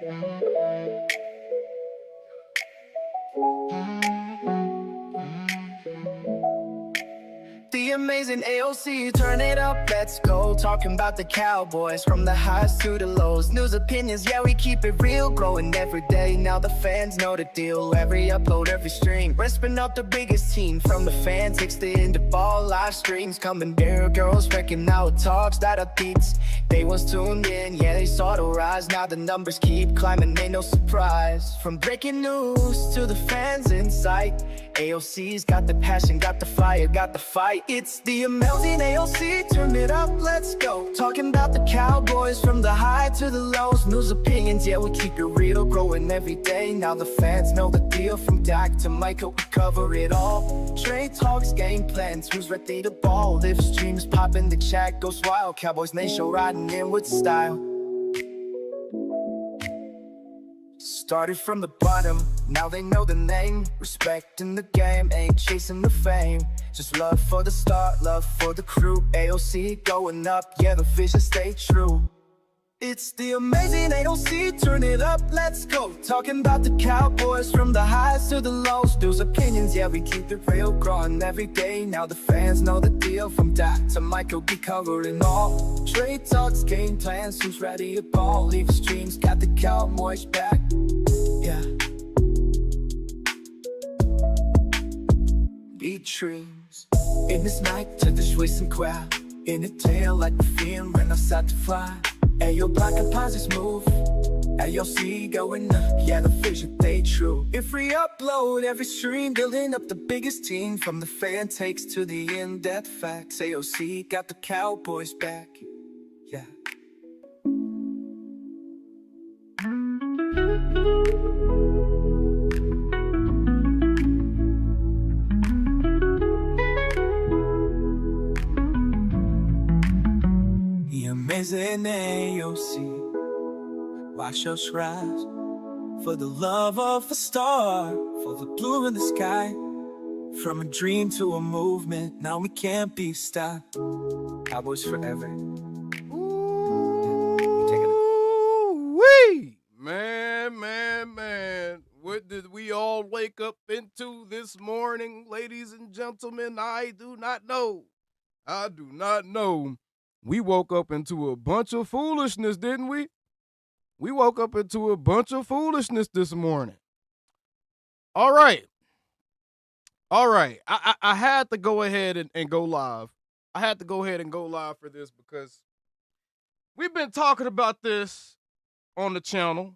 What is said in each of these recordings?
The amazing AOC, turn it up, let's go. Talking about the Cowboys, from the highs to the lows. News, opinions, yeah, we keep it real. Growing every day, now the fans know the deal. Every upload, every stream, we're spinning up the biggest team. From the fan takes the end of all live streams. Coming there, girls wrecking out talks that are beats. They was tuned in, yeah, they saw the rise. Now the numbers keep climbing, ain't no surprise. From breaking news to the fans in sight, AOC's got the passion, got the fire, got the fight. It's the amazing AOC, turn it up, let's go. Talking about the Cowboys, from the high to the lows. News, opinions, yeah, we keep it real. Growing every day, now the fans know the deal. From Dak to Micah, we cover it all. Trade talks, game plans, who's ready to ball. Live streams, pop in the chat, goes wild. Cowboys Nation riding in with style. Started from the bottom, now they know the name. Respecting the game, ain't chasing the fame. Just love for the start, love for the crew. AOC going up, yeah, the vision stay true. It's the amazing AOC, turn it up, let's go. Talking about the Cowboys, from the highs to the lows. News, opinions, yeah, we keep it real. Growing every day, now the fans know the deal. From Dak to Michael, we covering all. Trade talks, game plans, who's ready to ball. Leave streams, got the Cowboys back. Yeah. Beat dreams in this night to the Swiss crowd. In a tail like the film when I start to fly. Ayo, Micah Parsons move. AOC going up, yeah, the vision stay true. If we upload every stream, building up the biggest team. From the fan takes to the in-depth facts, AOC got the Cowboys back. Yeah. The amazing AOC, watch us rise. For the love of a star, for the blue in the sky. From a dream to a movement, now we can't be stopped. Cowboys forever. Ooh-wee! Man. What did we all wake up into this morning, ladies and gentlemen? I do not know. We woke up into a bunch of foolishness, didn't we? We woke up into a bunch of foolishness this morning. All right. I had to go ahead and go live. I had to go ahead and go live for this because we've been talking about this on the channel.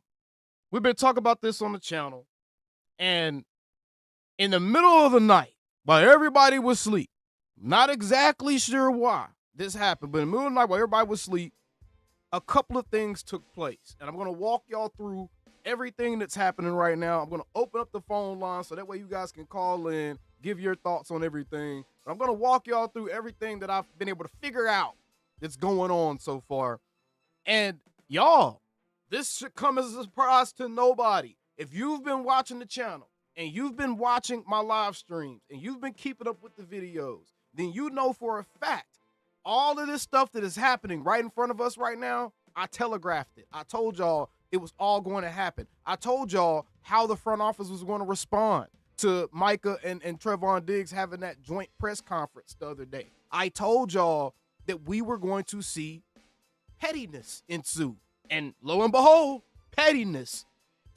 And in the middle of the night, while everybody was asleep, not exactly sure why this happened, but in the middle of the night while everybody was asleep, a couple of things took place. And I'm going to walk y'all through everything that's happening right now. I'm going to open up the phone line so that way you guys can call in, give your thoughts on everything. But I'm going to walk y'all through everything that I've been able to figure out that's going on so far. And y'all, this should come as a surprise to nobody. If you've been watching the channel and you've been watching my live streams and you've been keeping up with the videos, then you know for a fact all of this stuff that is happening right in front of us right now, I telegraphed it. I told y'all it was all going to happen. I told y'all how the front office was going to respond to Micah and Trevon Diggs having that joint press conference the other day. I told y'all that we were going to see pettiness ensue. And lo and behold, pettiness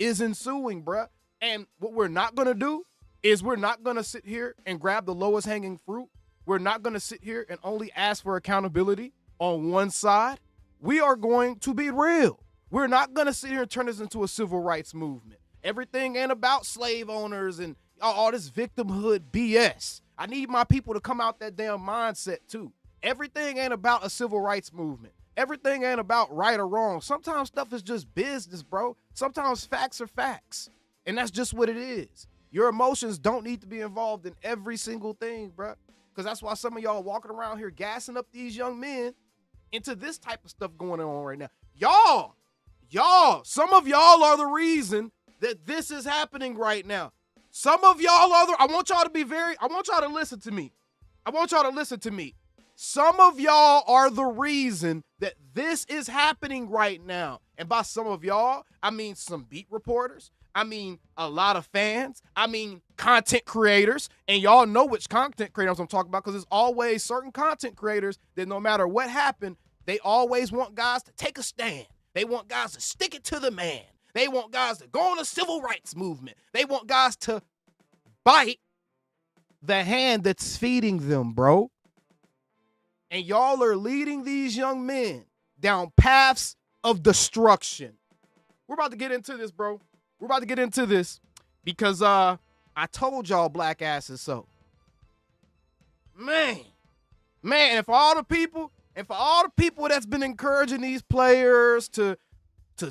is ensuing, bruh. And what we're not going to do is we're not going to sit here and grab the lowest hanging fruit. We're not going to sit here and only ask for accountability on one side. We are going to be real. We're not going to sit here and turn this into a civil rights movement. Everything ain't about slave owners and all this victimhood BS. I need my people to come out that damn mindset too. Everything ain't about a civil rights movement. Everything ain't about right or wrong. Sometimes stuff is just business, bro. Sometimes facts are facts. And that's just what it is. Your emotions don't need to be involved in every single thing, bro. Because that's why some of y'all walking around here gassing up these young men into this type of stuff going on right now. Y'all, some of y'all are the reason that this is happening right now. Some of y'all are I want y'all to listen to me. Some of y'all are the reason that this is happening right now. And by some of y'all, I mean some beat reporters. I mean a lot of fans. I mean content creators. And y'all know which content creators I'm talking about because there's always certain content creators that no matter what happened, they always want guys to take a stand. They want guys to stick it to the man. They want guys to go on a civil rights movement. They want guys to bite the hand that's feeding them, bro. And y'all are leading these young men down paths of destruction. We're about to get into this, bro. We're about to get into this because I told y'all black asses so. Man, and for all the people that's been encouraging these players to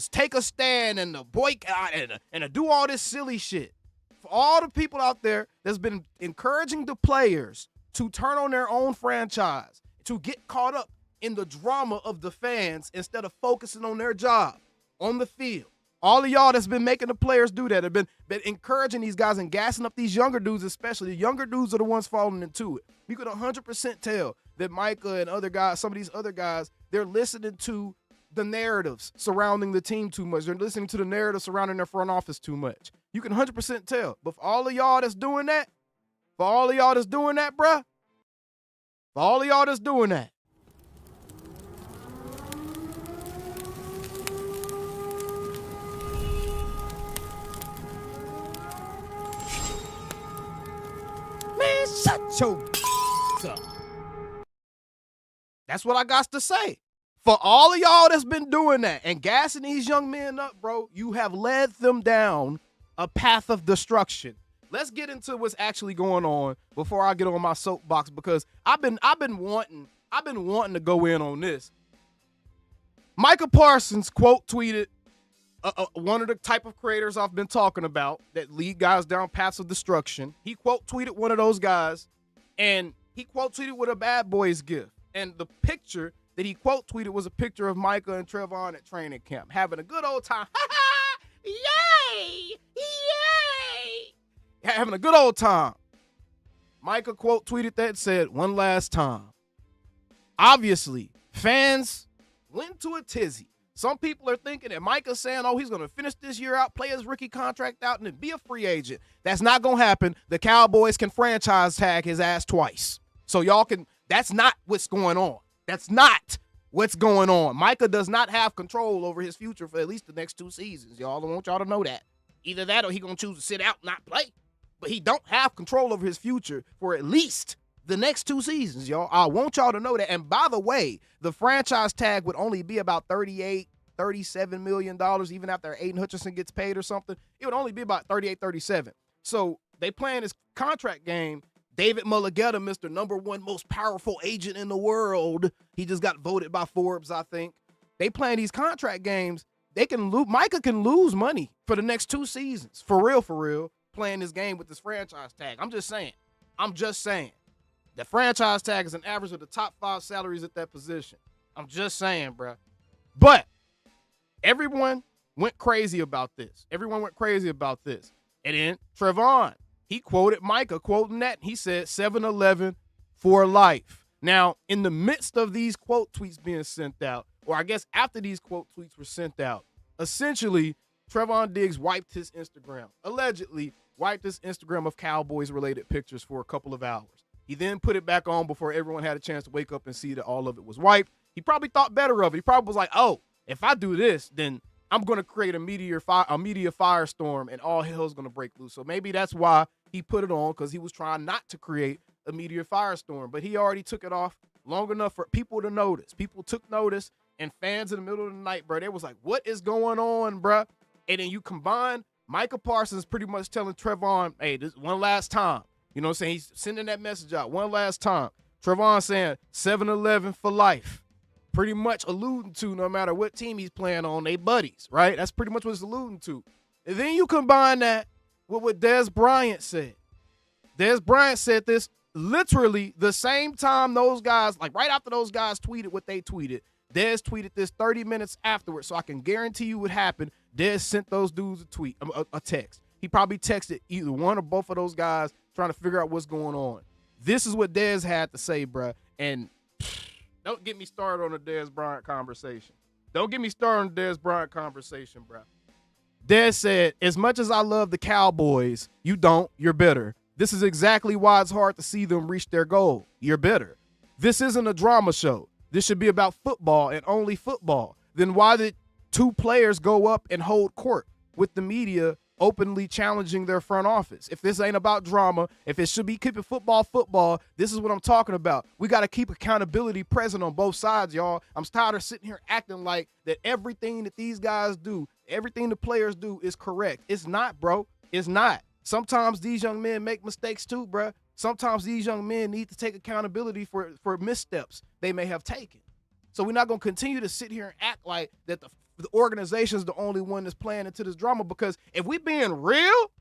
take a stand and to boycott and to do all this silly shit. For all the people out there that's been encouraging the players to turn on their own franchise, to get caught up in the drama of the fans instead of focusing on their job on the field. All of y'all that's been making the players do that have been encouraging these guys and gassing up these younger dudes, especially. The younger dudes are the ones falling into it. You could 100% tell that Micah and other guys, some of these other guys, they're listening to the narratives surrounding the team too much. They're listening to the narrative surrounding their front office too much. You can 100% tell. But for all of y'all that's doing that, bruh, for all of y'all that's doing that, man, shut your up. That's what I got to say. For all of y'all that's been doing that and gassing these young men up, bro, you have led them down a path of destruction. Let's get into what's actually going on before I get on my soapbox because I've been wanting to go in on this. Micah Parsons quote tweeted one of the type of creators I've been talking about that lead guys down paths of destruction. He quote tweeted one of those guys, and he quote tweeted with a Bad Boys gift. And the picture that he quote tweeted was a picture of Micah and Trevon at training camp having a good old time. Yay! Yay! Having a good old time. Micah quote tweeted that and said, one last time. Obviously, fans went to a tizzy. Some people are thinking that Micah's saying, oh, he's going to finish this year out, play his rookie contract out, and then be a free agent. That's not going to happen. The Cowboys can franchise tag his ass twice. So y'all can, that's not what's going on. That's not what's going on. Micah does not have control over his future for at least the next 2 seasons. Y'all, I want y'all to know that. Either that or he going to choose to sit out and not play. But he don't have control over his future for at least the next 2 seasons, y'all. I want y'all to know that. And by the way, the franchise tag would only be about $37 million, even after Aiden Hutchinson gets paid or something. It would only be about 37. So they playing this contract game. David Mulligetta, Mr. #1 most powerful agent in the world. He just got voted by Forbes, I think. They playing these contract games. They can lose. Micah can lose money for the next 2 seasons. For real, playing this game with this franchise tag. I'm just saying. The franchise tag is an average of the top 5 salaries at that position. I'm just saying, bro. But everyone went crazy about this. And then Trevon, he quoted Micah, quoting that. He said 7-11 for life. Now, in the midst of these quote tweets being sent out, or I guess after these quote tweets were sent out, essentially, Trevon Diggs wiped his Instagram, allegedly wiped his Instagram of Cowboys-related pictures for a couple of hours. He then put it back on before everyone had a chance to wake up and see that all of it was wiped. He probably thought better of it. He probably was like, oh, if I do this, then I'm going to create a media firestorm and all hell's going to break loose. So maybe that's why he put it on, because he was trying not to create a media firestorm. But he already took it off long enough for people to notice. People took notice, and fans in the middle of the night, bro, they was like, what is going on, bro? And then you combine Micah Parsons pretty much telling Trevon, hey, this one last time. You know what I'm saying? He's sending that message out one last time. Trevon saying 7-11 for life. Pretty much alluding to no matter what team he's playing on, they buddies, right? That's pretty much what it's alluding to. And then you combine that with what Dez Bryant said. Dez Bryant said this literally the same time those guys, like right after those guys tweeted what they tweeted. Dez tweeted this 30 minutes afterwards, so I can guarantee you what happened. Dez sent those dudes a text. He probably texted either one or both of those guys trying to figure out what's going on. This is what Dez had to say, bruh. And don't get me started on the Dez Bryant conversation. Don't get me started on the Dez Bryant conversation, bro. Dez said, as much as I love the Cowboys, you don't, you're bitter. This is exactly why it's hard to see them reach their goal. You're bitter. This isn't a drama show. This should be about football and only football. Then why did two players go up and hold court with the media openly challenging their front office? If this ain't about drama, if it should be keeping football, this is what I'm talking about. We got to keep accountability present on both sides, y'all. I'm tired of sitting here acting like that everything that these guys do, everything the players do is correct. It's not, bro. It's not. Sometimes these young men make mistakes too, bro. Sometimes these young men need to take accountability for missteps they may have taken. So we're not going to continue to sit here and act like that the organization is the only one that's playing into this drama, because if we being real,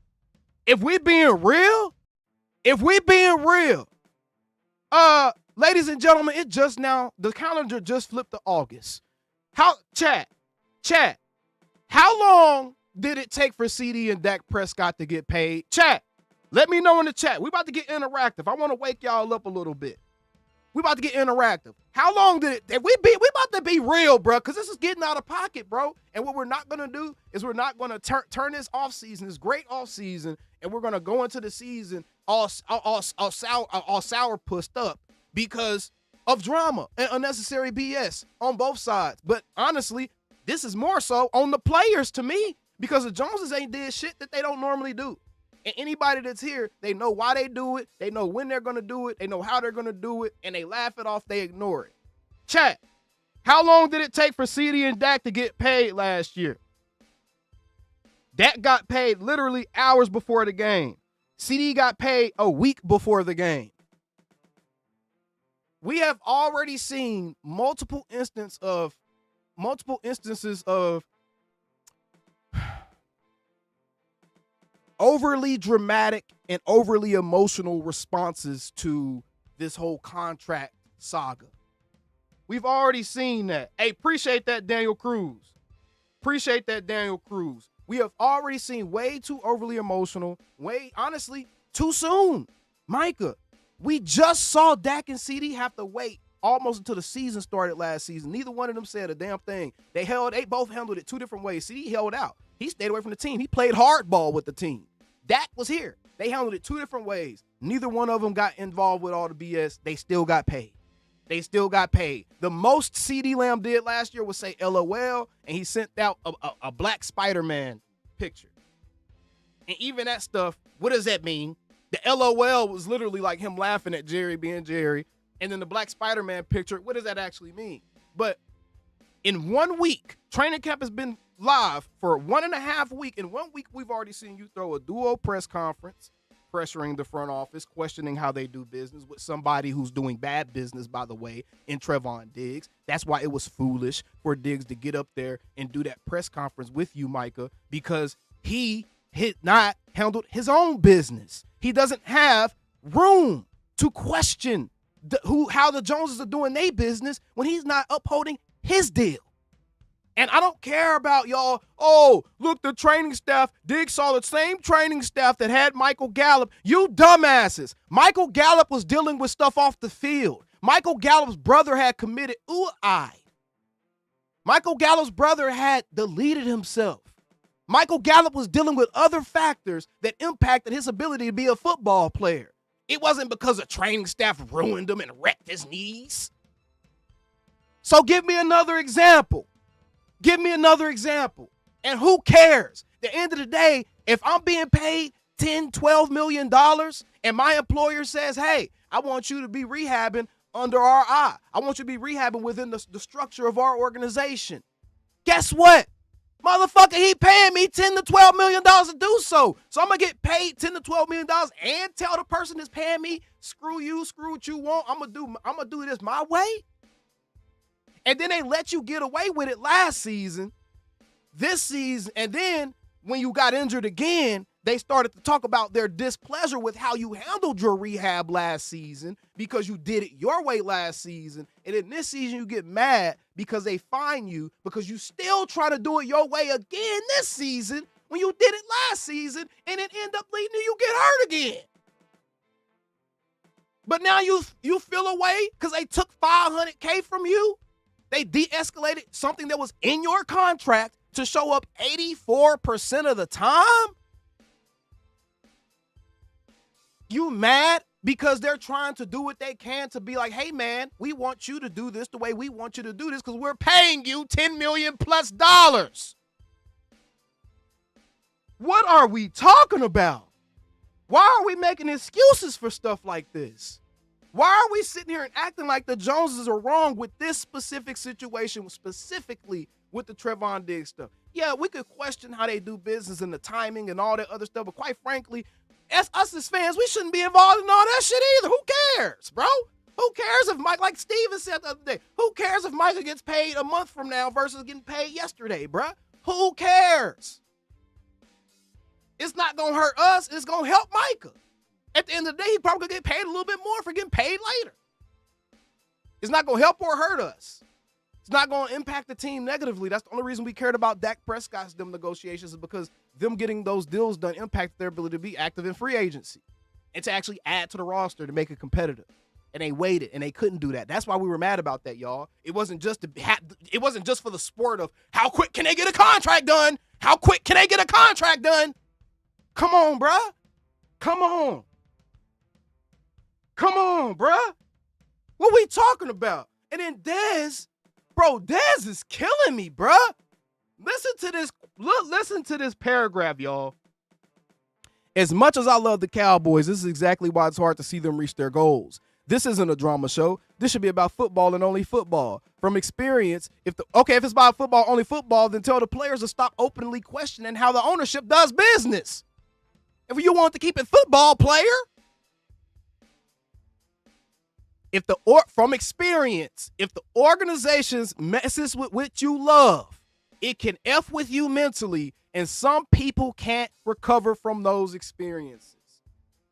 ladies and gentlemen, the calendar just flipped to August. Chat, how long did it take for CD and Dak Prescott to get paid? Chat, let me know in the chat. We about to get interactive. I want to wake y'all up a little bit. We about to get interactive. How long did it? We about to be real, bro, because this is getting out of pocket, bro. And what we're not gonna do is we're not gonna turn this off season, this great off season, and we're gonna go into the season all sour pussed up because of drama and unnecessary BS on both sides. But honestly, this is more so on the players to me, because the Joneses ain't did shit that they don't normally do. And anybody that's here, they know why they do it. They know when they're going to do it. They know how they're going to do it. And they laugh it off. They ignore it. Chat, how long did it take for CD and Dak to get paid last year? Dak got paid literally hours before the game. CD got paid a week before the game. We have already seen multiple instances of overly dramatic and overly emotional responses to this whole contract saga. We've already seen that. Hey, appreciate that, Daniel Cruz. We have already seen way too overly emotional, honestly, too soon. Micah, we just saw Dak and CD have to wait almost until the season started last season. Neither one of them said a damn thing. They both handled it two different ways. CD held out. He stayed away from the team. He played hardball with the team. Dak was here. They handled it two different ways. Neither one of them got involved with all the BS. They still got paid. The most CD Lamb did last year was say LOL, and he sent out a black Spider-Man picture. And even that stuff, what does that mean? The LOL was literally like him laughing at Jerry being Jerry. And then the black Spider-Man picture, what does that actually mean? But in 1 week, training camp has been live for 1.5 weeks. In 1 week, we've already seen you throw a duo press conference, pressuring the front office, questioning how they do business with somebody who's doing bad business, by the way, in Trevon Diggs. That's why it was foolish for Diggs to get up there and do that press conference with you, Micah, because he had not handled his own business. He doesn't have room to question how the Joneses are doing their business when he's not upholding his deal. And I don't care about y'all, oh, look, the training staff, Diggs saw the same training staff that had Michael Gallup. You dumbasses. Michael Gallup was dealing with stuff off the field. Michael Gallup's brother had committed ooh-eyed. Michael Gallup's brother had deleted himself. Michael Gallup was dealing with other factors that impacted his ability to be a football player. It wasn't because the training staff ruined him and wrecked his knees. So give me another example. And who cares? At the end of the day, if I'm being paid $10, $12 million and my employer says, hey, I want you to be rehabbing under our eye. I want you to be rehabbing within the structure of our organization. Guess what? Motherfucker, he paying me $10 to $12 million to do so. So I'm going to get paid $10 to $12 million and tell the person that's paying me, screw you, screw what you want. I'm going to do this my way. And then they let you get away with it last season, this season. And then when you got injured again, they started to talk about their displeasure with how you handled your rehab last season because you did it your way last season. And in this season, you get mad because they fine you because you still try to do it your way again this season when you did it last season and it end up leading to you get hurt again. But now you feel away because they took $500K from you. They de-escalated something that was in your contract to show up 84% of the time? You mad because they're trying to do what they can to be like, hey, man, we want you to do this the way we want you to do this because we're paying you $10 million plus. What are we talking about? Why are we making excuses for stuff like this? Why are we sitting here and acting like the Joneses are wrong with this specific situation, specifically with the Trevon Diggs stuff? Yeah, we could question how they do business and the timing and all that other stuff, but quite frankly, us as fans, we shouldn't be involved in all that shit either. Who cares, bro? Who cares if Mike, like Steven said the other day, who cares if Micah gets paid a month from now versus getting paid yesterday, bro? Who cares? It's not going to hurt us. It's going to help Micah. At the end of the day, he probably going to get paid a little bit more for getting paid later. It's not going to help or hurt us. It's not going to impact the team negatively. That's the only reason we cared about Dak Prescott's them negotiations is because them getting those deals done impacted their ability to be active in free agency and to actually add to the roster to make it competitive. And they waited, and they couldn't do that. That's why we were mad about that, y'all. It wasn't just for the sport of how quick can they get a contract done? How quick can they get a contract done? Come on, bruh. Come on. Come on, bruh. What we talking about? And then Dez is killing me, bruh. Listen to this. Listen to this paragraph, y'all. As much as I love the Cowboys, this is exactly why it's hard to see them reach their goals. This isn't a drama show. This should be about football and only football. From experience, if it's about football, only football, then tell the players to stop openly questioning how the ownership does business. If you want to keep it football, player, from experience, if the organizations messes with what you love, it can F with you mentally, and some people can't recover from those experiences.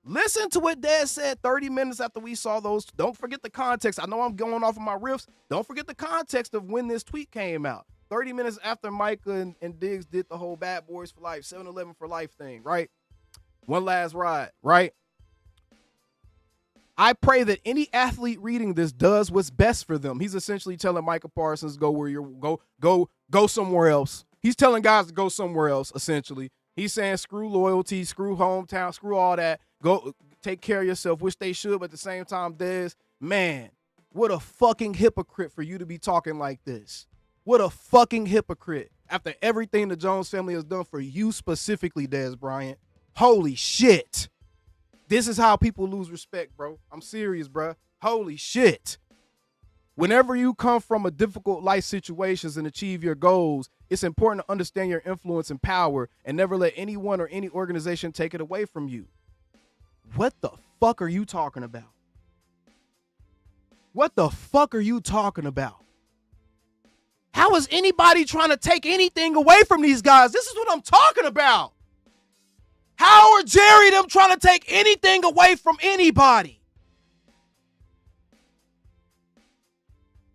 Listen to what Dez said 30 minutes after we saw those. Don't forget the context. I know I'm going off of my riffs. Don't forget the context of when this tweet came out. 30 minutes after Micah and Diggs did the whole Bad Boys for Life, 7-Eleven for Life thing, right? One last ride, right? I pray that any athlete reading this does what's best for them. He's essentially telling Micah Parsons, go somewhere else. He's telling guys to go somewhere else, essentially. He's saying screw loyalty, screw hometown, screw all that. Go take care of yourself, which they should, but at the same time, Dez, man, what a fucking hypocrite for you to be talking like this. What a fucking hypocrite. After everything the Jones family has done for you specifically, Dez Bryant. Holy shit. This is how people lose respect, bro. I'm serious, bro. Holy shit. Whenever you come from a difficult life situations and achieve your goals, it's important to understand your influence and power and never let anyone or any organization take it away from you. What the fuck are you talking about? What the fuck are you talking about? How is anybody trying to take anything away from these guys? This is what I'm talking about. How are Jerry them trying to take anything away from anybody?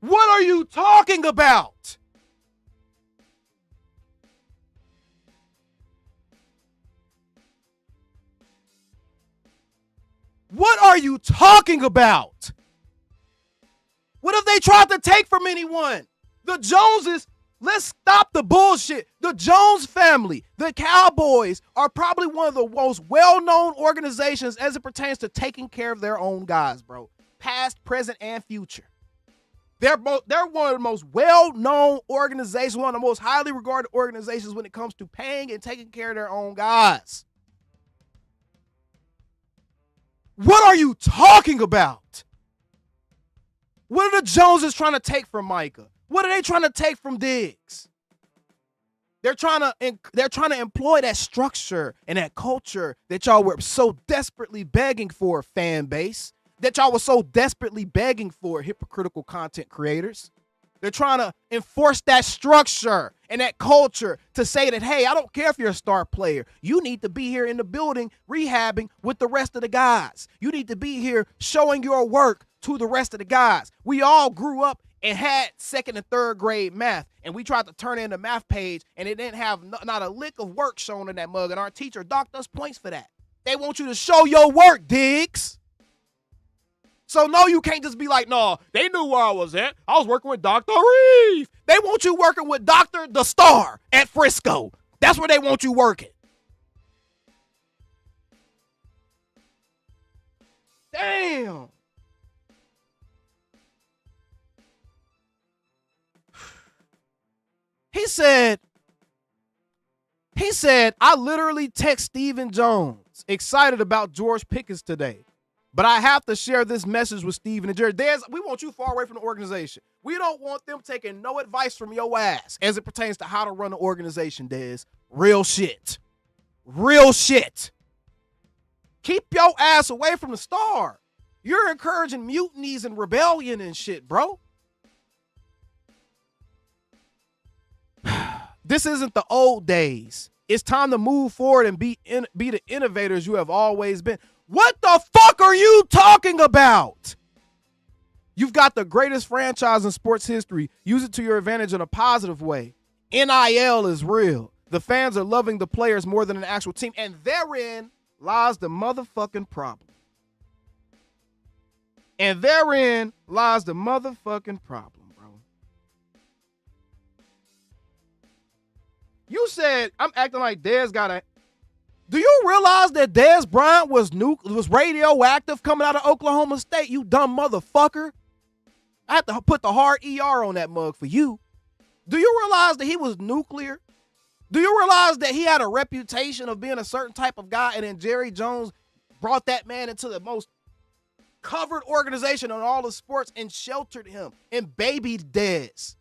What are you talking about? What are you talking about? What have they tried to take from anyone? The Joneses, let's stop the bullshit. The Jones family, the Cowboys, are probably one of the most well-known organizations as it pertains to taking care of their own guys, bro. Past, present, and future. They're one of the most well-known organizations, one of the most highly regarded organizations when it comes to paying and taking care of their own guys. What are you talking about? What are the Joneses trying to take from Micah? What are they trying to take from Diggs? They're trying to employ that structure and that culture that y'all were so desperately begging for, fan base. That y'all were so desperately begging for, hypocritical content creators. They're trying to enforce that structure and that culture to say that, hey, I don't care if you're a star player. You need to be here in the building rehabbing with the rest of the guys. You need to be here showing your work to the rest of the guys. We all grew up and had second and third grade math, and we tried to turn in the math page, and it didn't have not a lick of work shown in that mug, and our teacher docked us points for that. They want you to show your work, Diggs. So no, you can't just be like, no, they knew where I was at. I was working with Dr. Reeve. They want you working with Dr. The Star at Frisco. That's where they want you working. Damn. He said, I literally text Stephen Jones excited about George Pickens today. But I have to share this message with Steven and Jerry. We want you far away from the organization. We don't want them taking no advice from your ass as it pertains to how to run the organization, Dez. Real shit. Real shit. Keep your ass away from the Star. You're encouraging mutinies and rebellion and shit, bro. This isn't the old days. It's time to move forward and be the innovators you have always been. What the fuck are you talking about? You've got the greatest franchise in sports history. Use it to your advantage in a positive way. NIL is real. The fans are loving the players more than an actual team, and therein lies the motherfucking problem. And therein lies the motherfucking problem, bro. You said I'm acting like Dez got a... Do you realize that Dez Bryant was radioactive coming out of Oklahoma State, you dumb motherfucker? I had to put the hard ER on that mug for you. Do you realize that he was nuclear? Do you realize that he had a reputation of being a certain type of guy, and then Jerry Jones brought that man into the most covered organization on all the sports and sheltered him and babied Dez?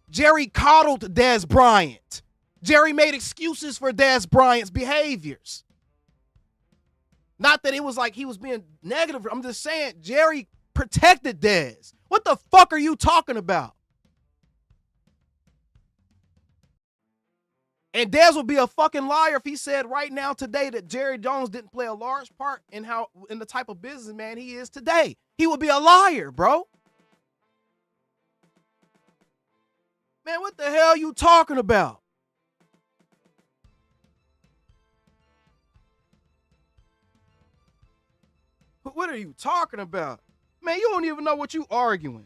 Jerry coddled Dez Bryant. Jerry made excuses for Dez Bryant's behaviors. Not that it was like he was being negative. I'm just saying Jerry protected Dez. What the fuck are you talking about? And Dez would be a fucking liar if he said right now today that Jerry Jones didn't play a large part in the type of businessman he is today. He would be a liar, bro. Man, what the hell are you talking about? What are you talking about? Man, you don't even know what you arguing.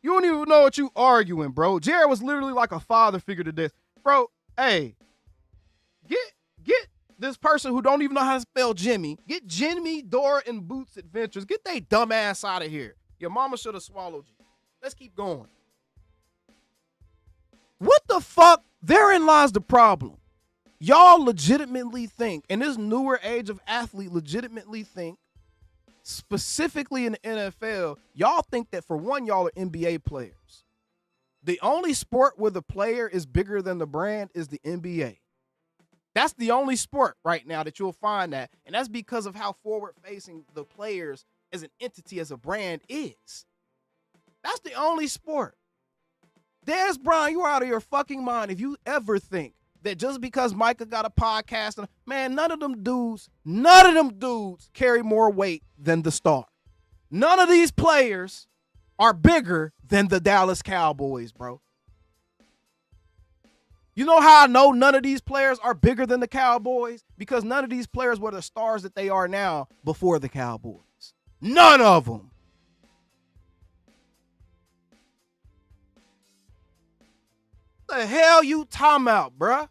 You don't even know what you arguing, bro. Jerry was literally like a father figure to this. Bro, hey, get this person who don't even know how to spell Jimmy. Get Jimmy, Dora, and Boots Adventures. Get they dumb ass out of here. Your mama should have swallowed you. Let's keep going. What the fuck? Therein lies the problem. Y'all legitimately think, in this newer age of athlete, legitimately think, specifically in the NFL, y'all think that for one, y'all are NBA players. The only sport where the player is bigger than the brand is the NBA. That's the only sport right now that you'll find that. And that's because of how forward-facing the players as an entity, as a brand is. That's the only sport. Dez Bryant, you're out of your fucking mind if you ever think that just because Micah got a podcast, man, none of them dudes carry more weight than the Star. None of these players are bigger than the Dallas Cowboys, bro. You know how I know none of these players are bigger than the Cowboys? Because none of these players were the stars that they are now before the Cowboys. None of them. What the hell you talking about, bruh?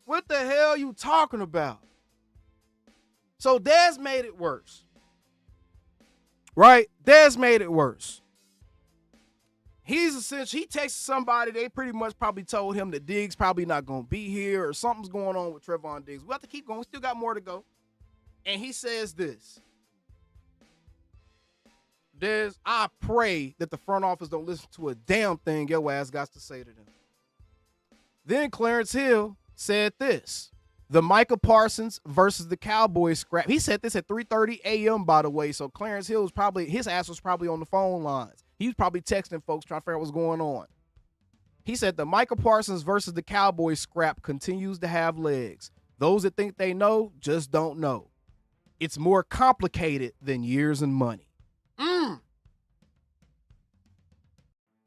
What the hell you talking about? So Dez made it worse. Right? Dez made it worse. He texted somebody, they pretty much probably told him that Diggs probably not going to be here or something's going on with Trevon Diggs. We have to keep going. We still got more to go. And he says this. Dez, I pray that the front office don't listen to a damn thing your ass got to say to them. Then Clarence Hill said this. The Micah Parsons versus the Cowboys scrap. He said this at 3:30 a.m., by the way. So Clarence Hill was his ass was probably on the phone lines. He was probably texting folks trying to figure out what's going on. He said the Micah Parsons versus the Cowboys scrap continues to have legs. Those that think they know just don't know. It's more complicated than years and money.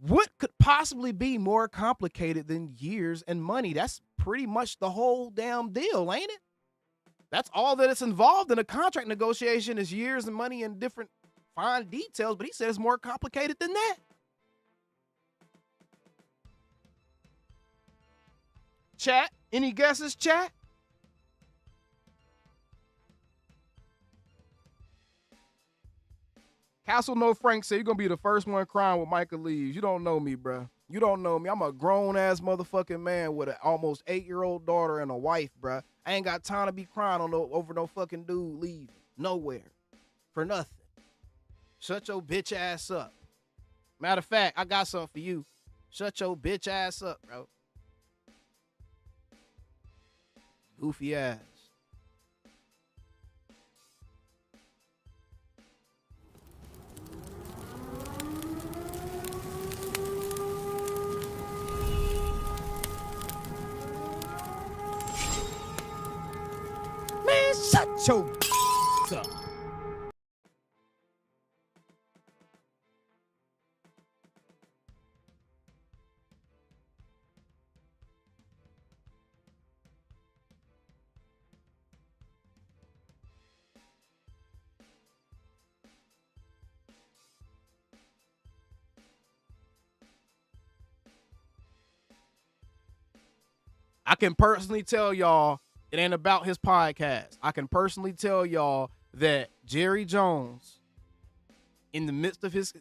What could possibly be more complicated than years and money? That's pretty much the whole damn deal, ain't it? That's all that it's involved in a contract negotiation is years and money and different fine details, but he said it's more complicated than that. Chat, any guesses, chat? Castle No Frank said you're going to be the first one crying when Micah leaves. You don't know me, bro. You don't know me. I'm a grown-ass motherfucking man with an almost 8-year-old daughter and a wife, bro. I ain't got time to be crying over no fucking dude leaving. Nowhere. For nothing. Shut your bitch ass up. Matter of fact, I got something for you. Shut your bitch ass up, bro. Goofy ass. Man, shut your up. I can personally tell y'all it ain't about his podcast. I can personally tell y'all that Jerry Jones, in the midst of his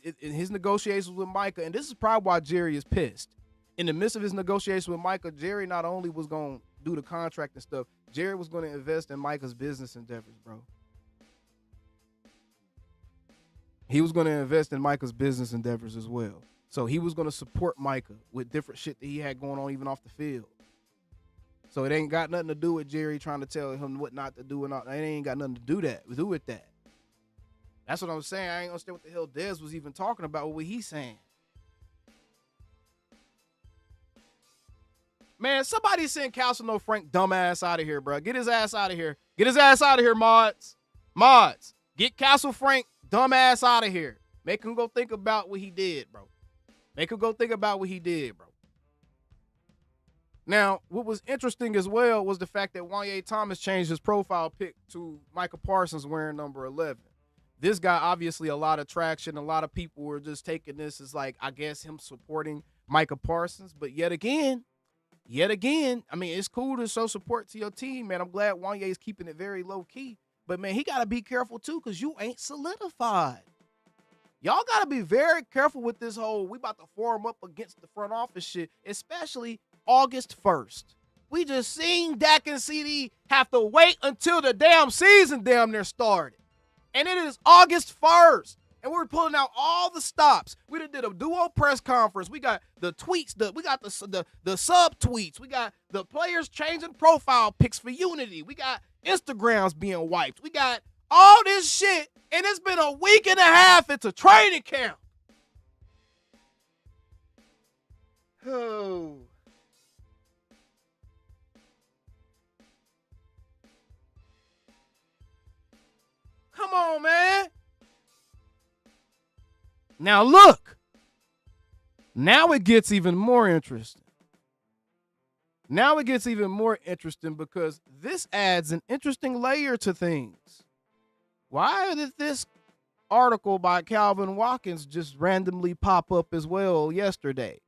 negotiations with Micah, and this is probably why Jerry is pissed. In the midst of his negotiations with Micah, Jerry not only was going to do the contract and stuff, Jerry was going to invest in Micah's business endeavors, bro. He was going to invest in Micah's business endeavors as well. So he was going to support Micah with different shit that he had going on even off the field. So it ain't got nothing to do with Jerry trying to tell him what not to do and all. It ain't got nothing to do with that. That's what I'm saying. I ain't understand what the hell Dez was even talking about with what he's saying. Man, somebody send Castle No Frank dumbass out of here, bro. Get his ass out of here. Get his ass out of here, mods. Mods, get Castle Frank dumbass out of here. Make him go think about what he did, bro. Make him go think about what he did, bro. Now, what was interesting as well was the fact that Wanye Thomas changed his profile pic to Micah Parsons wearing number 11. This got obviously a lot of traction. A lot of people were just taking this as like, I guess, him supporting Micah Parsons. But yet again, I mean, it's cool to show support to your team, man. I'm glad Wanye is keeping it very low key. But, man, he got to be careful, too, because you ain't solidified. Y'all got to be very careful with this whole we about to form up against the front office shit, especially August 1st. We just seen Dak and CD have to wait until the damn season damn near started. And it is August 1st. And we're pulling out all the stops. We done did a duo press conference. We got the tweets, we got the sub tweets. We got the players changing profile pics for Unity. We got Instagrams being wiped. We got all this shit. And it's been a week and a half into training camp. Oh. Come on, man. Now look. Now it gets even more interesting. Now it gets even more interesting because this adds an interesting layer to things. Why did this article by Calvin Watkins just randomly pop up as well yesterday?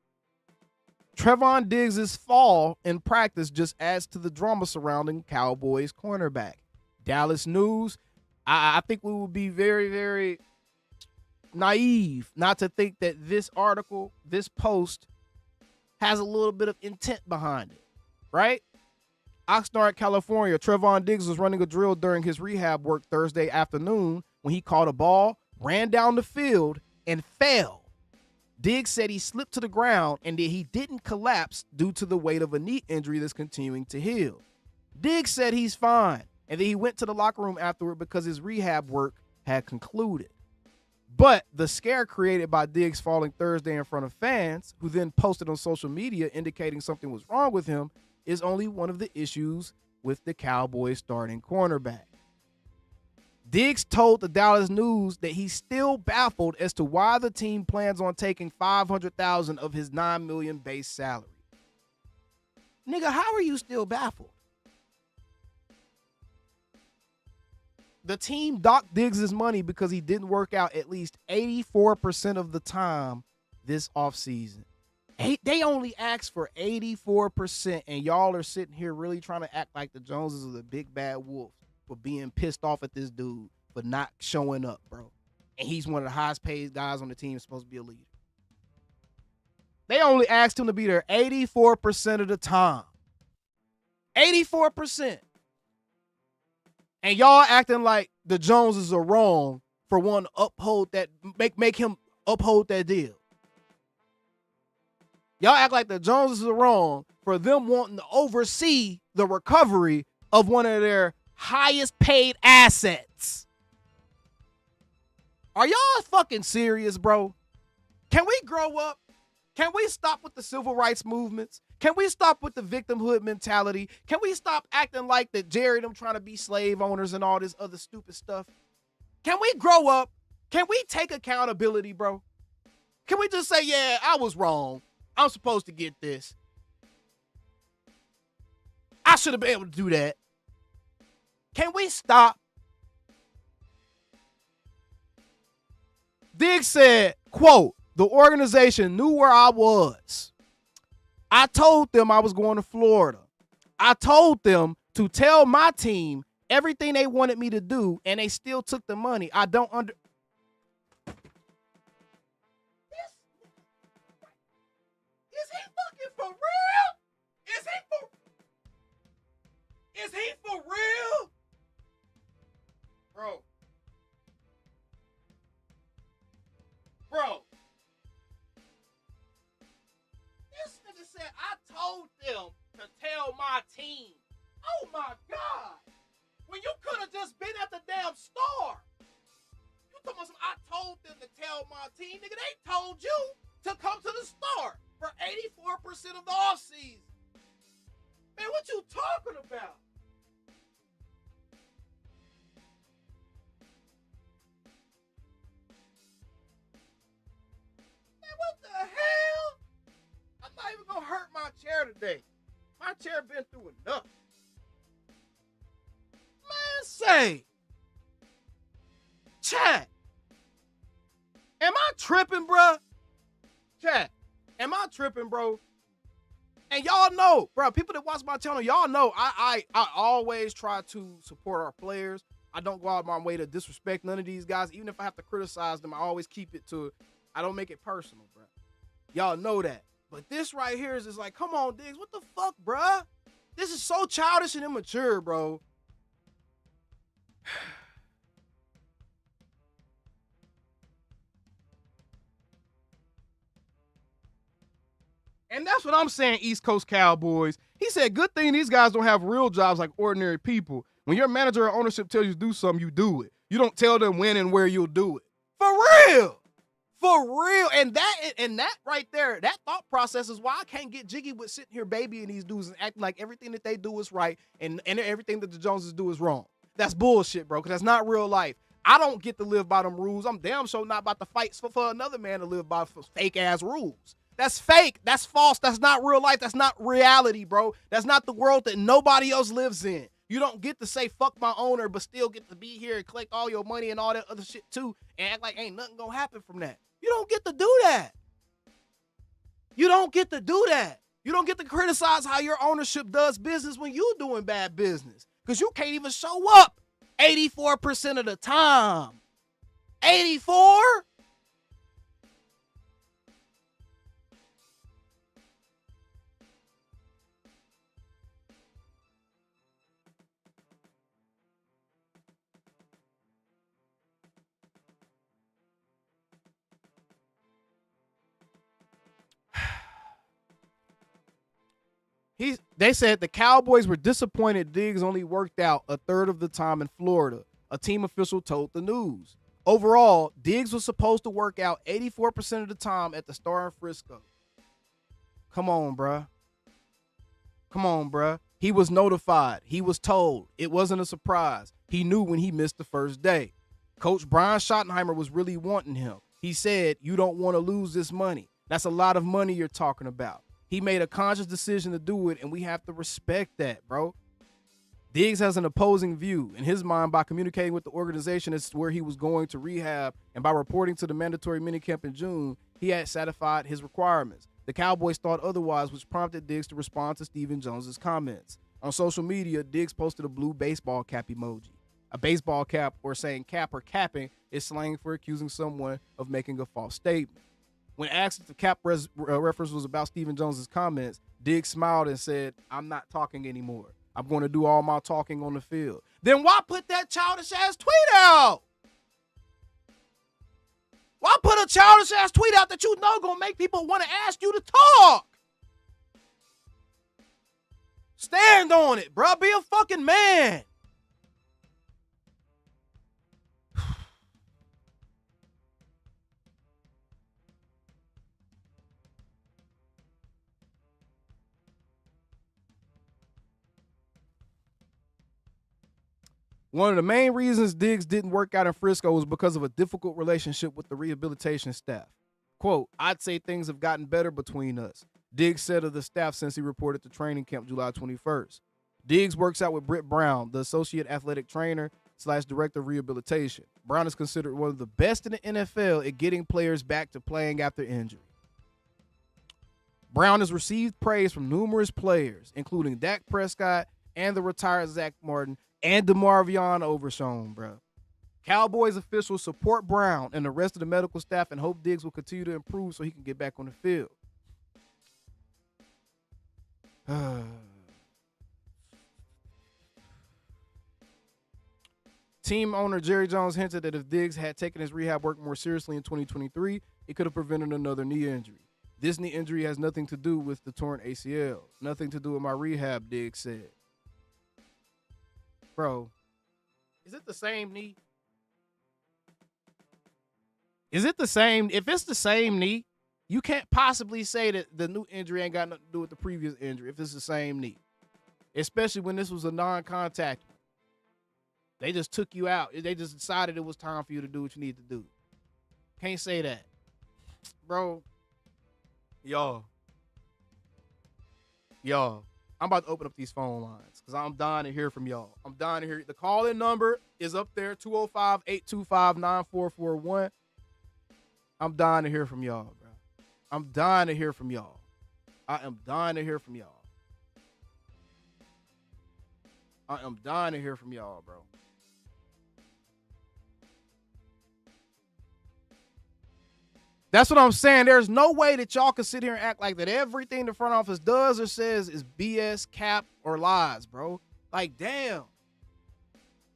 Trevon Diggs' fall in practice just adds to the drama surrounding Cowboys cornerback. Dallas News, I think we would be very, very naive not to think that this article, this post, has a little bit of intent behind it, right? Oxnard, California, Trevon Diggs was running a drill during his rehab work Thursday afternoon when he caught a ball, ran down the field, and fell. Diggs said he slipped to the ground and that he didn't collapse due to the weight of a knee injury that's continuing to heal. Diggs said he's fine and that he went to the locker room afterward because his rehab work had concluded. But the scare created by Diggs falling Thursday in front of fans, who then posted on social media indicating something was wrong with him, is only one of the issues with the Cowboys starting cornerback. Diggs told the Dallas News that he's still baffled as to why the team plans on taking $500,000 of his $9 million base salary. Nigga, how are you still baffled? The team docked Diggs' money because he didn't work out at least 84% of the time this offseason. They only asked for 84%, and y'all are sitting here really trying to act like the Joneses are the big bad wolf for being pissed off at this dude for not showing up, bro. And he's one of the highest paid guys on the team, supposed to be a leader. They only asked him to be there 84% of the time. 84%. And y'all acting like the Joneses are wrong for wanting to uphold that, make him uphold that deal. Y'all act like the Joneses are wrong for them wanting to oversee the recovery of one of their highest paid assets. Are y'all fucking serious, bro? Can we grow up? Can we stop with the civil rights movements? Can we stop with the victimhood mentality? Can we stop acting like that Jerry them trying to be slave owners and all this other stupid stuff? Can we grow up? Can we take accountability, bro? Can we just say, yeah, I was wrong. I'm supposed to get this. I should have been able to do that. Can we stop? Diggs said, quote, the organization knew where I was. I told them I was going to Florida. I told them to tell my team everything they wanted me to do, and they still took the money. I don't under... Is he fucking for real? Is he for real? Bro. This nigga said, I told them to tell my team. Oh my God. When you could have just been at the damn store. You talking about some, I told them to tell my team. Nigga, they told you to come to the store for 84% of the offseason. Man, what you talking about? What the hell? I'm not even gonna hurt my chair today. My chair been through enough. Man, say, chat. Am I tripping, bro? Chat. Am I tripping, bro? And y'all know, bro, people that watch my channel, y'all know I always try to support our players. I don't go out of my way to disrespect none of these guys. Even if I have to criticize them, I always keep it to, I don't make it personal, bro. Y'all know that. But this right here is just like, come on, Diggs, what the fuck, bro? This is so childish and immature, bro. And that's what I'm saying, East Coast Cowboys. He said, good thing these guys don't have real jobs like ordinary people. When your manager or ownership tells you to do something, you do it. You don't tell them when and where you'll do it. For real. For real. And that right there, that thought process is why I can't get jiggy with sitting here babying these dudes and acting like everything that they do is right and everything that the Joneses do is wrong. That's bullshit, bro, because that's not real life. I don't get to live by them rules. I'm damn sure not about to fight for another man to live by fake-ass rules. That's fake. That's false. That's not real life. That's not reality, bro. That's not the world that nobody else lives in. You don't get to say, fuck my owner, but still get to be here and collect all your money and all that other shit, too, and act like ain't nothing gonna happen from that. You don't get to do that. You don't get to do that. You don't get to criticize how your ownership does business when you doing bad business, because you can't even show up 84% of the time. 84? They said the Cowboys were disappointed Diggs only worked out a third of the time in Florida, a team official told the news. Overall, Diggs was supposed to work out 84% of the time at the Star in Frisco. Come on, bruh. Come on, bruh. He was notified. He was told. It wasn't a surprise. He knew when he missed the first day. Coach Brian Schottenheimer was really wanting him. He said, you don't want to lose this money. That's a lot of money you're talking about. He made a conscious decision to do it, and we have to respect that, bro. Diggs has an opposing view. In his mind, by communicating with the organization as to where he was going to rehab and by reporting to the mandatory minicamp in June, he had satisfied his requirements. The Cowboys thought otherwise, which prompted Diggs to respond to Stephen Jones's comments. On social media, Diggs posted a blue baseball cap emoji. A baseball cap, or saying cap or capping, is slang for accusing someone of making a false statement. When asked if the cap reference was about Stephen Jones's comments, Diggs smiled and said, "I'm not talking anymore. I'm going to do all my talking on the field." Then why put that childish ass tweet out? Why put a childish ass tweet out that you know gonna make people want to ask you to talk? Stand on it, bro. Be a fucking man. One of the main reasons Diggs didn't work out in Frisco was because of a difficult relationship with the rehabilitation staff. Quote, "I'd say things have gotten better between us," Diggs said of the staff since he reported to training camp July 21st. Diggs works out with Britt Brown, the associate athletic trainer / director of rehabilitation. Brown is considered one of the best in the NFL at getting players back to playing after injury. Brown has received praise from numerous players, including Dak Prescott and the retired Zach Martin, and DeMarvion Overshown, bro. Cowboys officials support Brown and the rest of the medical staff and hope Diggs will continue to improve so he can get back on the field. Team owner Jerry Jones hinted that if Diggs had taken his rehab work more seriously in 2023, it could have prevented another knee injury. "This knee injury has nothing to do with the torn ACL. Nothing to do with my rehab," Diggs said. Bro, is it the same knee? Is it the same? If it's the same knee, you can't possibly say that the new injury ain't got nothing to do with the previous injury if it's the same knee. Especially when this was a non-contact. They just took you out. They just decided it was time for you to do what you need to do. Can't say that. Bro, y'all. I'm about to open up these phone lines because I'm dying to hear from y'all. I'm dying to hear. The call-in number is up there, 205-825-9441. I'm dying to hear from y'all, bro. I'm dying to hear from y'all. I am dying to hear from y'all. I am dying to hear from y'all, bro. That's what I'm saying. There's no way that y'all can sit here and act like that everything the front office does or says is BS, cap, or lies, bro. Like, damn.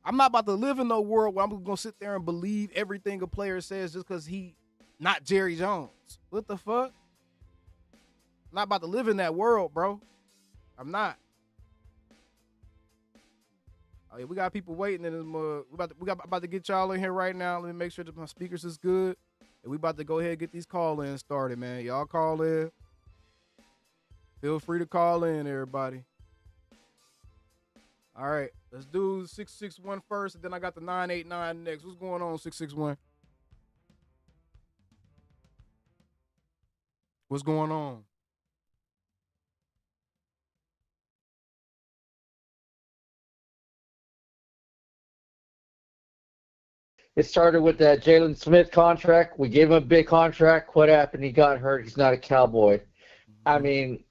I'm not about to live in no world where I'm going to sit there and believe everything a player says just because he not Jerry Jones. What the fuck? I'm not about to live in that world, bro. I'm not. Oh, yeah, we got people waiting in this mug. We about to get y'all in here right now. Let me make sure that my speakers is good. And we about to go ahead and get these call-ins started, man. Y'all call in. Feel free to call in, everybody. All right, let's do 661 first, and then I got the 989 next. What's going on, 661? What's going on? It started with that Jalen Smith contract. We gave him a big contract. What happened? He got hurt. He's not a Cowboy. I mean,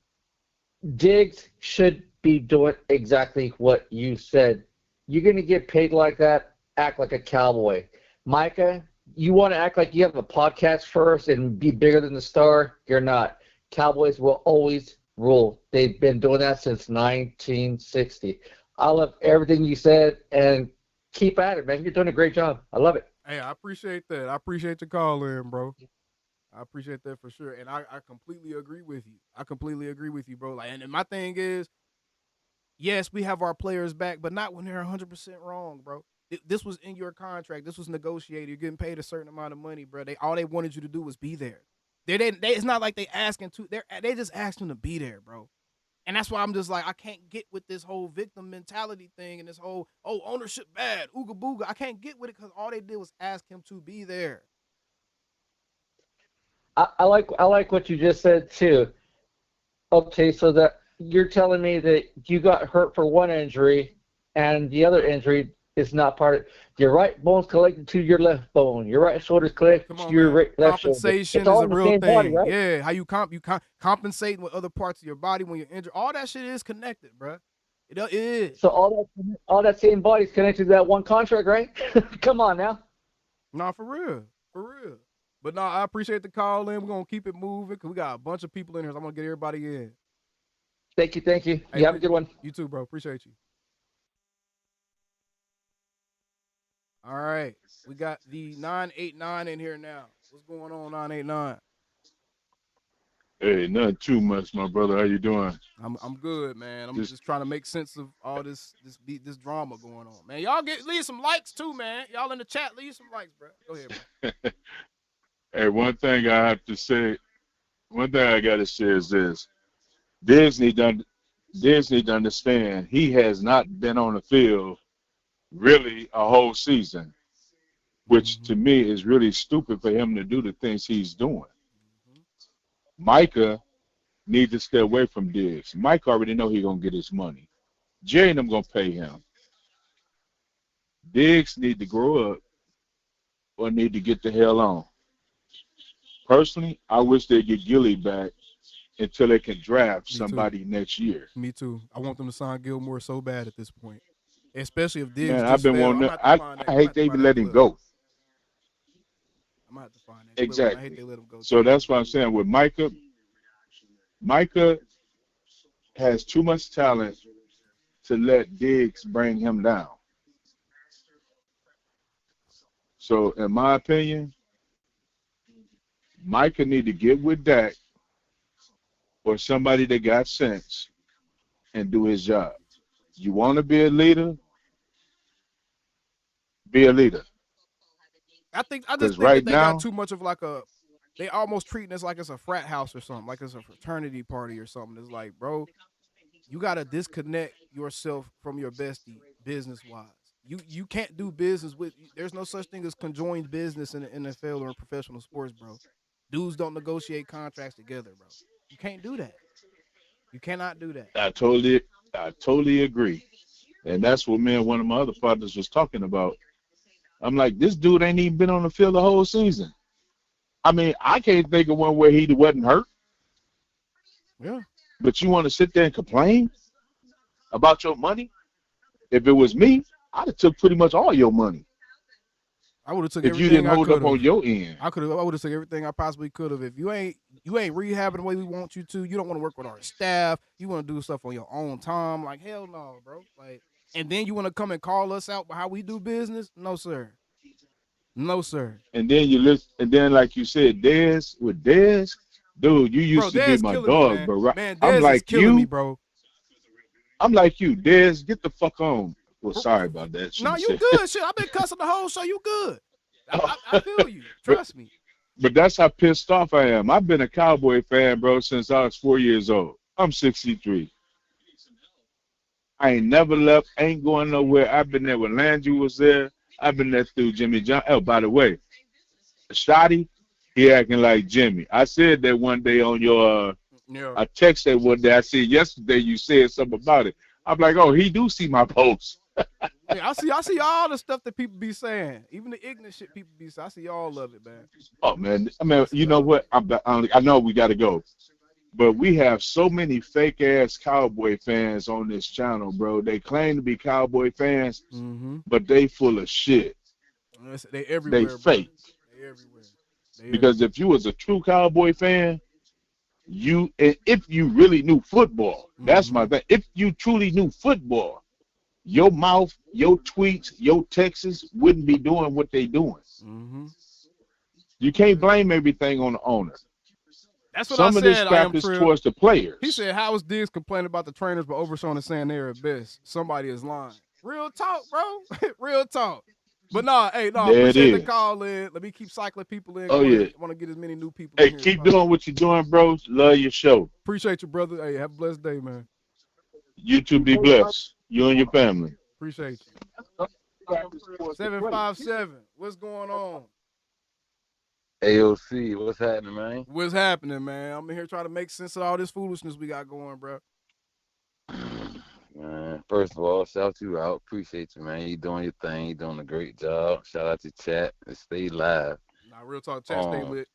Diggs should be doing exactly what you said. You're going to get paid like that, act like a Cowboy. Micah, you want to act like you have a podcast first and be bigger than the star? You're not. Cowboys will always rule. They've been doing that since 1960. I love everything you said, and keep at it, man. You're doing a great job. I love it. Hey, I appreciate that. I appreciate the call in, bro. I appreciate that for sure. And I completely agree with you. I completely agree with you, bro. Like, and my thing is, yes, we have our players back, but not when they're 100% wrong, bro. This was in your contract. This was negotiated. You're getting paid a certain amount of money, bro. All they wanted you to do was be there. It's not like they asking to. They just asked him to be there, bro. And that's why I'm just like, I can't get with this whole victim mentality thing and this whole, ownership bad, ooga booga. I can't get with it because all they did was ask him to be there. I like what you just said too. Okay, so that you're telling me that you got hurt for one injury, and the other injury is not part of your right bone's connected to your left bone. Your right shoulder's connected Come to on, your man. left shoulder. Compensation It's is all a in the real same body, thing. right? Yeah, how you compensate with other parts of your body when you're injured. All that shit is connected, bro. It is. So all that same body's connected to that one contract, right? Come on now. Nah, for real. For real. But nah, I appreciate the call in. We're gonna keep it moving because we got a bunch of people in here. So I'm gonna get everybody in. Thank you, thank you. Hey, You have a good one. You too, bro. Appreciate you. All right. We got the 989 in here now. What's going on, 989? Hey, nothing too much, my brother. How you doing? I'm good, man. I'm just trying to make sense of all this drama going on, man. Y'all leave some likes too, man. Y'all in the chat, leave some likes, bro. Go ahead, bro. Hey, one thing I have to say, one thing I gotta say is this: Disney to understand he has not been on the field really a whole season, which to me is really stupid for him to do the things he's doing. Micah needs to stay away from Diggs. Mike already know he's gonna get his money. Jay and them gonna pay him. Diggs need to grow up or need to get the hell on. Personally, I wish they'd get Gilly back until they can draft somebody next year. Me too. I want them to sign Gilmore so bad at this point, especially if Diggs Man, just I've been fell. wanting. I hate they even let him go. I'm gonna have to find that. Exactly. I hate they let him go. So that's what I'm saying with Micah. Micah has too much talent to let Diggs bring him down. So, in my opinion, Micah need to get with Dak or somebody that got sense and do his job. You want to be a leader? Be a leader. I just think right that they now, got too much of like they almost treating this like it's a frat house or something, like it's a fraternity party or something. It's like, bro, you gotta disconnect yourself from your bestie business wise. You can't do business with. There's no such thing as conjoined business in the NFL or in professional sports, bro. Dudes don't negotiate contracts together, bro. You can't do that. You cannot do that. I totally agree. And that's what me and one of my other partners was talking about. I'm like, this dude ain't even been on the field the whole season. I mean, I can't think of one where he wasn't hurt. Yeah. But you want to sit there and complain about your money? If it was me, I'd have took pretty much all your money. I would have took if everything you didn't I hold up on your end. I would have took everything I possibly could have. If you ain't rehabbing the way we want you to, you don't want to work with our staff. You want to do stuff on your own time. Like, hell no, bro. Like, and then you want to come and call us out for how we do business? No, sir. No, sir. And then you listen, and then like you said, Dez, dude, you used to be my dog, bro. Man, Dez I'm like is killing me, bro. I'm like you, Dez, get the fuck on. Well, sorry about that. No, you good. Shit, I've been cussing the whole show. You good. I feel you. Trust me. But that's how pissed off I am. I've been a Cowboy fan, bro, since I was 4 years old. I'm 63. I ain't never left, ain't going nowhere. I've been there when Landry was there. I've been there through Jimmy John. Oh, by the way, Shotty, he acting like Jimmy. I said that one day on your I texted one day. I said yesterday you said something about it. I'm like, oh, he do see my posts. Yeah, I see all the stuff that people be saying, even the ignorant shit people be saying. I see all of it, man. Oh man, I mean, you know what? I know we got to go, but we have so many fake ass Cowboy fans on this channel, bro. They claim to be Cowboy fans, but they full of shit. They everywhere. They fake. They everywhere. Because if you was a true Cowboy fan, if you really knew football, that's my thing. If you truly knew football, your mouth, your tweets, your texts wouldn't be doing what they doing. You can't blame everything on the owner. That's what Some I of said. this crap is towards the players. He said, "How is Diggs complaining about the trainers, but Overshawn is saying they're at best? Somebody is lying." Real talk, bro. Real talk. But appreciate the call in. Let me keep cycling people in. Oh, yeah. I want to get as many new people Hey, in here. keep doing what you're doing, bro. Love your show. Appreciate you, brother. Hey, have a blessed day, man. You too, be blessed. You and your family. Appreciate you. 757. What's going on? AOC, what's happening, man? What's happening, man? I'm in here trying to make sense of all this foolishness we got going, bro. Man, first of all, shout you out. Appreciate you, man. You doing your thing. You doing a great job. Shout out to chat and stay live. Nah, real talk, chat stay lit.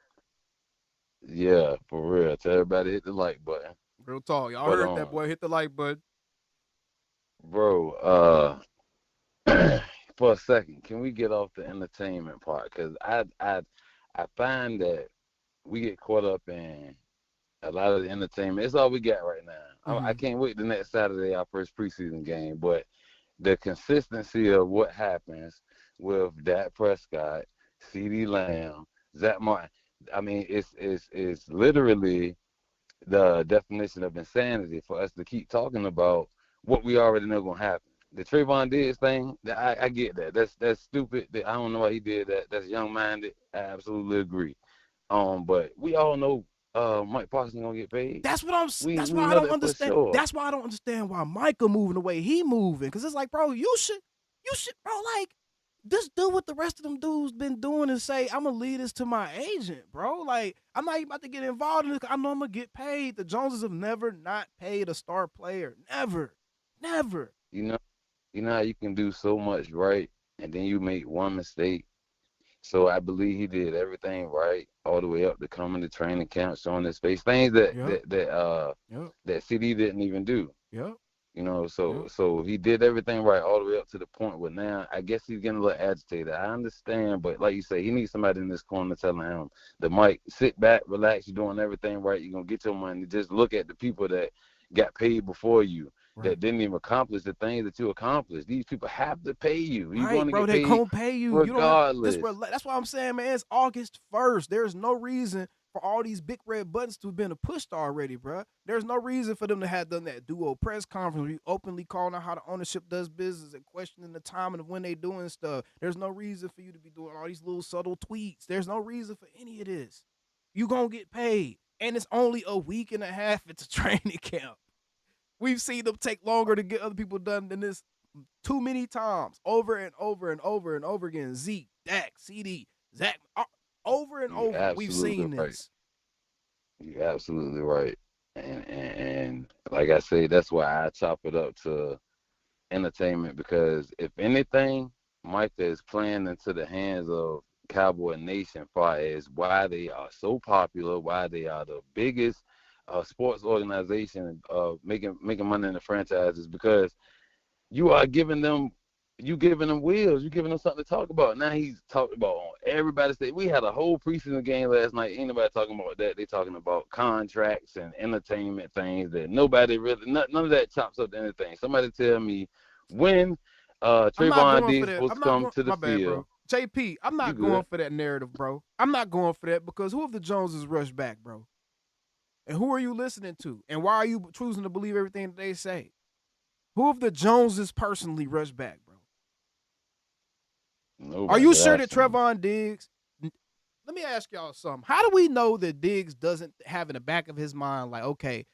Yeah, for real. Tell everybody to hit the like button. Real talk. Y'all But, heard that, boy. Hit the like button. Bro, for a second, can we get off the entertainment part? Because I find that we get caught up in a lot of the entertainment. It's all we got right now. I can't wait the next Saturday, our first preseason game. But the consistency of what happens with Dak Prescott, CeeDee Lamb, Zach Martin, I mean, it's literally the definition of insanity for us to keep talking about what we already know going to happen. The Trevon Diggs thing, I get that. That's stupid. I don't know why he did that. That's young-minded. I absolutely agree. But we all know Mike Parsons gonna get paid. That's what that's why I don't understand. Sure. That's why I don't understand why Micah moving the way he moving. Cause it's like, bro, you should, bro, like, just do what the rest of them dudes been doing and say, I'm gonna lead this to my agent, bro. Like, I'm not even about to get involved in this. I know I'm gonna get paid. The Joneses have never not paid a star player. Never. You know how you can do so much right, and then you make one mistake. So I believe he did everything right all the way up to coming to training camp, showing his face, things that CD didn't even do. Yep. You know, so he did everything right all the way up to the point where now I guess he's getting a little agitated. I understand, but like you say, he needs somebody in this corner telling him, the Mike, sit back, relax, you're doing everything right, you're gonna get your money. Just look at the people that got paid before you. Right. That didn't even accomplish the things that you accomplished. These people have to pay you. You're right, bro, they gonna pay you regardless. That's why I'm saying, man, it's August 1st. There's no reason for all these big red buttons to have been pushed already, bro. There's no reason for them to have done that duo press conference where you openly calling out how the ownership does business and questioning the timing of when they doing stuff. There's no reason for you to be doing all these little subtle tweets. There's no reason for any of this. You gonna get paid, and it's only a week and a half into training camp. We've seen them take longer to get other people done than this too many times, over and over and over and over again. Zeke, Dak, CD, Zach, over and over. We've seen this. You're absolutely right. And like I say, that's why I chop it up to entertainment, because if anything, Micah is playing into the hands of Cowboy Nation far as why they are so popular, why they are the biggest sports organization making money in the franchises, because you are giving them wheels, you giving them something to talk about. Now he's talking about on everybody's stage. We had a whole preseason game last night. Ain't nobody talking about that. They talking about contracts and entertainment things that nobody really, none of that chops up to anything. Somebody tell me when Trevon Diggs supposed to come to the field. JP, I'm not going for that narrative, bro. I'm not going for that, because who if the Joneses rush back, bro? And who are you listening to? And why are you choosing to believe everything that they say? Who if the Joneses personally rush back, bro? Nobody. Are you sure that Trevon Diggs? Let me ask y'all something. How do we know that Diggs doesn't have in the back of his mind, like, okay,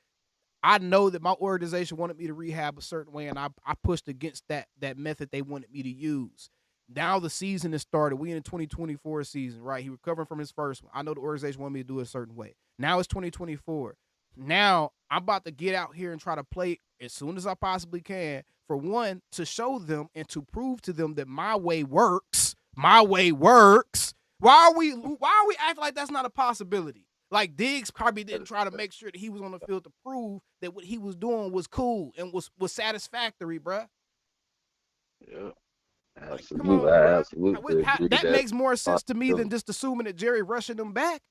I know that my organization wanted me to rehab a certain way, and I pushed against that method they wanted me to use. Now the season has started. We in the 2024 season, right? He recovering from his first one. I know the organization wanted me to do it a certain way. Now it's 2024. Now I'm about to get out here and try to play as soon as I possibly can, for one, to show them and to prove to them that my way works. My way works. Why are we acting like that's not a possibility? Like, Diggs probably didn't try to make sure that he was on the field to prove that what he was doing was cool and was satisfactory, bruh. Yeah. Absolutely, like, absolutely. That makes more sense to me than just assuming that Jerry rushing them back.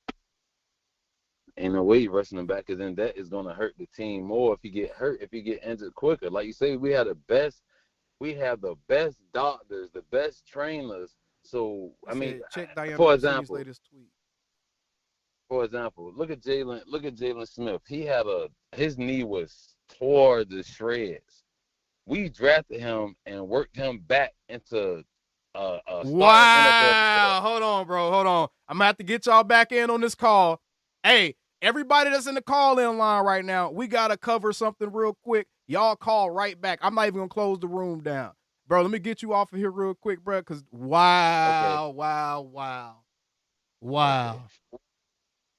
In a way, rushing them back, because then that is going to hurt the team more if he get hurt, if he get injured quicker. Like you say, we have the best doctors, the best trainers. So I mean, for example, look at Jalen Smith. His knee was tore to shreds. We drafted him and worked him back into wow. Hold on, bro. Hold on. I'm going to have to get y'all back in on this call. Hey, everybody that's in the call-in line right now, we got to cover something real quick. Y'all call right back. I'm not even going to close the room down. Bro, let me get you off of here real quick, bro, because wow. Wow.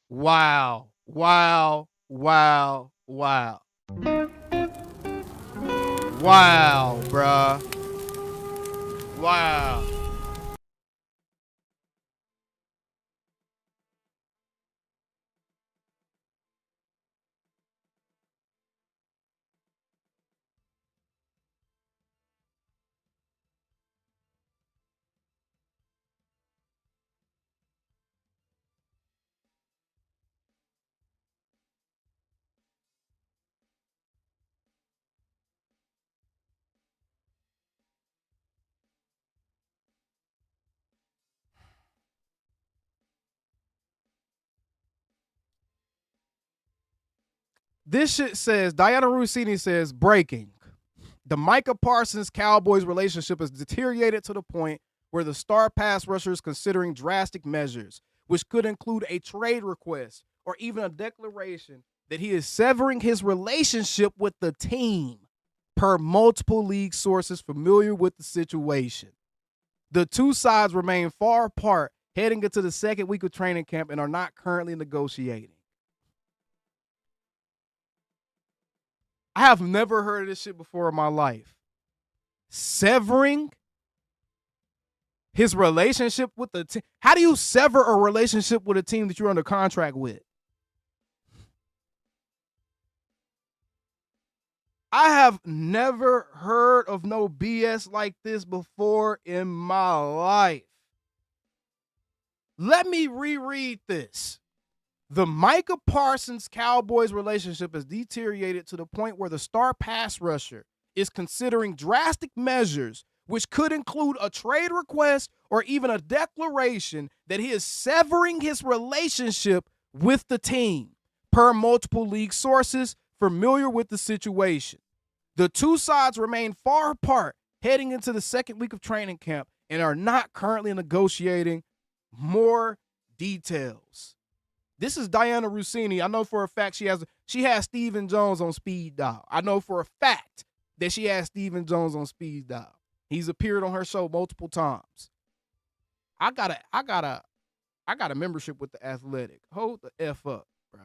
Wow. Wow. Wow. Wow. Wow, bruh. Wow. This shit says, Diana Rossini says, breaking. The Micah Parsons Cowboys relationship has deteriorated to the point where the star pass rusher is considering drastic measures, which could include a trade request or even a declaration that he is severing his relationship with the team, per multiple league sources familiar with the situation. The two sides remain far apart heading into the second week of training camp and are not currently negotiating. I have never heard of this shit before in my life. Severing his relationship with the team. How do you sever a relationship with a team that you're under contract with? I have never heard of no BS like this before in my life. Let me reread this. The Micah Parsons Cowboys relationship has deteriorated to the point where the star pass rusher is considering drastic measures, which could include a trade request or even a declaration that he is severing his relationship with the team, per multiple league sources familiar with the situation. The two sides remain far apart heading into the second week of training camp and are not currently negotiating more details. This is Diana Rossini. I know for a fact she has Stephen Jones on speed dial. I know for a fact that she has Stephen Jones on speed dial. He's appeared on her show multiple times. I got a membership with the Athletic. Hold the F up, bro.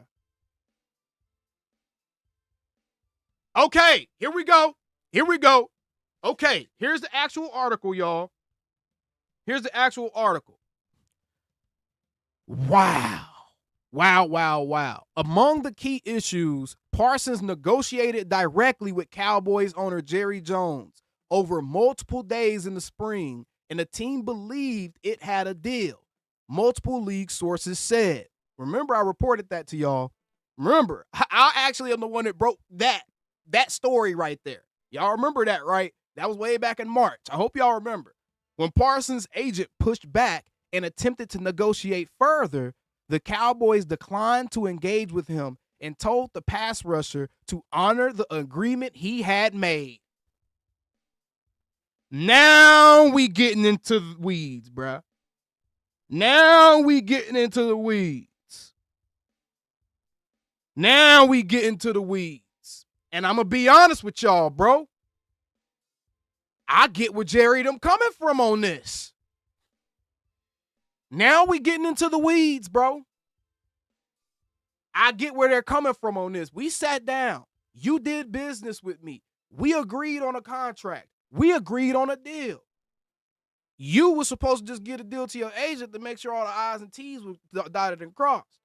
Okay, here we go. Okay, here's the actual article, y'all. Here's the actual article. Wow. Among the key issues, Parsons negotiated directly with Cowboys owner Jerry Jones over multiple days in the spring, and the team believed it had a deal, multiple league sources said. Remember, I reported that to y'all. Remember, I actually am the one that broke that story right there. Y'all remember that, right? That was way back in March. I hope y'all remember. When Parsons' agent pushed back and attempted to negotiate further, the Cowboys declined to engage with him and told the pass rusher to honor the agreement he had made. Now we getting into the weeds, bruh. Now we getting into the weeds. And I'm going to be honest with y'all, bro. I get where Jerry them coming from on this. Now we getting into the weeds, bro. I get where they're coming from on this. We sat down. You did business with me. We agreed on a contract. We agreed on a deal. You were supposed to just get a deal to your agent to make sure all the I's and T's were dotted and crossed.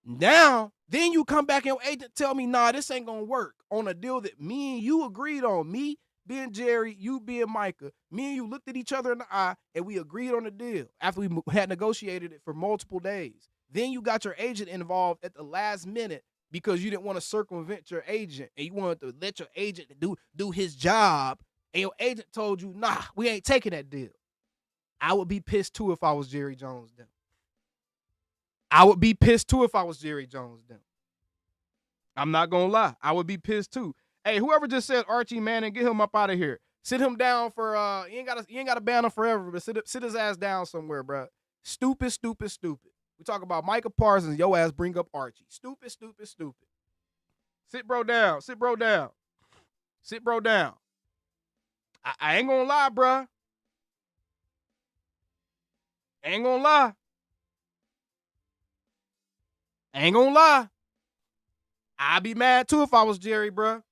Now, then you come back and your agent tell me, nah, this ain't going to work on a deal that me and you agreed on. Me being Jerry, you being Micah. Me and you looked at each other in the eye and we agreed on a deal after we had negotiated it for multiple days. Then you got your agent involved at the last minute because you didn't want to circumvent your agent and you wanted to let your agent do his job, and your agent told you, nah, we ain't taking that deal. I would be pissed too if I was Jerry Jones then. I'm not going to lie. I would be pissed too. Hey, whoever just said Archie Manning, get him up out of here. Sit him down for, you ain't got to ban him forever, but sit his ass down somewhere, bro. Stupid. We talk about Micah Parsons, your ass bring up Archie. Stupid. Sit bro down. I ain't gonna lie, bruh. I ain't gonna lie. I'd be mad too if I was Jerry, bruh.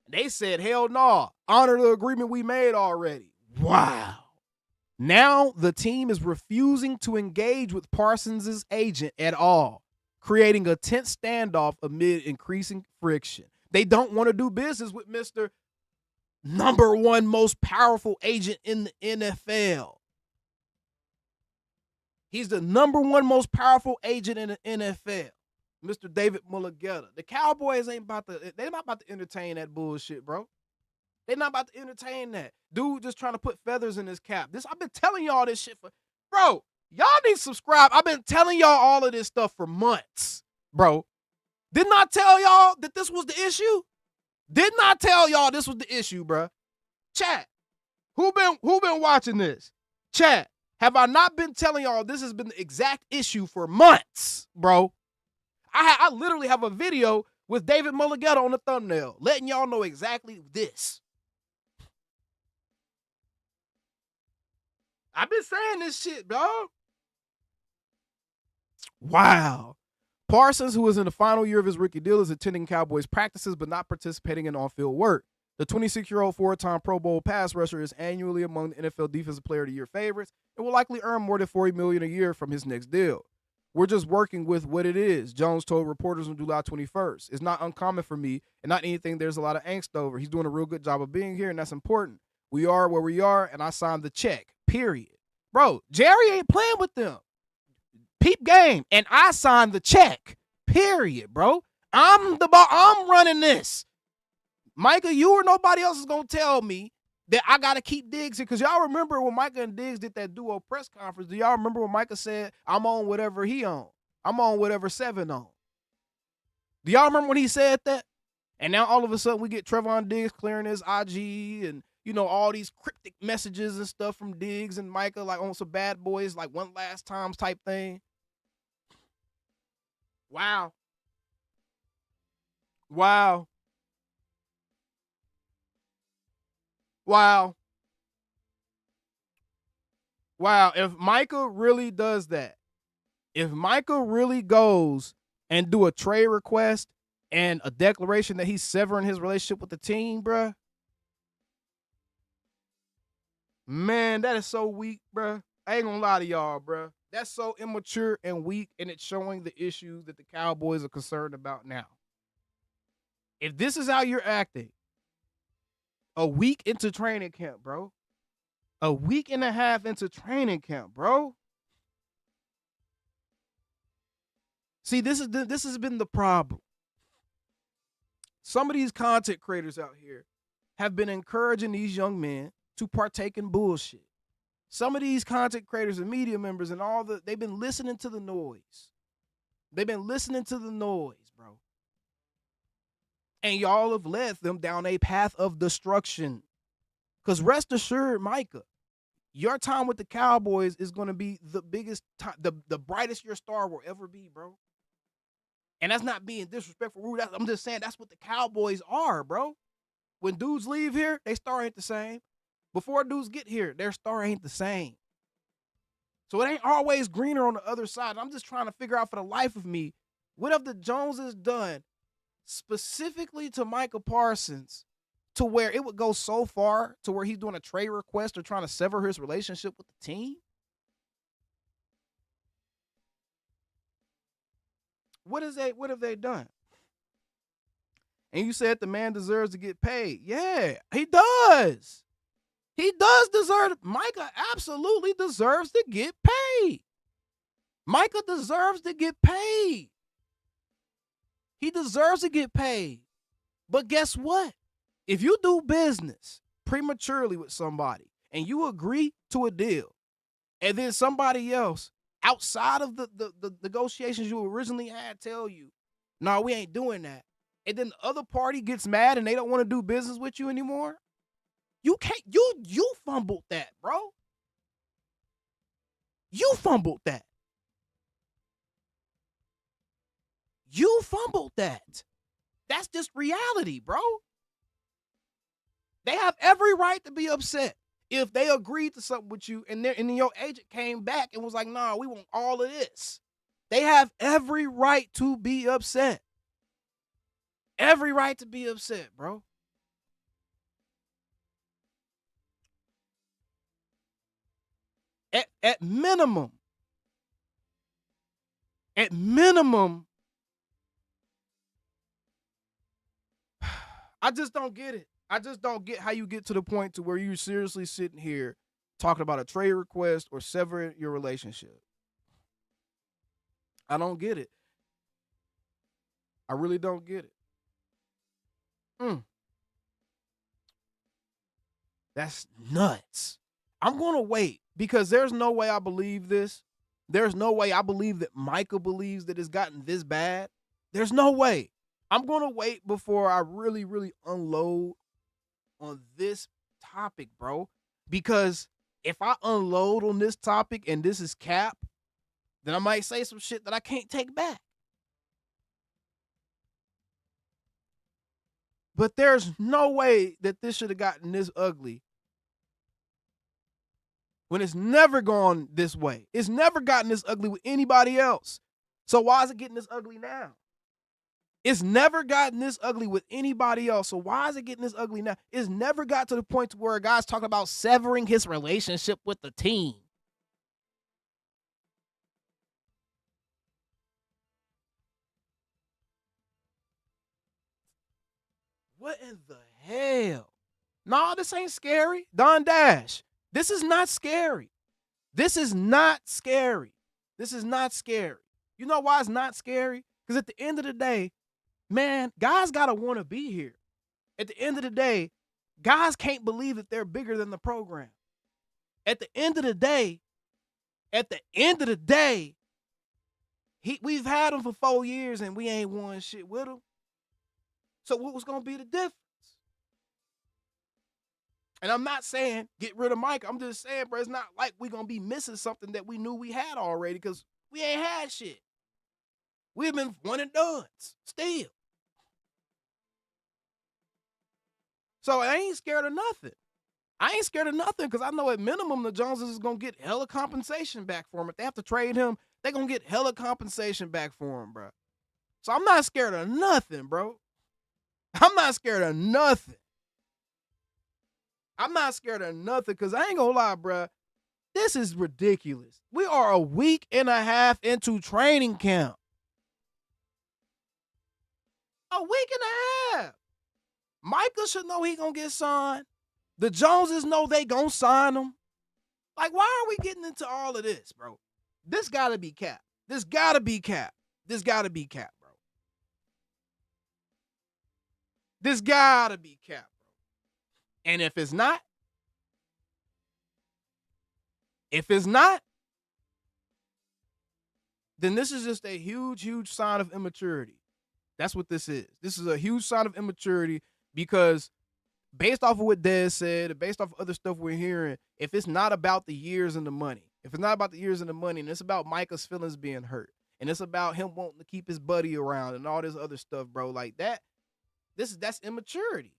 They said, hell no, honor the agreement we made already. Wow. Now the team is refusing to engage with Parsons' agent at all, creating a tense standoff amid increasing friction. They don't want to do business with Mr. number one most powerful agent in the NFL. He's the number one most powerful agent in the NFL, Mr. David Mulligetta. The Cowboys they're not about to entertain that bullshit, bro. They're not about to entertain that. Dude just trying to put feathers in his cap. I've been telling y'all this shit bro, y'all need to subscribe. I've been telling y'all all of this stuff for months, bro. Didn't I tell y'all that this was the issue? Didn't I tell y'all this was the issue, bro? Chat, who been watching this? Chat, have I not been telling y'all this has been the exact issue for months, bro? I literally have a video with David Mulligetta on the thumbnail, letting y'all know exactly this. I've been saying this shit, dog. Wow. Parsons, who is in the final year of his rookie deal, is attending Cowboys practices but not participating in on-field work. The 26-year-old four-time Pro Bowl pass rusher is annually among the NFL Defensive Player of the Year favorites and will likely earn more than $40 million a year from his next deal. We're just working with what it is, Jones told reporters on July 21st. It's not uncommon for me and not anything there's a lot of angst over. He's doing a real good job of being here, and that's important. We are where we are, and I signed the check, period. Bro, Jerry ain't playing with them. Peep game, and I signed the check, period, bro. I'm running this. Micah, you or nobody else is going to tell me that I got to keep Diggs here. Because y'all remember when Micah and Diggs did that duo press conference, do y'all remember when Micah said, I'm on whatever he on? I'm on whatever 7 on. Do y'all remember when he said that? And now all of a sudden we get Trevon Diggs clearing his IG and, all these cryptic messages and stuff from Diggs and Micah, like on some bad boys, like one last times type thing. Wow. Wow. Wow. Wow. If Micah really does that, if Micah really goes and do a trade request and a declaration that he's severing his relationship with the team, bruh, man, that is so weak, bruh. I ain't gonna lie to y'all, bruh. That's so immature and weak, and it's showing the issues that the Cowboys are concerned about now. If this is how you're acting, a week into training camp, bro. A week and a half into training camp, bro. See, this has been the problem. Some of these content creators out here have been encouraging these young men to partake in bullshit. Some of these content creators and media members and they've been listening to the noise. They've been listening to the noise, bro. And y'all have led them down a path of destruction. Because rest assured, Micah, your time with the Cowboys is going to be the biggest time, the brightest your star will ever be, bro. And that's not being disrespectful, rude. I'm just saying that's what the Cowboys are, bro. When dudes leave here, their star ain't the same. Before dudes get here, their star ain't the same. So it ain't always greener on the other side. I'm just trying to figure out for the life of me, what have the Joneses done specifically to Micah Parsons to where it would go so far to where he's doing a trade request or trying to sever his relationship with the team? What have they done? And you said the man deserves to get paid. Yeah, he does. He does deserve. Micah absolutely deserves to get paid. Micah deserves to get paid. He deserves to get paid. But guess what? If you do business prematurely with somebody and you agree to a deal, and then somebody else outside of the negotiations you originally had tell you, no, we ain't doing that, and then the other party gets mad and they don't want to do business with you anymore, you can't. You fumbled that, bro. You fumbled that. You fumbled that. That's just reality, bro. They have every right to be upset if they agreed to something with you and then your agent came back and was like, nah, we want all of this. They have every right to be upset. Every right to be upset, bro. At minimum, I just don't get it. I just don't get how you get to the point to where you're seriously sitting here talking about a trade request or severing your relationship. I don't get it. I really don't get it. That's nuts. I'm going to wait because there's no way I believe this. There's no way I believe that Micah believes that it's gotten this bad. There's no way. I'm going to wait before I really, really unload on this topic, bro. Because if I unload on this topic and this is cap, then I might say some shit that I can't take back. But there's no way that this should have gotten this ugly when it's never gone this way. It's never gotten this ugly with anybody else. So why is it getting this ugly now? It's never gotten this ugly with anybody else. So why is it getting this ugly now? It's never got to the point to where a guy's talking about severing his relationship with the team. What in the hell? No, this ain't scary. Don Dash, this is not scary. This is not scary. This is not scary. You know why it's not scary? Because at the end of the day, man, guys got to want to be here. At the end of the day, guys can't believe that they're bigger than the program. At the end of the day, we've had him for 4 years and we ain't won shit with him. So what was going to be the difference? And I'm not saying get rid of Mike. I'm just saying, bro, it's not like we're going to be missing something that we knew we had already because we ain't had shit. We've been one and done still. So I ain't scared of nothing. I ain't scared of nothing because I know at minimum the Joneses is going to get hella compensation back for him. If they have to trade him, they're going to get hella compensation back for him, bro. So I'm not scared of nothing, bro. I'm not scared of nothing. I'm not scared of nothing because I ain't going to lie, bro. This is ridiculous. We are a week and a half into training camp. A week and a half. Micah should know he going to get signed. The Joneses know they going to sign him. Like, why are we getting into all of this, bro? This got to be cap. This got to be cap. This got to be cap, bro. This got to be cap, bro. And if it's not, then this is just a huge, huge sign of immaturity. That's what this is. This is a huge sign of immaturity because based off of what Dez said and based off of other stuff we're hearing, if it's not about the years and the money, and it's about Micah's feelings being hurt, and it's about him wanting to keep his buddy around and all this other stuff, bro, like that, that's immaturity.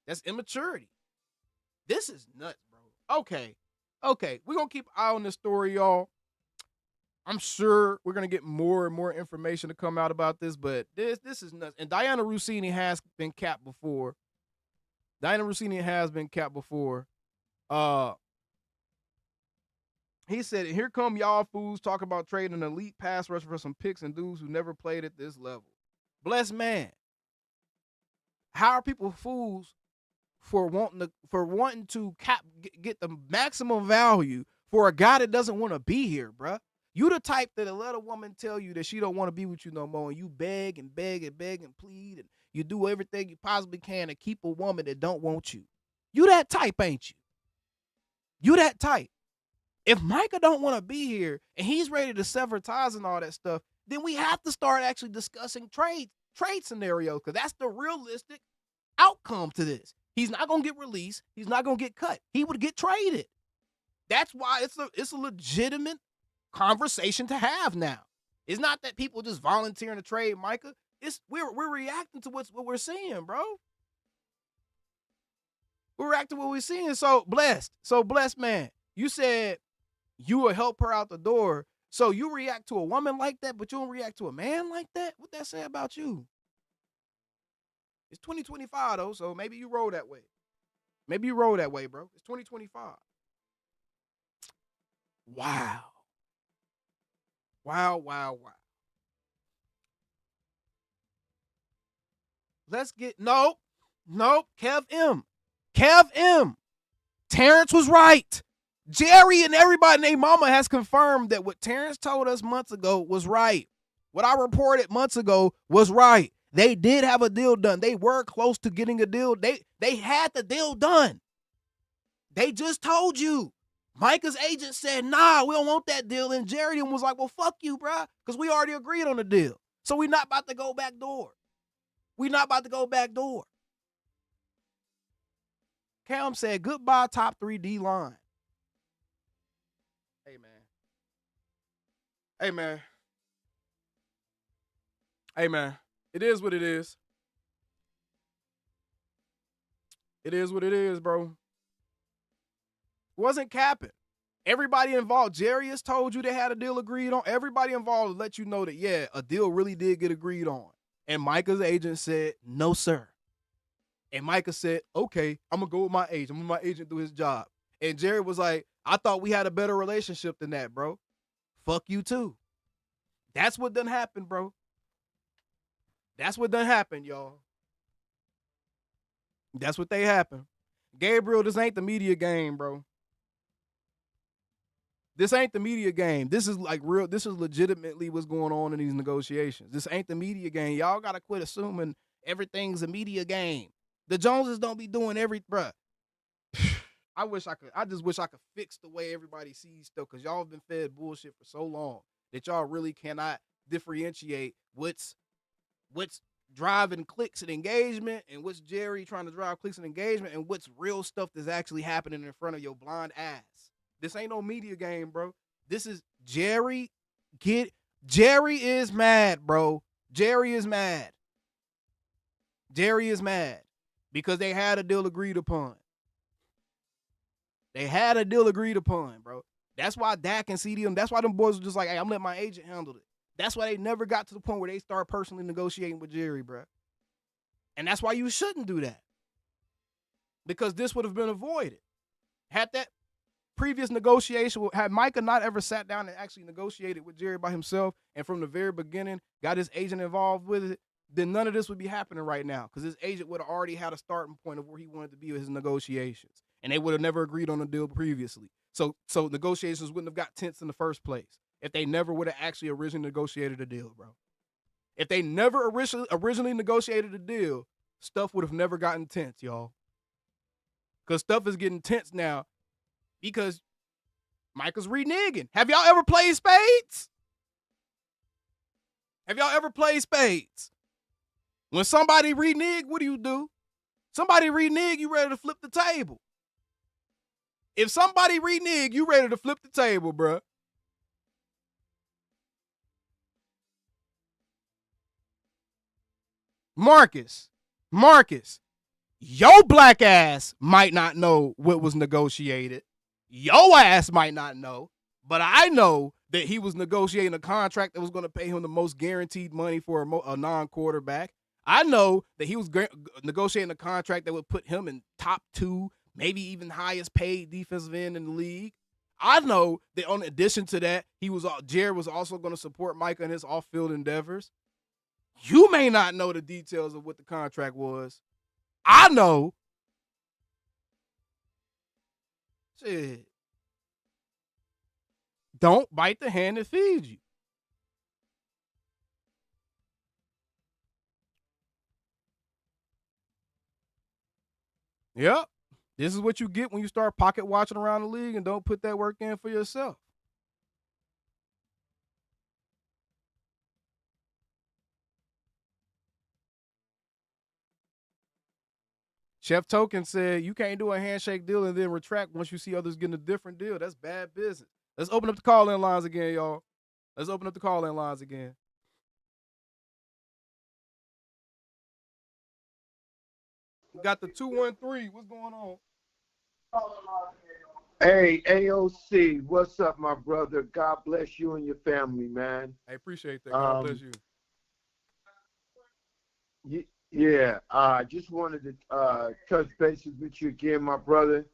That's immaturity. This is nuts, bro. Okay. We're going to keep an eye on this story, y'all. I'm sure we're going to get more and more information to come out about this, but this is nuts. And Diana Rossini has been capped before. He said, here come y'all fools talking about trading an elite pass rusher for some picks and dudes who never played at this level. Blessed man. How are people fools for wanting to get the maximum value for a guy that doesn't want to be here, bruh? You the type that'll let a woman tell you that she don't want to be with you no more, and you beg and beg and beg and plead, and you do everything you possibly can to keep a woman that don't want you. You that type, ain't you? You that type. If Micah don't want to be here and he's ready to sever ties and all that stuff, then we have to start actually discussing trade scenarios because that's the realistic outcome to this. He's not going to get released. He's not going to get cut. He would get traded. That's why it's a legitimate conversation to have now. It's not that people just volunteering to trade Micah. We're reacting to what we're seeing, bro. We're reacting to what we're seeing. So blessed man, you said you will help her out the door. So you react to a woman like that, but you don't react to a man like that? What that say about you? It's 2025 though, so maybe you roll that way. Maybe you roll that way, bro. It's 2025. Wow. Wow, wow, wow. Let's get nope. Kev M. Terrence was right. Jerry and everybody named Mama has confirmed that what Terrence told us months ago was right. What I reported months ago was right. They did have a deal done. They were close to getting a deal. They had the deal done. They just told you. Micah's agent said, nah, we don't want that deal. And Jerry was like, well, fuck you, bruh, because we already agreed on the deal. So we're not about to go back door. Cam said, goodbye, top 3 D line. Hey, man. It is what it is. It is what it is, bro. Wasn't capping. Everybody involved, Jerry has told you they had a deal agreed on. Everybody involved let you know that, yeah, a deal really did get agreed on. And Micah's agent said, no, sir. And Micah said, okay, I'm going to go with my agent. I'm going to let my agent do his job. And Jerry was like, I thought we had a better relationship than that, bro. Fuck you, too. That's what done happened, bro. That's what done happened, y'all. That's what they happened. Gabriel, this ain't the media game, bro. This ain't the media game. This is like real. This is legitimately what's going on in these negotiations. This ain't the media game. Y'all got to quit assuming everything's a media game. The Joneses don't be doing bruh. I just wish I could fix the way everybody sees stuff, because y'all have been fed bullshit for so long that y'all really cannot differentiate what's driving clicks and engagement and what's Jerry trying to drive clicks and engagement and what's real stuff that's actually happening in front of your blind ass. This ain't no media game, bro. This is Jerry. Jerry is mad, bro. Jerry is mad. Jerry is mad because they had a deal agreed upon. They had a deal agreed upon, bro. That's why Dak and CDM, that's why them boys were just like, hey, I'm letting my agent handle it. That's why they never got to the point where they start personally negotiating with Jerry, bro. And that's why you shouldn't do that. Because this would have been avoided. Had that previous negotiation, had Micah not ever sat down and actually negotiated with Jerry by himself and from the very beginning got his agent involved with it, then none of this would be happening right now, because his agent would have already had a starting point of where he wanted to be with his negotiations. And they would have never agreed on a deal previously. So negotiations wouldn't have got tense in the first place if they never would have actually originally negotiated a deal, bro. If they never originally negotiated a deal, stuff would have never gotten tense, y'all. Because stuff is getting tense now because Micah's reneging. Have y'all ever played spades? When somebody renege, what do? Somebody renege, you ready to flip the table. If somebody renege, you ready to flip the table, bruh. Marcus, your black ass might not know what was negotiated. Your ass might not know, but I know that he was negotiating a contract that was going to pay him the most guaranteed money for a non-quarterback. I know that he was negotiating a contract that would put him in top 2, maybe even highest paid defensive end in the league. I know that in addition to that, Jared was also going to support Micah in his off-field endeavors. You may not know the details of what the contract was. I know. Shit. Don't bite the hand that feeds you. Yep. This is what you get when you start pocket watching around the league and don't put that work in for yourself. Chef Token said, you can't do a handshake deal and then retract once you see others getting a different deal. That's bad business. Let's open up the call-in lines again, y'all. We got the 213. What's going on? Hey, AOC, what's up, my brother? God bless you and your family, man. I appreciate that. God bless you. Yeah, I just wanted to touch bases with you again, my brother.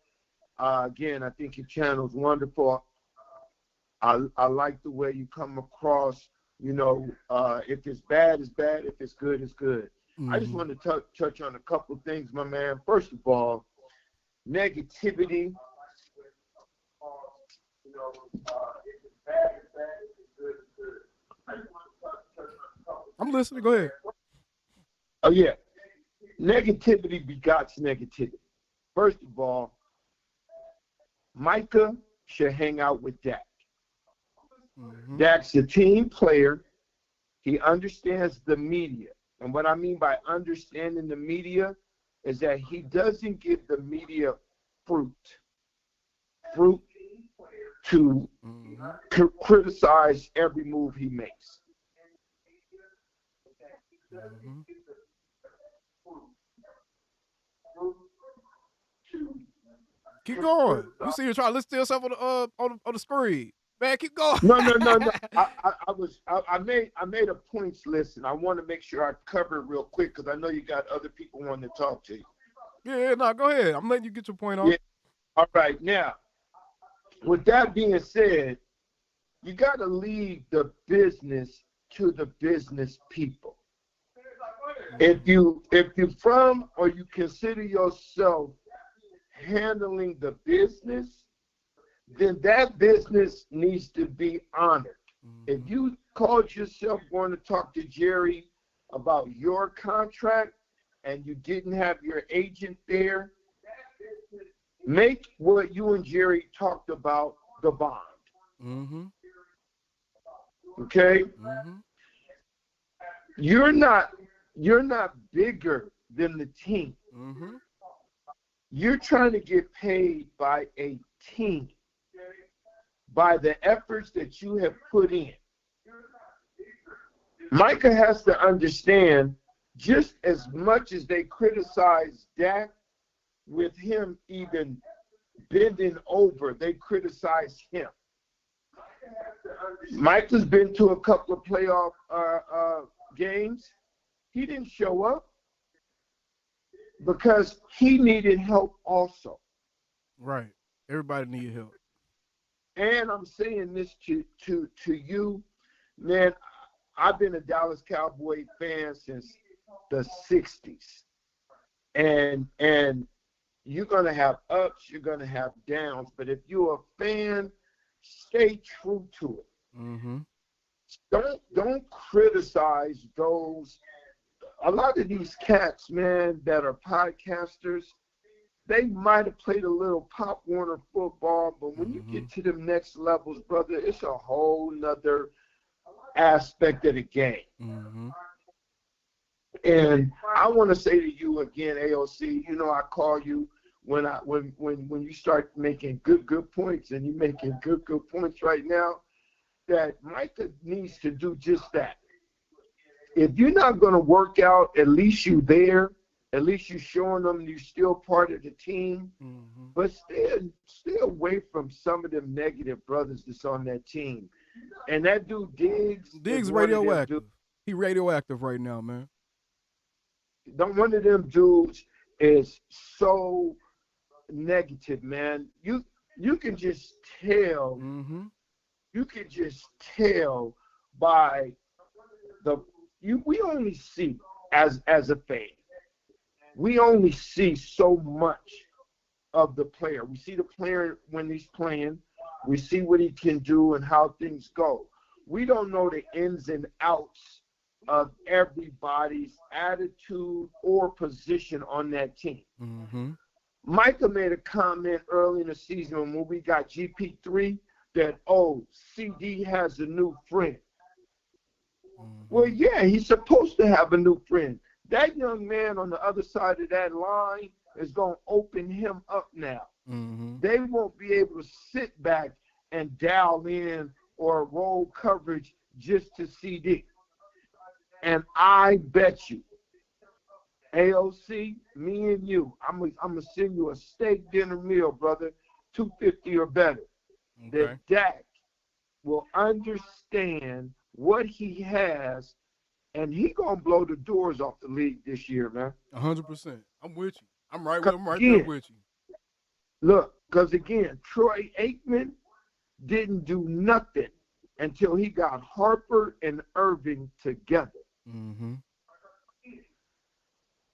Again, I think your channel's wonderful. I like the way you come across. You know, if it's bad, it's bad. If it's good, it's good. I just want to touch on a couple of things, my man. First of all, negativity. You know, if it's bad, it's bad. If it's good, it's good. I just want to touch on a couple. I'm listening. Go ahead. Oh yeah, negativity begots negativity. First of all, Micah should hang out with Dak. Dak's a team player. He understands the media. And what I mean by understanding the media is that he doesn't give the media fruit to criticize every move he makes. Keep going. You see, you're trying to listen to yourself on the screen. Man, keep going. No. I made a points list, and I want to make sure I cover it real quick because I know you got other people wanting to talk to you. Yeah, no, go ahead. I'm letting you get your point on. Yeah. All right. Now, with that being said, you got to leave the business to the business people. If you from or you consider yourself handling the business, then that business needs to be honored. If you called yourself going to talk to Jerry about your contract and you didn't have your agent there, make what you and Jerry talked about the bond. Okay? You're not bigger than the team. You're trying to get paid by a team, by the efforts that you have put in. Micah has to understand, just as much as they criticize Dak, with him even bending over, they criticize him. Micah's been to a couple of playoff games. He didn't show up because he needed help also. Right. Everybody needed help. And I'm saying this to you, man. I've been a Dallas Cowboy fan since the 60s. And you're going to have ups, you're going to have downs. But if you're a fan, stay true to it. Don't criticize those. A lot of these cats, man, that are podcasters, they might have played a little Pop Warner football, but when you get to the next levels, brother, it's a whole nother aspect of the game. And I want to say to you again, AOC, you know I call you when you start making good points, and you're making good points right now, that Micah needs to do just that. If you're not going to work out, at least you there. At least you're showing them you're still part of the team. But stay away from some of them negative brothers that's on that team. And that dude Diggs radioactive. He radioactive right now, man. One of them dudes is so negative, man. You can just tell. You can just tell by we only see as a fan. We only see so much of the player. We see the player when he's playing. We see what he can do and how things go. We don't know the ins and outs of everybody's attitude or position on that team. Micah made a comment early in the season when we got GP3 that, CD has a new friend. Well, yeah, he's supposed to have a new friend. That young man on the other side of that line is going to open him up now. They won't be able to sit back and dial in or roll coverage just to CD. And I bet you, AOC, me and you, I'm going to send you a steak dinner meal, brother. 250 or better. Okay. That Dak will understand what he has, and he gonna blow the doors off the league this year, man. 100%. I'm with you. I'm right Again, there with you. Look, because again, Troy Aikman didn't do nothing until he got Harper and Irving together. Mm-hmm.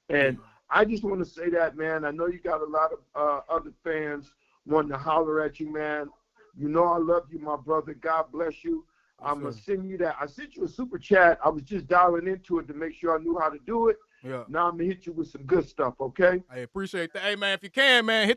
And I just want to say that, man. I know you got a lot of other fans wanting to holler at you, man. You know I love you, my brother. God bless you. I'm going to send you that. I sent you a super chat. I was just dialing into it to make sure I knew how to do it. Yeah. Now I'm going to hit you with some good stuff, okay? I appreciate that. Hey, man, if you can, man,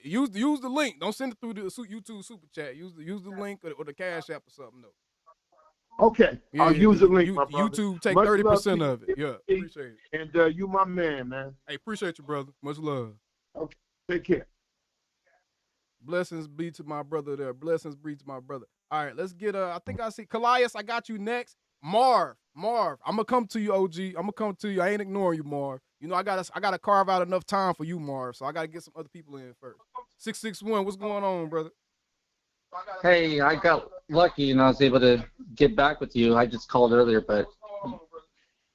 use the link. Don't send it through the YouTube super chat. Use the link or the Cash App or something, though. Okay. I'll use the link, my brother. YouTube take Much 30% of it. Yeah, appreciate it. And you my man, man. Hey, appreciate you, brother. Much love. Okay. Take care. Blessings be to my brother there. Blessings be to my brother. All right, let's get I think I see Callias. I got you next. Marv, I'm gonna come to you, OG. I'm gonna come to you. I ain't ignoring you, Marv. You know I gotta carve out enough time for you, Marv. So I gotta get some other people in first. 661, what's going on, brother? Hey, I got lucky and I was able to get back with you. I just called earlier, but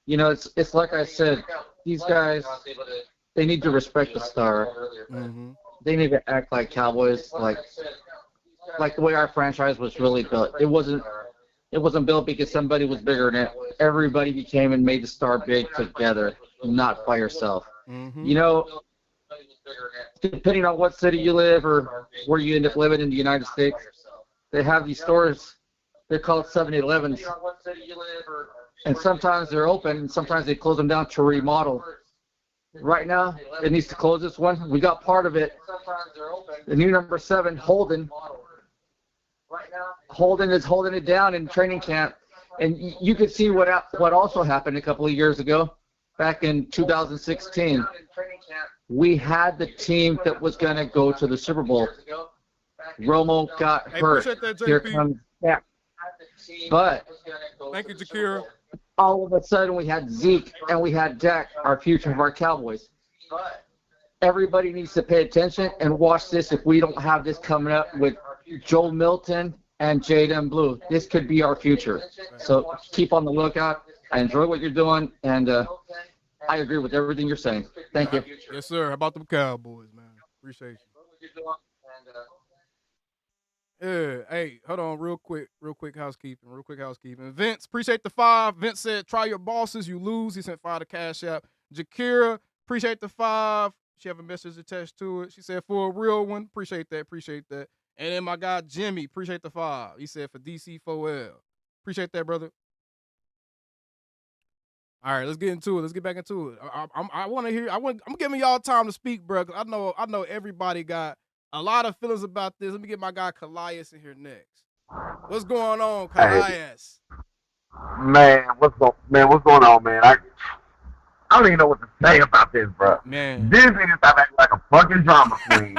it's like I said, these guys, they need to respect the star. Mm-hmm. They need to act like Cowboys, like the way our franchise was really built. It wasn't built because somebody was bigger than it. Everybody became and made the star big together, not by yourself. Mm-hmm. Depending on what city you live or where you end up living in the United States, they have these stores. They're called 7-Elevens. And sometimes they're open, and sometimes they close them down to remodel. Right now, it needs to close this one. We got part of it. The new number 7, Holden. Holden is holding it down in training camp. And you could see what also happened a couple of years ago, back in 2016. We had the team that was going to go to the Super Bowl. Romo got hurt. Here comes Dak. But thank you, Jakira. All of a sudden, we had Zeke and we had Dak, our future of our Cowboys. Everybody needs to pay attention and watch this if we don't have this coming up with Joe Milton and Jaden Blue. This could be our future. So keep on the lookout. I enjoy what you're doing, and I agree with everything you're saying. Thank you. Yes, sir. How about them Cowboys, man? Appreciate you. Yeah, hey, hold on real quick housekeeping. Vince, appreciate the 5. Vince said, try your bosses, you lose. He sent 5 to Cash App. Jakira, appreciate the 5. She have a message attached to it. She said, for a real one, appreciate that. And then my guy Jimmy, appreciate the 5. He said for DC4L. Appreciate that, brother. All right, let's get into it. Let's get back into it. I'm giving y'all time to speak, bro. I know everybody got a lot of feelings about this. Let me get my guy Callias in here next. What's going on, Callias? Man, what's going on, man? I don't even know what to say about this, bro. Man, this nigga stop acting like a fucking drama queen.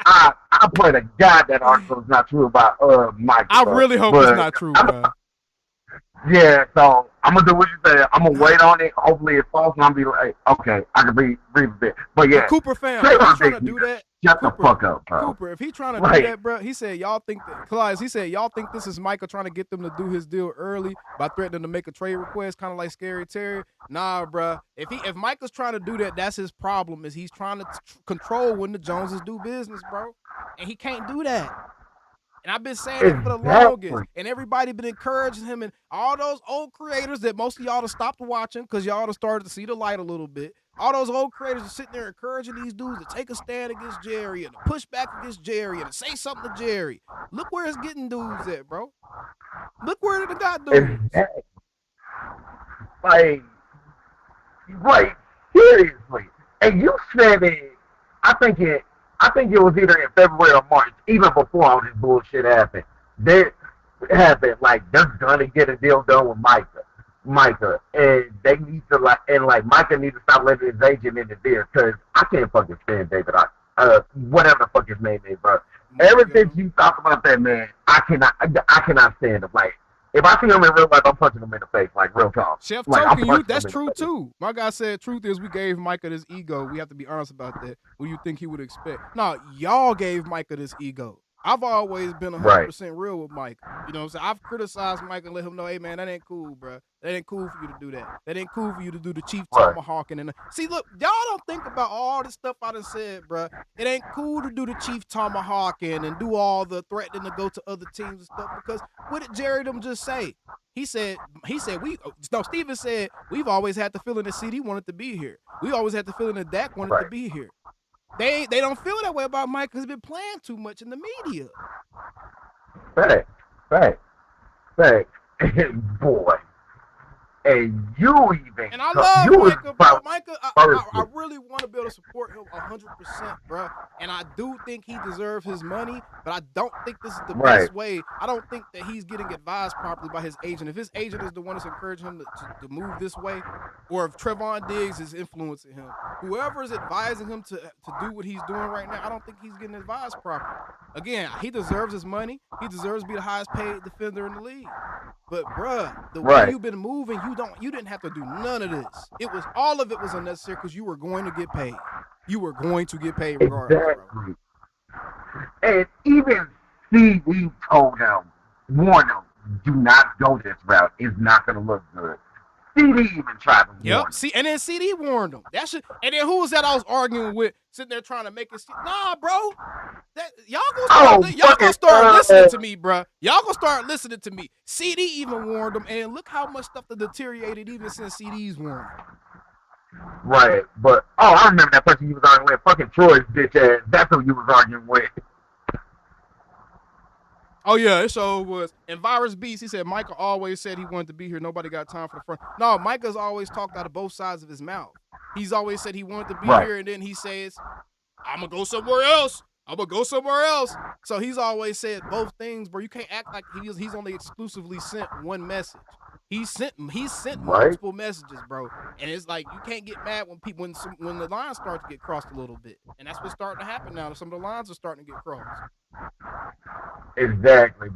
I pray to God that article is not true about Mike. I really hope it's not true, bro. Yeah, so I'm gonna do what you said. I'm gonna wait on it. Hopefully it's false, and I'll be like, okay, I can breathe a bit. But yeah, Cooper fam, if he's trying to do that, shut the fuck up, bro. Cooper, if he's trying to do that, bro, he said y'all think this is Micah trying to get them to do his deal early by threatening to make a trade request, kind of like Scary Terry. Nah, bro. If Micah's trying to do that, that's his problem. Is he's trying to control when the Joneses do business, bro, and he can't do that. And I've been saying it for the longest. And everybody been encouraging him. And all those old creators that most of y'all have stopped watching because y'all have started to see the light a little bit. All those old creators are sitting there encouraging these dudes to take a stand against Jerry and to push back against Jerry and to say something to Jerry. Look where it's getting dudes at, bro. Look where it got dudes. Like, seriously. And you said it, I think it was either in February or March, even before all this bullshit happened. They're gonna get a deal done with Micah, and they need to Micah needs to stop letting his agent interfere, because I can't fucking stand David. Whatever the fuck his name is, bro. Ever since you talk about that man, I cannot stand him. Like, If I see him in real life, I'm punching him in the face, like real talk. Chef Like, I'm Token, punching that's him in true the face. too. My guy said, truth is we gave Micah this ego. We have to be honest about that. What do you think he would expect? No, y'all gave Micah this ego. I've always been 100% real with Micah. You know what I'm saying? I've criticized Micah and let him know, hey, man, that ain't cool, bro. That ain't cool for you to do that. That ain't cool for you to do the Chief Tomahawking. And see, look, y'all don't think about all the stuff I done said, bro. It ain't cool to do the Chief Tomahawking and do all the threatening to go to other teams and stuff, because what did Jerry them just say? He said, Steven said, we've always had the feeling that CD wanted to be here. We always had the feeling that Dak wanted to be here. They don't feel that way about Mike because he's been playing too much in the media. Fact. Boy. And you even. And I love Micah, bro. Micah, I really want to be able to support him 100%, bro. And I do think he deserves his money, but I don't think this is the best way. I don't think that he's getting advised properly by his agent. If his agent is the one that's encouraging him to move this way, or if Trevon Diggs is influencing him, whoever is advising him to do what he's doing right now, I don't think he's getting advised properly. Again, he deserves his money. He deserves to be the highest paid defender in the league. But bruh, the way you've been moving, you didn't have to do none of this. All of it was unnecessary because you were going to get paid. You were going to get paid regardless, bro. And even CD told him, warned him, do not go this route. It's not going to look good. CD even tried to warn him. See, and then CD warned him. And then who was that I was arguing with, sitting there trying to make it? Nah, bro. Y'all gonna start listening to me, bro. Y'all gonna start listening to me. CD even warned him, and look how much stuff that deteriorated even since CD's warned. Right, but I remember that person you was arguing with, fucking Troy's bitch ass. That's who you was arguing with. Oh yeah, it sure was. And Virus Beast, he said Micah always said he wanted to be here. Nobody got time for the front. No, Micah's always talked out of both sides of his mouth. He's always said he wanted to be here, and then he says, I'm gonna go somewhere else. So he's always said both things, bro. You can't act like he's only exclusively sent one message. He sent multiple messages, bro. And it's like you can't get mad when the lines start to get crossed a little bit. And that's what's starting to happen now. Some of the lines are starting to get crossed. Exactly.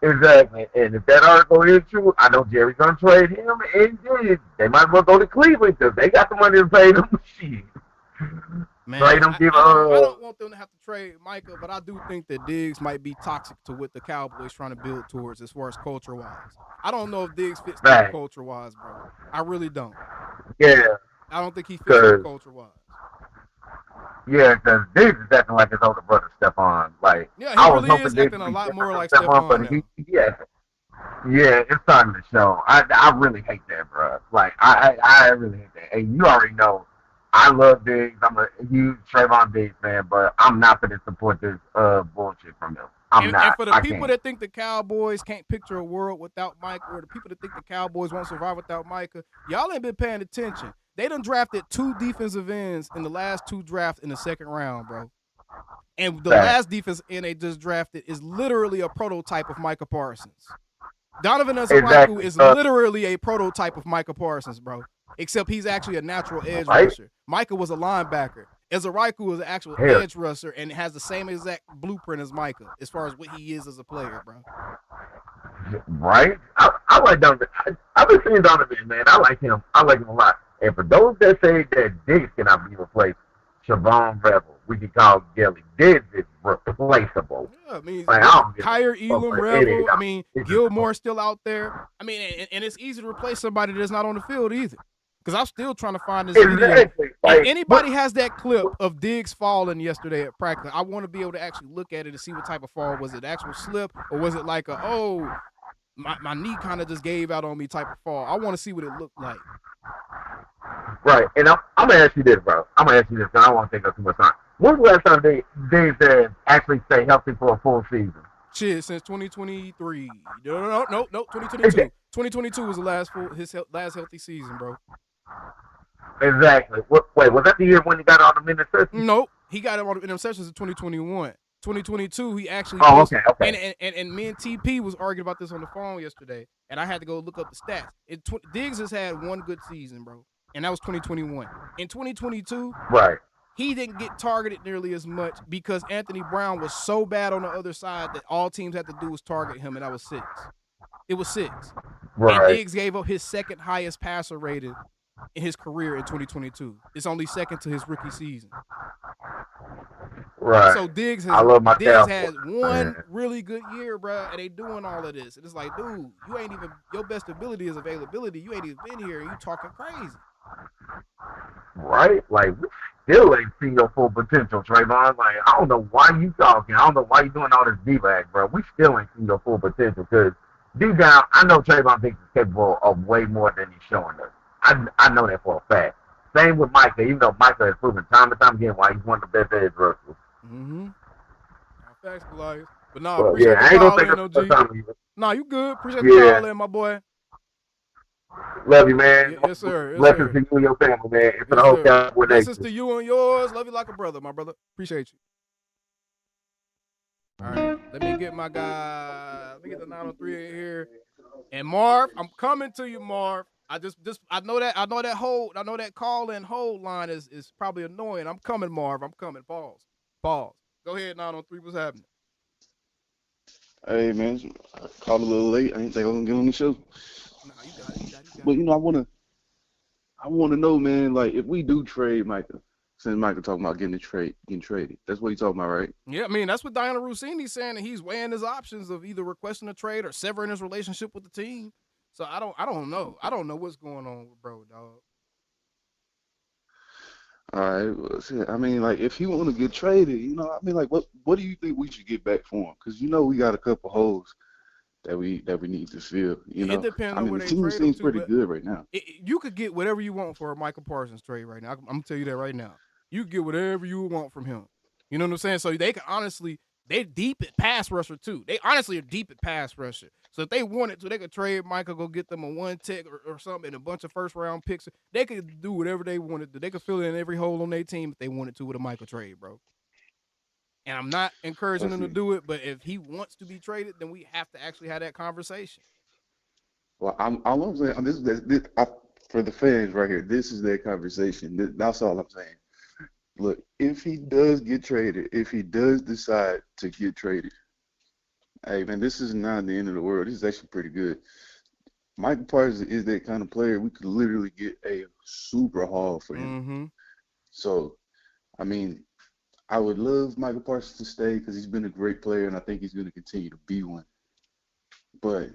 And if that article is true, I know Jerry's gonna trade him, and they might as well go to Cleveland because they got the money to pay them. Shit. Man, I don't want them to have to trade Micah, but I do think that Diggs might be toxic to what the Cowboys trying to build towards as far as culture-wise. I don't know if Diggs fits that culture-wise, bro. I really don't. Yeah. I don't think he fits that culture-wise. Yeah, because Diggs is acting like his older brother, Stephon. Like, yeah, he really is acting a lot more like Stephon now. Yeah, it's starting to show. I really hate that, bro. Like, I really hate that. And you already know, I love Diggs. I'm a huge Trevon Diggs fan, but I'm not going to support this bullshit from him. I'm not. And for the people that think the Cowboys can't picture a world without Micah, or the people that think the Cowboys won't survive without Micah, y'all ain't been paying attention. They done drafted 2 defensive ends in the last 2 drafts in the second round, bro. And the last defense end they just drafted is literally a prototype of Micah Parsons. Donovan Ezaraku is literally a prototype of Micah Parsons, bro. Except he's actually a natural edge rusher. Micah was a linebacker. Ezaraku was an actual edge rusher and has the same exact blueprint as Micah as far as what he is as a player, bro. Right? I like Donovan. I've been seeing Donovan, man. I like him. I like him a lot. And for those that say that Diggs cannot be replaced, Siobhan Rebel, we can call Gelly. Diggs is replaceable. Yeah, I mean, Kyer Elam, Rebel. I mean, Gilmore's still out there. I mean, and it's easy to replace somebody that's not on the field either. Because I'm still trying to find this video. If anybody has that clip of Diggs falling yesterday at practice, I want to be able to actually look at it and see what type of fall. Was it actual slip, or was it like my knee kind of just gave out on me type of fall? I want to see what it looked like. Right, and I'm going to ask you this, bro. I'm going to ask you this, because I don't want to take up too much time. When was the last time Diggs actually stay healthy for a full season? Shit, since 2023. No, 2022. 2022 was his last healthy season, bro. Exactly. Wait, was that the year when he got all the interceptions? Nope. He got all the interceptions in 2021. 2022, he actually okay. And me and TP was arguing about this on the phone yesterday, and I had to go look up the stats. Diggs has had one good season, bro, and that was 2021. In 2022, he didn't get targeted nearly as much because Anthony Brown was so bad on the other side that all teams had to do was target him, and that was 6. It was 6. And Right. Diggs gave up his second highest passer rated in his career in 2022. It's only second to his rookie season. Right. So Diggs I love my has Cowboys, one man. really good year, bro, and they doing all of this. And it's like, dude, you ain't even, your best ability is availability. You ain't even been here, and you talking crazy. Right? Like, we still ain't seen your full potential, Trayvon. Like, I don't know why you talking. I don't know why you doing all this D-bag, bro. We still ain't seen your full potential because deep down, I know Trayvon thinks he's capable of way more than he's showing us. I know that for a fact. Same with Micah, even though Micah has proven time and time again why he's one of the best edge rushers. Mm-hmm. Facts, Goliath. But no, But appreciate yeah, I the ain't gonna call take in, up OG. much time with you. No, you good. Appreciate the Yeah. call in, my boy. Love you, man. Yes, sir. Yes, Blessings sir. to you and your family, man. And for the Yes, whole sir. Cowboy Blessings Nation. to you and yours. Love you like a brother, my brother. Appreciate you. All right, let me get my guy. Let me get the 903 in here. And Marv, I'm coming to you, Marv. I know that call and hold line is probably annoying. I'm coming, Marv. I'm coming. Pause. Go ahead, 903. What's happening? Hey man, I called a little late. I didn't think I was gonna get on the show. Nah, you got it. But I wanna know, man, like if we do trade Micah, since Micah talking about getting traded. That's what he's talking about, right? Yeah, I mean, that's what Diana Rossini's saying, and he's weighing his options of either requesting a trade or severing his relationship with the team. So I don't know. I don't know what's going on with bro, dog. All right. Well, shit, I mean, like if he want to get traded, I mean, like what do you think we should get back for him? Because we got a couple holes that we need to fill. It depends I on mean, where the they team trade him seems to, pretty but good right now. you could get whatever you want for a Micah Parsons trade right now. I'm gonna tell you that right now. You can get whatever you want from him. You know what I'm saying? So they can honestly, they deep at pass rusher too. They honestly are deep at pass rusher. So if they wanted to, they could trade Micah, go get them a 1-tech or something, and a bunch of first round picks. They could do whatever they wanted to. They could fill in every hole on their team if they wanted to with a Micah trade, bro. And I'm not encouraging him to do it, but if he wants to be traded, then we have to actually have that conversation. Well, I'm saying for the fans right here, this is their conversation. That's all I'm saying. Look, if he does get traded, if he does decide to get traded, hey man, this is not the end of the world. This is actually pretty good. Micah Parsons is that kind of player. We could literally get a super haul for him. Mm-hmm. So, I mean, I would love Micah Parsons to stay because he's been a great player, and I think he's going to continue to be one. But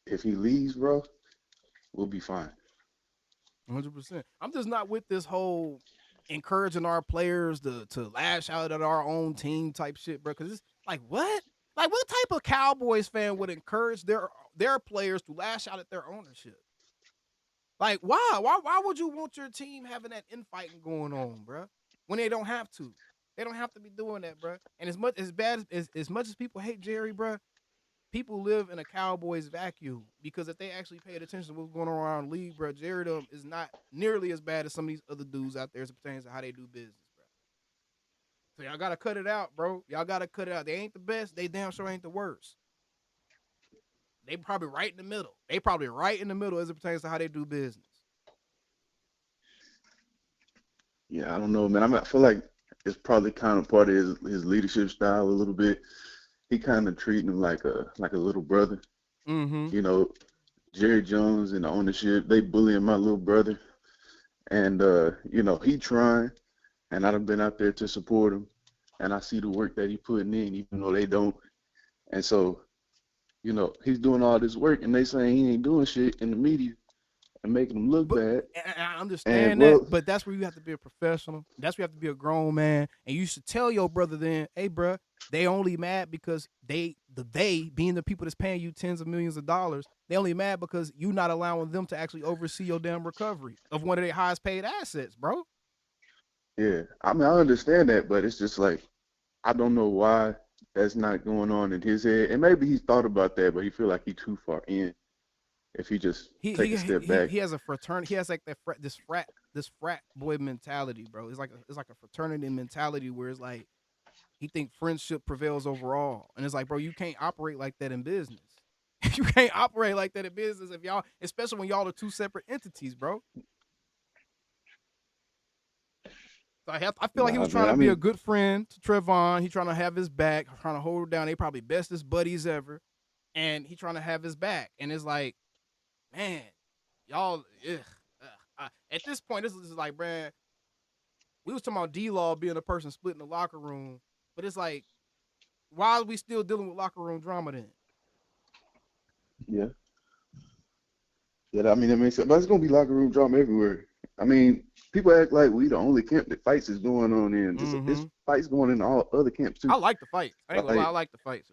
if he leaves, bro, we'll be fine. 100%. I'm just not with this whole encouraging our players to lash out at our own team type shit, bro. Because it's like, what? Like, what type of Cowboys fan would encourage their players to lash out at their ownership? Like, why? Why would you want your team having that infighting going on, bro? When they don't have to. They don't have to be doing that, bro. And as much as people hate Jerry, bro, people live in a Cowboys vacuum because if they actually paid attention to what's going on around the league, bro, Jared is not nearly as bad as some of these other dudes out there as it pertains to how they do business, bro. So y'all gotta cut it out, bro. Y'all gotta cut it out. They ain't the best. They damn sure ain't the worst. They probably right in the middle. They probably right in the middle as it pertains to how they do business. Yeah, I don't know, man. I feel like it's probably kind of part of his leadership style a little bit. He kind of treating him like a little brother. Mm-hmm. Jerry Jones and the ownership, they bullying my little brother. And, he trying, and I've been out there to support him. And I see the work that he putting in, even though they don't. And so, he's doing all this work, and they saying he ain't doing shit in the media and making him look bad. And I understand that, but that's where you have to be a professional. That's where you have to be a grown man. And you should tell your brother then, hey, bro, they only mad because they being the people that's paying you tens of millions of dollars, they only mad because you not allowing them to actually oversee your damn recovery of one of their highest paid assets, bro. Yeah, I mean, I understand that, but it's just like, I don't know why that's not going on in his head. And maybe he's thought about that, but he feel like he's too far in. If he just take a step back, he has a fraternity. He has like this frat boy mentality, bro. It's like a fraternity mentality where it's like he think friendship prevails overall, and it's like, bro, you can't operate like that in business. You can't operate like that in business if y'all, especially when y'all are two separate entities, bro. So I feel like he was trying to be a good friend to Trevon. He trying to have his back, trying to hold him down. They probably bestest buddies ever. and he trying to have his back, and it's like, man, y'all. At this point, this is like, man, we was talking about D-Law being a person split in the locker room, but it's like, why are we still dealing with locker room drama then? Yeah. Yeah, I mean, that makes sense. But it's going to be locker room drama everywhere. I mean, people act like we the only camp that fights is going on in. It's fights going in all other camps, too. I like the fight. I ain't gonna lie, I like the fights.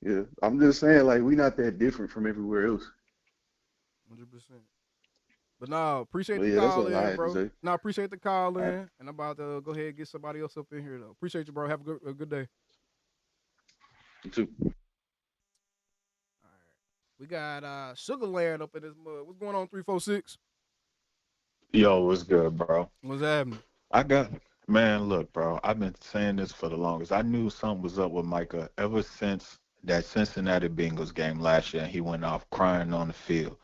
Yeah, I'm just saying, like, we not that different from everywhere else. 100%. But no, appreciate But the yeah, that's call all I had in, to bro. say. No, appreciate the call in. All right. And I'm about to go ahead and get somebody else up in here, though. Appreciate you, bro. Have a good day. You too. All right. We got Sugarland up in this mud. What's going on, 346? Yo, what's good, bro? What's happening? Man, look, bro, I've been saying this for the longest. I knew something was up with Micah ever since that Cincinnati Bengals game last year, and he went off crying on the field.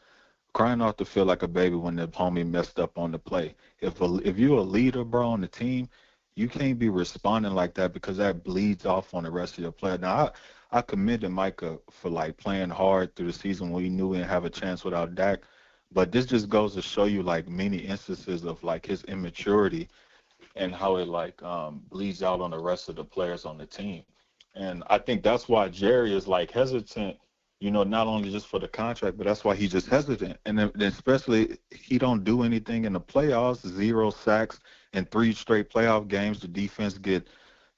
Crying off the field like a baby when the homie messed up on the play. If you're a leader, bro, on the team, you can't be responding like that because that bleeds off on the rest of your play. Now, I commended Micah for, like, playing hard through the season when he knew he didn't have a chance without Dak. But this just goes to show you, like, many instances of, like, his immaturity and how it, like, bleeds out on the rest of the players on the team. And I think that's why Jerry is, like, hesitant, not only just for the contract, but that's why he's just hesitant. And then especially he don't do anything in the playoffs, 0 sacks in 3 straight playoff games. The defense get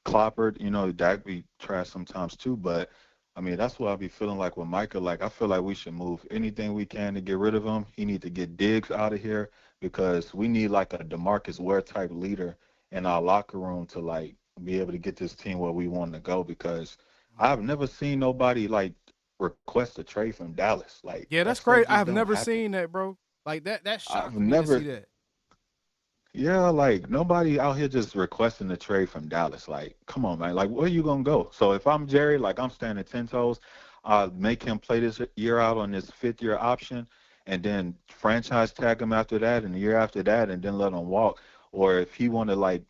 clobbered. Dak be trash sometimes too. But, I mean, that's what I be feeling like with Micah. Like, I feel like we should move anything we can to get rid of him. He need to get Diggs out of here because we need, like, a DeMarcus Ware type leader in our locker room to, like, be able to get this team where we want to go because I've never seen nobody, like, request a trade from Dallas. Like, yeah, that's that stuff great. just I've don't never happen. seen that, bro. Like that shocked I've me never to see that. Yeah, like nobody out here just requesting a trade from Dallas. Like, come on, man. Like, where you gonna go? So if I'm Jerry, like I'm standing 10 toes, I'll make him play this year out on this 5th-year option, and then franchise tag him after that, and the year after that, and then let him walk. Or if he want to like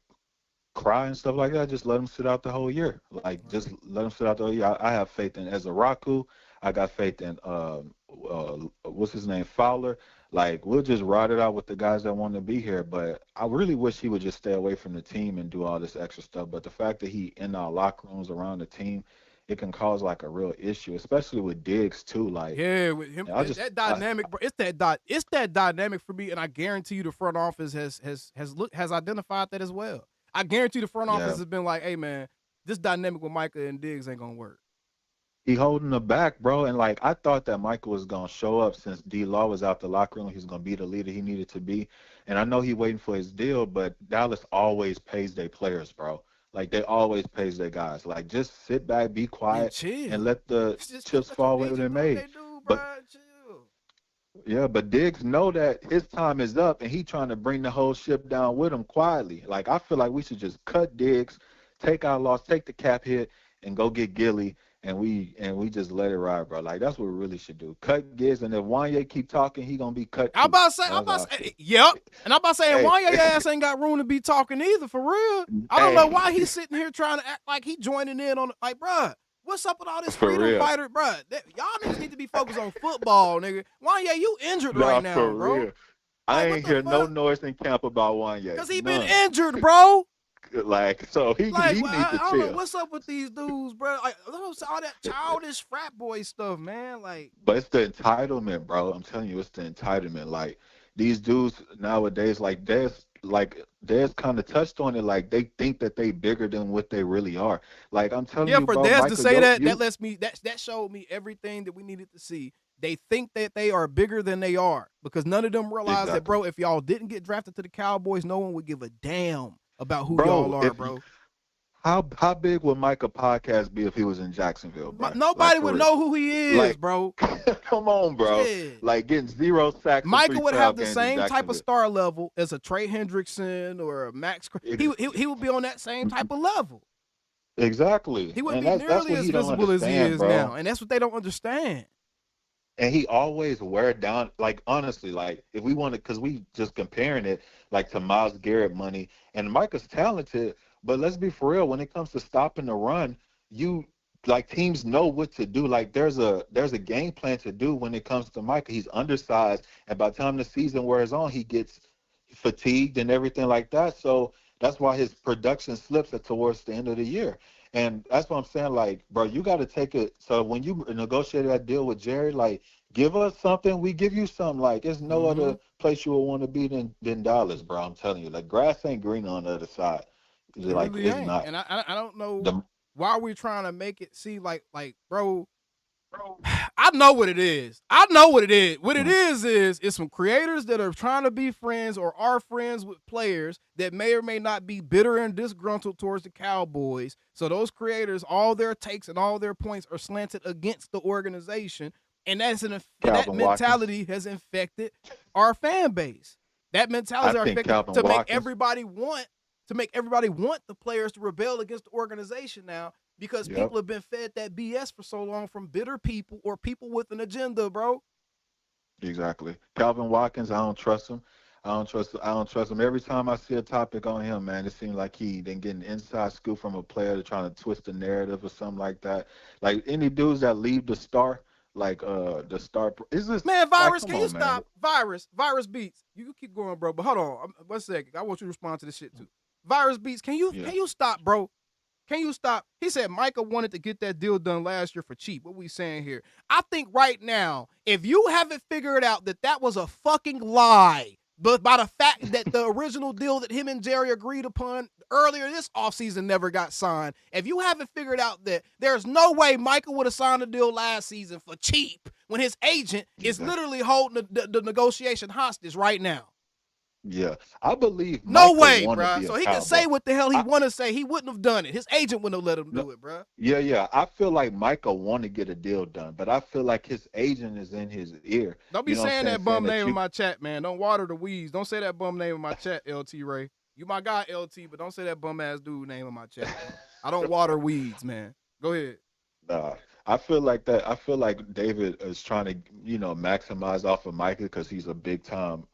cry and stuff like that, just let him sit out the whole year. Like, just let him sit out the whole year. I have faith in Ezaraku. I got faith in what's his name, Fowler. Like, we'll just ride it out with the guys that want to be here. But I really wish he would just stay away from the team and do all this extra stuff. But the fact that he in our locker rooms around the team, it can cause like a real issue, especially with Diggs too. Like, yeah, with him, that dynamic, bro. It's that dynamic for me, and I guarantee you the front office has identified that as well. I guarantee the front office has been like, hey man, this dynamic with Micah and Diggs ain't gonna work. He holding the back, bro. And like, I thought that Michael was gonna show up since D-Law was out the locker room. He's gonna be the leader he needed to be. And I know he waiting for his deal, but Dallas always pays their players, bro. Like, they always pays their guys. Like, just sit back, be quiet, and let the chips fall where they're made. But Diggs know that his time is up, and he trying to bring the whole ship down with him quietly. Like, I feel like we should just cut Diggs, take our loss, take the cap hit, and go get Gilly. And we just let it ride, bro. Like, that's what we really should do. Cut Gibbs, and if Wanye keep talking, he gonna be cut. I'm about to say, yep. And I'm about to say, hey, Wanye ass ain't got room to be talking either, for real. I don't know why he's sitting here trying to act like he joining in on, like, bruh, what's up with all this freedom fighter, bruh? Y'all niggas need to be focused on football, nigga. Wanye, you injured right now, for bro. Real. I ain't hear no noise in camp about Wanye. Because he been injured, bro. Like, so he needs to chill. I don't know what's up with these dudes, bro. Like, all that childish frat boy stuff, man. Like, but it's the entitlement, bro. I'm telling you, it's the entitlement. Like, these dudes nowadays, like Dez kind of touched on it. Like, they think that they bigger than what they really are. Like, I'm telling you, bro. Yeah, for Dez to say that lets me that showed me everything that we needed to see. They think that they are bigger than they are because none of them realize that, bro. If y'all didn't get drafted to the Cowboys, no one would give a damn about who y'all are, bro. How big would Micah podcast be if he was in Jacksonville, bro? Nobody would know who he is, like, bro. Come on, bro. Yeah. Like, getting 0 sacks. Micah would have the same type of star level as a Trey Hendrickson or a Max. He would be on that same type of level. Exactly. He wouldn't be nearly as visible as he is now, and that's what they don't understand. And he always wear down, like, honestly, like, if we want to, because we just comparing it, like, to Myles Garrett money, and Micah's talented, but let's be for real, when it comes to stopping the run, you like teams know what to do. Like there's a game plan to do when it comes to Micah. He's undersized, and by the time the season wears on, he gets fatigued and everything like that. So that's why his production slips towards the end of the year. And that's what I'm saying. Like, bro, you got to take it. So when you negotiated that deal with Jerry, like, give us something, we give you something. Like, there's no other place you would want to be than Dallas, bro. I'm telling you, like, grass ain't green on the other side. It Like, really it's ain't. not. And I don't know why we're trying to make it seem like bro. I know what it is. I know what it is. What it is it's some creators that are trying to be friends or are friends with players that may or may not be bitter and disgruntled towards the Cowboys. So those creators, all their takes and all their points are slanted against the organization, and that mentality has infected our fan base. That mentality are infected to make everybody want the players to rebel against the organization now. Because people have been fed that BS for so long from bitter people or people with an agenda, bro. Exactly. Calvin Watkins, I don't trust him. I don't trust him. Every time I see a topic on him, man, it seems like he then getting inside scoop from a player to trying to twist the narrative or something like that. Like any dudes that leave the star, like the star is this man, Virus, like, can you stop? Virus Beats. You can keep going, bro. But hold on. 1 second. I want you to respond to this shit too. Virus Beats, can you stop, bro? Can you stop? He said Micah wanted to get that deal done last year for cheap. What we saying here? I think right now, if you haven't figured out that was a fucking lie, but by the fact that the original deal that him and Jerry agreed upon earlier this offseason never got signed, if you haven't figured out that there's no way Micah would have signed a deal last season for cheap when his agent is literally holding the negotiation hostage right now. Yeah, I believe no Micah way, bro. So he can say what the hell he want to say. He wouldn't have done it. His agent wouldn't have let him do it, bro. Yeah. I feel like Micah want to get a deal done, but I feel like his agent is in his ear. Don't be saying that bum name in my chat, man. Don't water the weeds. Don't say that bum name in my chat, LT Ray. You my guy, LT, but don't say that bum ass dude name in my chat. I don't water weeds, man. Go ahead. Nah, I feel like that. I feel like David is trying to, maximize off of Micah because he's a big time,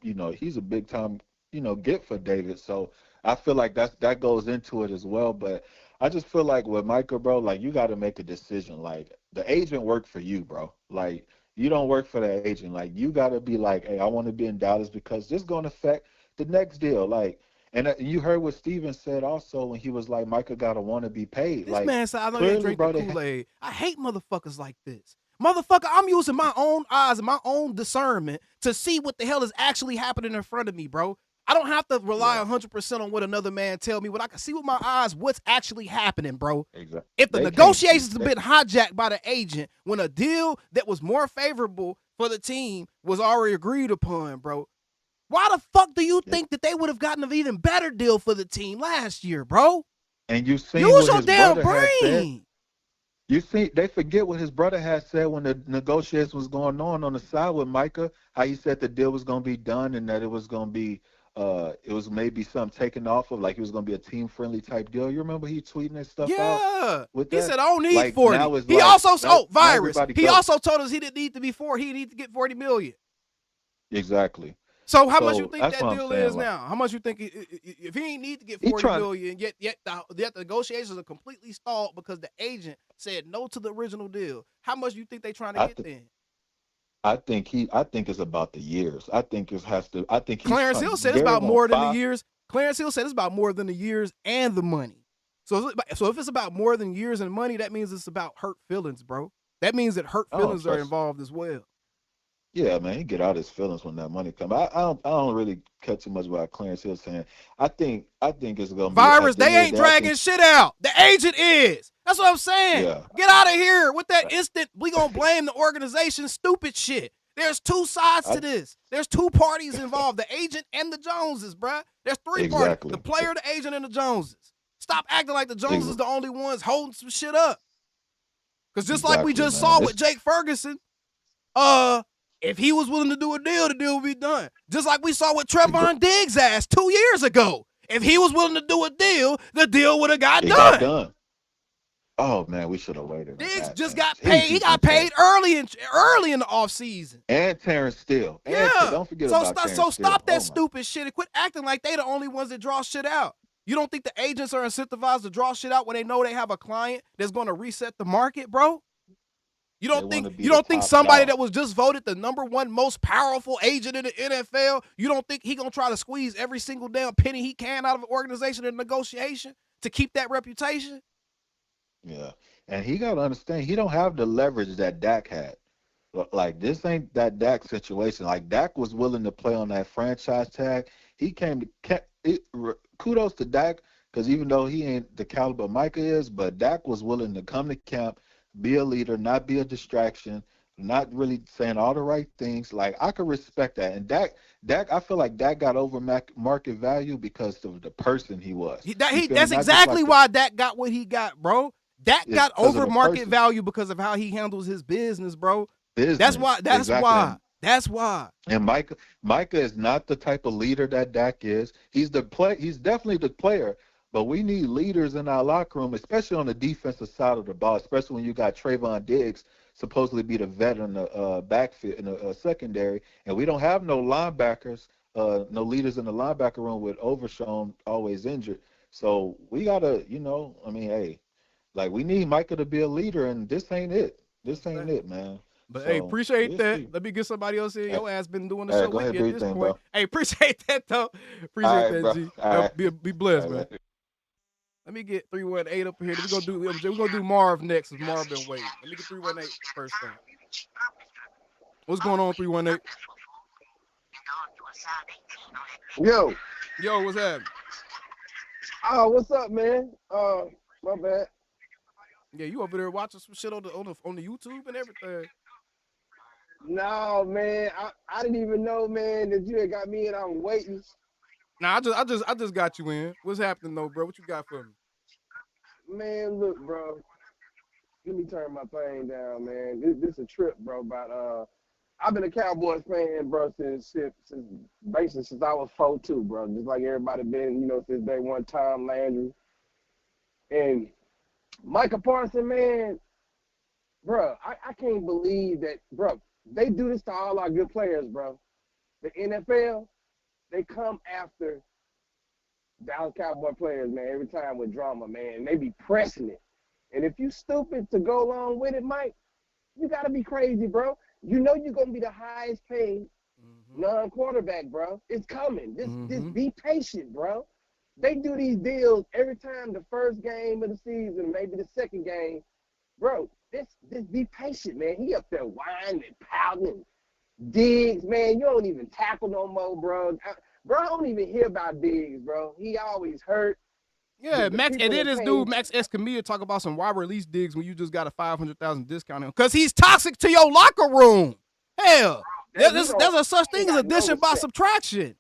get for David. So I feel like that goes into it as well. But I just feel like with Micah, bro, like you got to make a decision. Like the agent worked for you, bro. Like you don't work for the agent. Like you got to be like, hey, I want to be in Dallas because this is going to affect the next deal. Like, and you heard what Steven said also when he was like, Micah got to want to be paid. This man said, I know you drink the Kool-Aid. I hate motherfuckers like this. Motherfucker, I'm using my own eyes and my own discernment to see what the hell is actually happening in front of me, bro. I don't have to rely 100% on what another man tell me. When I can see with my eyes what's actually happening, bro. Exactly. If the negotiations have been hijacked by the agent when a deal that was more favorable for the team was already agreed upon, bro, why the fuck do you think that they would have gotten an even better deal for the team last year, bro? And you see use your damn brain. You see, they forget what his brother had said when the negotiations was going on the side with Micah, how he said the deal was going to be done and that it was going to be it was maybe something taken off of, like it was going to be a team-friendly type deal. You remember he tweeting that stuff out? With he said, I don't need 40. He also, Virus, he also told us he didn't need to be 40. He needed to get $40 million. Exactly. So how much you think that deal is now? How much you think if he ain't need to get $40 million, yet the negotiations are completely stalled because the agent said no to the original deal? How much you think they trying to get then? I think it's about the years. I think it has to. I think Clarence Hill said it's about more than the years. Clarence Hill said it's about more than the years and the money. So if it's about more than years and money, that means it's about hurt feelings, bro. That means that hurt feelings are involved as well. Yeah, man, he get out his feelings when that money comes. I don't really care too much about Clarence Hill saying. I think it's gonna be Virus. They ain't dragging shit out. The agent is. That's what I'm saying. Yeah. Get out of here with that instant. We gonna blame the organization. Stupid shit. There's two sides to this. There's two parties involved: the agent and the Joneses, bruh. There's three parties: the player, the agent, and the Joneses. Stop acting like the Joneses the only ones holding some shit up. Because just like we just saw with Jake Ferguson, if he was willing to do a deal, the deal would be done. Just like we saw with Trevon Diggs' ass 2 years ago. If he was willing to do a deal, the deal would have got done. Oh man, we should have waited. Diggs just got paid. He got paid early in the offseason. And Terrence Steele. Yeah. Don't forget about Terrence Steele. So stop that stupid shit and quit acting like they the only ones that draw shit out. You don't think the agents are incentivized to draw shit out when they know they have a client that's going to reset the market, bro? You don't think somebody that was just voted the #1 most powerful agent in the NFL, you don't think he gonna try to squeeze every single damn penny he can out of an organization in negotiation to keep that reputation? Yeah, and he got to understand he don't have the leverage that Dak had. Like, this ain't that Dak situation. Like, Dak was willing to play on that franchise tag. He kudos to Dak, because even though he ain't the caliber Micah is, but Dak was willing to come to camp, be a leader, not be a distraction, not really saying all the right things. Like, I could respect that. And Dak, I feel like Dak got over market value because of the person he was. That's exactly why Dak got what he got, bro. Dak got over market value because of how he handles his business, bro. That's why. That's why. And Micah is not the type of leader that Dak is. He's definitely the player. But we need leaders in our locker room, especially on the defensive side of the ball, especially when you got Trevon Diggs supposedly be the vet in the backfield in the secondary, and we don't have no linebackers, no leaders in the linebacker room with Overshown always injured. So we gotta, hey, like, we need Micah to be a leader, and this ain't it. This ain't it, man. But hey, appreciate that. Let me get somebody else in. Your ass been doing the show with me at this point. Bro. Hey, appreciate that though. Appreciate that, G. Be blessed, man. Let me get 318 up here. We're gonna do Marv next, because Marv been waiting. Let me get 318 first thing. What's going on, 318? Yo, what's happening? What's up, man? My bad. Yeah, you over there watching some shit on the YouTube and everything. No, man, I didn't even know, man, that you had got me in. I'm waiting. Nah, I just got you in. What's happening though, bro? What you got for me? Man, look, bro. Let me turn my thing down, man. This a trip, bro. But I've been a Cowboys fan, bro, since I was 4 too, bro. Just like everybody been, since day one. Tom Landry and Micah Parsons, man, bro. I can't believe that, bro. They do this to all our good players, bro. The NFL, they come after Dallas Cowboy players, man, every time with drama, man. And they be pressing it. And if you stupid to go along with it, Mike, you got to be crazy, bro. You know you're going to be the highest paid non-quarterback, bro. It's coming. Just be patient, bro. They do these deals every time the first game of the season, maybe the second game. Bro, just be patient, man. He up there whining and pouting. Diggs, man, you don't even tackle no more, bro. Bro, I don't even hear about Diggs, bro. He always hurt. Yeah, Max, and then this dude, Max Escamilla, talk about some why release Diggs when you just got a $500,000 discount on him. Because he's toxic to your locker room. Hell, there's a such thing as addition by subtraction.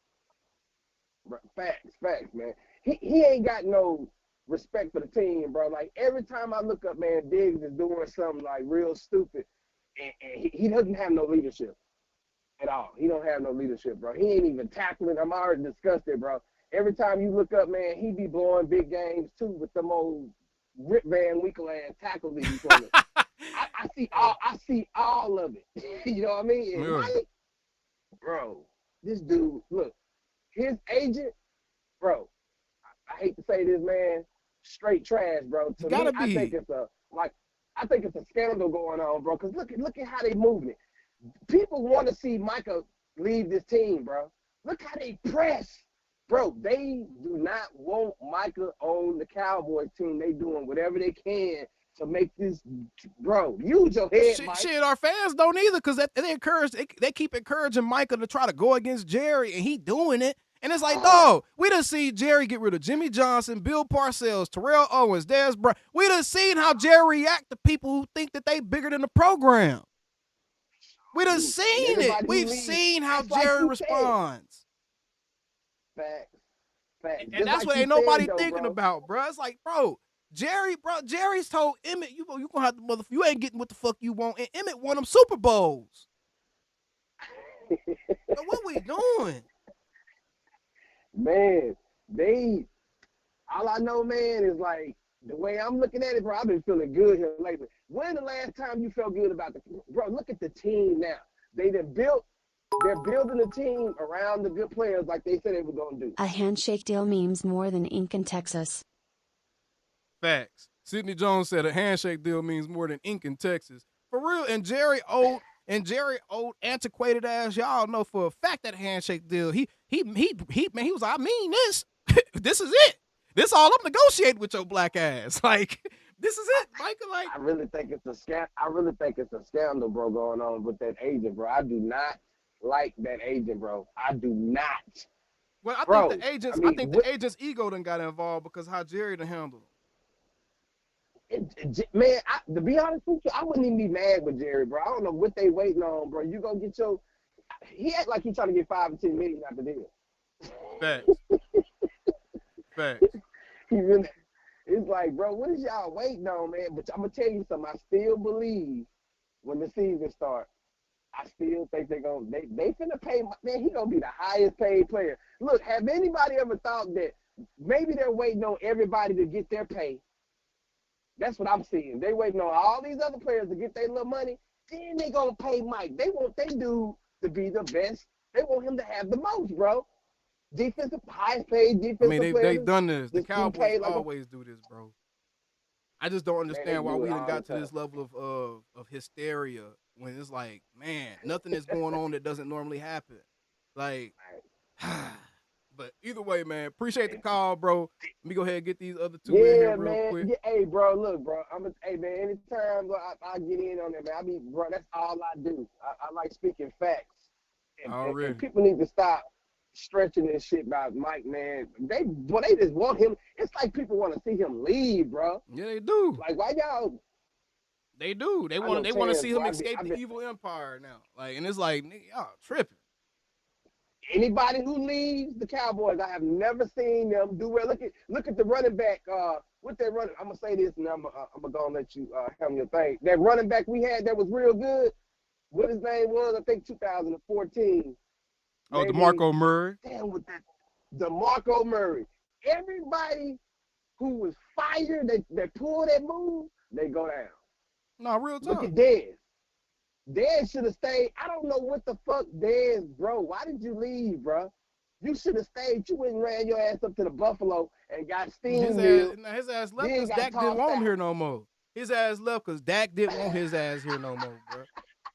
Facts, man. He ain't got no respect for the team, bro. Like, every time I look up, man, Diggs is doing something, like, real stupid, and he doesn't have no leadership at all. He don't have no leadership, bro. He ain't even tackling. I'm already disgusted, bro. Every time you look up, man, he be blowing big games, too, with them old Rip Van Winkle ass tackles he be playing. I see all of it. You know what I mean? And Mike, bro, this dude, look, his agent, bro, I hate to say this, man, straight trash, bro. To me, I think it's a scandal going on, bro. Because look at how they moving it. People want to see Micah leave this team, bro. Look how they press. Bro, they do not want Micah on the Cowboys team. They doing whatever they can to make this, bro, use your head, Mike. Shit, our fans don't either, because they keep encouraging Micah to try to go against Jerry, and he doing it. And it's like, dog, we done seen Jerry get rid of Jimmy Johnson, Bill Parcells, Terrell Owens, Dez Bryant. We done seen how Jerry react to people who think that they bigger than the program. We done seen it. We've seen how Jerry responds. Facts. And that's what ain't nobody thinking about, bro. It's like, Jerry's told Emmett, you gonna have to you ain't getting what the fuck you want. And Emmett won them Super Bowls. So what we doing? Man, all I know, man, is like, the way I'm looking at it, bro, I've been feeling good here lately. When the last time you felt good about bro, look at the team now. They done built They're building a team around the good players like they said they were going to do. A handshake deal means more than ink in Texas. Facts. Sidney Jones said a handshake deal means more than ink in Texas. For real. And Jerry old antiquated ass, y'all know for a fact that handshake deal. He was like, I mean this. This is it. This all I'm negotiating with your black ass. Like, this is it, Micah. Like, I really think it's a scam. I really think it's a scandal, bro, going on with that agent, bro. I do not like that agent, bro. I do not. Well, I Bro, think the agents. I mean, I think the agent's ego done got involved because how Jerry done handled him. Man, to be honest with you, I wouldn't even be mad with Jerry, bro. I don't know what they waiting on, bro. You gonna get your. He act like he trying to get 5 or 10 million out the deal. Facts. Facts. He really. It's like, bro, what is y'all waiting on, man? But I'm gonna tell you something. I still believe when the season starts, I still think they finna pay. Man, he gonna be the highest paid player. Look, have anybody ever thought that maybe they're waiting on everybody to get their pay? That's what I'm seeing. They waiting on all these other players to get their little money. Then they gonna pay Mike. They want they dude to be the best. They want him to have the most, bro. Highest paid defensive I mean, players. they've done this. The just Cowboys like always do this, bro. I just don't understand why do we it done all got the to this level of hysteria when it's like, man, nothing is going on that doesn't normally happen. Like, but either way, man, appreciate the call, bro. Let me go ahead and get these other two in here real quick. Yeah, hey, bro, look, bro. Hey, man, anytime bro, I get in on it, man. Bro, that's all I do. I like speaking facts. And people need to stop stretching this shit about Mike, man. They just want him. It's like people want to see him leave, bro. Yeah, they do. Like, why y'all? They do. They want to see him escape the evil empire now. Like, and it's like, nigga, y'all tripping. Anybody who leaves the Cowboys, I have never seen them do well. Look at the running back. What they running? I'm gonna say this, and I'm gonna go and let you have your thing. That running back we had that was real good. What his name was? I think 2014. Oh, DeMarco Murray. Damn, with that, DeMarco Murray. Everybody who was fired, they pulled that move, they go down. No, real talk. Look at Dez. Dez should have stayed. I don't know what the fuck, Dez, bro. Why did you leave, bro? You should have stayed. You went and ran your ass up to the Buffalo and got steamed. His ass left because Dak didn't want him here no more. His ass left because Dak didn't want his ass here no more, bro.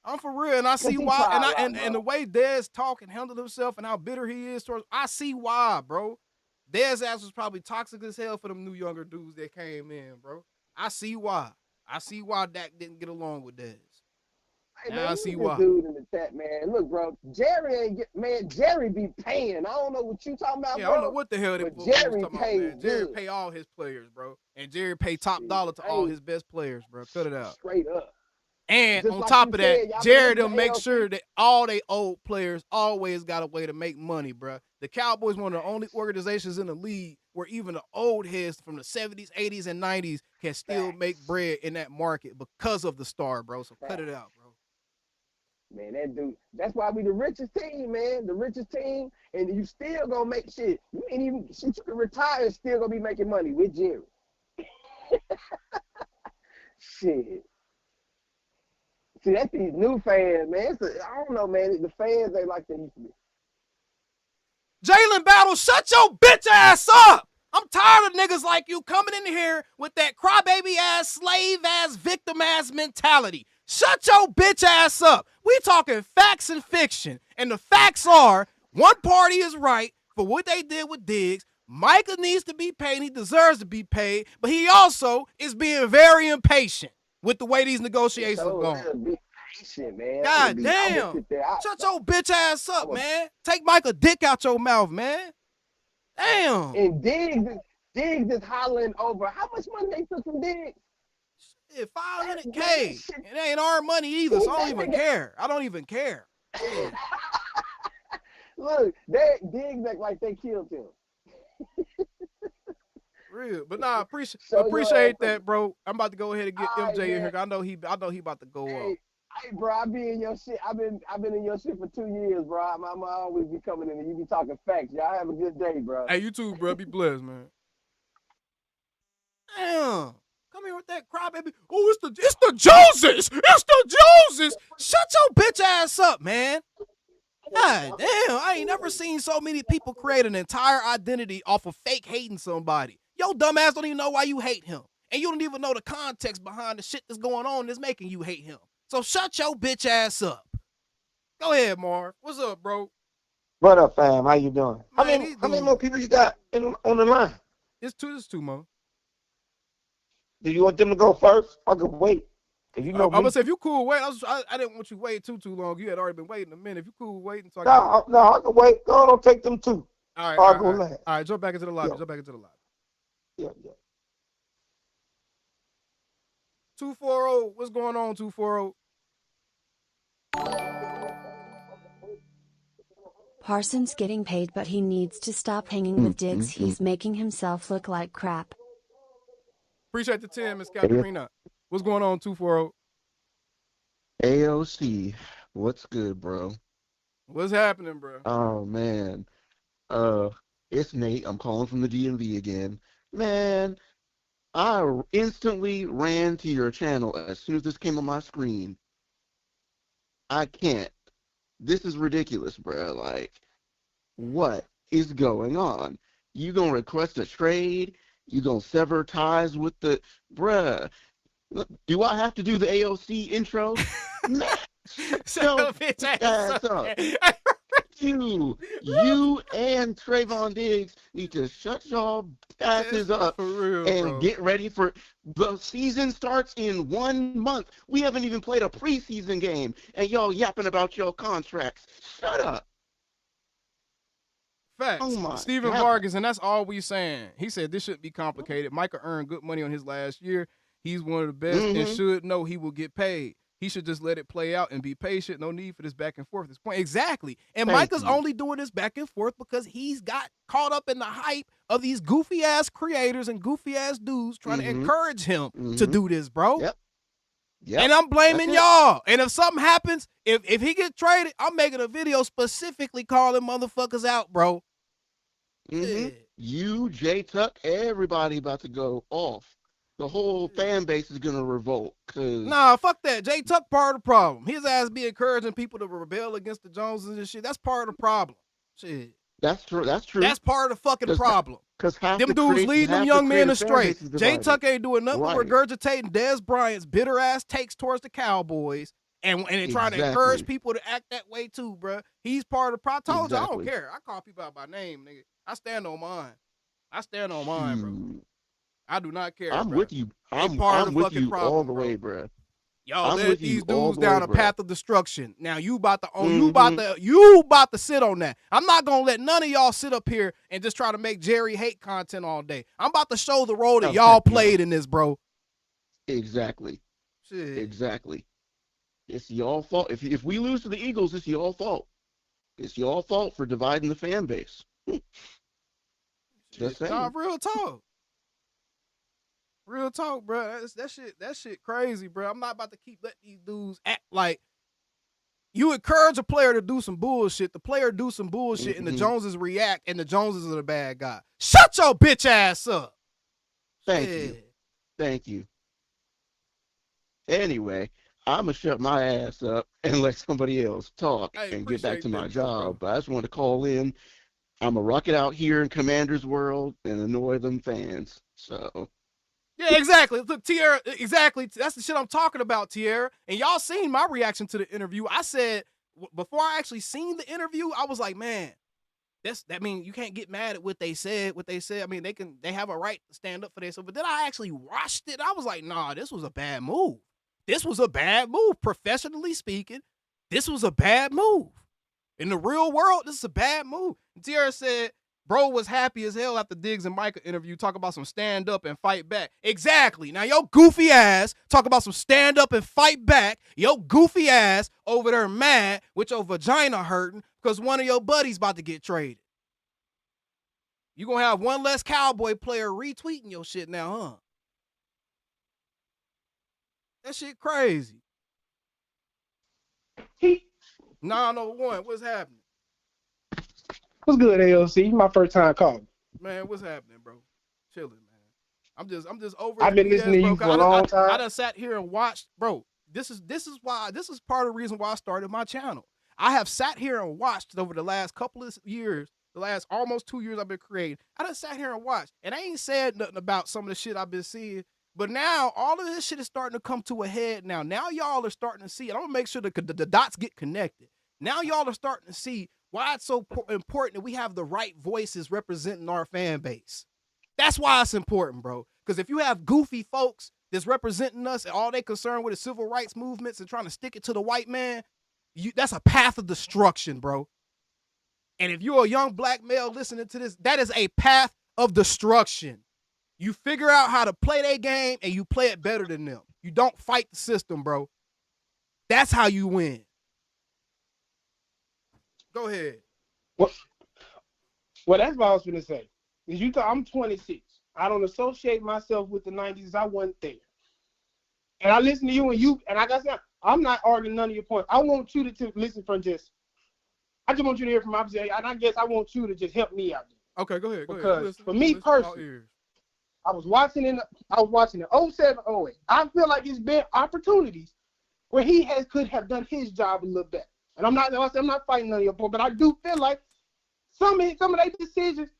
I'm for real, and I see why. And the way Dez talk and handled himself and how bitter he is towards, I see why, bro. Dez ass was probably toxic as hell for them new younger dudes that came in, bro. I see why. I see why Dak didn't get along with Dez. Hey, now man, I see why. Dude in the chat, man. Look, bro, Jerry be paying. I don't know what you talking about, yeah, bro. I don't know what the hell they was Jerry talking pays about, man. Jerry good. pay all his players, bro. And Jerry pay top dollar to all his best players, bro. Cut it out. Straight up. And Just on like top you of that, said, y'all Jerry been in will the make ALC. sure that all they old players always got a way to make money, bro. The Cowboys one of the only organizations in the league where even the old heads from the 70s, 80s, and 90s can still make bread in that market because of the star, bro. So cut it out, bro. Man, that dude, that's why we the richest team, man. The richest team, and you still gonna make shit. You ain't even shit, you can retire and still gonna be making money with Jerry. Shit. See, that's these new fans, man. I don't know, man. The fans ain't like they used to be. Jalen Battle, shut your bitch ass up. I'm tired of niggas like you coming in here with that crybaby ass, slave ass, victim ass mentality. Shut your bitch ass up. We talking facts and fiction. And the facts are, one party is right for what they did with Diggs. Micah needs to be paid. He deserves to be paid. But he also is being very impatient with the way these negotiations are going. Be patient, man. God damn. Shut your bitch ass up, man. Take Micah dick out your mouth, man. Damn. And Diggs is hollering over. How much money they took from Diggs? Shit, $500K. It ain't our money either, so I don't even care. I don't even care. Look, Diggs act like they killed him. Real, but nah, appreciate that, bro. I'm about to go ahead and get MJ in here. I know he about to go up. Hey, bro, I be in your shit. I've been in your shit for 2 years, bro. I'm always be coming in and you be talking facts. Y'all have a good day, bro. Hey, you too, bro. Be blessed, man. Damn. Come here with that crybaby. Oh, it's the Joneses. It's the Joneses. Shut your bitch ass up, man. God damn, I ain't never seen so many people create an entire identity off of fake hating somebody. Yo, dumbass don't even know why you hate him. And you don't even know the context behind the shit that's going on that's making you hate him. So shut your bitch ass up. Go ahead, Marv. What's up, bro? What up, fam? How you doing? Man, How many more people you got on the line? It's two more. Do you want them to go first? I can wait. If you know I'm me. gonna say if you cool wait, I didn't want you waiting too long. You had already been waiting a minute. If you cool waiting, so No, I can wait. Go on, don't take them two. all I'll go right. last. All right, jump back into the lobby. Yeah. Jump back into the lobby. Yeah. 240, what's going on, 240? Parsons getting paid, but he needs to stop hanging with Diggs. He's making himself look like crap. Appreciate the 10, Miss Katarina. What's going on, 240? AOC, what's good, bro? What's happening, bro? Oh man, it's Nate. I'm calling from the DMV again. Man, I instantly ran to your channel as soon as this came on my screen. I can't. This is ridiculous, bro. Like, what is going on? You gonna request a trade? You gonna sever ties with the bruh? Do I have to do the AOC intro? Man, Shut bitch ass up. You and Trevon Diggs need to shut y'all asses up and get ready for the season starts in 1 month. We haven't even played a preseason game, and y'all yapping about your contracts. Shut up. Facts. Oh my Steven God. Vargas, and that's all we saying. He said this shouldn't be complicated. Micah earned good money on his last year. He's one of the best and should know he will get paid. He should just let it play out and be patient. No need for this back and forth. This point exactly. And Micah's only doing this back and forth because he's got caught up in the hype of these goofy ass creators and goofy ass dudes trying to encourage him to do this, bro. Yep. And I'm blaming y'all. And if something happens, if he gets traded, I'm making a video specifically calling motherfuckers out, bro. You, Jay Tuck, everybody about to go off. The whole fan base is gonna revolt. Nah, fuck that. Jay Tuck part of the problem. His ass be encouraging people to rebel against the Joneses and shit. That's part of the problem. Shit. That's true. That's true. That's part of the fucking problem. Because them dudes leading them young men astray. Jay Tuck ain't doing nothing but Right. regurgitating Dez Bryant's bitter ass takes towards the Cowboys. And they trying to encourage people to act that way too, bro. He's part of the problem. I told you, I don't care. I call people out by name, nigga. I stand on mine. Bro. I do not care. I'm bro. with you. I'm part of the with fucking you problem, all the bro. way, bro. Y'all I'm led these dudes down a path of destruction. Now you about to you about to sit on that. I'm not gonna let none of y'all sit up here and just try to make Jerry hate content all day. I'm about to show the role that y'all played in this, bro. Exactly. Shit. Exactly. It's y'all fault. If we lose to the Eagles, it's y'all fault. It's y'all fault for dividing the fan base. Just saying. Nah, real talk. Real talk, bro. That shit crazy, bro. I'm not about to keep letting these dudes act like you encourage a player to do some bullshit. The player do some bullshit, and the Joneses react, and the Joneses are the bad guy. Shut your bitch ass up. Thank you. Anyway, I'm going to shut my ass up and let somebody else talk and get back to my job. But I just want to call in. I'm going to rock it out here in Commander's World and annoy them fans. So. Yeah, exactly. Look, Tierra, exactly. That's the shit I'm talking about, Tierra. And y'all seen my reaction to the interview. I said, before I actually seen the interview, I was like, man, that mean you can't get mad at what they said. I mean, they have a right to stand up for themselves. But then I actually watched it. I was like, nah, this was a bad move. This was a bad move. Professionally speaking, this was a bad move. In the real world, this is a bad move. And Tierra said, bro was happy as hell after Diggs and Micah interview, talk about some stand up and fight back. Exactly. Now, your goofy ass talk about some stand up and fight back. Your goofy ass over there mad with your vagina hurting because one of your buddies about to get traded. You gonna have one less Cowboy player retweeting your shit now, huh? That shit crazy. No, what's happening? What's good, AOC? My first time calling. Man, what's happening, bro? Chilling, man. I'm just over. I've been listening to you for a long time. I done sat here and watched, bro. This is part of the reason why I started my channel. I have sat here and watched over the last couple of years, the last almost 2 years I've been creating. I done sat here and watched, and I ain't said nothing about some of the shit I've been seeing. But now all of this shit is starting to come to a head now. Now y'all are starting to see it. I'm going to make sure the dots get connected. Now y'all are starting to see why it's so important that we have the right voices representing our fan base. That's why it's important, bro. Because if you have goofy folks that's representing us and all they concerned with is civil rights movements and trying to stick it to the white man, that's a path of destruction, bro. And if you're a young black male listening to this, that is a path of destruction. You figure out how to play their game and you play it better than them. You don't fight the system, bro. That's how you win. Go ahead. Well, that's what I was going to say. I'm 26. I don't associate myself with the 90s. I wasn't there. And I listen to you, and like I said, I'm not arguing none of your points. I want you to listen from I just want you to hear from my position, and I guess I want you to just help me out there. Okay, go ahead. Because for me personally, I was watching in 07, 08. I feel like it's been opportunities where he could have done his job a little better. And I'm not fighting none of your points, but I do feel like some of their decisions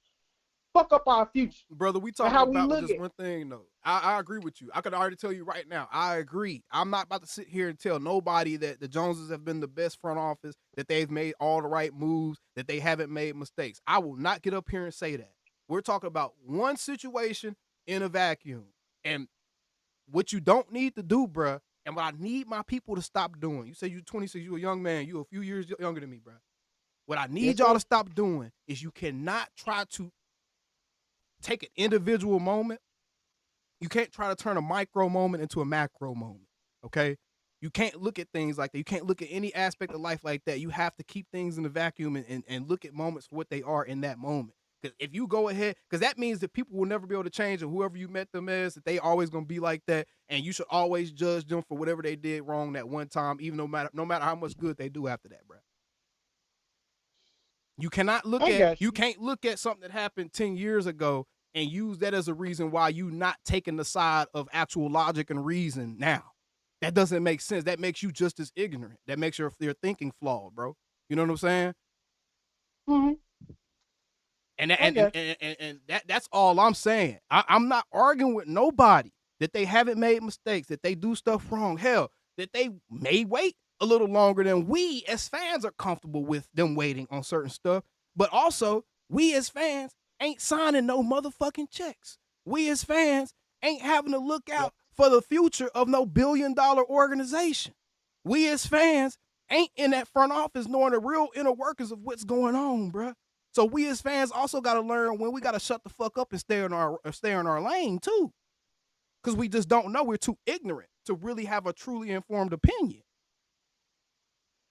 fuck up our future. Brother, we talking about just one thing, though. I agree with you. I could already tell you right now, I agree. I'm not about to sit here and tell nobody that the Joneses have been the best front office, that they've made all the right moves, that they haven't made mistakes. I will not get up here and say that. We're talking about one situation in a vacuum. And what you don't need to do, bruh, and what I need my people to stop doing, you say you're 26, you're a young man, you're a few years younger than me, bruh. What I need y'all to stop doing is you cannot try to take an individual moment. You can't try to turn a micro moment into a macro moment, okay? You can't look at things like that. You can't look at any aspect of life like that. You have to keep things in the vacuum and look at moments for what they are in that moment. Because if you go ahead, because that means that people will never be able to change, and whoever you met them as, that they always going to be like that, and you should always judge them for whatever they did wrong that one time, even no matter how much good they do after that, bro. You cannot you can't look at something that happened 10 years ago and use that as a reason why you not taking the side of actual logic and reason now. That doesn't make sense. That makes you just as ignorant. That makes your thinking flawed, bro. You know what I'm saying? Mm-hmm. And that's all I'm saying. I'm not arguing with nobody that they haven't made mistakes, that they do stuff wrong. Hell, that they may wait a little longer than we as fans are comfortable with them waiting on certain stuff. But also, we as fans ain't signing no motherfucking checks. We as fans ain't having to look out for the future of no billion-dollar organization. We as fans ain't in that front office knowing the real inner workings of what's going on, bruh. So we as fans also got to learn when we got to shut the fuck up and stay in our lane too. Because we just don't know. We're too ignorant to really have a truly informed opinion.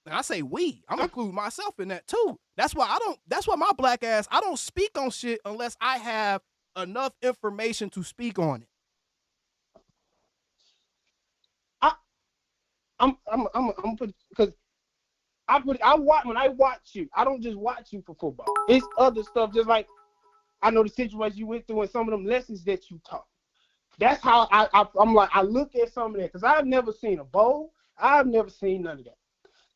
And I say we. I'm including myself in that too. That's why my black ass, I don't speak on shit unless I have enough information to speak on it. When I watch you, I don't just watch you for football. It's other stuff, just like I know the situation you went through and some of them lessons that you taught. That's how I'm like, I look at some of that, because I've never seen a bowl. I've never seen none of that.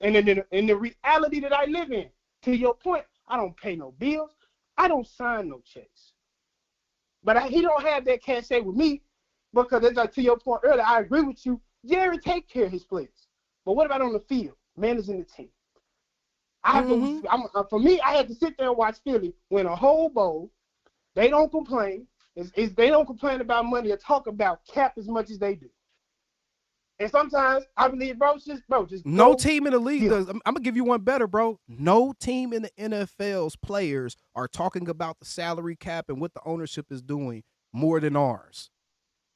And then in the reality that I live in, to your point, I don't pay no bills. I don't sign no checks. But he don't have that cachet with me, because it's like, to your point earlier, I agree with you. Jerry take care of his players. But what about on the field, managing the team? For me, I had to sit there and watch Philly win a whole bowl. They don't complain. They don't complain about money or talk about cap as much as they do. And sometimes I believe, just no team in the league does. I'm gonna give you one better, bro. No team in the NFL's players are talking about the salary cap and what the ownership is doing more than ours.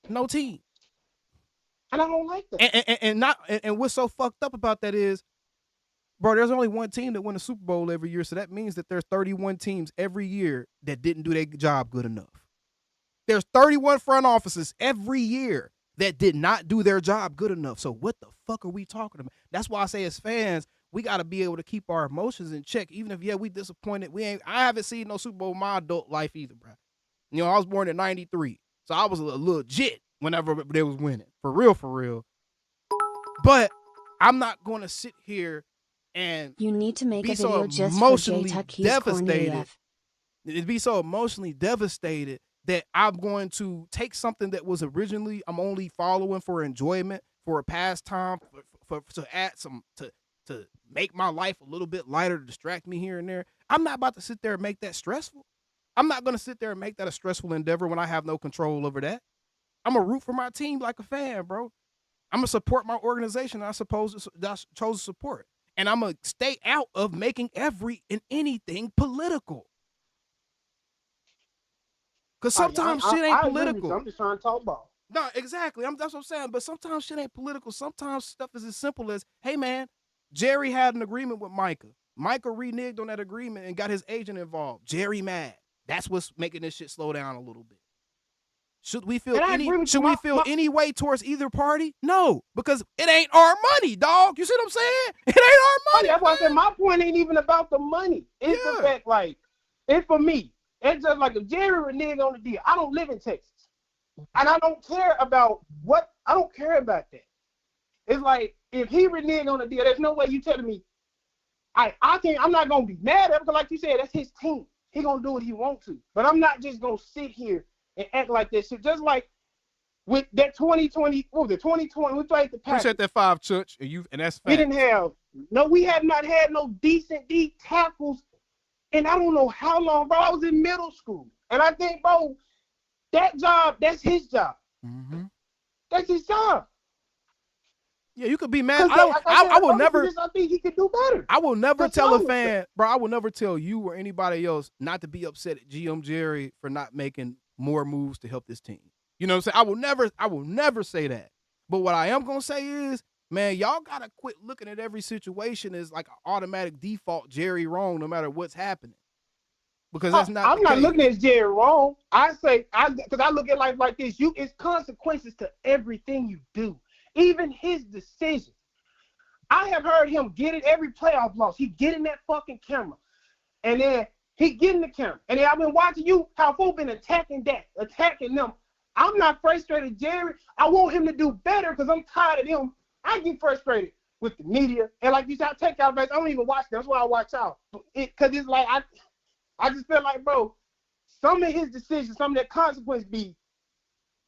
No team. And I don't like that. And what's so fucked up about that is, bro, there's only one team that win a Super Bowl every year, so that means that there's 31 teams every year that didn't do their job good enough. There's 31 front offices every year that did not do their job good enough. So what the fuck are we talking about? That's why I say as fans, we got to be able to keep our emotions in check. Even if, we disappointed. I haven't seen no Super Bowl in my adult life either, bro. I was born in 93. So I was a legit whenever they was winning. For real, for real. But I'm not going to sit here and You need to make be a so video just for emotionally J-Tuck. devastated. It'd be so emotionally devastated that I'm going to take something that was originally I'm only following for enjoyment, for a pastime, for to add some to make my life a little bit lighter, to distract me here and there. I'm not about to sit there and make that stressful. I'm not going to sit there and make that a stressful endeavor when I have no control over that. I'm going to root for my team like a fan, bro. I'm going to support my organization that I chose to support. And I'm going to stay out of making every and anything political. Because sometimes shit ain't political. I'm just trying to talk about. No, exactly. That's what I'm saying. But sometimes shit ain't political. Sometimes stuff is as simple as, hey, man, Jerry had an agreement with Micah. Micah reneged on that agreement and got his agent involved. Jerry mad. That's what's making this shit slow down a little bit. Should we feel any way towards either party? No, because it ain't our money, dog. You see what I'm saying? It ain't our money. That's why I said my point ain't even about the money. It's the fact, like, it's for me. It's just like if Jerry reneged on the deal. I don't live in Texas, and I don't care about what. I don't care about that. It's like if he reneged on the deal, there's no way you telling me. I can't. I'm not gonna be mad at him because, like you said, that's his team. He gonna do what he want to. But I'm not just gonna sit here and act like that shit. Just like with that 2020, what was it? 2020, we played the Packers. Appreciate that 5, Church, and that's fact. We have not had no decent deep tackles. And I don't know how long, bro. I was in middle school. And I think, bro, that job, that's his job. Mm-hmm. That's his job. Yeah, you could be mad. I will never. I think he could do better. I will never tell a fan, bro. I will never tell you or anybody else not to be upset at GM Jerry for not making more moves to help this team. You know what I'm saying? I will never say that. But what I am gonna say is, man, y'all gotta quit looking at every situation as like an automatic default Jerry wrong, no matter what's happening. Because that's not. I'm not looking at Jerry wrong. Because I look at life like this. It's consequences to everything you do. Even his decisions. I have heard him get in every playoff loss. He get in that fucking camera. And then he get in the camera. And then I've been watching you, how folk been attacking them. I'm not frustrated, Jerry. I want him to do better because I'm tired of him. I get frustrated with the media. And like you said, I take out base. I don't even watch them. That's why I watch out. Because it's like, I just feel like, bro, some of his decisions, some of that consequence be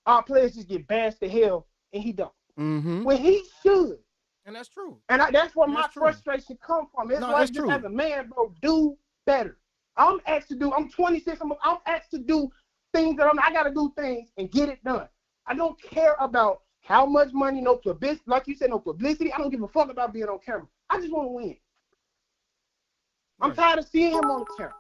our players just get bashed to hell and he don't. Mm-hmm. When he should. And that's true. And that's where my frustration comes from. It's like just as a man, bro, do better. I'm asked to do, I'm 26, I'm asked to do things that I got to do things and get it done. I don't care about how much money, no publicity, like you said, no publicity. I don't give a fuck about being on camera. I just want to win. I'm tired of seeing him on the camera.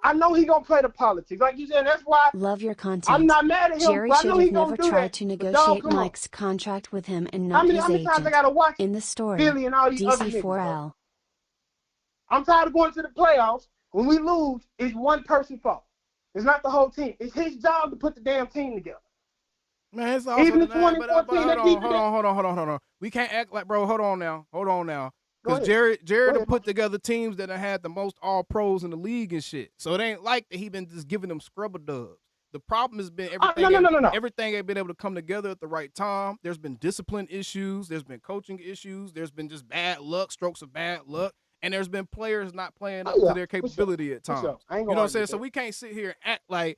I know he gonna play the politics, like you said. That's why. Love your content. I'm not mad at him. Jerry should have never tried to negotiate Mike's contract with him and not his agent. Times I gotta watch in the story, Philly and all these DC4L. I'm tired of going to the playoffs. When we lose, it's one person's fault. It's not the whole team. It's his job to put the damn team together. Man, it's also even the 2014. Hold on. We can't act like, bro. Hold on now. Because Jerry done put together teams that have had the most all pros in the league and shit. So it ain't like that he been just giving them scrubber dubs. The problem has been everything ain't been able to come together at the right time. There's been discipline issues. There's been coaching issues. There's been just bad luck, strokes of bad luck. And there's been players not playing up to their capability at times. You know what I'm saying? So we can't sit here and act like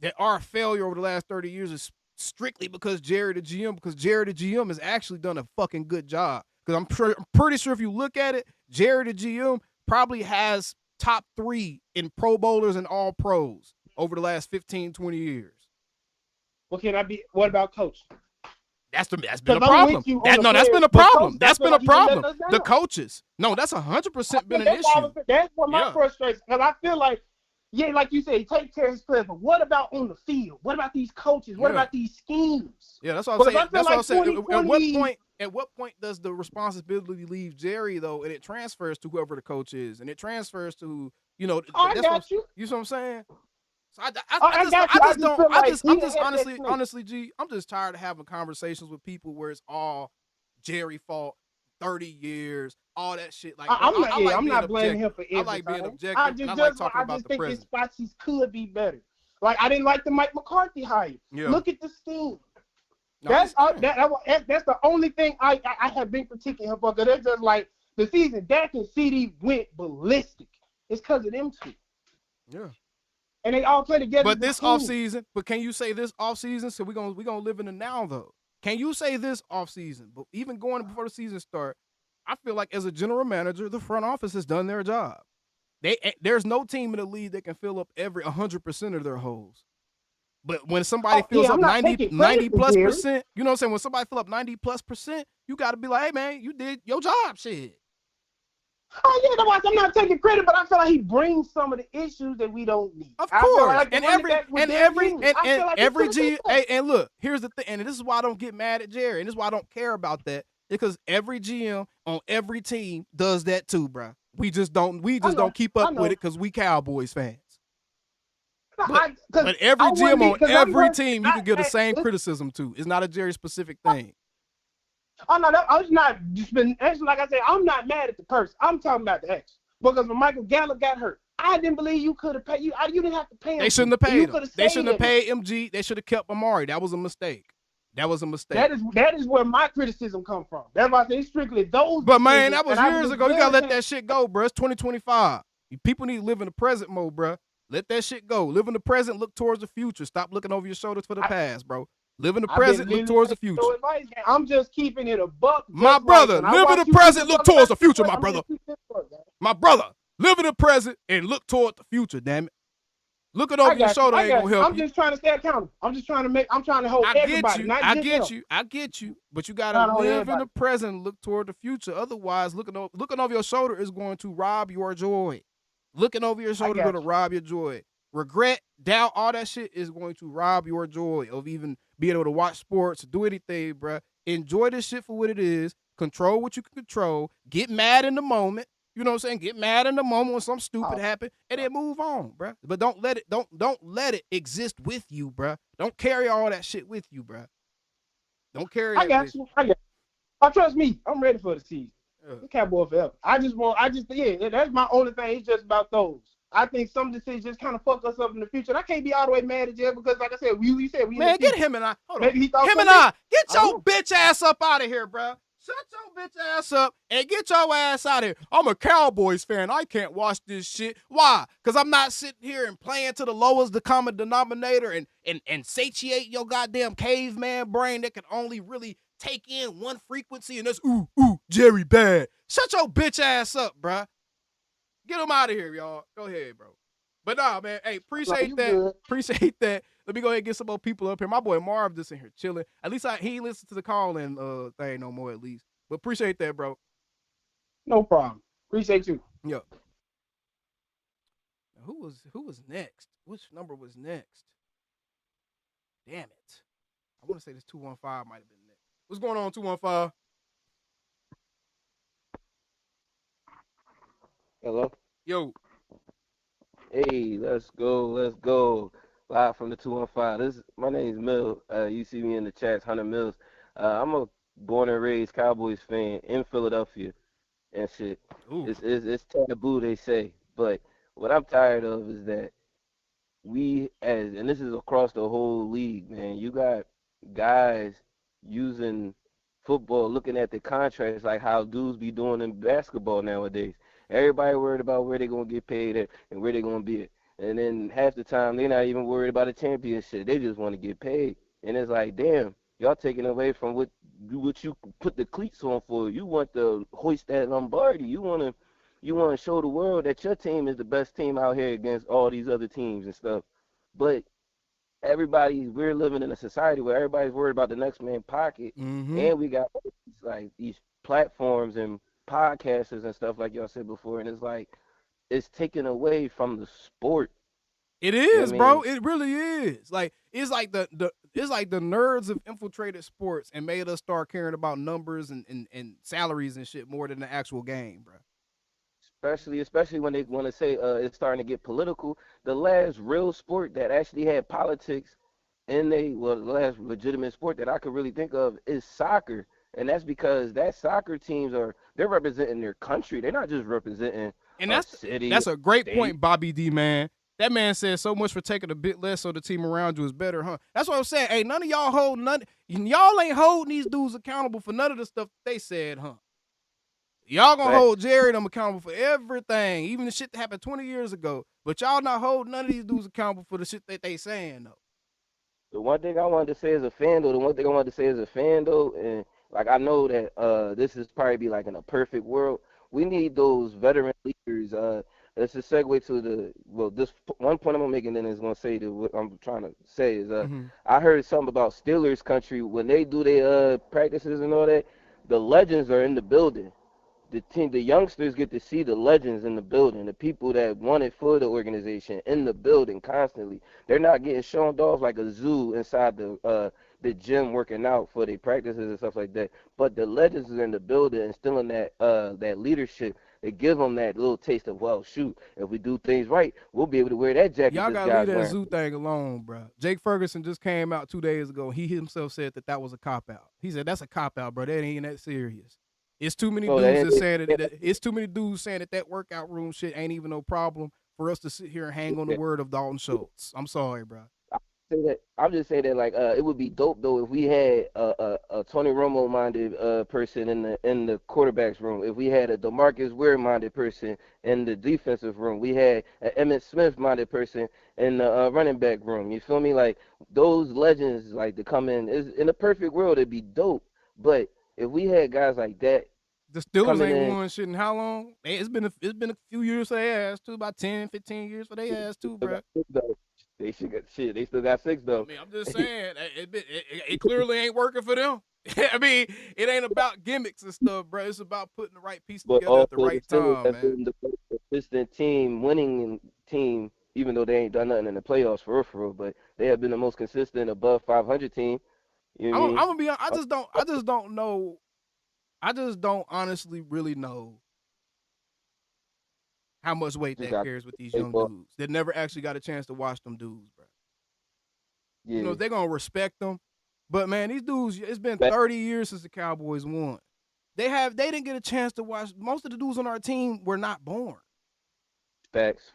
that our failure over the last 30 years is strictly because Jerry the GM, because Jerry the GM has actually done a fucking good job. Because I'm pretty sure if you look at it, Jerry the GM probably has top 3 in Pro Bowlers and All Pros over the last 15, 20 years. What about coach? That's been a problem. That's been a problem. That's been a problem. The coaches. No, that's 100% been an issue. That's what my frustration. Because I feel like, like you said, he takes care of his players. But what about on the field? What about these coaches? What about these schemes? Yeah, that's what I'm saying. That's what I'm saying. At what point does the responsibility leave Jerry, though, and it transfers to whoever the coach is, and it transfers to, you know, I got you. You know what I'm saying? So I'm just honestly, G, I'm just tired of having conversations with people where it's all Jerry fault, 30 years, all that shit. Like I'm not blaming him for everything. I like being objective. I like talking about the present. I just think his spots could be better. Like I didn't like the Mike McCarthy hire. Yeah. Look at the scheme. That's the only thing I have been critiquing him for. Because it's just like the season Dak and CD went ballistic. It's because of them two. Yeah. And they all play together. But this offseason, but can you say this offseason? So we're gonna live in the now though. Can you say this offseason? But even going before the season start, I feel like as a general manager, the front office has done their job. There's no team in the league that can fill up every 100% of their holes. But when somebody fills up 90 plus percent, you know what I'm saying? When somebody fill up 90 plus percent, you got to be like, hey man, you did your job, shit. Oh yeah, otherwise I'm not taking credit, but I feel like he brings some of the issues that we don't need. Of course, like and every G. And look, here's the thing, and this is why I don't get mad at Jerry, and this is why I don't care about that, because every GM on every team does that too, bro. We just don't keep up with it because we Cowboys fans. But every GM on every team you can give the same criticism to. It's not a Jerry specific thing. Oh no, I was not just been like I said. I'm not mad at the person. I'm talking about the X because when Michael Gallup got hurt, I didn't believe you could have paid you. You didn't have to pay him. They shouldn't have paid him. They shouldn't have paid MG. They should have kept Amari. That was a mistake. That is where my criticism come from. That's why I say strictly those. But man, that was years ago. You gotta let that shit go, bro. It's 2025. People need to live in the present mode, bro. Let that shit go. Live in the present. Look towards the future. Stop looking over your shoulders for the past, bro. Live in the present, look towards the future. I'm just keeping it a buck. My brother, live in the present, look towards the future, my brother. My brother, live in the present and look toward the future, damn it. Looking over your shoulder ain't gonna help you. I'm just trying to stay accountable. I'm trying to hold everybody. I get you. But you gotta live in the present and look toward the future. Otherwise, looking over your shoulder is going to rob your joy. Looking over your shoulder is going to rob your joy. Regret, doubt, all that shit is going to rob your joy of even being able to watch sports, do anything, bruh. Enjoy this shit for what it is. Control what you can control. Get mad in the moment. You know what I'm saying? Get mad in the moment when something stupid happen, and then move on, bruh. But don't let it exist with you, bruh. Don't carry all that shit with you, bruh. Don't carry. I got you. Oh, trust me, I'm ready for the season. The Cowboy forever. That's my only thing. It's just about those. I think some decisions kind of fuck us up in the future. And I can't be all the way mad at Jay because, like I said, we man, get him and I. Hold on. Get your bitch ass up out of here, bro. Shut your bitch ass up and get your ass out of here. I'm a Cowboys fan. I can't watch this shit. Why? Because I'm not sitting here and playing to the lowest the common denominator and satiate your goddamn caveman brain that can only really take in one frequency and that's Jerry bad. Shut your bitch ass up, bro. Get him out of here, y'all. Go ahead, bro. But nah, man. Hey, appreciate that. Good. Appreciate that. Let me go ahead and get some more people up here. My boy Marv just in here chilling. At least he ain't listen to the call-in thing no more, at least. But appreciate that, bro. No problem. Appreciate you. Yeah. Who was next? Which number was next? Damn it. I want to say this 215 might have been next. What's going on, 215? Hello? Yo. Hey, let's go. Live from the 215. My name is Mills. You see me in the chats, Hunter Mills. I'm a born and raised Cowboys fan in Philadelphia and shit. It's taboo, they say. But what I'm tired of is that and this is across the whole league, man, you got guys using football, looking at the contracts like how dudes be doing in basketball nowadays. Everybody worried about where they're going to get paid at and where they're going to be at. And then half the time, they're not even worried about a championship. They just want to get paid. And it's like, damn, y'all taking away from what you put the cleats on for. You want to hoist that Lombardi. You want to show the world that your team is the best team out here against all these other teams and stuff. But we're living in a society where everybody's worried about the next man's pocket. Mm-hmm. And we got like these platforms and podcasters and stuff like y'all said before, and it's like it's taken away from the sport. It is, bro. It really is. Like it's like the nerds have infiltrated sports and made us start caring about numbers and salaries and shit more than the actual game, bro. Especially when they want to say it's starting to get political. The last real sport that actually had politics in the last legitimate sport that I could really think of is soccer. And that's because that soccer teams they're representing their country. They're not just representing a city. That's a great point, Bobby D, man. That man said so much for taking a bit less so the team around you is better, huh? That's what I'm saying. Hey, none of y'all y'all ain't holding these dudes accountable for none of the stuff they said, huh? Y'all gonna Facts. hold Jerry and them accountable for everything, even the shit that happened 20 years ago. But y'all not holding none of these dudes accountable for the shit that they saying though. The one thing I wanted to say as a fan, though, and like I know that this is probably be like in a perfect world. We need those veteran leaders. It's a segue to this one point I'm gonna make, and then it's gonna say to what I'm trying to say is I heard something about Steelers country when they do their practices and all that. The legends are in the building. The youngsters get to see the legends in the building, the people that wanted for the organization in the building constantly. They're not getting shown off like a zoo inside the gym working out for their practices and stuff like that. But the legends are in the building, instilling that leadership. They give them that little taste of, well, shoot, if we do things right, we'll be able to wear that jacket Y'all this gotta guy's leave that wearing. zoo thing alone, bro. Jake Ferguson just came out 2 days ago. He himself said that was a cop out. He said that's a cop out, bro. That ain't that serious. It's too many dudes that saying that. It's too many dudes saying that workout room shit ain't even no problem for us to sit here and hang on the word of Dalton Schultz. I'm sorry, bro. I'm just saying that like it would be dope though if we had a Tony Romo minded person in the quarterback's room. If we had a DeMarcus Ware minded person in the defensive room. We had an Emmitt Smith minded person in the running back room. You feel me? Like those legends like to come in a perfect world it'd be dope. But if we had guys like that, the Steelers ain't won shit in how long? It's been a few years for their ass too, about 10, 15 years for their ass too, bro. They should get shit. They still got 6 though. I mean, I'm just saying it clearly ain't working for them. I mean, it ain't about gimmicks and stuff, bro. It's about putting the right piece together at the right time, man. The consistent team, winning team, even though they ain't done nothing in the playoffs for real, but they have been the most consistent above 500 team. You know what I mean? I'm gonna be honest, I just don't know. I just don't honestly really know how much weight that carries with these young dudes that never actually got a chance to watch them dudes, bro. Yeah. You know, they're going to respect them. But, man, these dudes, it's been 30 years since the Cowboys won. They didn't get a chance to watch. Most of the dudes on our team were not born. Facts.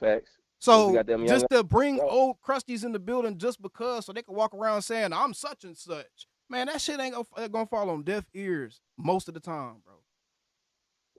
So just to bring old crusties in the building just because so they can walk around saying, I'm such and such. Man, that shit ain't gonna fall on deaf ears most of the time, bro.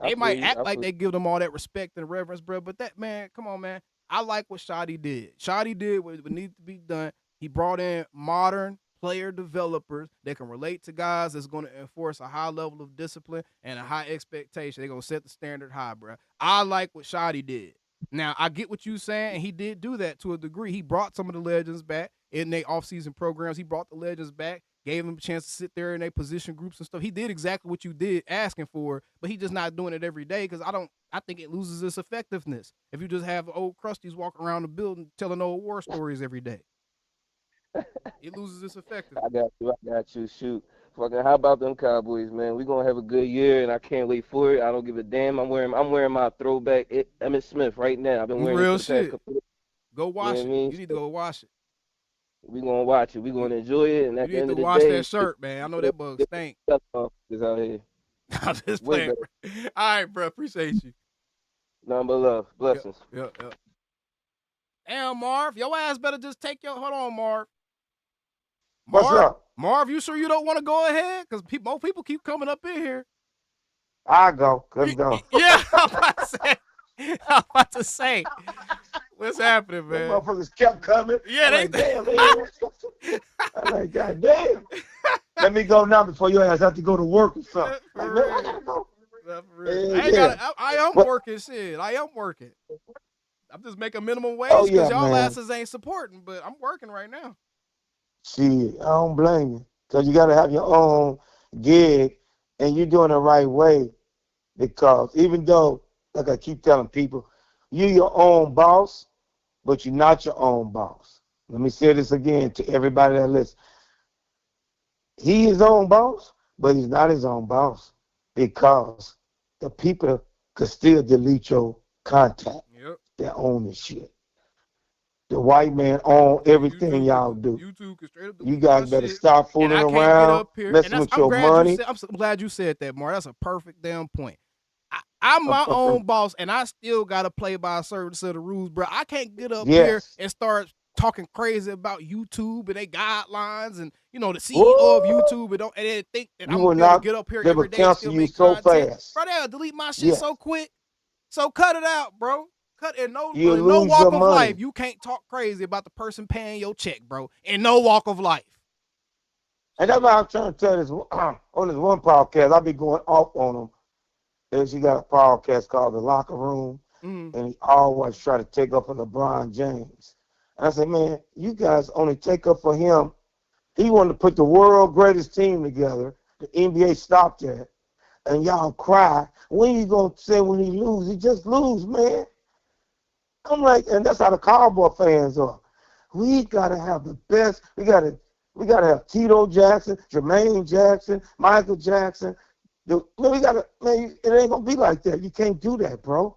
They might act like they give them all that respect and reverence, bro. But that, man, come on, man. I like what Shotty did. Shotty did what needed to be done. He brought in modern player developers that can relate to guys that's going to enforce a high level of discipline and a high expectation. They're going to set the standard high, bro. I like what Shotty did. Now, I get what you're saying, and he did do that to a degree. He brought some of the legends back in their offseason programs. He brought the legends back, gave them a chance to sit there in their position groups and stuff. He did exactly what you did asking for, but he just not doing it every day because I think it loses its effectiveness if you just have old crusties walking around the building telling old war stories every day. It loses its effectiveness. I got you. Shoot. Fucking, how about them Cowboys, man? We gonna have a good year, and I can't wait for it. I don't give a damn. I'm wearing my throwback Emmitt Smith right now. I've been wearing real it for the shit. Go wash it. You need to go wash it. We gonna watch it. We gonna enjoy it. And at the end of the day, wash that shirt, man. I know that bug stink. Is out here. I'm just playing. All right, bro. Appreciate you. Nothing but love. Blessings. Yep. Damn, Marv. Your ass better just take your. Hold on, Marv. What's up? Marv, you sure you don't want to go ahead? Because more people keep coming up in here. I'll go. Let's go. Yeah, I'm about to say. What's happening, man? The motherfuckers kept coming. Yeah, I'm like, damn, man. I'm like, God damn. Let me go now before your ass have to go to work or something. Like, man, I gotta go. I am working, shit. I am working. I'm just making minimum wage because y'all asses ain't supporting, but I'm working right now. Shit, I don't blame you. Because you got to have your own gig, and you're doing it the right way. Because even though, like I keep telling people, you're your own boss, but you're not your own boss. Let me say this again to everybody that listens. He is his own boss, but he's not his own boss because the people could still delete your contact. Yep. That own this shit. The white man own everything y'all do. You guys better stop fooling around, messing with your money. I'm so glad you said that, Mark. That's a perfect damn point. I'm my own boss, and I still got to play by a certain set of rules, bro. I can't get up here and start talking crazy about YouTube and they guidelines and the CEO of Woo! YouTube and they think that You I'm will gonna be able to not. get up here They every will day and cancel still you make so content. fast. Bro, they'll delete my shit Yes. so quick. So cut it out, bro. Cut in no You'll lose walk your of money. life. You can't talk crazy about the person paying your check, bro. In no walk of life. And that's why I'm trying to tell this on this one podcast. I'll be going off on him. There's he got a podcast called The Locker Room, and he always try to take up for LeBron James. And I said, man, you guys only take up for him. He wanted to put the world greatest team together. The NBA stopped that. And y'all cry. When you gonna say when he lose? He just lose, man. I'm like, and that's how the Cowboy fans are. We gotta have the best. We gotta have Tito Jackson, Jermaine Jackson, Michael Jackson. It ain't gonna be like that. You can't do that, bro.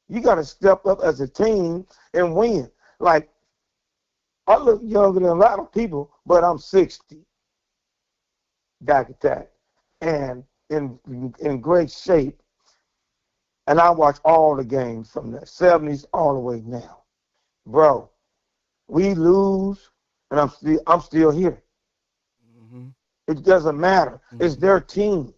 You gotta step up as a team and win. Like, I look younger than a lot of people, but I'm 60. Back attack. And in great shape. And I watch all the games from the 70s all the way now. Bro, we lose, and I'm still here. Mm-hmm. It doesn't matter. Mm-hmm. It's their team.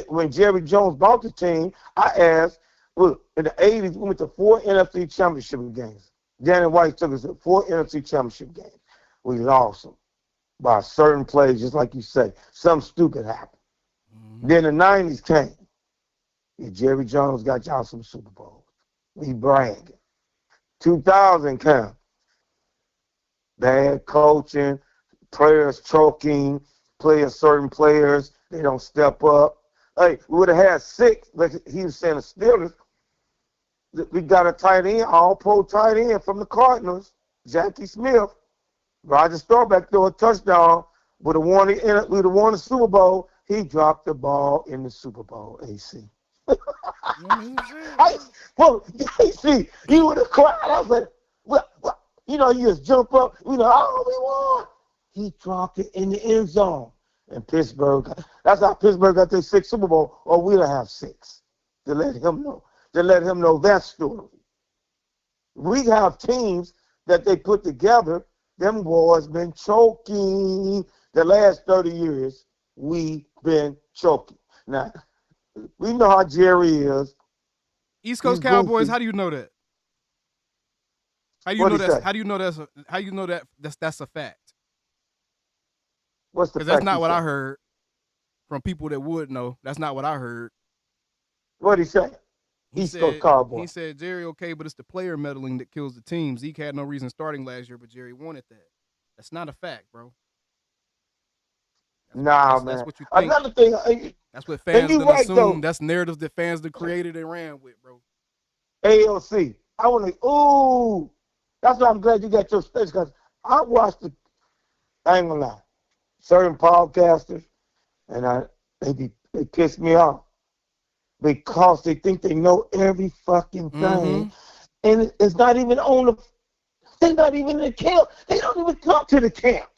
When Jerry Jones bought the team, I asked, look, in the 80s, we went to 4 NFC championship games. Danny White took us to 4 NFC championship games. We lost them by certain plays, just like you say. Something stupid happened. Mm-hmm. Then the 90s came. And Jerry Jones got y'all some Super Bowls. We bragging. 2000 came. Bad coaching, players choking, certain players, they don't step up. Hey, we would have had 6, like he was saying, the Steelers. We got a tight end, all-pro tight end from the Cardinals, Jackie Smith. Roger Staubach threw a touchdown. We'd have won the Super Bowl. He dropped the ball in the Super Bowl, AC. AC, he would have cried. I was like, what? You just jump up. Oh, we won. He dropped it in the end zone. And Pittsburgh, that's how Pittsburgh got their 6th Super Bowl, or we'd have 6 to let him know. To let him know that story. We have teams that they put together. Them boys been choking the last 30 years. We've been choking. Now, we know how Jerry is. East Coast Cowboys, how do you know that? How do you know that? How do you know that's a fact? What's the fact? Because that's not what I heard from people that would know. That's not what I heard. What'd he say? East Coast Cowboy. He said, Jerry, okay, but it's the player meddling that kills the team. Zeke had no reason starting last year, but Jerry wanted that. That's not a fact, bro. Man. That's what you think. Another thing. That's what fans assume. Though. That's narratives that fans that created and ran with, bro. AOC. I want to, that's why I'm glad you got your space, because I watched I ain't gonna lie, certain podcasters, and they piss me off. Because they think they know every fucking thing. Mm-hmm. And it's not even they're not even in the camp. They don't even come to the camp.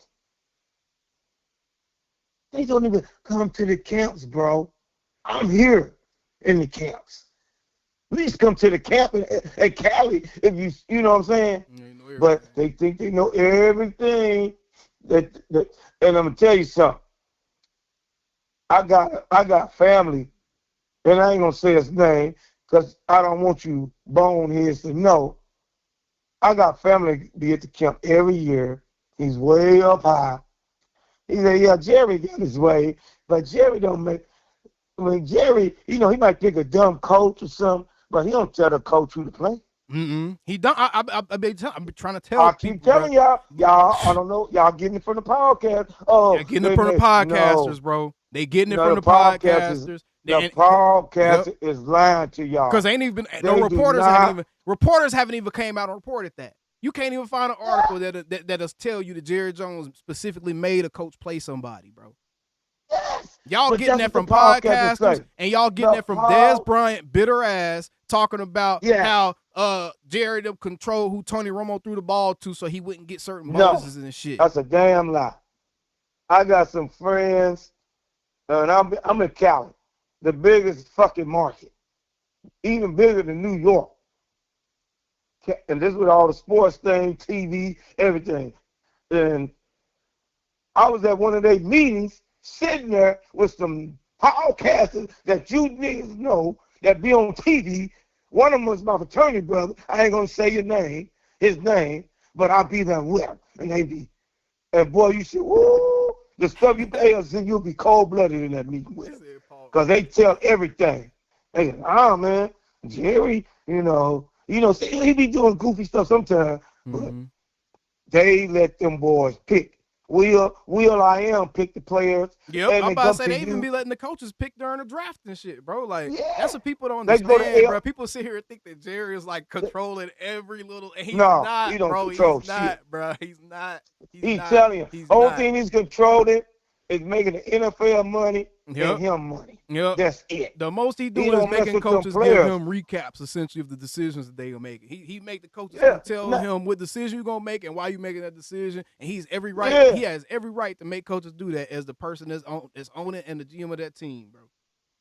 They don't even come to the camps, bro. I'm here in the camps. At least come to the camp at Cali, if you know what I'm saying? Yeah, but they think they know everything. And I'm gonna tell you something. I got family. And I ain't going to say his name because I don't want you boneheads to know. I got family be at the camp every year. He's way up high. He said, yeah, Jerry got his way, but Jerry don't make – Jerry, he might pick a dumb coach or something, but he don't tell the coach who to play. Mm-mm. He don't. I'm trying to tell. I keep telling y'all. I don't know. Y'all getting it from the podcast. Oh, they're getting it from the podcasters, bro. They getting it from the podcasters. The podcast is lying to y'all. Because reporters haven't even came out and reported that. You can't even find an article that'll tell you that Jerry Jones specifically made a coach play somebody, bro. Yes. Y'all getting that from podcasters, and y'all getting that from Dez Bryant, bitter ass, talking about how Jerry them control who Tony Romo threw the ball to so he wouldn't get certain bonuses and shit. That's a damn lie. I got some friends, and I'm in Cali. The biggest fucking market, even bigger than New York. and this with all the sports thing, TV, everything. And I was at one of their meetings, sitting there with some podcasters that you niggas know that be on TV. One of them was my fraternity brother. I ain't gonna say his name, but I'll be there with him. And they be, and boy, you see, woo, the stuff you tell us, you'll be cold-blooded in that meeting with them. Because they tell everything. They go, man, Jerry, see, he be doing goofy stuff sometimes, but they let them boys pick. I am pick the players. Yep, I'm about to say they even be letting the coaches pick during the draft and shit, bro. Like that's what people don't understand, bro. People sit here and think that Jerry is like controlling every little. And he's not, he don't bro. Control he's not, shit. bro. He's not. He's telling you, only thing he's controlling is making the NFL money and him money. Yep. That's it. The most he do is making coaches give him recaps, essentially, of the decisions that they are making. He make the coaches tell him what decision you're gonna make and why you making that decision, and he's every right. Yeah. He has every right to make coaches do that as the person that's owning and the GM of that team, bro.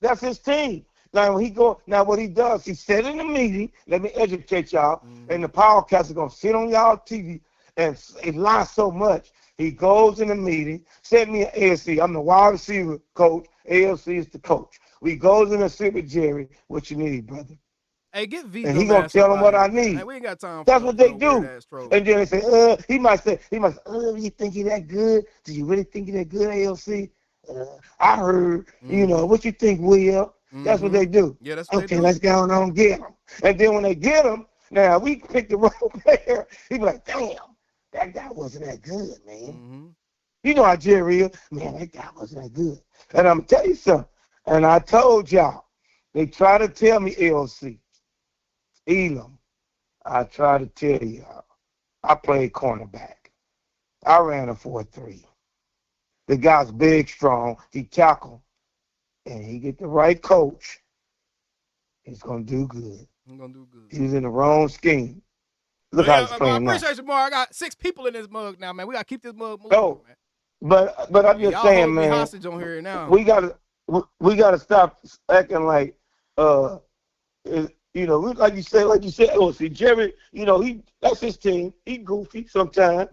That's his team. Now what he does, he said in the meeting, let me educate y'all, and the podcast is gonna sit on y'all TV and lie so much. He goes in the meeting, send me an AFC. I'm the wide receiver coach. AFC is the coach. We goes in and sit with Jerry. What you need, brother? Hey, get V. And he gonna tell him what I need. Hey, we ain't got time. That's what they do. And then they say, he might say, you think you that good? Do you really think you that good, AFC? I heard, what you think, Will? That's what they do. Yeah, that's what okay, let's go on and get them. And then when they get them, now we pick the wrong player. He be like, damn. That guy wasn't that good, man. You know how Jerry is. Man, that guy wasn't that good. And I'm going to tell you something. And I told y'all, they try to tell me LC. Elam, I try to tell y'all, I played cornerback. I ran a 4-3. The guy's big, strong. He tackled. And he get the right coach. He's going to do good. He's going to do good. He was in the wrong scheme. Look how he's playing now. I appreciate you, Mark. I got 6 people in this mug now, man. We gotta keep this mug moving, man. But I'm just saying, man. Hostage on here now. We gotta stop acting like like you said. Oh, see, Jerry, that's his team. He goofy sometimes,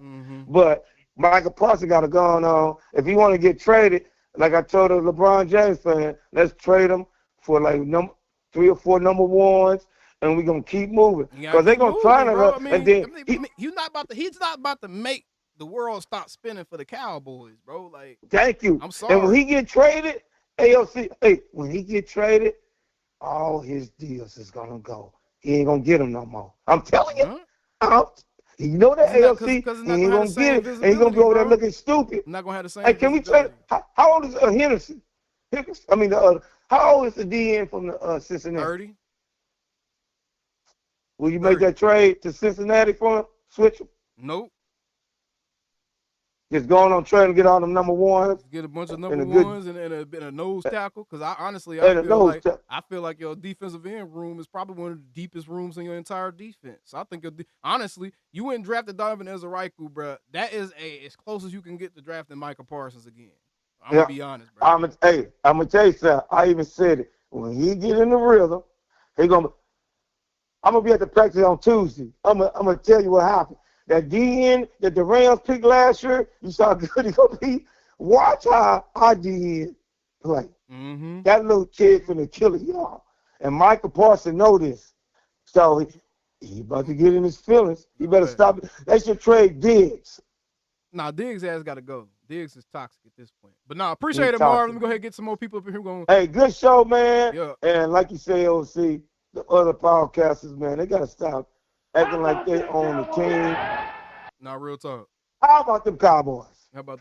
but Micah Parsons got to go on. If he want to get traded, like I told a LeBron James fan, let's trade him for like 3 or 4 number ones. And we're gonna keep moving because they're gonna try to. And then he's not about to make the world stop spinning for the Cowboys, bro. Like, thank you. I'm sorry. And when he get traded, AOC, when he get traded, all his deals is gonna go. He ain't gonna get them no more. I'm telling you. You know that AOC, he ain't gonna get it, and he's gonna be over there looking stupid. I'm not gonna have the same. Hey, can we trade? How old is Henderson? How old is the DN from the Cincinnati? 30. Will you make that trade to Cincinnati for him? Switch him? Nope. Just going on trying to get all them number ones. Get a bunch of number ones and a nose tackle. Because I feel like your defensive end room is probably one of the deepest rooms in your entire defense. I think honestly, you went and drafted Donovan Ezeraiku, bro. That is as close as you can get to drafting Micah Parsons again. I'm gonna be honest, bro. I'm gonna tell you something. I even said it. When he get in the rhythm, I'm going to be at the practice on Tuesday. I'm going to tell you what happened. That DN that the Rams picked last year, you saw how good he's going to be. Watch how our DN play. That little kid finna kill it, y'all. And Micah Parsons know this. So he about to get in his feelings. He better stop it. They should trade Diggs. Nah, Diggs has got to go. Diggs is toxic at this point. But appreciate it, Marv. Let me go ahead and get some more people up in here. Hey, good show, man. Yeah. And like you say, OC, the other podcasters, man, they got to stop acting like they own the team. Not real talk. How about them Cowboys? All right,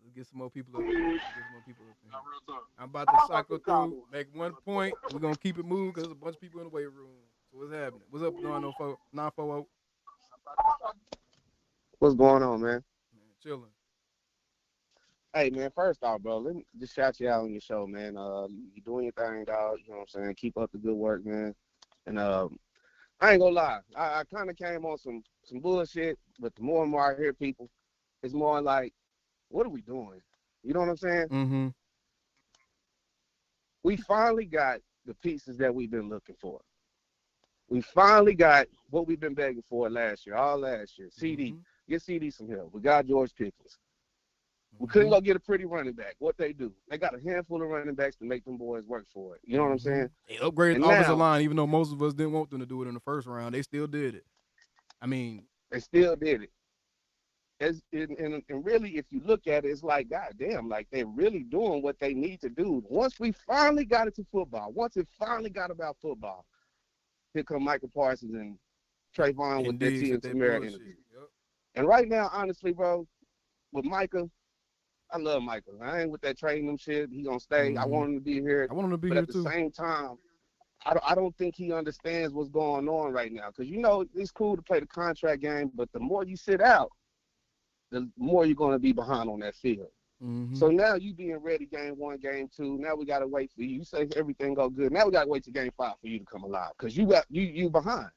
let's get some more people up here. I'm about to cycle through, make 1 point. We're going to keep it moving because there's a bunch of people in the weight room. So what's happening? What's up, 940? What's going on, man? Chilling. Hey, man, first off, bro, let me just shout you out on your show, man. You doing your thing, dog. You know what I'm saying? Keep up the good work, man. And I ain't gonna lie. I kind of came on some bullshit, but the more and more I hear people, it's more like, what are we doing? You know what I'm saying? We finally got the pieces that we've been looking for. We finally got what we've been begging for last year, all last year. CD. Get CD some help. We got George Pickens. We couldn't go get a pretty running back. What they do? They got a handful of running backs to make them boys work for it. You know what I'm saying? They upgraded And the offensive now, line, even though most of us didn't want them to do it in the first round. They still did it. I mean, they still did it. And really, if you look at it, it's like, God damn, like they're really doing what they need to do. Once we finally got into football, once it finally got about football, here come Micah Parsons and Trevon with their T and Tamara interview. Yep. And right now, honestly, bro, with Micah, I love Micah. I ain't with that trading him shit. He gonna stay. I want him to be here. I want him to be but here at too. the same time, I don't think he understands what's going on right now. Because, you know, it's cool to play the contract game, but the more you sit out, the more you're going to be behind on that field. So now you being ready game 1, game 2. Now we got to wait for you. You say everything go good. Now we got to wait to game 5 for you to come alive because you behind.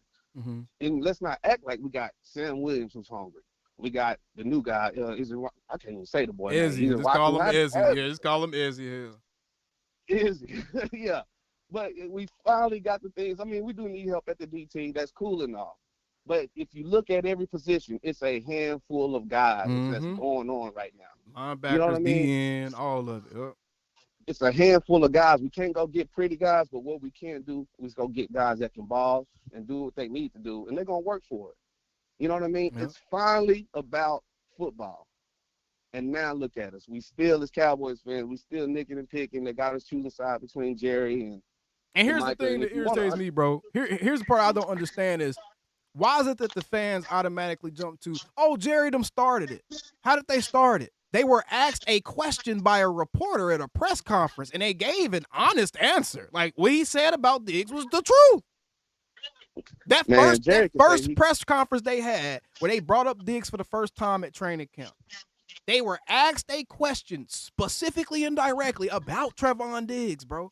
And let's not act like we got Sam Williams who's hungry. We got the new guy. I can't even say the boy. Izzy. Just call him Izzy. Yeah, just call him Izzy. Izzy. Yeah. But we finally got the things. I mean, we do need help at the DT. That's cool and all. But if you look at every position, it's a handful of guys that's going on right now. Linebackers, you know what I mean? DN, all of it. Yep. It's a handful of guys. We can't go get pretty guys, but what we can do is go get guys that can ball and do what they need to do, and they're going to work for it. You know what I mean? Yep. It's finally about football. And now look at us. We still, as Cowboys fans, we still nicking and picking. They got us choosing side between Jerry and here's Micah. The thing that irritates me, bro. Here's the part I don't understand is, why is it that the fans automatically jump to, oh, Jerry them started it? How did they start it? They were asked a question by a reporter at a press conference, and they gave an honest answer. Like, what he said about Diggs was the truth. That first press conference they had, where they brought up Diggs for the first time at training camp, they were asked a question specifically and directly about Trevon Diggs, bro.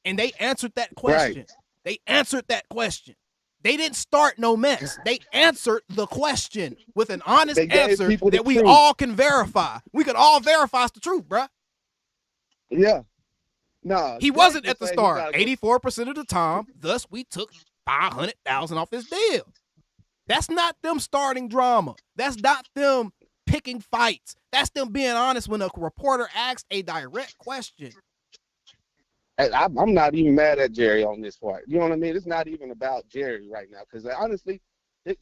And they answered that question. Right. They answered that question. They didn't start no mess. They answered the question with an honest answer that we all can verify. We could all verify it's the truth, bro. Yeah. No. He wasn't at the start 84% of the time. Thus, we took $500,000 off his deal. That's not them starting drama. That's not them picking fights. That's them being honest when a reporter asks a direct question. I'm not even mad at Jerry on this part. You know what I mean? It's not even about Jerry right now because, honestly,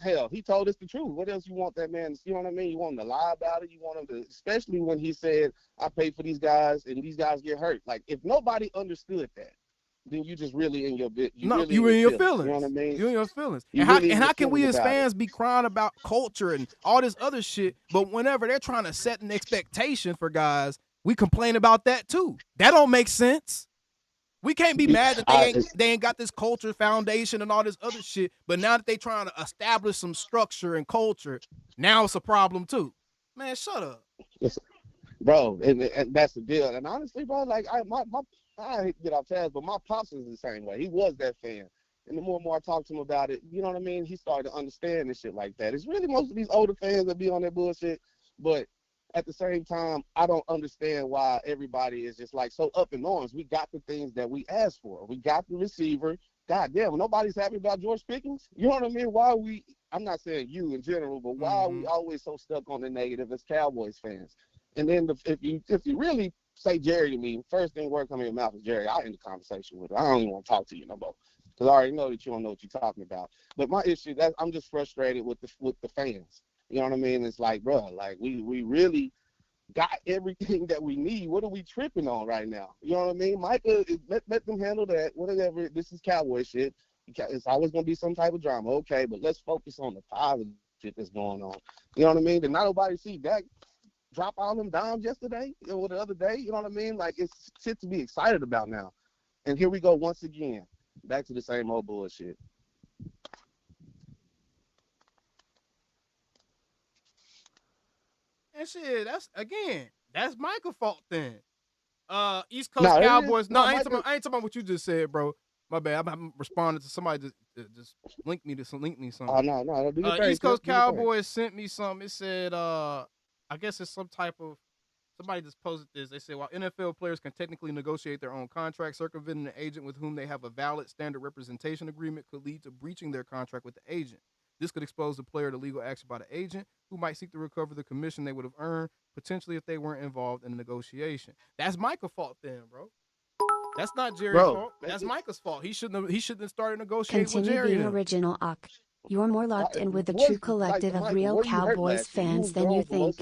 hell, he told us the truth. What else you want that man? You know what I mean? You want him to lie about it. You want him to, especially when he said, I pay for these guys and these guys get hurt. Like, if nobody understood that, then you just really in your bit. You in your feelings. You know what I mean? You in your feelings. And how can we as fans be crying about culture and all this other shit, but whenever they're trying to set an expectation for guys, we complain about that too? That don't make sense. We can't be mad that they ain't got this culture foundation and all this other shit, but now that they trying to establish some structure and culture, now it's a problem too. Man, shut up. Bro, and that's the deal. And honestly, bro, like I hate to get off task, but my pops is the same way. He was that fan. And the more and more I talk to him about it, you know what I mean? He started to understand and shit like that. It's really most of these older fans that be on that bullshit, but at the same time, I don't understand why everybody is just like so up in arms. We got the things that we asked for. We got the receiver. God damn, nobody's happy about George Pickens. You know what I mean? Why are we, I'm not saying you in general, but why are we always so stuck on the negative as Cowboys fans? And then if you really say Jerry to me, first thing word coming in your mouth is Jerry, I'll end the conversation with it. I don't even want to talk to you no more because I already know that you don't know what you're talking about. But my issue, I'm just frustrated with the fans. You know what I mean? It's like, bro, like we really got everything that we need. What are we tripping on right now? You know what I mean? Micah, let them handle that. Whatever. This is Cowboy shit. It's always going to be some type of drama. Okay, but let's focus on the positive shit that's going on. You know what I mean? Did not nobody see Dak drop all them dimes yesterday or the other day? You know what I mean? Like, it's shit to be excited about now. And here we go once again. Back to the same old bullshit. And shit, that's Micah's fault then. East Coast Cowboys. I ain't talking about what you just said, bro. My bad. I'm responding to somebody just link me something. Oh no. East Coast Cowboys sent me something. It said, I guess it's some type of Somebody just posted this. They say while NFL players can technically negotiate their own contract, circumventing an agent with whom they have a valid standard representation agreement could lead to breaching their contract with the agent. This could expose the player to legal action by the agent, who might seek to recover the commission they would have earned, potentially if they weren't involved in the negotiation. That's Micah's fault then, bro. That's not Jerry's fault. That's Micah's fault. He shouldn't have started negotiating with Continue Jerry. being then. original, Uck. You're more locked in with the true collective of real Cowboys fans than you think.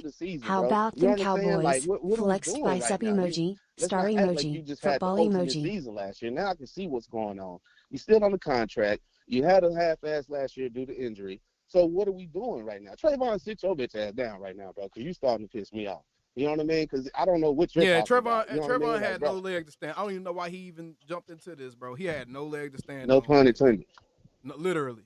How about them Cowboys? Flex spice up emoji, star emoji, football emoji. Season last year. Now I can see what's going on. You're still on the contract. You had a half-ass last year due to injury. So what are we doing right now? Trevon, sit your bitch ass down right now, bro, because you starting to piss me off. You know what I mean? Because I don't know what you're talking about. You know Trevon what I mean? had no leg to stand. I don't even know why he even jumped into this, bro. He had no leg to stand. No pun intended. No, literally.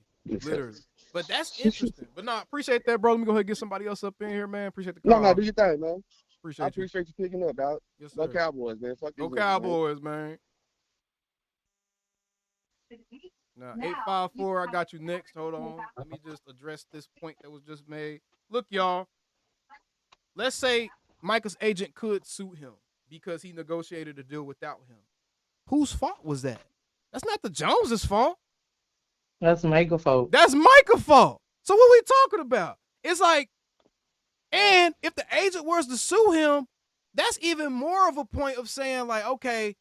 But that's interesting. But no, appreciate that, bro. Let me go ahead and get somebody else up in here, man. Appreciate the call. No, do your thing, man. Appreciate I appreciate you picking up, dog. Yes, sir. Go Cowboys, man. Fuck Go these niggas, Cowboys, man. Now, 854, I got you next. Hold on. Let me just address this point that was just made. Look, y'all. Let's say Micah's agent could sue him because he negotiated a deal without him. Whose fault was that? That's not the Joneses' fault. That's Micah's fault. That's Micah's fault. So what are we talking about? It's like, and if the agent was to sue him, that's even more of a point of saying, like, okay,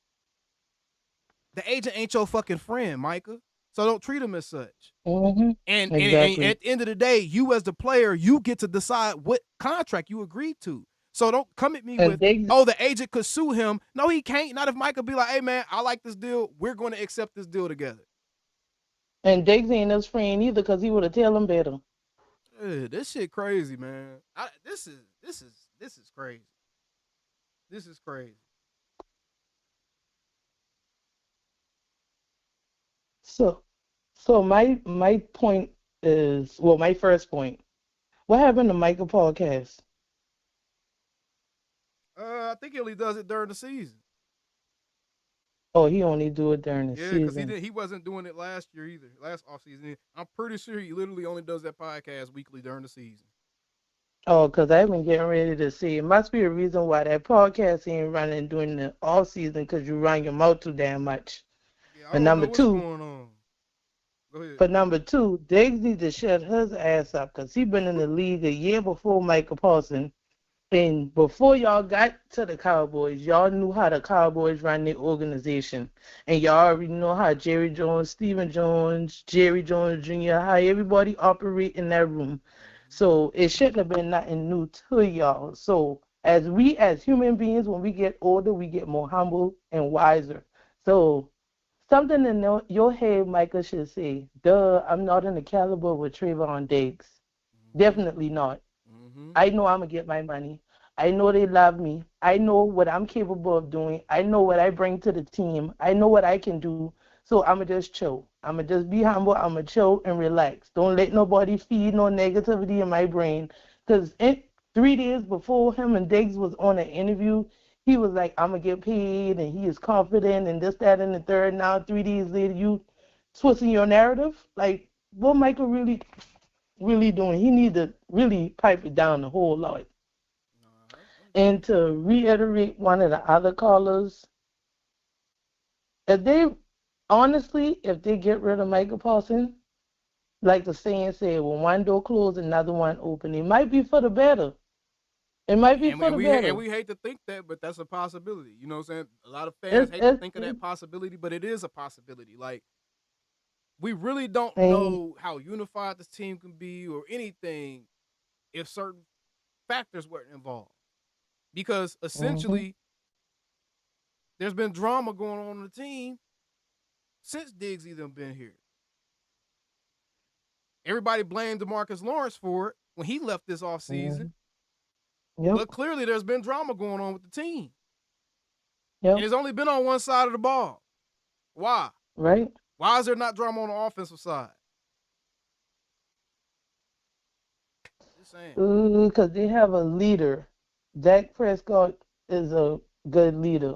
the agent ain't your fucking friend, Micah. So don't treat him as such. Mm-hmm. And Exactly. at the end of the day, you as the player, you get to decide what contract you agreed to. So don't come at me with, the agent could sue him. No, he can't. Not if Micah be like, hey, man, I like this deal. We're going to accept this deal together. And Diggs ain't his friend either because he would have told him better. This shit crazy, man. This is crazy. This is crazy. So my point is, well, my first point. What happened to Micah podcast? I think he only does it during the season. Oh, he only do it during the Yeah, season. because he wasn't doing it last year either. Last offseason. I'm pretty sure he literally only does that podcast weekly during the season. Oh, because I've been getting ready to see. It must be a reason why that podcast ain't running during the off season because you run your mouth too damn much. Yeah, I But don't number know what's two, going on. Go ahead. But number two, Diggs needs to shut his ass up because he been in the league a year before Micah Parsons. And before y'all got to the Cowboys, y'all knew how the Cowboys run their organization. And y'all already know how Jerry Jones, Stephen Jones, Jerry Jones Jr., how everybody operate in that room. So it shouldn't have been nothing new to y'all. So as human beings, when we get older, we get more humble and wiser. So something in your head, Micah, should say, duh, I'm not in the caliber with Trevon Diggs. Definitely not. I know I'm going to get my money. I know they love me. I know what I'm capable of doing. I know what I bring to the team. I know what I can do. So I'm going to just chill. I'm going to just be humble. I'm going to chill and relax. Don't let nobody feed no negativity in my brain. Because 3 days before him and Diggs was on an interview, he was like, I'm going to get paid, and he is confident, and this, that, and the third. Now, 3 days later, you twisting your narrative? Like, what Michael really doing? He need to really pipe it down a whole lot. And to reiterate one of the other callers, if they get rid of Micah Parsons, like the saying said, when one door closed, another one open. It might be for the better. It might be for the better. And we hate to think that, but that's a possibility. You know what I'm saying? A lot of fans hate to think of that possibility, but it is a possibility. Like, we really don't know how unified this team can be or anything if certain factors weren't involved. Because essentially, there's been drama going on in the team since Diggs even been here. Everybody blamed DeMarcus Lawrence for it when he left this offseason. Yep. But clearly there's been drama going on with the team. Yep. And it's only been on one side of the ball. Why? Right. Why is there not drama on the offensive side? Just saying. Because they have a leader. Dak Prescott is a good leader.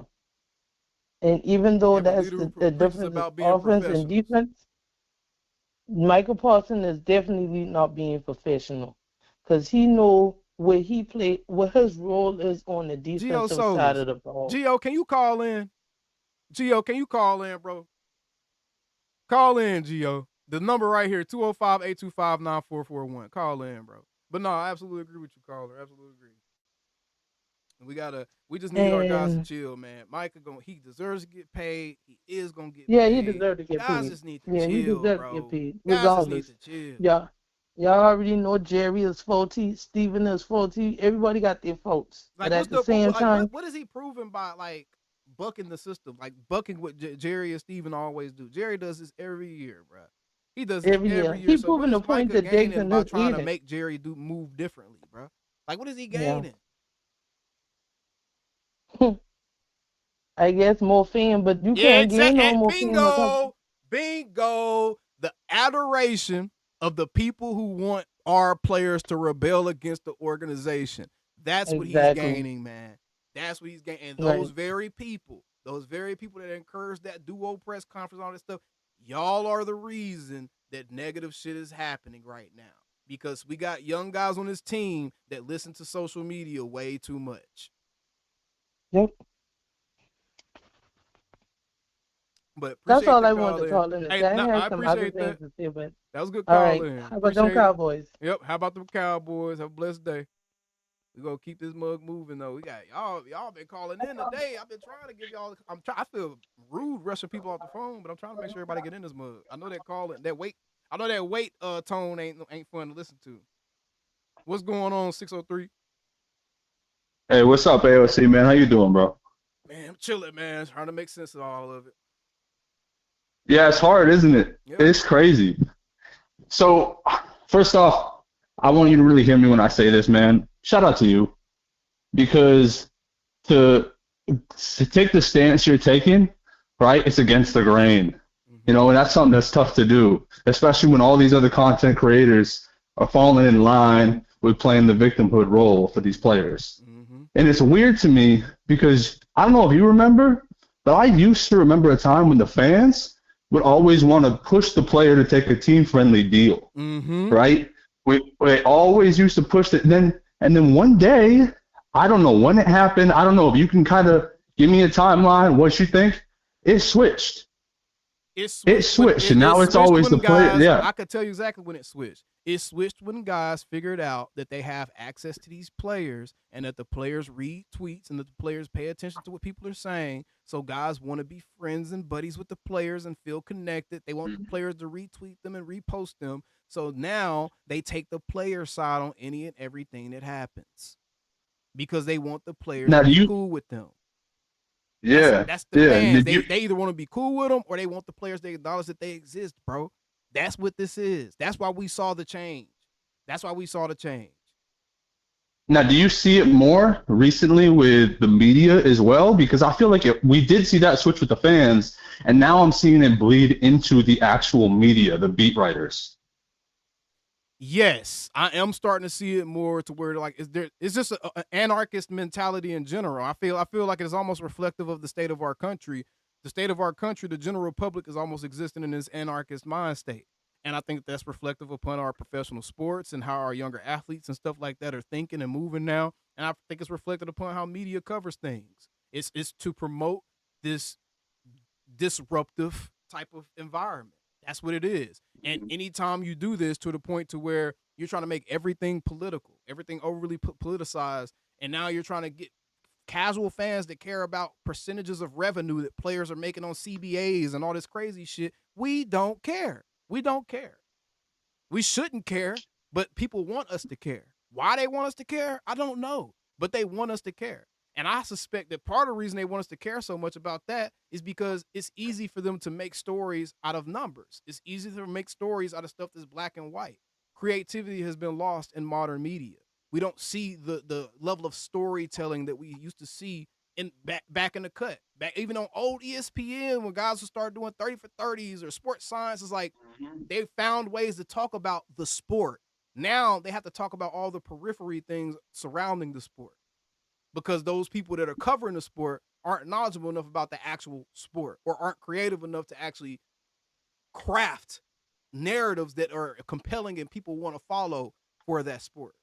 And even though that's the difference in offense and defense, Micah Parsons is definitely not being professional. Because he know where he played, what his role is on the Gio defensive side Solis. of the ball. Gio, can you call in? Gio, can you call in, bro? Call in, Gio. The number right here, 205-825-9441. Call in, bro. But no, I absolutely agree with you, caller. Absolutely agree. We just need our guys to chill, man. Micah he deserves to get paid. He is gonna get paid. Yeah, he deserves to get guys paid. just need to Yeah, chill, he deserves bro. to get paid. Guys just need Regardless. to chill. Yeah. Y'all already know Jerry is faulty, Steven is faulty. Everybody got their faults. Like, but at the same time, what is he proving by like bucking the system? Like bucking what Jerry and Steven always do. Jerry does this every year, bro. He does it every year. He's so proving the point Micah that Diggs gaining and by his trying to eating. make Jerry move differently, bro? Like, what is he Yeah. gaining? I guess more fame, but you can't gain no more fame. Bingo. The adoration of the people who want our players to rebel against the organization. That's what he's gaining, man. That's what he's gaining. And those very people that encourage that duo press conference, all this stuff, y'all are the reason that negative shit is happening right now. Because we got young guys on this team that listen to social media way too much. Yep. But that's all I wanted to call in. Hey, I had some other appreciate things that. to say, but that was a good call in. How about them Cowboys? Yep. How about them Cowboys? Have a blessed day. We're gonna keep this mug moving though. We got y'all been calling in today. I've been trying to give y'all I feel rude rushing people off the phone, but I'm trying to make sure everybody get in this mug. I know that wait tone ain't fun to listen to. What's going on, 603? Hey, what's up, AOC, man? How you doing, bro? Man, I'm chilling, man. Trying to make sense of all of it. Yeah, it's hard, isn't it? Yep. It's crazy. So, first off, I want you to really hear me when I say this, man. Shout out to you. Because to take the stance you're taking, right, it's against the grain. You know, and that's something that's tough to do, especially when all these other content creators are falling in line with playing the victimhood role for these players. Mm-hmm. And it's weird to me because I don't know if you remember, but I used to remember a time when the fans would always want to push the player to take a team-friendly deal, right? We always used to push it. And then one day, I don't know when it happened. I don't know if you can kind of give me a timeline, what you think. It switched. It switched, and now it's always the player. Yeah, I could tell you exactly when it switched. It switched when guys figured out that they have access to these players and that the players read tweets and that the players pay attention to what people are saying. So guys want to be friends and buddies with the players and feel connected. They want the players to retweet them and repost them. So now they take the player side on any and everything that happens because they want the players to be cool with them. Yeah, that's the fans. They either want to be cool with them or they want the players to acknowledge that they exist, bro. That's what this is. That's why we saw the change. Now, do you see it more recently with the media as well? Because I feel like we did see that switch with the fans, and now I'm seeing it bleed into the actual media, the beat writers. Yes, I am starting to see it more to where like it's just an anarchist mentality in general. I feel like it's almost reflective of the state of our country. The state of our country, the general public is almost existing in this anarchist mind state. And I think that's reflective upon our professional sports and how our younger athletes and stuff like that are thinking and moving now. And I think it's reflected upon how media covers things. It's to promote this disruptive type of environment. That's what it is. And anytime you do this to the point to where you're trying to make everything political, everything overly politicized, and now you're trying to get casual fans that care about percentages of revenue that players are making on CBAs and all this crazy shit, we don't care. We don't care. We shouldn't care, but people want us to care. Why they want us to care, I don't know, but they want us to care. And I suspect that part of the reason they want us to care so much about that is because it's easy for them to make stories out of numbers. It's easy to make stories out of stuff that's black and white. Creativity has been lost in modern media. We don't see the level of storytelling that we used to see in back in the cut. Back even on old ESPN when guys would start doing 30 for 30s or sports science, is like they found ways to talk about the sport. Now they have to talk about all the periphery things surrounding the sport because those people that are covering the sport aren't knowledgeable enough about the actual sport or aren't creative enough to actually craft narratives that are compelling and people want to follow for that sport.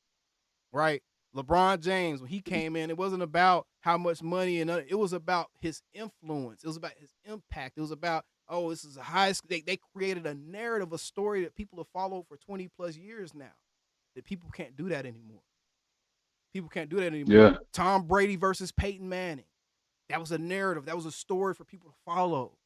Right. LeBron James, when he came in, it wasn't about how much money, and it was about his influence. It was about his impact. It was about, oh, this is a high school. They created a narrative, a story that people have followed for 20 plus years now. That people can't do that anymore. People can't do that anymore. Yeah. Tom Brady versus Peyton Manning. That was a narrative. That was a story for people to follow.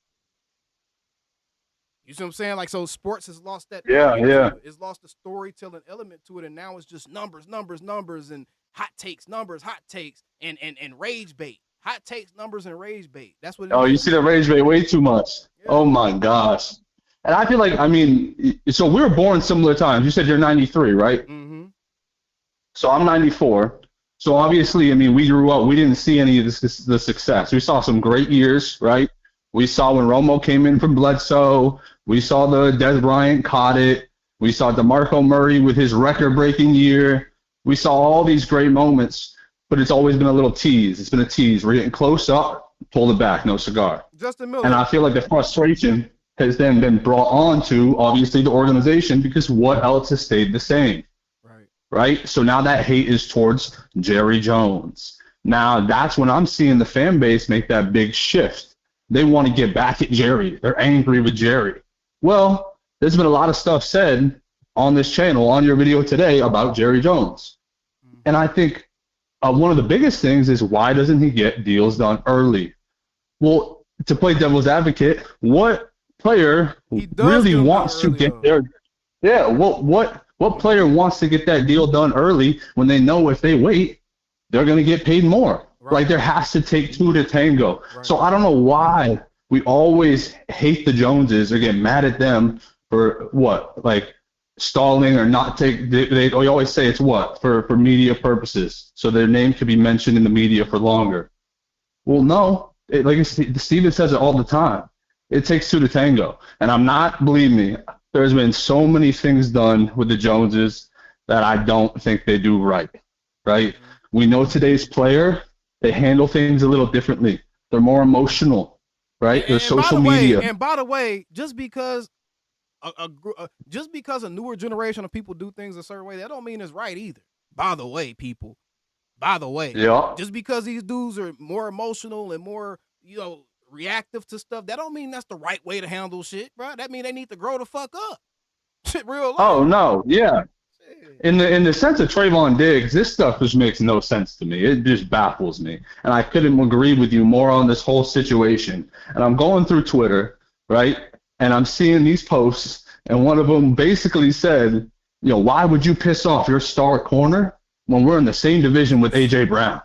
You see what I'm saying? Like, so sports has lost that. Yeah. It's lost the storytelling element to it, and now it's just numbers, and hot takes, and rage bait. Hot takes, numbers, and rage bait. That's what it Oh, is. you see the rage bait way too much. Yeah. Oh my gosh. And I feel like, I mean, so we were born similar times. You said you're 93, right? Mm-hmm. So I'm 94. So obviously, I mean, we grew up, we didn't see any of the success. We saw some great years, right? We saw when Romo came in from Bledsoe. We saw the Dez Bryant caught it. We saw DeMarco Murray with his record-breaking year. We saw all these great moments, but it's always been a little tease. It's been a tease. We're getting close up, pull it back, no cigar. Justin Miller. And I feel like the frustration has then been brought on to, obviously, the organization, because what else has stayed the same? Right? So now that hate is towards Jerry Jones. Now that's when I'm seeing the fan base make that big shift. They want to get back at Jerry. They're angry with Jerry. Well, there's been a lot of stuff said on this channel, on your video today, about Jerry Jones. And I think one of the biggest things is, why doesn't he get deals done early? Well, to play devil's advocate, what player really wants to get their – yeah, what player wants to get that deal done early when they know if they wait, they're going to get paid more? Right. Like, there has to take two to tango. Right. So I don't know why we always hate the Joneses or get mad at them for what? Like, stalling or not take. They always say it's what? For media purposes. So their name could be mentioned in the media for longer. Well, no. Like Steven says it all the time. It takes two to tango. And I'm not, believe me, there's been so many things done with the Joneses that I don't think they do right. Right? We know today's player, they handle things a little differently. They're more emotional, right? There's social media. And by the way, just because a newer generation of people do things a certain way, that don't mean it's right either. By the way, people. By the way. Yeah. Just because these dudes are more emotional and more, reactive to stuff, that don't mean that's the right way to handle shit, bro. That mean they need to grow the fuck up. Shit, real life. Oh no, yeah. In the sense of Trevon Diggs, this stuff just makes no sense to me. It just baffles me, and I couldn't agree with you more on this whole situation. And I'm going through Twitter, right, and I'm seeing these posts, and one of them basically said, why would you piss off your star corner when we're in the same division with A.J. Brown?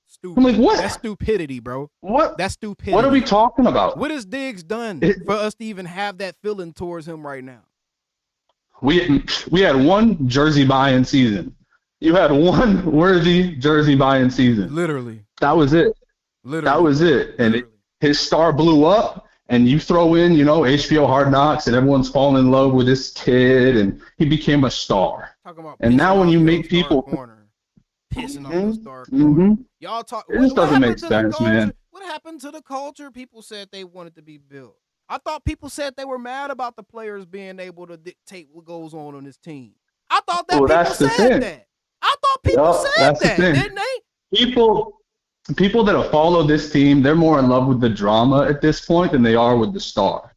Stupid. I'm like, what? That's stupidity, bro. What? That's stupidity. What are we talking about? What has Diggs done for us to even have that feeling towards him right now? We had one jersey buying season. You had one worthy jersey buying season. Literally. That was it. Literally. That was it. And his star blew up, and you throw in, HBO Hard Knocks, and everyone's falling in love with this kid, and he became a star. And now when you make people pissing on the star corner. Y'all talk. It just doesn't make sense, man. What happened to the culture people said they wanted to be built? I thought people said they were mad about the players being able to dictate what goes on this team. I thought that people said that. I thought people said that, didn't they? People that have followed this team, they're more in love with the drama at this point than they are with the star.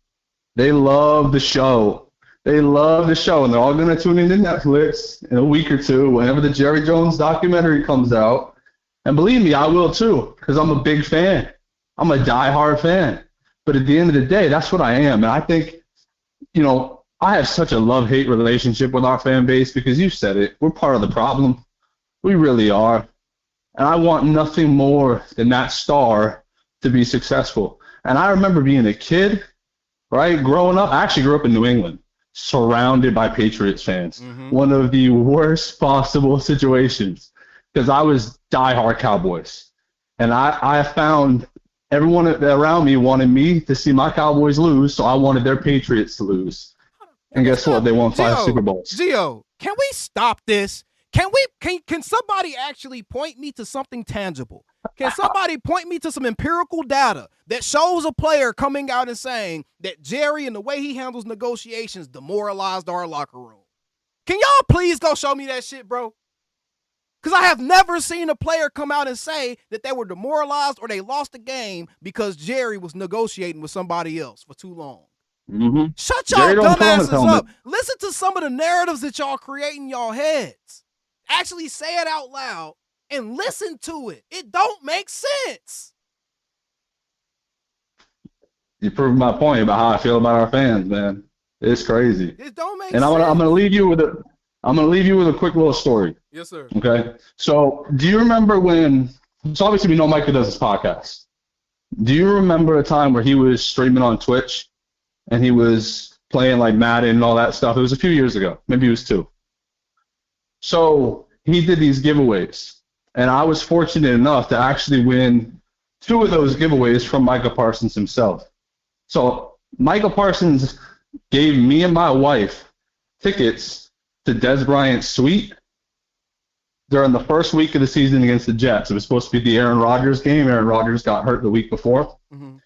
They love the show. They love the show, and they're all going to tune into Netflix in a week or two whenever the Jerry Jones documentary comes out. And believe me, I will too, because I'm a big fan. I'm a diehard fan. But at the end of the day, that's what I am. And I think, I have such a love-hate relationship with our fan base because you said it. We're part of the problem. We really are. And I want nothing more than that star to be successful. And I remember being a kid, right, growing up. I actually grew up in New England, surrounded by Patriots fans. One of the worst possible situations because I was diehard Cowboys. And I found everyone around me wanted me to see my Cowboys lose, so I wanted their Patriots to lose. And guess what? They won 5 Super Bowls. Gio, can we stop this? Can somebody actually point me to something tangible? Can somebody point me to some empirical data that shows a player coming out and saying that Jerry and the way he handles negotiations demoralized our locker room? Can y'all please go show me that shit, bro? Because I have never seen a player come out and say that they were demoralized or they lost the game because Jerry was negotiating with somebody else for too long. Mm-hmm. Shut y'all dumbasses up. Listen to some of the narratives that y'all create in y'all heads. Actually say it out loud and listen to it. It don't make sense. You proved my point about how I feel about our fans, man. It's crazy. It don't make sense. And I'm gonna leave you with a quick little story. Yes, sir. Okay. So do you remember so obviously we know Micah does his podcast. Do you remember a time where he was streaming on Twitch and he was playing like Madden and all that stuff? It was a few years ago. Maybe it was 2. So he did these giveaways. And I was fortunate enough to actually win 2 of those giveaways from Micah Parsons himself. So Micah Parsons gave me and my wife tickets to Dez Bryant's suite during the first week of the season against the Jets. It was supposed to be the Aaron Rodgers game. Aaron Rodgers got hurt the week before. Mm-hmm.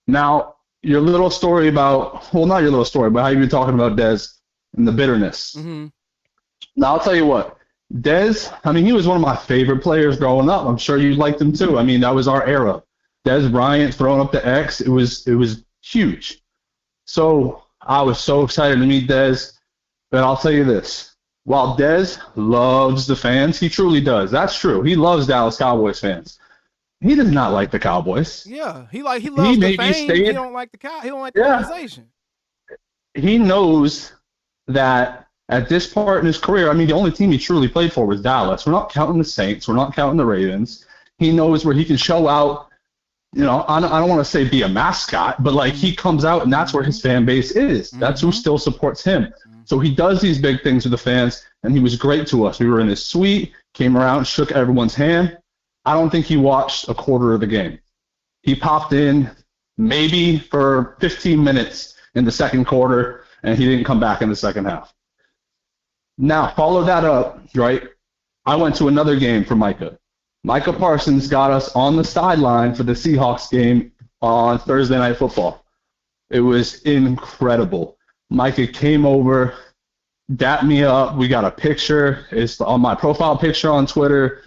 Now, your little story about, well, not your little story, but how you've been talking about Dez and the bitterness. Mm-hmm. Now, I'll tell you what. Dez, I mean, he was one of my favorite players growing up. I'm sure you liked him too. I mean, that was our era. Dez Bryant throwing up the X, it was huge. So I was so excited to meet Dez. But I'll tell you this. While Dez loves the fans, he truly does. That's true. He loves Dallas Cowboys fans. He does not like the Cowboys. Yeah, he loves the fame. He don't like the organization. He knows that at this part in his career, I mean, the only team he truly played for was Dallas. We're not counting the Saints. We're not counting the Ravens. He knows where he can show out. You know, I don't want to say be a mascot, but like he comes out and that's where his fan base is. That's who still supports him. So he does these big things with the fans, and he was great to us. We were in his suite, came around, shook everyone's hand. I don't think he watched a quarter of the game. He popped in maybe for 15 minutes in the second quarter, and he didn't come back in the second half. Now, follow that up, right? I went to another game for Micah. Micah Parsons got us on the sideline for the Seahawks game on Thursday Night Football. It was incredible. Micah came over, dapped me up. We got a picture. It's on my profile picture on Twitter.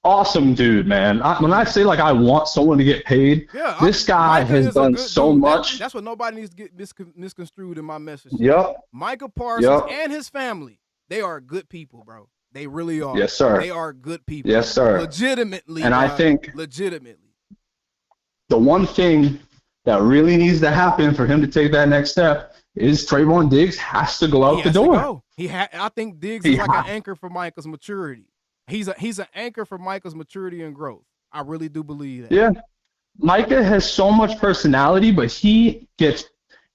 Awesome dude, man. When I say like I want someone to get paid, this guy has done so much. That's what nobody needs to get misconstrued in my message. Yep. Micah Parsons and his family, they are good people, bro. They really are. Yes, sir. They are good people. Yes, sir. Legitimately. And I think legitimately. The one thing that really needs to happen for him to take that next step is Trevon Diggs has to go out the door. I think Diggs is like an anchor for Micah's maturity. He's an anchor for Micah's maturity and growth. I really do believe that. Yeah. Micah has so much personality, but he gets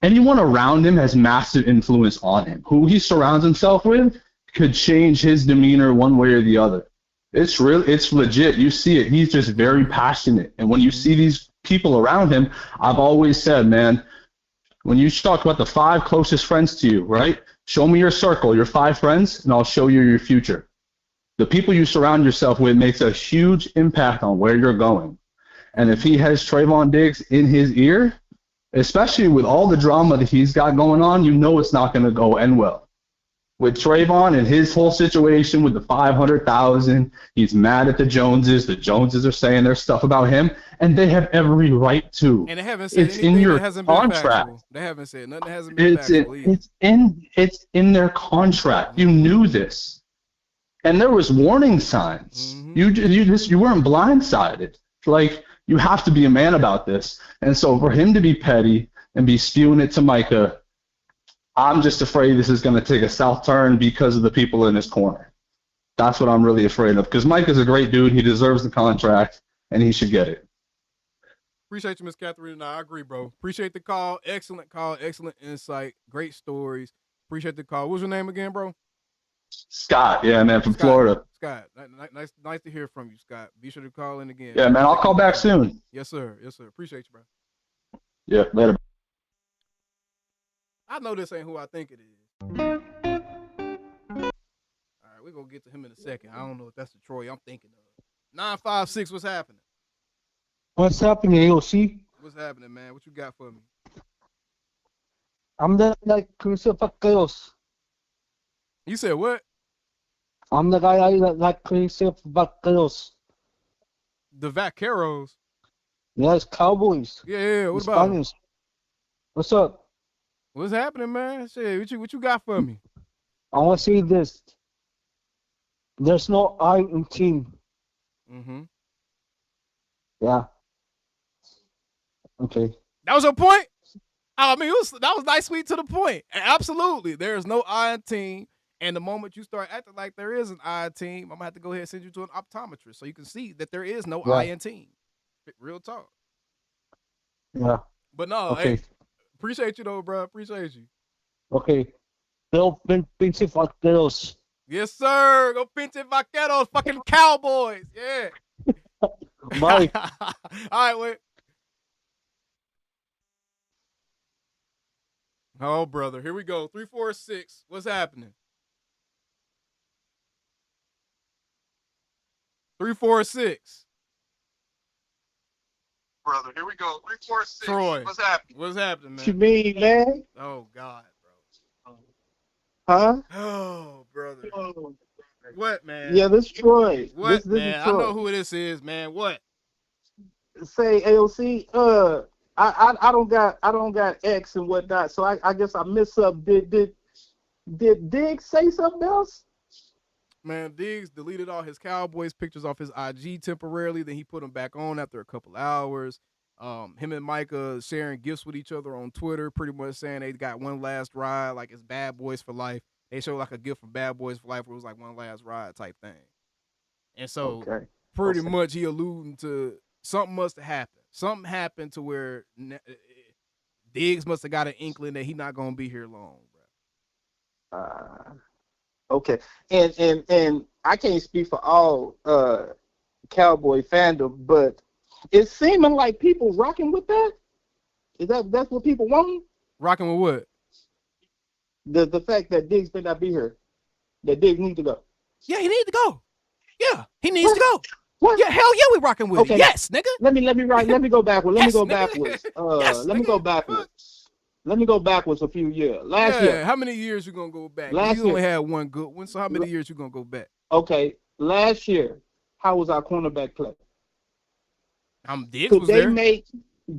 anyone around him has massive influence on him. Who he surrounds himself with could change his demeanor one way or the other. It's legit. You see it. He's just very passionate. And when you see these people around him, I've always said, man, when you talk about the 5 closest friends to you, right? Show me your circle, your 5 friends, and I'll show you your future. The people you surround yourself with makes a huge impact on where you're going. And if he has Trevon Diggs in his ear, especially with all the drama that he's got going on, you know it's not going to go end well. With Trevon and his whole situation with the 500,000, he's mad at the Joneses. The Joneses are saying their stuff about him, and they have every right to. And they haven't said it's anything in your that hasn't been contract. factual. They haven't said nothing that hasn't been factual either. It's in their contract. You knew this, and there was warning signs. You weren't blindsided. Like, you have to be a man about this. And so for him to be petty and be spewing it to Micah, I'm just afraid this is going to take a south turn because of the people in his corner. That's what I'm really afraid of, because Mike is a great dude. He deserves the contract, and he should get it. Appreciate you, Miss Catherine. I agree, bro. Appreciate the call. Excellent insight. Great stories. Appreciate the call. What's your name again, bro? Scott. Yeah, man, from Florida. Scott. Nice to hear from you, Scott. Be sure to call in again. Yeah, man, I'll call back soon. Yes, sir. Appreciate you, bro. Yeah, later. I know this ain't who I think it is. All right, we're going to get to him in a second. I don't know if that's the Troy I'm thinking of. 956, what's happening? What's happening, AOC? What's happening, man? What you got for me? I'm the like crucial for girls. You said what? I'm the guy that plays for Vaqueros. The Vaqueros. Yes, Cowboys. Yeah. What about them? Spanish. What's up? What's happening, man? Shit, what you got for me? I want to say this. There's no I in team. Mm-hmm. Yeah. Okay. That was your point? I mean, that was nice, sweet to the point. Absolutely. There is no I in team. And the moment you start acting like there is an I in team, I'm going to have to go ahead and send you to an optometrist so you can see that there is no I in team. Real talk. Yeah. But no, okay. Hey, appreciate you though, bro. Appreciate you. Okay. Pero pinche Vaqueros. Yes, sir. Go pinche Vaqueros, fucking Cowboys. Yeah. Bye. All right, wait. Oh, brother. Here we go. 346. What's happening? 346. Brother, here we go. 346. Troy. What's happening? What's happening, man? What you mean, man? Oh, God, bro. Huh? Oh, brother. What, man? Yeah, this Troy. What, this man? Is Troy. I know who this is, man. What? Say AOC. I don't got X and whatnot, so I guess I missed up. Did Diggs say something else? Man, Diggs deleted all his Cowboys pictures off his IG temporarily. Then he put them back on after a couple hours. Him and Micah sharing gifts with each other on Twitter, pretty much saying they got one last ride, like it's Bad Boys for Life. They showed like a gift from Bad Boys for Life where it was like one last ride type thing. And so pretty much he alluding to something must have happened. Something happened to where Diggs must have got an inkling that he's not going to be here long, bro. Okay, and I can't speak for all Cowboy fandom, but it's seeming like people rocking with that. That's what people want? Rocking with what? The fact that Diggs may not be here, that Diggs needs to go. Yeah, he needs to go. Yeah, he needs to go. What? Yeah, hell yeah, we rocking with it. Yes, nigga. Let me go backwards. Let me go backwards a few years. Last year. How many years you gonna go back? Last you year. only had one good one, so how many years you gonna go back? Okay, last year, how was our cornerback play? Diggs was there.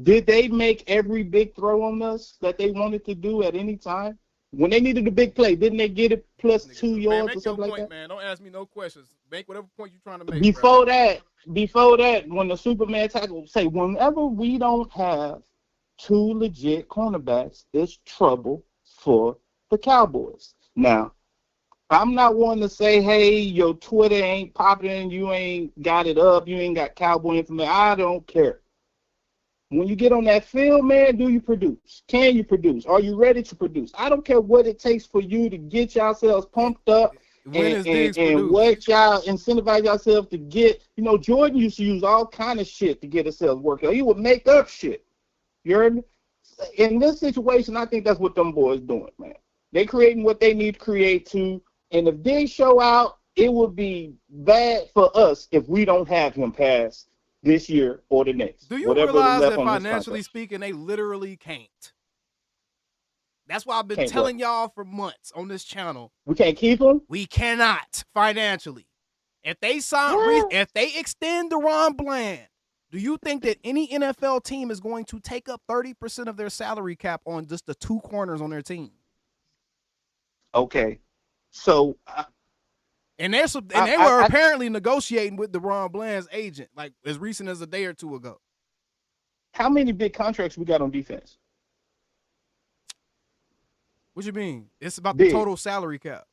Did they make every big throw on us that they wanted to do at any time? When they needed a big play, didn't they get it plus 2 yards or something like that? Man, don't ask me no questions. Make whatever point you're trying to make. Before that, when the Superman tackle say, whenever we don't have two legit cornerbacks, it's trouble for the Cowboys. Now, I'm not one to say, hey, your Twitter ain't popping, you ain't got it up, you ain't got Cowboy information. I don't care. When you get on that field, man, do you produce? Can you produce? Are you ready to produce? I don't care what it takes for you to get yourselves pumped up and what y'all incentivize yourselves to get. You know, Jordan used to use all kind of shit to get himself working. He would make up shit. You heard me? In this situation, I think that's what them boys doing, man. They creating what they need to create too. And if they show out, it would be bad for us if we don't have him pass this year or the next. Do you realize that financially speaking, they literally can't? That's why I've been telling y'all for months on this channel. We can't keep him? We cannot financially. If they if they extend DeRon Bland, do you think that any NFL team is going to take up 30% of their salary cap on just the two corners on their team? Okay. So they were apparently negotiating with DeRon Bland's agent, like as recent as a day or two ago. How many big contracts we got on defense? What you mean? It's about the total salary cap.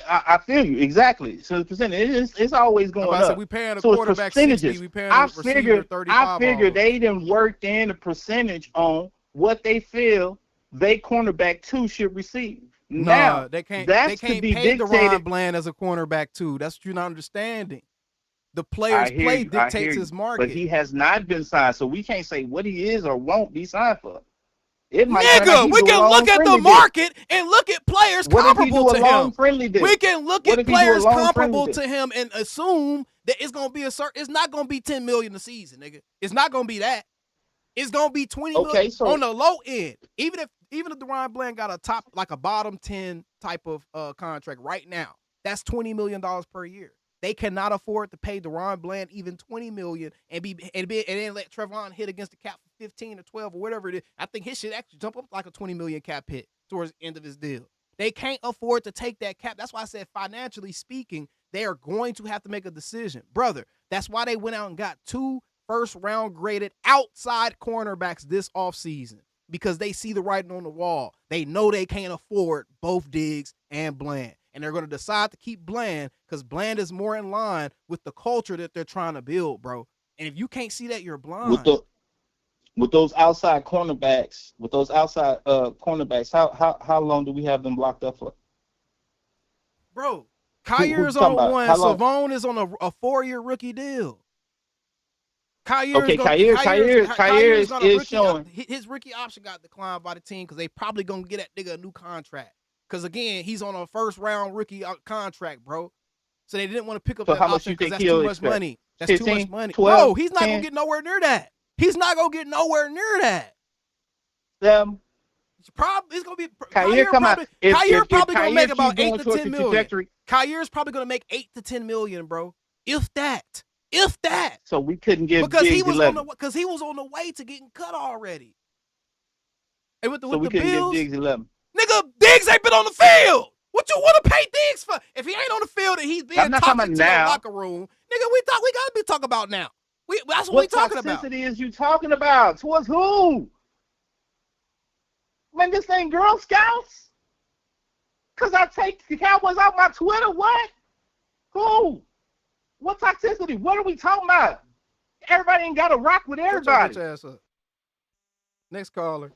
I feel you exactly. So the percentage it's always going up. Said we paying a quarterback 60. We paying a receiver 35. I figured they didn't work in a percentage on what they feel they cornerback two should receive. No, they can't. They can't pay DeRon Bland as a cornerback too. That's what you're not understanding. The player's play dictates his market. But he has not been signed, so we can't say what he is or won't be signed for. Nigga, we can look at the market and look at players comparable to him. We can look at players comparable to him and assume that it's gonna be it's not gonna be 10 million a season, nigga. It's not gonna be that. It's gonna be 20 million on the low end. Even if DeRon Bland got a bottom 10 type of contract right now, That's $20 million per year. They cannot afford to pay DeRon Bland even $20 million and then let Trevon hit against the cap for 15 or 12 or whatever it is. I think his shit actually jump up like a $20 million cap hit towards the end of his deal. They can't afford to take that cap. That's why I said financially speaking, they are going to have to make a decision. Brother, that's why they went out and got 2 first-round graded outside cornerbacks this offseason, because they see the writing on the wall. They know they can't afford both Diggs and Bland. And they're going to decide to keep Bland because Bland is more in line with the culture that they're trying to build, bro. And if you can't see that, you're blind. With those outside cornerbacks, how long do we have them locked up for? Bro, Kyer is on one. Savon is on a 4-year rookie deal. Kyer is showing. His rookie option got declined by the team because they probably going to get that nigga a new contract. Because, again, he's on a first-round rookie contract, bro. So they didn't want to pick up that option because that's too much money. That's 15, too much money. 12, no, he's not going to get nowhere near that. He's not going to get nowhere near that. He's going to be Kyer probably going to make about 8 to 10 million. Kyer's probably going to make 8 to 10 million, bro. If that. So we couldn't give because Diggs he was 11. because he was on the way to getting cut already. And with the couldn't Bills, give Diggs 11. Nigga, Diggs ain't been on the field. What you want to pay Diggs for? If he ain't on the field and he's being toxic to the locker room, nigga, we gotta be talking about now. That's what we talking about. What toxicity is you talking about? Towards who? Man, this ain't Girl Scouts. Cause I take the Cowboys off my Twitter. What? Who? What toxicity? What are we talking about? Everybody ain't got to rock with everybody. Shut your ass up. Next caller.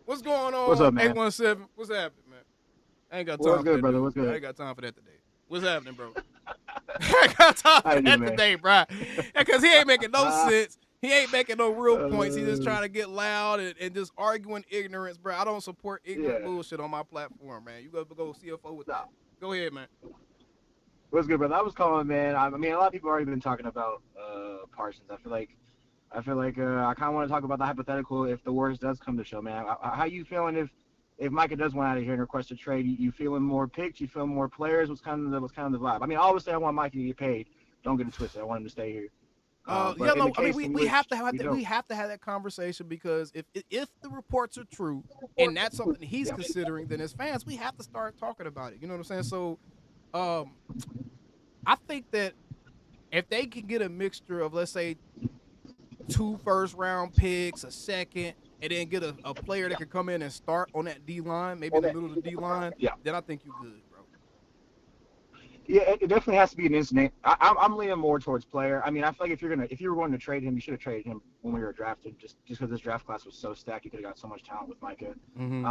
What's going on? What's up, man? 817. What's happening, man? I ain't got time What's for good, that. brother? Dude. What's good? I ain't got time for that today. What's happening, bro? I ain't got time for that today, bro. Because he ain't making no sense. He ain't making no real points. He's just trying to get loud and just arguing ignorance, bro. I don't support ignorant bullshit on my platform, man. You gotta go CFO with that. Go ahead, man. What's good, brother? I was calling, man. I mean, a lot of people already been talking about Parsons. I feel like I kind of want to talk about the hypothetical if the worst does come to show, man. How you feeling if Micah does want out of here and request a trade? You feeling more picked? You feeling more players? What's kind of the vibe? I mean, obviously, I want Micah to get paid. Don't get it twisted. I want him to stay here. We have to have that conversation because if the reports are true and that's something he's considering, then as fans we have to start talking about it. You know what I'm saying? So, I think that if they can get a mixture of, let's say, 2 first-round picks, a second, and then get a player that can come in and start on that D-line, maybe in the middle of the D-line, then I think you're good, bro. Yeah, it definitely has to be an instant. I'm leaning more towards player. I mean, I feel like if you were going to trade him, you should have traded him when we were drafted, just because this draft class was so stacked. You could have got so much talent with Micah. Mm-hmm.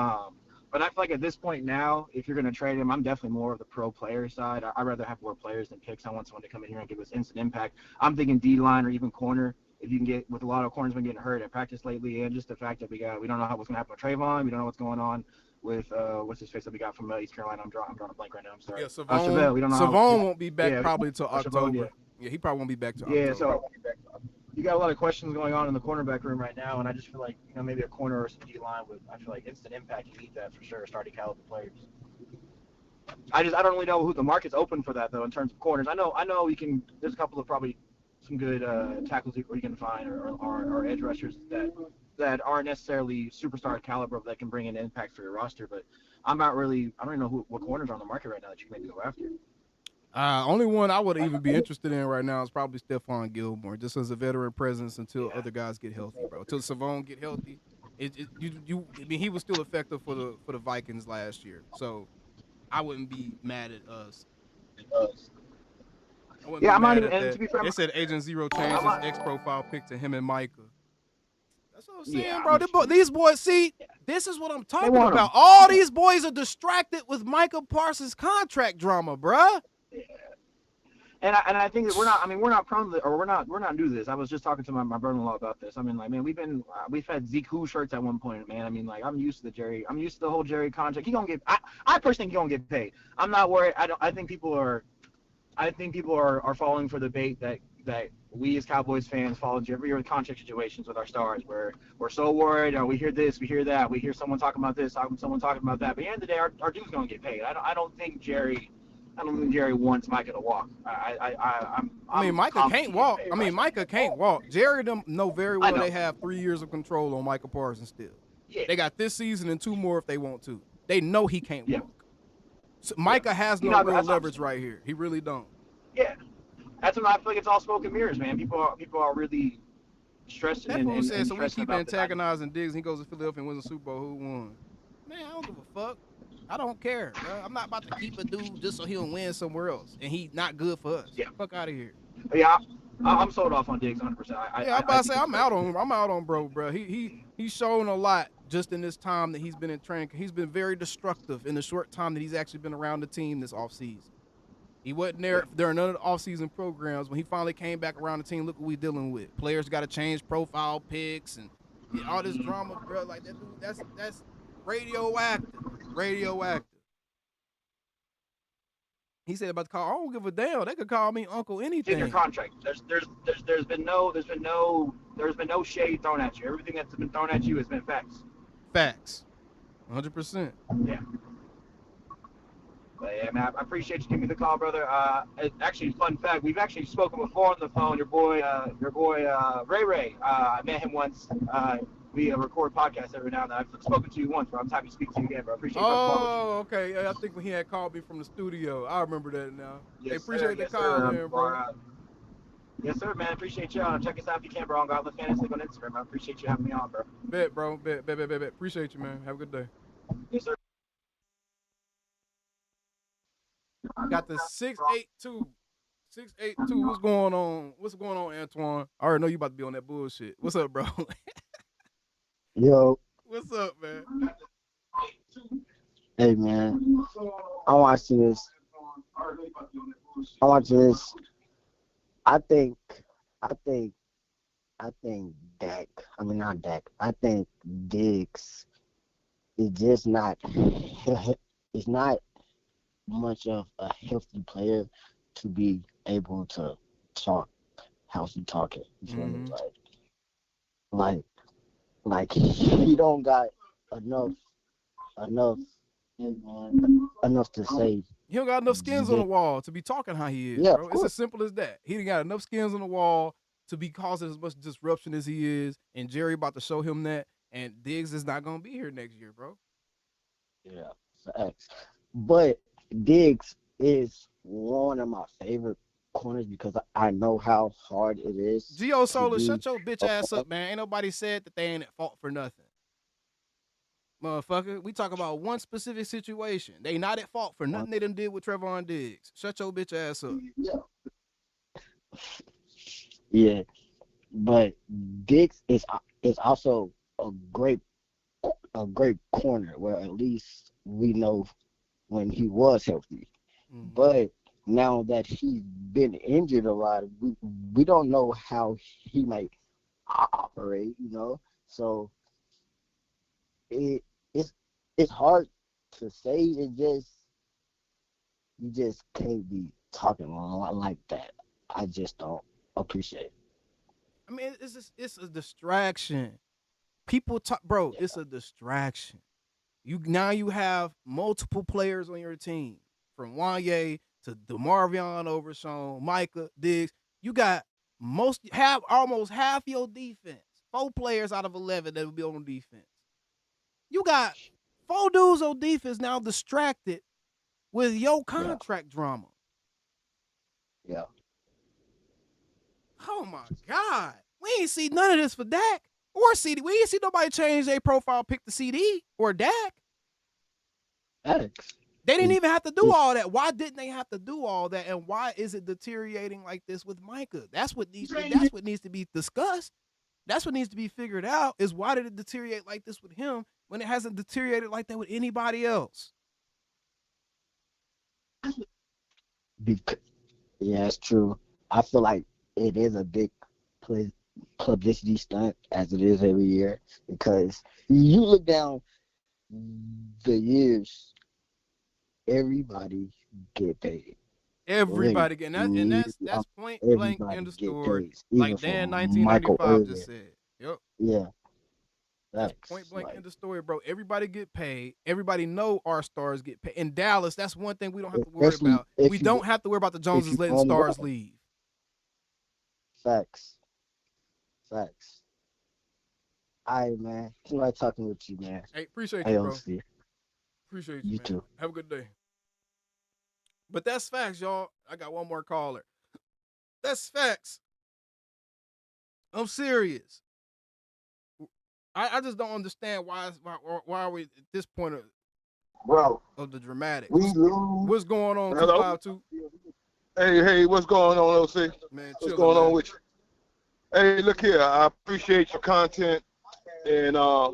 But I feel like at this point now, if you're going to trade him, I'm definitely more of the pro player side. I'd rather have more players than picks. I want someone to come in here and give us instant impact. I'm thinking D-line or even corner. If you can get, with a lot of corners been getting hurt at practice lately, and just the fact that we don't know what's going to happen with Trevon. We don't know what's going on with what's his face that we got from East Carolina. I'm drawing a blank right now. I'm sorry. Yeah, Savon won't be back probably until October. Yeah, he probably won't be back till October. Yeah, so you got a lot of questions going on in the cornerback room right now, and I just feel like maybe a corner or some D-line would. I feel like instant impact. You need that for sure. Starting caliber players. I don't really know who the market's open for that though in terms of corners. I know we can. There's a couple of probably some good tackles you can find or edge rushers that aren't necessarily superstar caliber that can bring an impact for your roster. But I don't even know what corners are on the market right now that you can maybe go after. Only one I would even be interested in right now is probably Stephon Gilmore, just as a veteran presence until other guys get healthy, bro. Until Savon get healthy, I mean, he was still effective for the Vikings last year, so I wouldn't be mad at us. I'm not even. And to be fair, they said Agent Zero changed his X-profile pick to him and Micah. That's what I'm saying, bro. These boys, see, this is what I'm talking about. All these boys are distracted with Micah Parsons contract drama, bruh. Yeah. And I think that we're not prone to, or we're not new to this. I was just talking to my brother-in-law about this. I mean, like, man, we've had Zeke Who shirts at one point, man. I mean, like, I'm used to the whole Jerry contract. He gonna get. I personally think he gonna get paid. I'm not worried. I think people are falling for the bait that we as Cowboys fans fall into every year with contract situations with our stars, where we're so worried. We hear this, we hear that, we hear someone talking about this, someone talking about that. But at the end of the day, our dude's gonna get paid. I don't think Jerry I don't think Jerry wants Micah to walk. I mean, Micah can't walk. I mean, Micah can't walk. Jerry them know very well they have 3 years of control on Micah Parsons still. Yeah. They got this season and 2 more if they want to. They know he can't walk. So Micah has no real leverage right here. He really don't. Yeah. That's what I feel like it's all smoke and mirrors, man. People are really stressing That's and, what we and, said. and So we stressing keep about antagonizing Diggs. He goes to Philadelphia and wins the Super Bowl. Who won? Man, I don't give a fuck. I don't care, bro. I'm not about to keep a dude just so he'll win somewhere else, and he's not good for us. Yeah. Fuck out of here. Yeah, I'm sold off on Diggs 100%. I'm about to say I'm out on bro. He's shown a lot just in this time that he's been in training. He's been very destructive in the short time that he's actually been around the team this offseason. He wasn't there during none of the offseason programs. When he finally came back around the team, look what we dealing with. Players got to change profile pics and all this drama, bro. Like that dude, that's radioactive. Radioactive. He said about the call. I don't give a damn. They could call me Uncle anything. In your contract, there's been no shade thrown at you. Everything that's been thrown at you has been facts. Facts. 100%. Yeah. But yeah, man, I appreciate you giving me the call, brother. Actually, fun fact, we've actually spoken before on the phone. Your boy Ray. I met him once. We record podcasts every now and then. I've spoken to you once, bro. I'm happy to speak to you again, bro. I appreciate you. Oh, okay. Yeah, I think when he had called me from the studio, I remember that now. Yes, hey, appreciate the call, man, bro. Yes, sir, man. Appreciate you. Check us out if you can, bro. On Godless Fantasy on Instagram. I appreciate you having me on, bro. Bet, bro. Bet. Appreciate you, man. Have a good day. Yes, sir. Got the 682. 682. What's going on? What's going on, Antoine? I already know you about to be on that bullshit. What's up, bro? Yo. What's up, man? Hey, man. I'm watching this. I think Dak. I mean, not Dak. I think Diggs is just not. It's not much of a healthy player to be able to talk how he talking. You feel me? Like he don't got enough to say. He don't got enough skins on the wall to be talking how he is, Yeah, bro. It's as simple as that. He done got enough skins on the wall to be causing as much disruption as he is, and Jerry about to show him that, and Diggs is not going to be here next year, bro. Yeah, facts. But Diggs is one of my favorite corners because I know how hard it is. Gio Sola, shut your bitch ass up, man. Ain't nobody said that they ain't at fault for nothing. Motherfucker, we talk about one specific situation. They not at fault for nothing they done did with Trevon Diggs. Shut your bitch ass up. Yeah, but Diggs is also a great corner. Well, at least we know when he was healthy. Mm-hmm. But now that he's been injured a lot, we don't know how he might operate. You know, so it's hard to say. You just can't be talking like that. I just don't appreciate it. I mean, it's a distraction. People talk, bro. Yeah. It's a distraction. You have multiple players on your team, from Wanye to DeMarvion Overshown, Micah, Diggs. You got almost half your defense. 4 players out of 11 that will be on defense. You got 4 dudes on defense now distracted with your contract drama. Yeah. Oh my God. We ain't see none of this for Dak or CD. We ain't see nobody change their profile pick to CD or Dak. Alex. They didn't even have to do all that. Why didn't they have to do all that? And why is it deteriorating like this with Micah? That's what needs to be discussed. That's what needs to be figured out, is why did it deteriorate like this with him when it hasn't deteriorated like that with anybody else? Yeah, it's true. I feel like it is a big publicity stunt, as it is every year, because you look down the years, everybody get paid. Everybody get, and that's point blank in the story, like Dan 1995 just said. Yep. Yeah. That's point blank in the story, bro. Everybody get paid. Everybody know our stars get paid. In Dallas, that's one thing we don't have to worry about. We don't have to worry about the Joneses letting stars leave. Facts. Facts. All right, man. It's nice talking with you, man. Hey, appreciate you, bro. AOC. Appreciate you, You man. too. Have a good day. But that's facts, y'all. I got one more caller. That's facts. I'm serious. I just don't understand why are we at this point of the dramatic. What's going on, 252? Hey, what's going on, OC? Man, what's going on with you? Hey, look here. I appreciate your content, and I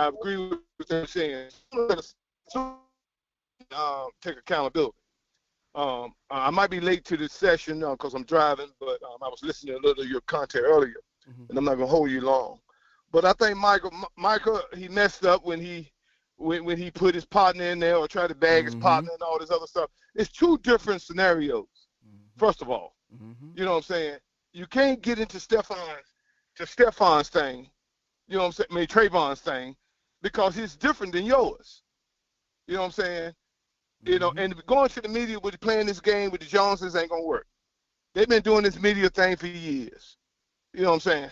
agree with what you're saying. Take accountability. I might be late to this session because I'm driving, but I was listening to a little of your content earlier, and I'm not gonna hold you long. But I think Micah, he messed up when he put his partner in there or tried to bag his partner and all this other stuff. It's two different scenarios. First of all, you know what I'm saying? You can't get into Stefan's thing, you know what I'm saying? I mean, Trevon's thing, because it's different than yours. You know what I'm saying? You know, and going to the media with playing this game with the Joneses ain't gonna work. They've been doing this media thing for years. You know what I'm saying?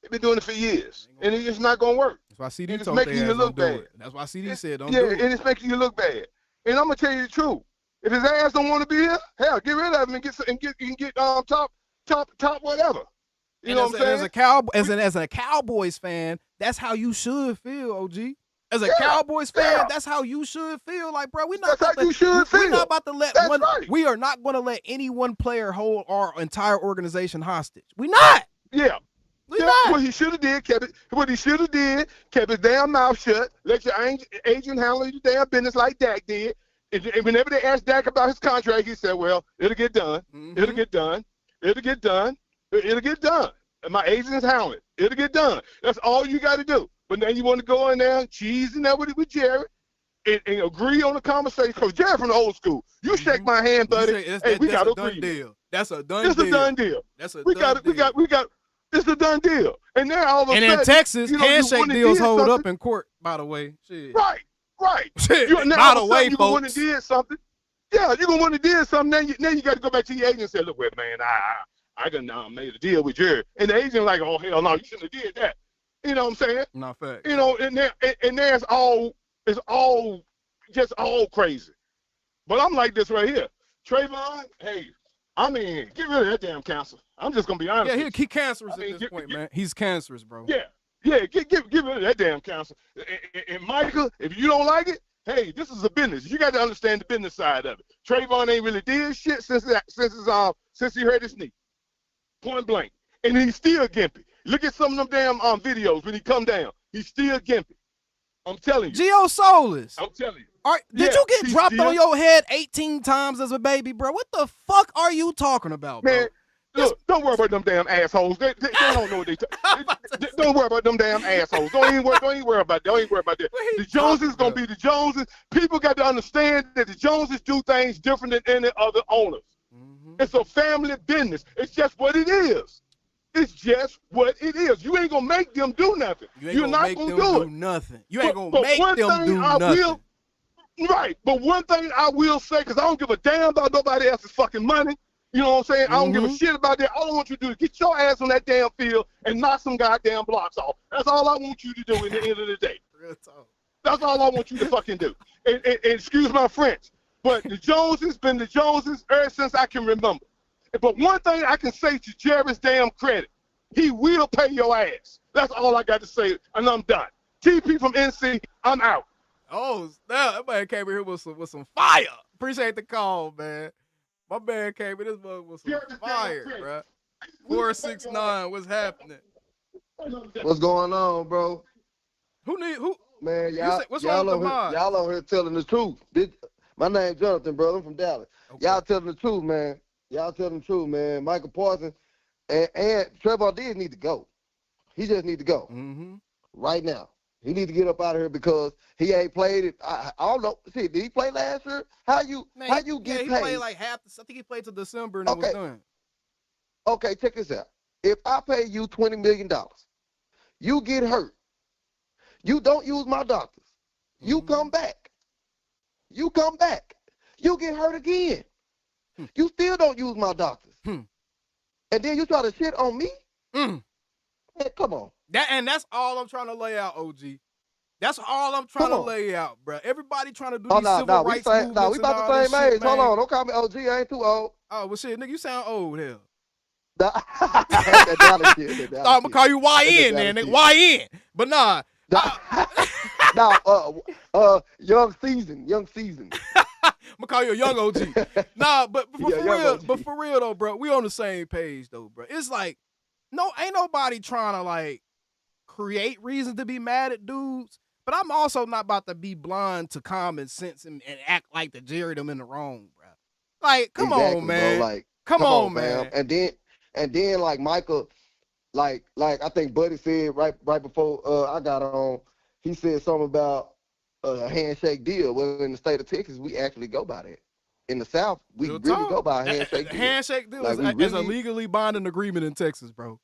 They've been doing it for years, and it's not gonna work. That's why CD it's told making you look bad. That's why CD said don't do it. And it's making you look bad. And I'm gonna tell you the truth. If his ass don't want to be here, hell, get rid of him and get top whatever. You know what I'm saying? As a Cowboys fan, that's how you should feel, OG. As a Cowboys fan, that's how you should feel. Like, bro, we not about to let one. Right. We are not going to let any one player hold our entire organization hostage. We not. Yeah. What he should have did, kept his damn mouth shut. Let your agent handle your damn business like Dak did. And whenever they asked Dak about his contract, he said, "Well, it'll get done. It'll get done. It'll get done. It'll get done. And my agent is handling it. It'll get done." That's all you got to do. But now you want to go in there, cheese in there with Jared, and agree on the conversation. Because Jared from the old school. You shake my hand, buddy. We got to agree. Deal. That's a done deal. It's a done deal. That's a we done got. It's a done deal. And now all of a sudden, in Texas, handshake deals hold something. up in court, by the way. Shit. Right. Shit. By the way, you want to did something. Yeah, you're going to want to did something. Now you got to go back to your agent and say, "Look, man, I done made a deal with Jared." And the agent like, "Oh, hell no, you shouldn't have did that." You know what I'm saying? Not fact. You know, and there's it's all crazy. But I'm like this right here. Trevon, hey, I mean, get rid of that damn cancer. I'm just gonna be honest. Yeah, he cancerous at this point, man. He's cancerous, bro. Yeah, get rid of that damn cancer. And Michael, if you don't like it, hey, this is a business. You got to understand the business side of it. Trevon ain't really did shit since he hurt his knee. Point blank. And he's still gimpy. Look at some of them damn videos when he come down. He's still gimpy. I'm telling you. Gio Solis. I'm telling you. Did you get dropped on your head 18 times as a baby, bro? What the fuck are you talking about, bro? Man, look, don't worry about them damn assholes. They don't know what they don't worry about them damn assholes. Don't even worry about that. The Joneses gonna be the Joneses. People got to understand that the Joneses do things different than any other owners. It's a family business. It's just what it is. It's just what it is. You ain't gonna make them do nothing. You're not gonna do nothing. You ain't gonna make them do nothing. Right, but one thing I will say, because I don't give a damn about nobody else's fucking money. You know what I'm saying? I don't give a shit about that. All I want you to do is get your ass on that damn field and knock some goddamn blocks off. That's all I want you to do at the end of the day. That's all I want you to fucking do. And excuse my French, but the Joneses been the Joneses ever since I can remember. But one thing I can say to Jared's damn credit, he will pay your ass. That's all I got to say, and I'm done. TP from NC, I'm out. Oh, snap. That man came in here with some fire. Appreciate the call, man. My man came in this mug with some fire, bro. 469, what's happening? What's going on, bro? Who? Man, what's wrong with the mod? Y'all over here telling the truth. My name's Jonathan, brother. I'm from Dallas. Okay. Y'all telling the truth, man. Micah Parsons and Trevon did need to go. He just need to go right now. He need to get up out of here because he ain't played it. I don't know. See, did he play last year? How you get he paid? Played like half. I think he played till December and it was done. Okay, check this out. If I pay you $20 million, You get hurt. You don't use my doctors. You come back. You come back. You get hurt again. You still don't use my doctors. And then you try to shit on me? Man, come on. That's all I'm trying to lay out, OG. That's all I'm trying to lay out, bro. Everybody trying to do these civil rights movements. We about the same age. Hold on. Don't call me OG. I ain't too old. Oh, well, shit, nigga, you sound old, hell. I'm going to call you YN, then, nigga. YN. But nah. Young season. I'm gonna call you a young OG. Nah, but for real though, bro, we on the same page though, bro. It's like, ain't nobody trying to like create reasons to be mad at dudes. But I'm also not about to be blind to common sense and act like the Jerry them in the wrong, bro. Like, come on, man. Bro. Like, come on, man. And then like Michael, like I think Buddy said right before I got on, he said something about a handshake deal. Well, in the state of Texas, we actually go by that. In the South, we really go by a handshake deal. Handshake deal is a legally binding agreement in Texas, bro.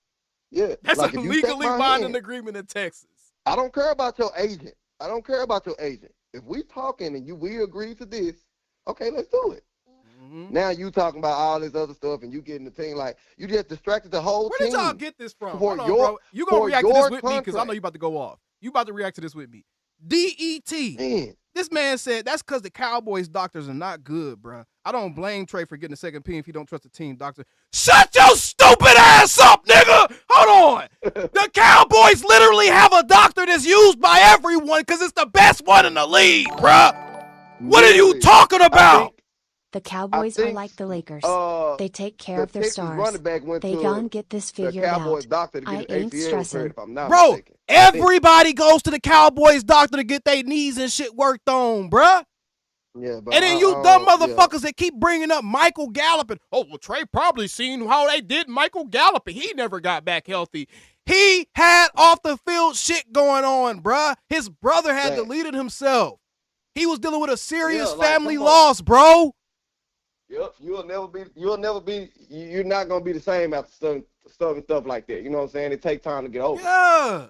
Yeah. That's a legally binding agreement in Texas. I don't care about your agent. If we talking and we agree to this, okay, let's do it. Now you talking about all this other stuff and you getting the thing like you just distracted the whole team. Where did y'all get this from? Hold on, bro. You gonna react to this with me because I know you about to go off. You about to react to this with me. DET. Man. This man said that's because the Cowboys doctors are not good, bro. I don't blame Trey for getting a second opinion if you don't trust the team doctor. Shut your stupid ass up, nigga! Hold on. The Cowboys literally have a doctor that's used by everyone because it's the best one in the league, bro. What are you talking about? The Cowboys are like the Lakers. They take care of their stars. They gonna get this figured out. I ain't stressing. Bro, everybody goes to the Cowboys doctor to get their knees and shit worked on, bruh. Yeah, but and then you dumb motherfuckers that keep bringing up Michael Gallup. Oh, well, Trey probably seen how they did Michael Gallup. He never got back healthy. He had off the field shit going on, bruh. His brother had deleted himself. He was dealing with a serious family loss, bro. Yep, you're not gonna be the same after stuff like that. You know what I'm saying? It takes time to get over. Yeah.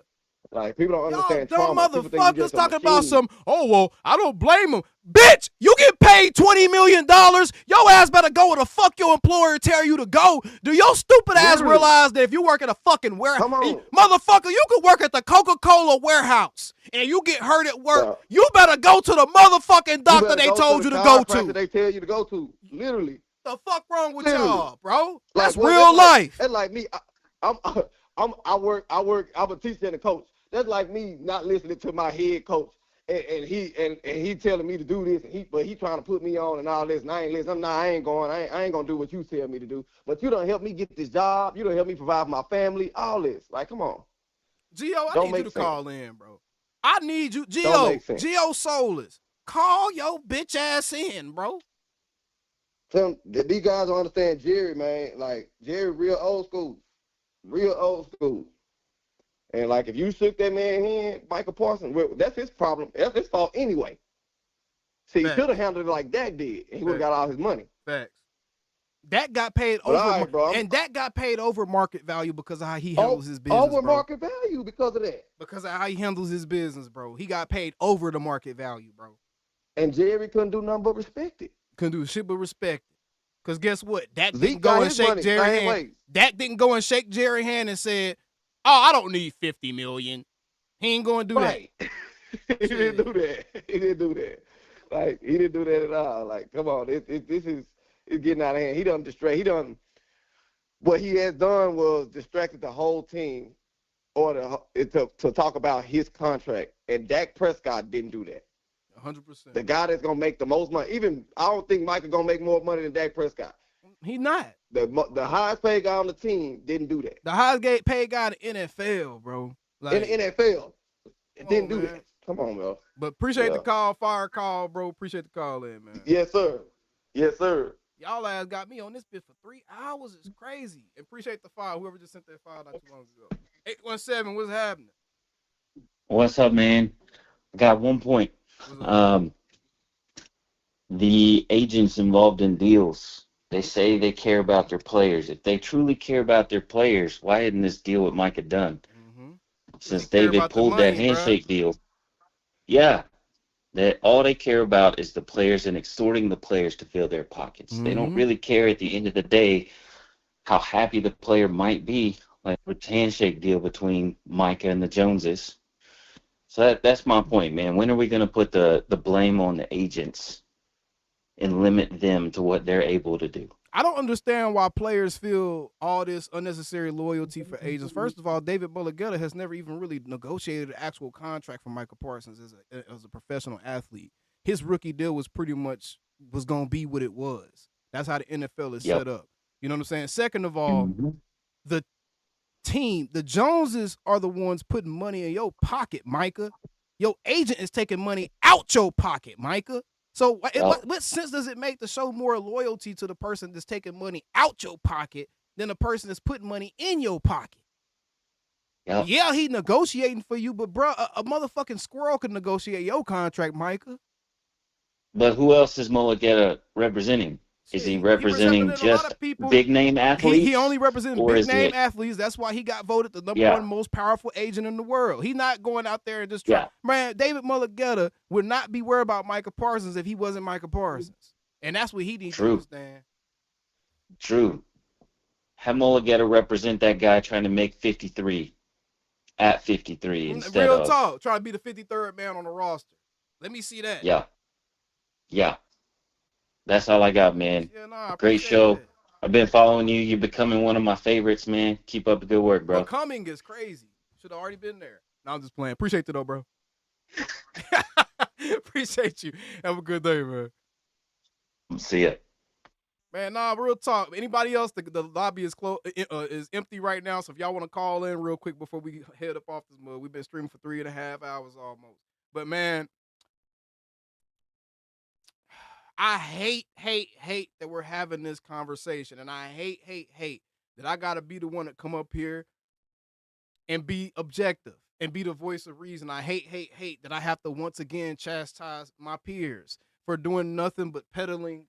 Like people don't understand dumb trauma. Motherfuckers talking about some, I don't blame him. Bitch, you get paid $20 million. Your ass better go where the fuck your employer tell you to go. Do your stupid ass realize that if you work at a fucking warehouse, motherfucker, you could work at the Coca-Cola warehouse and you get hurt at work, you better go to the motherfucking doctor they told you to go to. They tell you to go to, literally. The fuck wrong with y'all, bro? That's real life. That's like me. I'm a teacher and a coach. That's like me not listening to my head coach and he telling me to do this, but he trying to put me on and all this, and I ain't listening. I ain't gonna do what you tell me to do. But you done help me get this job. You done help me provide for my family. All this, like, come on. Gio, I need you to call in, bro. I need you, Gio Soulless. Call your bitch ass in, bro. These guys don't understand Jerry, man. Like Jerry, real old school. And like if you shook that man hand, Micah Parsons, well, that's his problem. That's his fault anyway. See, he could have handled it like Dak did, and he would have got all his money. Facts. Dak got paid Dak got paid over market value because of how he handles his business. Over market value because of that. Because of how he handles his business, bro. He got paid over the market value, bro. And Jerry couldn't do nothing but respect it. Couldn't do shit but respect it. Because guess what? Dak didn't go and shake Jerry's hand. Dak didn't go and shake Jerry's hand and said, "Oh, I don't need $50 million." He ain't going to do that. He didn't do that. Like, he didn't do that at all. Like, come on. It's getting out of hand. What he has done was distracted the whole team to talk about his contract. And Dak Prescott didn't do that. 100%. The guy that's going to make the most money. Even, I don't think Micah going to make more money than Dak Prescott. He not. The highest paid guy on the team didn't do that. The highest paid guy in the NFL, bro. Like, in the NFL. Didn't do that. Come on, bro. But appreciate the call, fire call, bro. Appreciate the call in, man. Yes, sir. Yes, sir. Y'all ass got me on this bit for 3 hours. It's crazy. Appreciate the file. Whoever just sent that file not too long ago. 817, what's happening? What's up, man? I got 1 point. The agents involved in deals, they say they care about their players. If they truly care about their players, why isn't this deal with Micah done? since care David about the pulled that money, bruh. handshake deal. Yeah, that all they care about is the players and extorting the players to fill their pockets. They don't really care at the end of the day how happy the player might be, like with the handshake deal between Micah and the Joneses. So that's my point, man. When are we going to put the blame on the agents and limit them to what they're able to do? I don't understand why players feel all this unnecessary loyalty for agents. First of all, David Mulligetta has never even really negotiated an actual contract for Micah Parsons as a professional athlete. His rookie deal was pretty much was going to be what it was. That's how the NFL is set up. You know what I'm saying? Second of all, the team, the Joneses are the ones putting money in your pocket, Micah. Your agent is taking money out your pocket, Micah. So what sense does it make to show more loyalty to the person that's taking money out your pocket than the person that's putting money in your pocket? Yeah, he negotiating for you, but bro, a motherfucking squirrel can negotiate your contract, Micah. But who else is Mulligetta representing? Is he representing just big name athletes? He only represents big name athletes. That's why he got voted the number one most powerful agent in the world. He's not going out there and just try. Man, David Mulligetta would not be worried about Micah Parsons if he wasn't Micah Parsons. And that's what he needs to understand. True. Have Mulligetta represent that guy trying to make 53 at 53 instead of... Real talk. Trying to be the 53rd man on the roster. Let me see that. Yeah. That's all I got, man. Great show. I've been following you. You're becoming one of my favorites, man. Keep up the good work, bro. Becoming is crazy. Should have already been there. No, I'm just playing. Appreciate it, though, bro. Appreciate you. Have a good day, man. See ya. Man, real talk. Anybody else? The lobby is is empty right now, so if y'all want to call in real quick before we head up off this mud. We've been streaming for 3.5 hours almost. But, man, I hate that we're having this conversation, and I hate that I got to be the one to come up here and be objective and be the voice of reason. I hate that I have to once again chastise my peers for doing nothing but peddling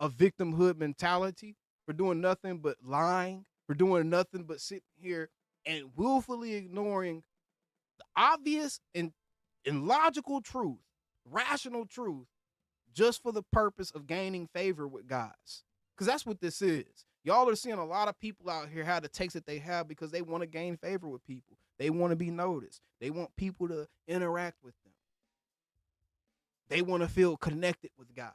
a victimhood mentality, for doing nothing but lying, for doing nothing but sitting here and willfully ignoring the obvious and logical truth, rational truth, just for the purpose of gaining favor with guys. Because that's what this is. Y'all are seeing a lot of people out here have the takes that they have because they want to gain favor with people. They want to be noticed. They want people to interact with them. They want to feel connected with guys.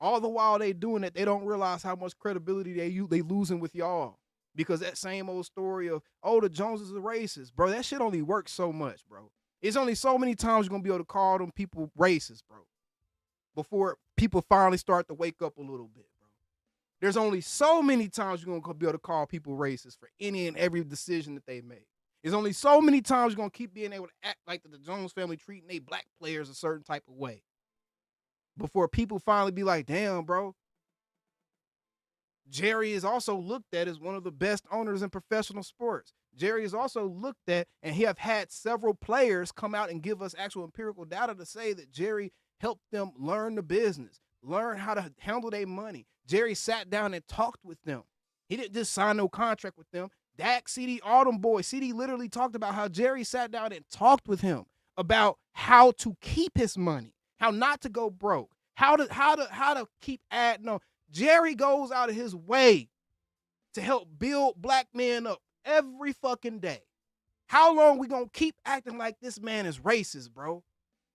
All the while they doing it, they don't realize how much credibility they losing with y'all. Because that same old story of, the Joneses are racist. Bro, that shit only works so much, bro. It's only so many times you're going to be able to call them people racist, bro, before people finally start to wake up a little bit, bro. There's only so many times you're going to be able to call people racist for any and every decision that they make. There's only so many times you're going to keep being able to act like the Jones family treating their black players a certain type of way before people finally be like, damn, bro. Jerry is also looked at as one of the best owners in professional sports. Jerry is also looked at, and he have had several players come out and give us actual empirical data to say that Jerry helped them learn the business, learn how to handle their money. Jerry sat down and talked with them. He didn't just sign no contract with them. Dak, CD, all them boys. CD literally talked about how Jerry sat down and talked with him about how to keep his money, how not to go broke, how to keep adding on. Jerry goes out of his way to help build black men up every fucking day. How long we gonna keep acting like this man is racist, bro?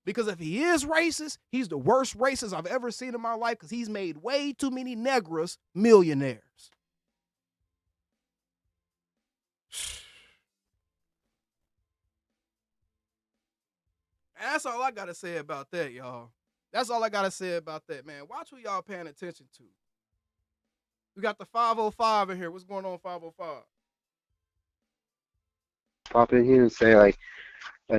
Because if he is racist, he's the worst racist I've ever seen in my life because he's made way too many negras millionaires. That's all I gotta say about that, y'all. That's all I gotta say about that, man. Watch who y'all paying attention to. We got the 505 in here. What's going on, 505? Pop in here and say like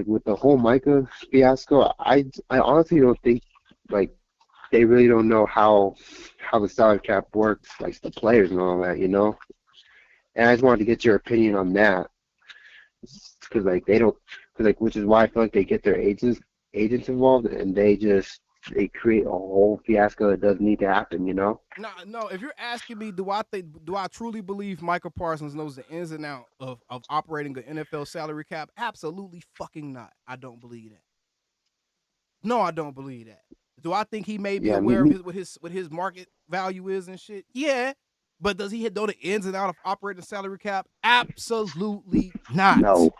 with the whole Micah fiasco, I honestly don't think like they really don't know how the salary cap works, like the players and all that, you know. And I just wanted to get your opinion on that, because like they don't, which is why I feel like they get their agents involved and they just they create a whole fiasco that doesn't need to happen. No. If you're asking me, do I truly believe Micah Parsons knows the ins and outs of operating an NFL salary cap? Absolutely fucking not. I don't believe that. No, I don't believe that. Do I think he may be aware of what his market value is and shit? Yeah. But does he know the ins and outs of operating a salary cap? Absolutely not. No.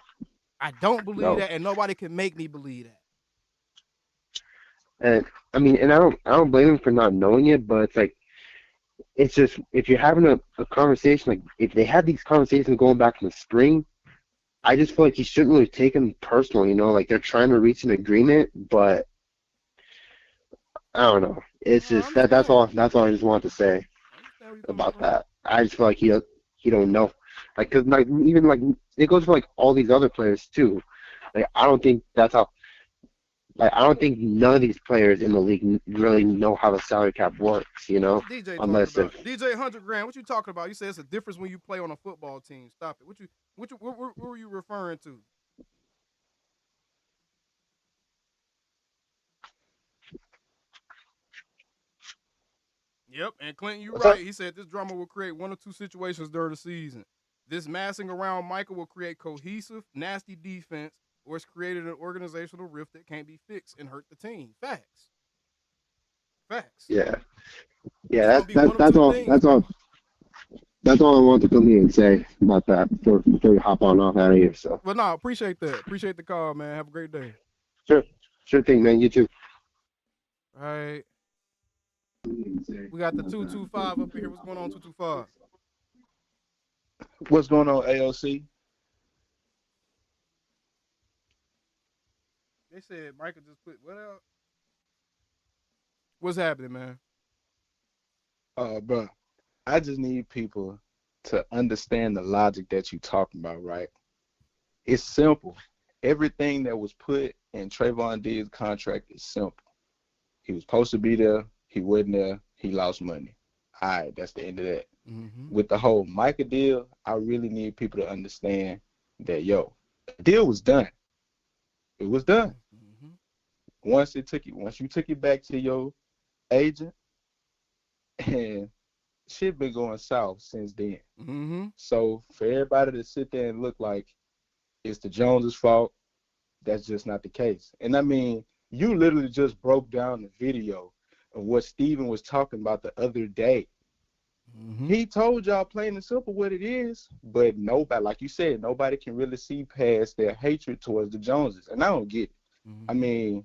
I don't believe that, and nobody can make me believe that. And I don't blame him for not knowing it, but it's like, it's just, if you're having a conversation, like if they had these conversations going back in the spring, I just feel like he shouldn't really take them personal. Like they're trying to reach an agreement, but I don't know. It's just that's all I just wanted to say about that. I just feel like he don't know, like, cause like even like it goes for like all these other players too. Like I don't think that's how. Like I don't think none of these players in the league really know how the salary cap works. DJ Unless if DJ 100 grand. What you talking about? You say it's a difference when you play on a football team. Stop it. What were you referring to? Yep, and Clinton, you're right. He said this drama will create one or two situations during the season. This massing around Micah will create cohesive, nasty defense, or it's created an organizational rift that can't be fixed and hurt the team. Facts. Yeah. That's all. That's all I want to come here and say about that before we hop on off out of here. So. Well, no, appreciate that. Appreciate the call, man. Have a great day. Sure thing, man. You too. All right. We got the 225 up here. What's going on, 225? What's going on, AOC? They said Micah just put what out? What's happening, man? Bro, I just need people to understand the logic that you're talking about, right? It's simple. Everything that was put in Trevon Diggs' contract is simple. He was supposed to be there. He wasn't there. He lost money. All right, that's the end of that. Mm-hmm. With the whole Micah deal, I really need people to understand that, the deal was done. It was done. Mm-hmm. Once you took it back to your agent, and shit been going south since then. Mm-hmm. So for everybody to sit there and look like it's the Joneses' fault, that's just not the case. And you literally just broke down the video of what Steven was talking about the other day. Mm-hmm. He told y'all plain and simple what it is, but nobody, like you said, nobody can really see past their hatred towards the Joneses. And I don't get it. Mm-hmm.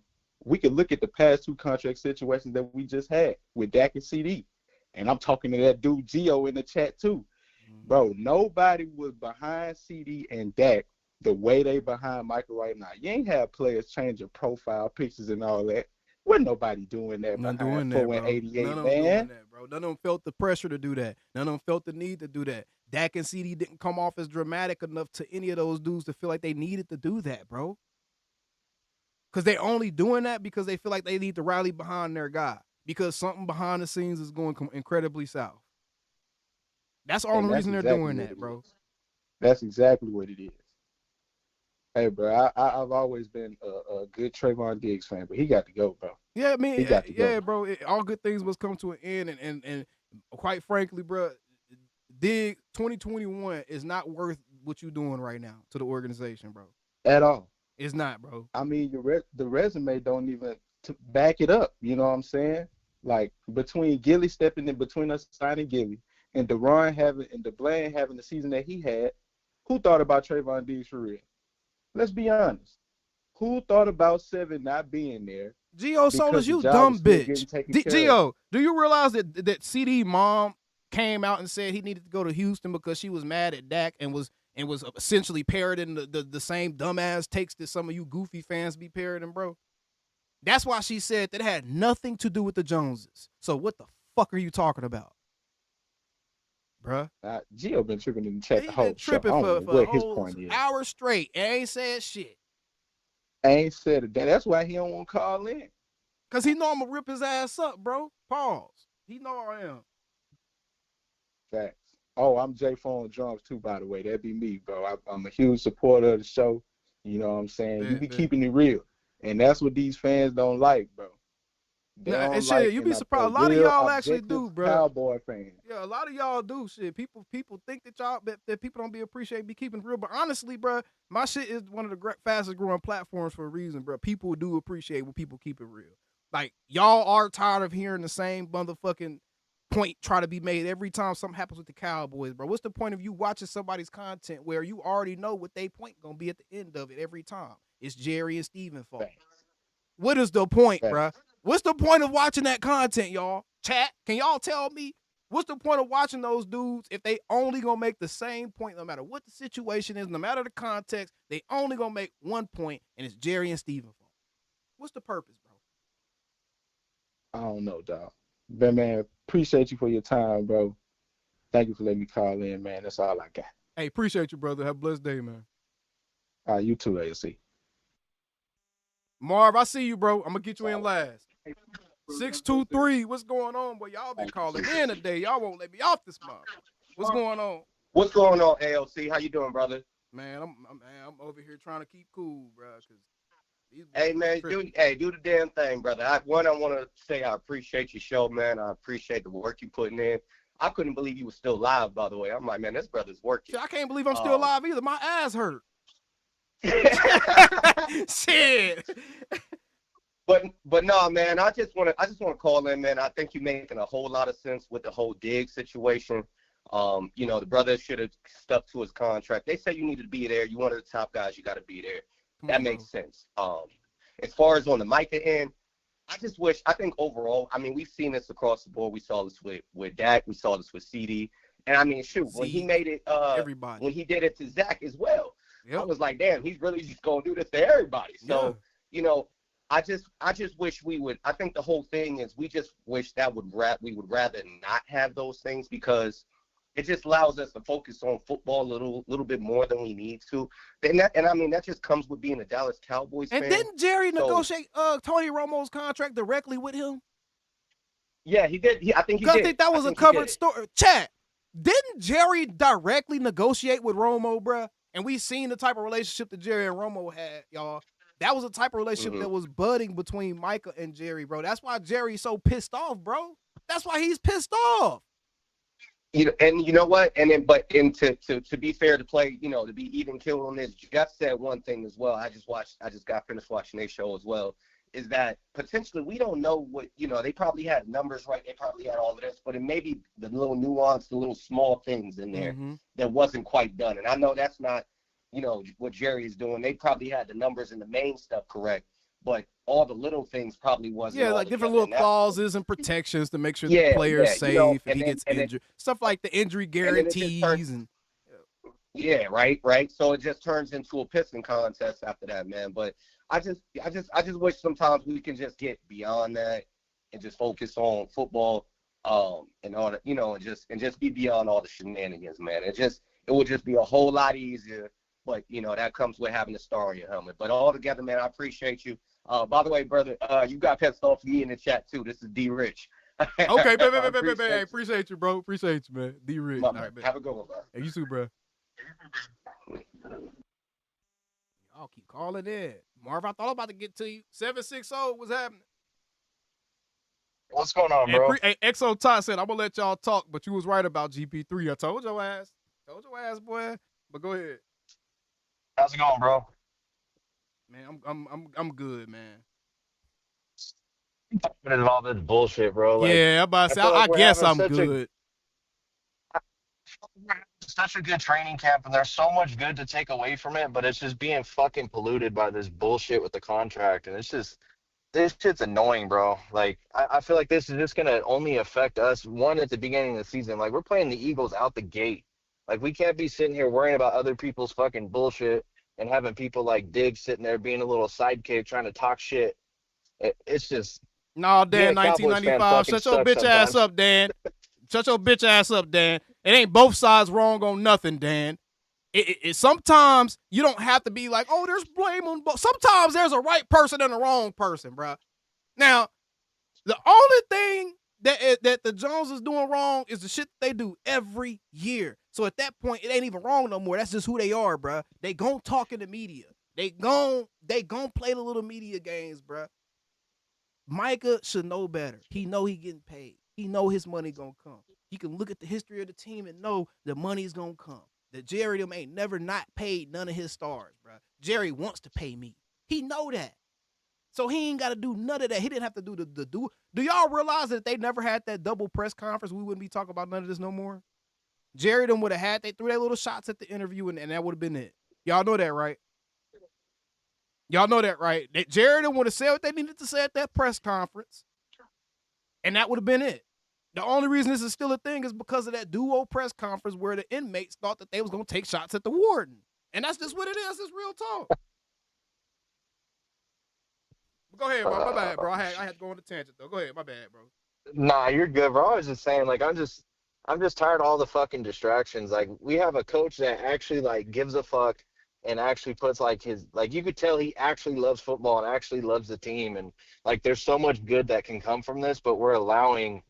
We could look at the past two contract situations that we just had with Dak and CD. And I'm talking to that dude Gio in the chat too. Mm-hmm. Bro, nobody was behind CD and Dak the way they behind Michael right now. You ain't have players changing profile pictures and all that. Wasn't nobody doing that None behind doing 488, that, bro. man. Doing that, bro. None of them felt the pressure to do that. None of them felt the need to do that. Dak and CD didn't come off as dramatic enough to any of those dudes to feel like they needed to do that, bro. Because they're only doing that because they feel like they need to rally behind their guy. Because something behind the scenes is going incredibly south. That's the only reason they're doing that, bro. That's exactly what it is. Hey, bro, I've always been a good Trevon Diggs fan, but he got to go, bro. Yeah, he got to go. bro. All good things must come to an end, and quite frankly, bro, Diggs 2021 is not worth what you're doing right now to the organization, bro. At all. It's not, bro. The resume don't even back it up. You know what I'm saying? Like between Gilly stepping in between us signing Gilly and DeBlaine having the season that he had, who thought about Trevon Diggs for real? Let's be honest. Who thought about Seven not being there? Gio Solis, you dumb bitch. Gio, do you realize that CD mom came out and said he needed to go to Houston because she was mad at Dak and was essentially parroting the same dumbass takes that some of you goofy fans be parroting, bro? That's why she said that had nothing to do with the Joneses. So what the fuck are you talking about? Bruh. Gio been tripping in the chat the whole show. Tripping I don't know what his point is. Hour straight and ain't said shit. Ain't said it. That's why he don't want to call in. Cause he know I'm gonna rip his ass up, bro. Pause. He know I am. Facts. Oh, I'm J Phone Drums too, by the way. That'd be me, bro. I'm a huge supporter of the show. You know what I'm saying? You be keeping it real. And that's what these fans don't like, bro. They Nah, don't and like, shit, you be and surprised. A a lot of real y'all actually objective do, bro. Cowboy fan. Yeah, a lot of y'all do shit. People think that y'all that people don't be appreciate be keeping it real, but honestly, bro, my shit is one of the fastest growing platforms for a reason, bro. People do appreciate when people keep it real. Like y'all are tired of hearing the same motherfucking point try to be made every time something happens with the Cowboys, bro. What's the point of you watching somebody's content where you already know what they point gonna be at the end of it every time? It's Jerry and Steven fault. What is the point, bro? What's the point of watching that content, y'all? Chat, can y'all tell me? What's the point of watching those dudes if they only gonna make the same point no matter what the situation is, no matter the context, they only gonna make one point, and it's Jerry and Steven fault. What's the purpose, bro? I don't know, dog. But man, appreciate you for your time, bro. Thank you for letting me call in, man. That's all I got. Hey, appreciate you, brother. Have a blessed day, man. You too, ALC. Marv, I see you, bro. I'm gonna get you in last. 623, what's going on, boy? Y'all been calling in today. Y'all won't let me off this month. What's going on? What's going on, ALC? How you doing, brother? Man, I'm over here trying to keep cool, bro. Hey, man, do the damn thing, brother. I want to say I appreciate your show, man. I appreciate the work you putting in. I couldn't believe you were still live, by the way. I'm like, man, this brother's working. Shit, I can't believe I'm still alive either. My ass hurt. Shit. But no, man, I just want to call in, man. I think you're making a whole lot of sense with the whole Diggs situation. You know, the brother should have stuck to his contract. They said you needed to be there. You one of the top guys. You got to be there. That makes sense. As far as on the Micah end, I think overall, I mean, we've seen this across the board. We saw this with Dak. We saw this with CD. And I mean, shoot, when he made it, everybody. when he did it to Zach as well, yep. I was like, damn, he's really just going to do this to everybody. So, you know, I just wish we would. I think the whole thing is we just wish that we would rather not have those things because it just allows us to focus on football a little bit more than we need to. And I mean that just comes with being a Dallas Cowboys fan. And didn't Jerry negotiate Tony Romo's contract directly with him? Yeah, he did. I think he did. I think that was a covered story. Chat. Didn't Jerry directly negotiate with Romo, bruh? And we seen the type of relationship that Jerry and Romo had, y'all. That was a type of relationship that was budding between Micah and Jerry, bro. That's why Jerry's so pissed off, bro. That's why he's pissed off. You know, and you know what? And then, to be fair to play, you know, to be even killed on this, Jeff said one thing as well. I just got finished watching their show as well. Is that potentially we don't know what, you know, they probably had numbers right. They probably had all of this, but it may be the little nuance, the little small things in there that wasn't quite done. And I know that's not, you know, what Jerry is doing. They probably had the numbers and the main stuff correct, but all the little things probably wasn't. Yeah, like different little clauses and protections to make sure the player's safe, you know, if he gets injured. Stuff like the injury guarantees and yeah, right. So it just turns into a pissing contest after that, man. But I just wish sometimes we can just get beyond that and just focus on football, and all that, you know, and just be beyond all the shenanigans, man. It would just be a whole lot easier. But you know that comes with having a star on your helmet. But all together, man, I appreciate you. By the way, brother, you got pissed off for me in the chat too. This is D Rich. Okay, baby. Appreciate you, bro. Appreciate you, man. D Rich. Right, have a good one, bro. Hey, you too, bro. Y'all keep calling in. Marv, I thought about to get to you. 760, what's happening? What's going on, bro? Hey, Exo Todd said, I'm going to let y'all talk, but you was right about GP3. I told your ass. Boy. But go ahead. How's it going, bro? Man, I'm good, man. Talking about all this bullshit, bro. Like, yeah, I'm about to say, I guess I'm good. Such a good training camp, and there's so much good to take away from it, but it's just being fucking polluted by this bullshit with the contract, and it's just, this shit's annoying, bro. Like, I feel like this is just gonna only affect us, one, at the beginning of the season. Like, we're playing the Eagles out the gate. Like, we can't be sitting here worrying about other people's fucking bullshit and having people like Diggs sitting there being a little sidekick trying to talk shit. It's just... No, Dan, 1995. Shut your bitch ass up, Dan. Shut your bitch ass up, Dan. It ain't both sides wrong on nothing, Dan. It sometimes you don't have to be like, oh, there's blame on both. Sometimes there's a right person and a wrong person, bro. Now, the only thing that the Jones is doing wrong is the shit they do every year. So at that point, it ain't even wrong no more. That's just who they are, bro. They gon' talk in the media. They gon' play the little media games, bro. Micah should know better. He know he getting paid. He know his money gonna come. He can look at the history of the team and know the money's gonna come. That Jerry them ain't never not paid none of his stars, bro. Jerry wants to pay me. He know that. So he ain't got to do none of that. He didn't have to do the do. Do y'all realize that if they never had that double press conference, we wouldn't be talking about none of this no more? Jerry them would have had, they threw their little shots at the interview, and that would have been it. Y'all know that, right? Y'all know that, right? That Jerry them would have said what they needed to say at that press conference, and that would have been it. The only reason this is still a thing is because of that duo press conference where the inmates thought that they was going to take shots at the warden. And that's just what it is. It's real talk. Go ahead, bro. My bad, bro. I had to go on a tangent, though. Go ahead. My bad, bro. Nah, you're good, bro. I was just saying, like, I'm just tired of all the fucking distractions. Like, we have a coach that actually, like, gives a fuck and actually puts, like, his, like, you could tell he actually loves football and actually loves the team. And, like, there's so much good that can come from this, but we're allowing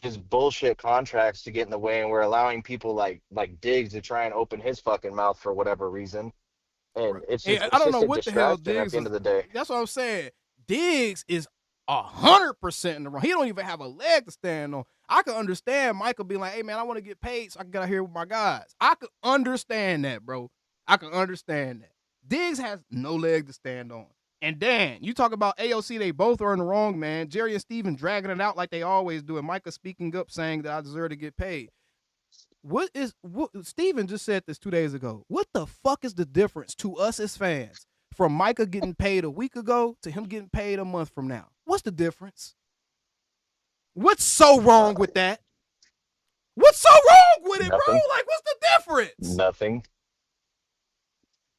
just bullshit contracts to get in the way, and we're allowing people like Diggs to try and open his fucking mouth for whatever reason. And it's just, I don't know a what the hell distraction at Diggs the end of the day. That's what I'm saying. Diggs is 100% in the wrong. He don't even have a leg to stand on. I can understand Michael being like, hey, man, I want to get paid so I can get out here with my guys. I could understand that, bro. I can understand that. Diggs has no leg to stand on. And Dan, you talk about AOC, they both are in the wrong, man. Jerry and Steven dragging it out like they always do, and Micah speaking up saying that I deserve to get paid. What Steven just said this 2 days ago. What the fuck is the difference to us as fans from Micah getting paid a week ago to him getting paid a month from now? What's the difference? What's so wrong with that? What's so wrong with it, bro? Like, what's the difference? Nothing.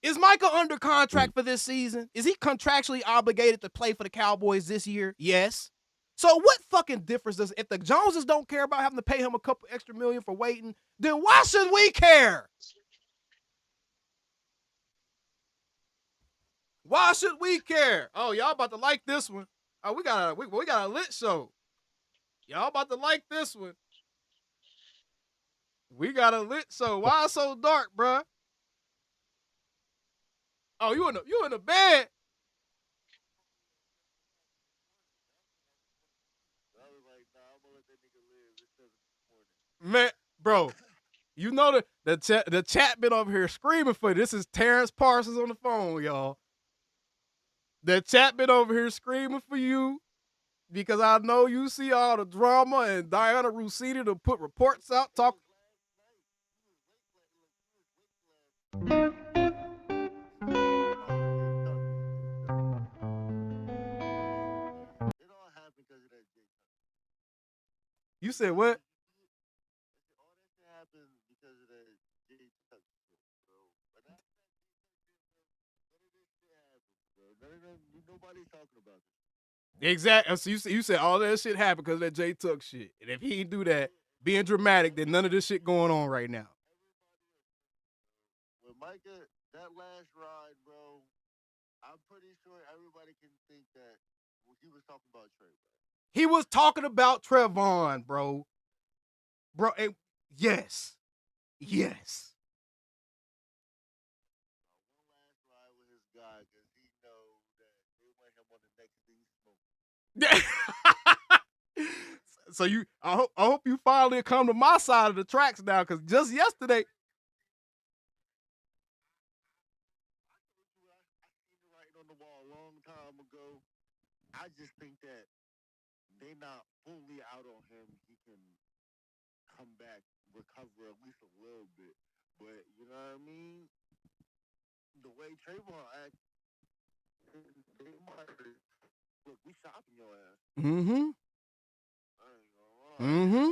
Is Micah under contract for this season? Is he contractually obligated to play for the Cowboys this year? Yes. So what fucking difference does, if the Joneses don't care about having to pay him a couple extra million for waiting, then why should we care? Why should we care? Oh, y'all about to like this one. Oh, we got a lit show. Y'all about to like this one. We got a lit show. Why so dark, bruh? Oh, you in the bed? Man, bro, you know the chat been over here screaming for you. This is Terrence Parsons on the phone, y'all. The chat been over here screaming for you because I know you see all the drama, and Diana Rossini to put reports out talk. You said what? Nobody's talking about this. Exactly. So you said all that shit happened because of that Jay Tuck shit. And if he didn't do that, being dramatic, then none of this shit going on right now. With Micah, that last ride, bro, I'm pretty sure everybody can think that he was talking about Trevon. He was talking about Trevon, bro. Bro, yes. Yes. So I hope you finally come to my side of the tracks now, because just yesterday. On the wall a long time ago. I just think that they not fully out on him. He can come back, recover at least a little bit. But you know what I mean? The way Trevon acts, they might look, we shopping your ass. Mm-hmm. I ain't gonna lie. Mm-hmm.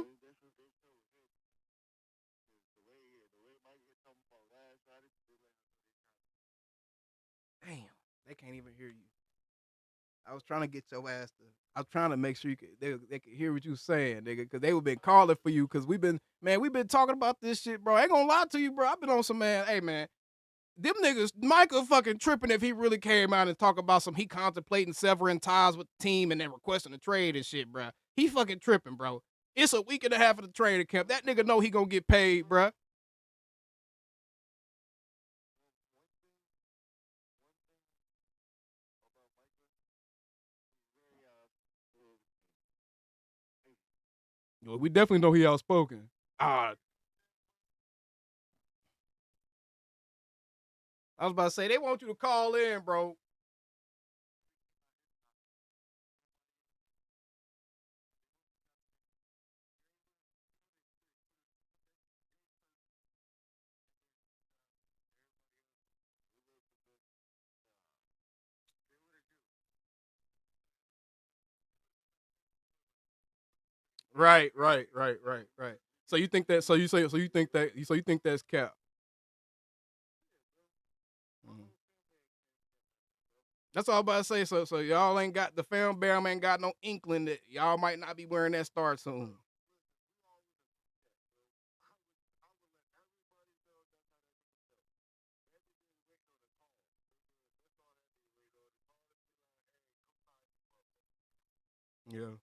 Damn, they can't even hear you. I was trying to get your ass to. I was trying to make sure they could hear what you saying, nigga, because they would been calling for you, because we've been talking about this shit, bro. I ain't gonna lie to you, bro. I've been on some, man. Hey, man, them niggas, Micah fucking tripping if he really came out and talk about he contemplating severing ties with the team and then requesting a trade and shit, bro. He fucking tripping, bro. It's a week and a half of the training camp. That nigga know he gonna get paid, bro. Well, we definitely know he outspoken. I was about to say, they want you to call in, bro. Right. So you think that? So you say? So you think that? So you think that's cap? Mhm. That's all I'm about to say. So y'all ain't got the film bam ain't got no inkling that y'all might not be wearing that star soon. Yeah.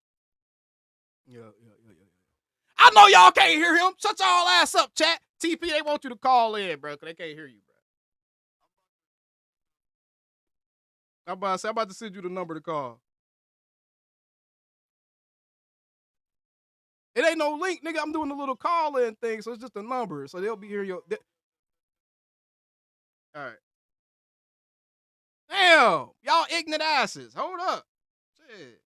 I know y'all can't hear him. Shut y'all ass up, chat. TP, they want you to call in, bro, because they can't hear you, bro. I'm about to send you the number to call. It ain't no link, nigga. I'm doing a little call-in thing, so it's just a number. So they'll be hearing your... All right. Damn. Y'all ignorant asses. Hold up. Shit.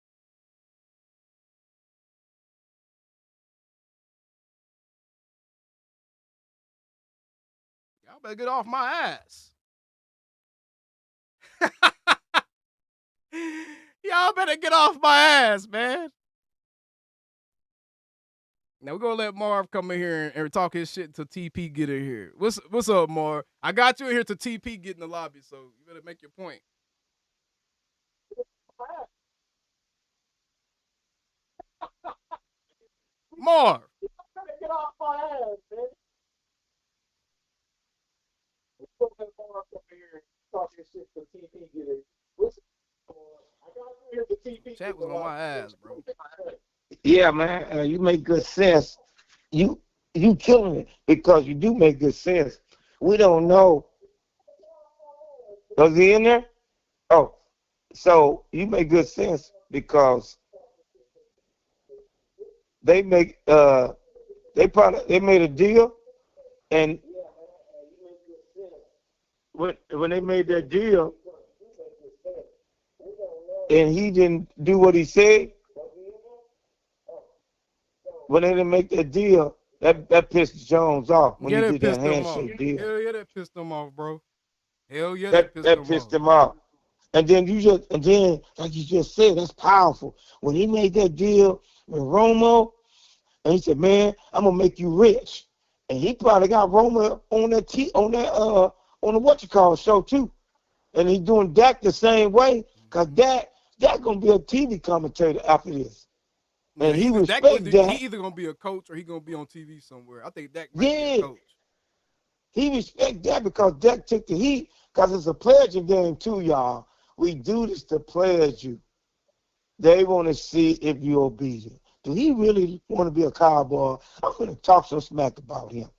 Y'all better get off my ass. Y'all better get off my ass, man. Now we're gonna let Marv come in here and talk his shit until TP get in here. What's up, Marv? I got you in here to TP get in the lobby, so you better make your point. Marv. Get off my ass, man. Let's let Marv come in here and talk his shit till TP get in. I got you here to TP. Chat was on my ass, bro. Yeah, man, you make good sense. You killing it because you do make good sense. We don't know. Was he in there? Oh, so you make good sense because they made a deal, and when they made that deal, and he didn't do what he said. When they didn't make that deal, that pissed Jones off when he did that handshake deal. Hell yeah, that pissed him off, bro. Hell yeah, that pissed him off. And then like you just said, that's powerful. When he made that deal with Romo, and he said, "Man, I'm gonna make you rich," and he probably got Romo on the show too, and he's doing Dak the same way, cause Dak gonna be a TV commentator after this. And he respects Dak. He either gonna be a coach or he gonna be on TV somewhere. I think Dak might be a coach. He respects Dak because Dak took the heat, because it's a pledging game too, y'all. We do this to pledge you. They want to see if you're obedient. Do he really want to be a Cowboy? I'm going to talk some smack about him.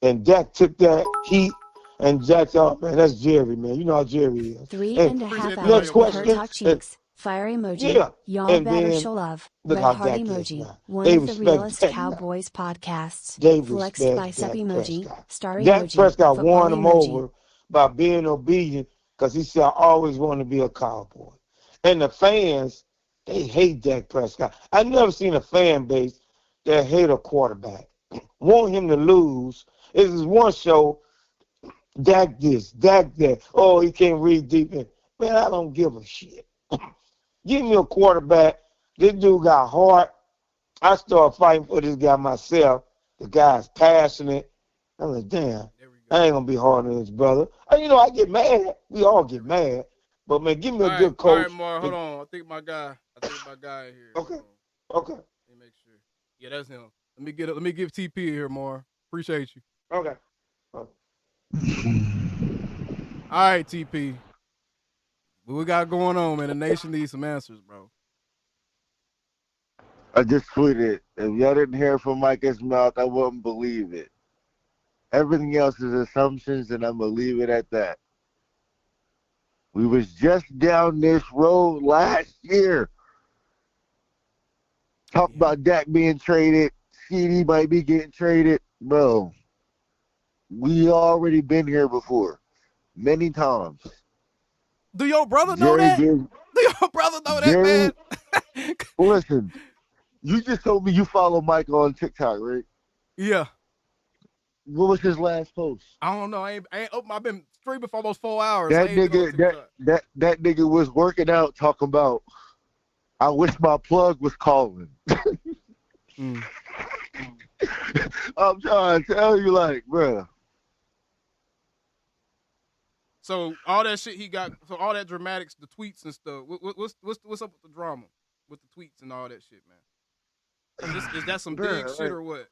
And Dak took that heat, and Jack thought, man, that's Jerry, man. You know how Jerry is. 3.5 hours with her top cheeks. Fire emoji. Yeah. Y'all better show love. Red heart emoji. One of the realest Cowboys podcasts. Flex bicep emoji. Star emoji. Dak Prescott won him emoji. over by being obedient because he said, I always want to be a Cowboy. And the fans, they hate Dak Prescott. I've never seen a fan base that hate a quarterback. Want him to lose. This is one show, Dak this, Dak that. Oh, he can't read deep in. Man, I don't give a shit. Give me a quarterback. This dude got heart. I started fighting for this guy myself. The guy's passionate. I'm like, damn, I ain't going to be hard on this brother. And, I get mad. We all get mad. But, man, give me a good coach. All right, Mark, hold on. I think my guy in here. Okay. Let me make sure. Yeah, that's him. Let me give TP here, Mark. Appreciate you. Okay. All right, TP. What we got going on, man? The nation needs some answers, bro. I just tweeted, if y'all didn't hear from Micah's mouth, I wouldn't believe it. Everything else is assumptions, and I'm going to leave it at that. We was just down this road last year. Talk about Dak being traded. seeing he might be getting traded, bro. We already been here before, many times. Do your brother know that? Do your brother know that, man? Listen, you just told me you follow Mike on TikTok, right? Yeah. What was his last post? I don't know. I've been streaming for almost 4 hours. That nigga was working out talking about, I wish my plug was calling. I'm trying to tell you, like, bro. So all that shit he got, so all that dramatics, the tweets and stuff. What's up with the drama, with the tweets and all that shit, man? Is that some big shit or what?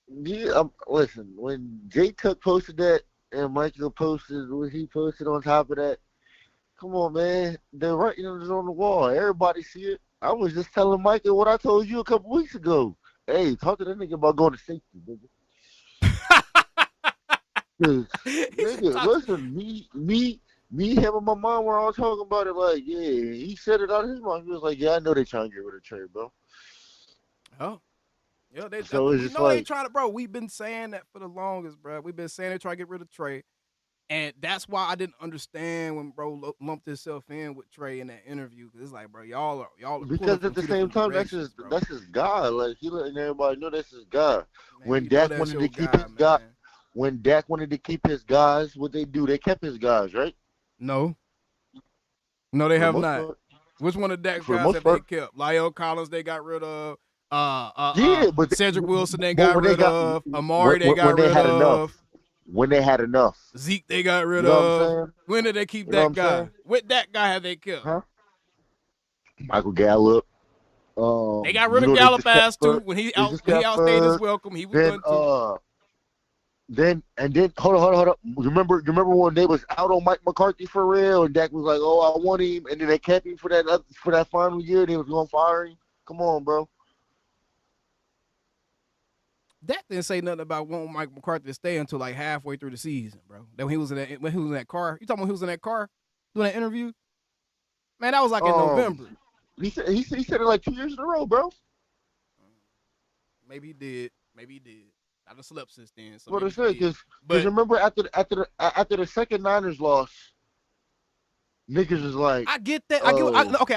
Yeah, listen. When Jay Tuck posted that and Michael posted what he posted on top of that, come on, man. The writing is on the wall. Everybody see it. I was just telling Michael what I told you a couple weeks ago. Hey, talk to that nigga about going to safety, nigga. Nigga, listen, me, him, and my mom were all talking about it. Like, yeah, he said it out of his mouth. He was like, yeah, I know they trying to get rid of Trey, bro. Oh, yeah, they just know they trying to, bro. We've been saying that for the longest, bro. We've been saying they try to get rid of Trey, and that's why I didn't understand when bro lumped himself in with Trey in that interview. Cause it's like, bro, y'all are because at the same time, that's his guy. Like, he letting everybody know that's his guy. Man, when Dak wanted to keep his guy. When Dak wanted to keep his guys, what they do? They kept his guys, right? No, they have not. Which one of Dak's guys have they kept? Lyle Collins, they got rid of. But Cedric Wilson, they got rid of. Amari, they got rid of. When they had enough. Zeke, they got rid of. When did they keep that guy? What that guy have they kept? Huh? Michael Gallup. They got rid of Gallup ass too. When he outstayed his welcome, he was done too. Then hold on. Remember when they was out on Mike McCarthy for real, and Dak was like, "Oh, I want him," and then they kept him for that final year. And they was gonna fire him. Come on, bro. Dak didn't say nothing about wanting Mike McCarthy to stay until like halfway through the season, bro. Then when he was in that car. You talking about when he was in that car doing that interview? Man, that was like in November. He said it like 2 years in a row, bro. Maybe he did. I done slept since then. So what I say, because remember after the second Niners loss, niggas was like, I get that. I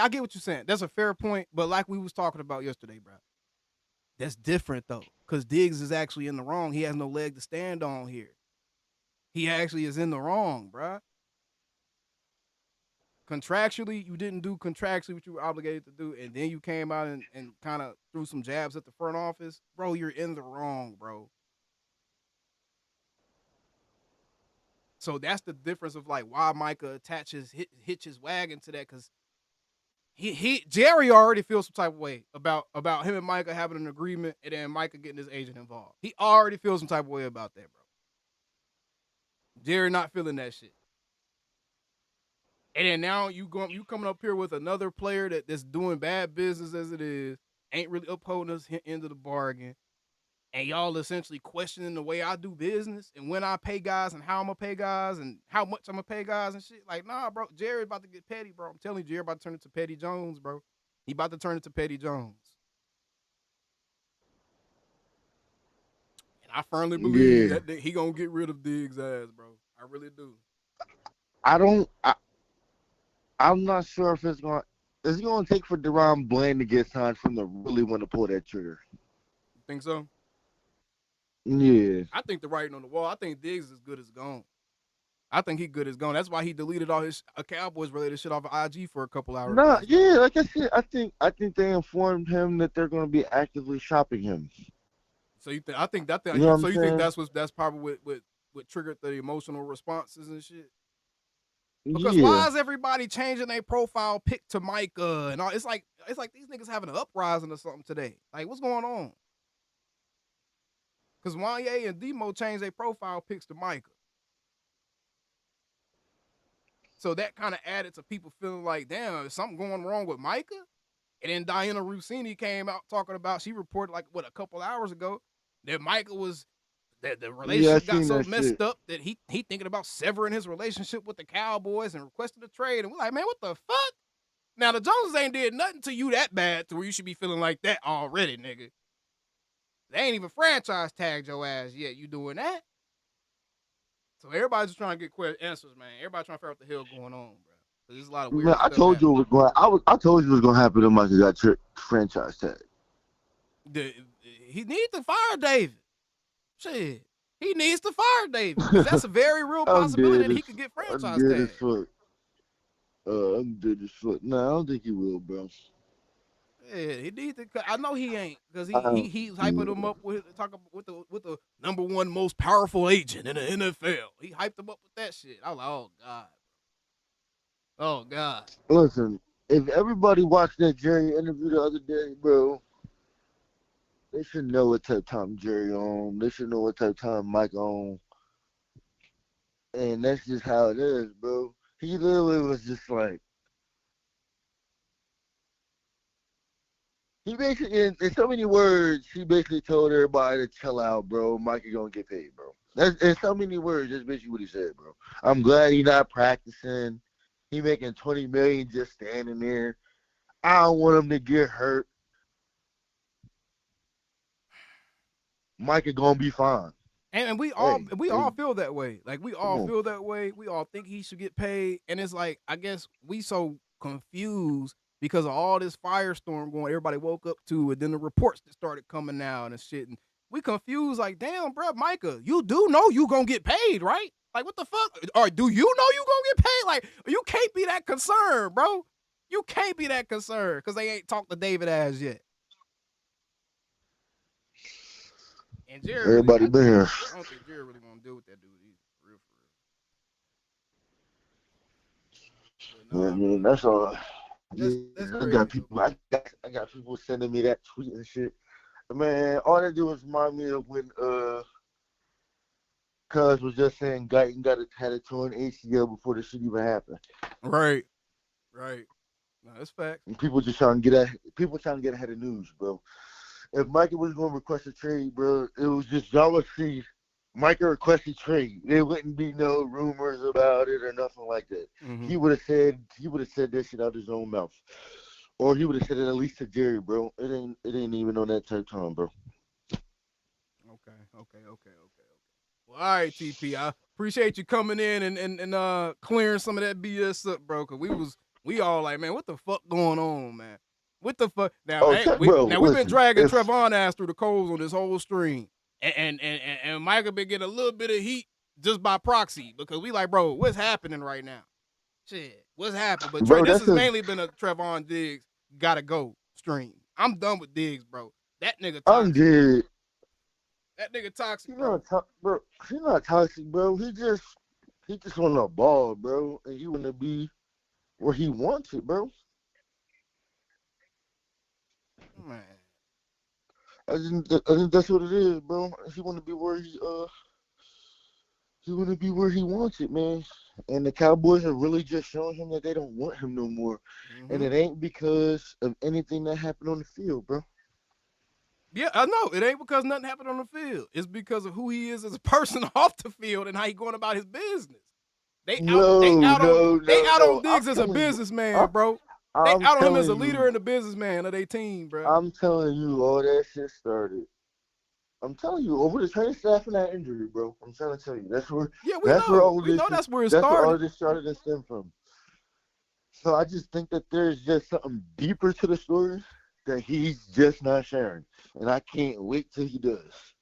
get what you're saying. That's a fair point. But like we was talking about yesterday, bro, that's different though, because Diggs is actually in the wrong. He has no leg to stand on here. He actually is in the wrong, bro. Contractually, you didn't do contractually what you were obligated to do, and then you came out and kind of threw some jabs at the front office. Bro, you're in the wrong, bro. So that's the difference of like why Micah hitch his wagon to that, because Jerry already feels some type of way about him and Micah having an agreement and then Micah getting his agent involved. He already feels some type of way about that, bro. Jerry not feeling that shit. And then now you coming up here with another player that's doing bad business as it is, ain't really upholding his end of the bargain. And y'all essentially questioning the way I do business and when I pay guys and how I'm going to pay guys and how much I'm going to pay guys and shit. Like, nah, bro, Jerry about to get petty, bro. I'm telling you, Jerry about to turn into Petty Jones, bro. He about to turn into Petty Jones. And I firmly believe that he going to get rid of Diggs' ass, bro. I really do. I'm not sure if it's going to take for Deron Bland to get signed from the really want to pull that trigger. You think so? Yeah. I think the writing on the wall. I think Diggs is good as gone. I think he good as gone. That's why he deleted all his Cowboys related shit off of IG for a couple hours. Nah, yeah, like I said, I think they informed him that they're going to be actively shopping him. So you think? I think that. You know so you think that's probably what triggered the emotional responses and shit. Because why is everybody changing their profile pic to Micah and all? It's like these niggas having an uprising or something today. Like, what's going on? Because Wanye and Demo changed their profile pics to Micah. So that kind of added to people feeling like, damn, is something going wrong with Micah? And then Diana Rossini came out talking about, she reported like, a couple hours ago, that Micah was, that the relationship got so messed up that he thinking about severing his relationship with the Cowboys and requesting a trade. And we're like, man, what the fuck? Now, the Joneses ain't did nothing to you that bad to where you should be feeling like that already, nigga. They ain't even franchise tagged your ass yet. You doing that? So everybody's just trying to get quick answers, man. Everybody trying to figure out what the hell going on, bro. There's a lot of weird Man, stuff I told you it was going. I told you it was going to happen to Micah got franchise tag. He needs to fire David. Shit. He needs to fire David. Because that's a very real possibility that he could get franchise tag. I'm dead as fuck. No, I don't think he will, bro. Yeah, he needs to. I know he ain't, because he's hyping him up with the number one most powerful agent in the NFL. He hyped him up with that shit. I was like, oh God. Oh God. Listen, if everybody watched that Jerry interview the other day, bro, they should know what type of time Jerry on. They should know what type of time Mike on. And that's just how it is, bro. He literally was just like, he basically, in so many words, he basically told everybody to chill out, bro. Mikey gonna get paid, bro. That's in so many words. That's basically what he said, bro. I'm glad he's not practicing. He making $20 million just standing there. I don't want him to get hurt. Micah gonna be fine. And we all feel that way. Like, we all feel that way. We all think he should get paid. And it's like, I guess we so confused because of all this firestorm going, everybody woke up to, and then the reports that started coming out and shit. And we confused, like, damn, bro, Micah, you do know you gonna get paid, right? Like, what the fuck? Or do you know you gonna get paid? Like, you can't be that concerned, bro. You can't be that concerned because they ain't talked to David as yet. And Jerry, everybody been here. I don't think Jerry really gonna deal with that dude either. For real. Yeah, man, that's all. That's I got people. I got people sending me that tweet and shit. Man, all they do is remind me of when Cuz was just saying Guyton had a torn ACL before the shit even happened. Right. No, that's fact. And people just trying to get ahead of news, bro. If Micah was going to request a trade, bro, it was just y'all would see Micah request a trade. There wouldn't be no rumors about it or nothing like that. Mm-hmm. He would have said that shit out his own mouth, or he would have said it at least to Jerry, bro. It ain't even on that type time, bro. Okay. Well, all right, TP. I appreciate you coming in and clearing some of that BS up, bro. Cause we all like, man, what the fuck going on, man? What the fuck? Now, we've been dragging Trevon ass through the coals on this whole stream, and Micah been getting a little bit of heat just by proxy because we like, bro, what's happening right now? Shit, what's happening? But bro, this has mainly been a Trevon Diggs gotta go stream. I'm done with Diggs, bro. That nigga toxic. I'm dead. That nigga toxic, bro. He's not toxic, bro. He just want the ball, bro, and he want to be where he wants it, bro. Man, I think that's what it is, bro. He want to be where he want to be where he wants it, man. And the Cowboys are really just showing him that they don't want him no more. Mm-hmm. And it ain't because of anything that happened on the field, bro. Yeah, I know. It ain't because nothing happened on the field. It's because of who he is as a person off the field and how he going about his business. They out on Diggs as a businessman, bro. They out on him as a leader and a businessman of their team, bro. I'm telling you, all that shit started. I'm telling you, over the training staff and that injury, bro. I'm trying to tell you. That's where we know that's where it started. That's where all this started and stemmed from. So I just think that there's just something deeper to the story that he's just not sharing. And I can't wait till he does.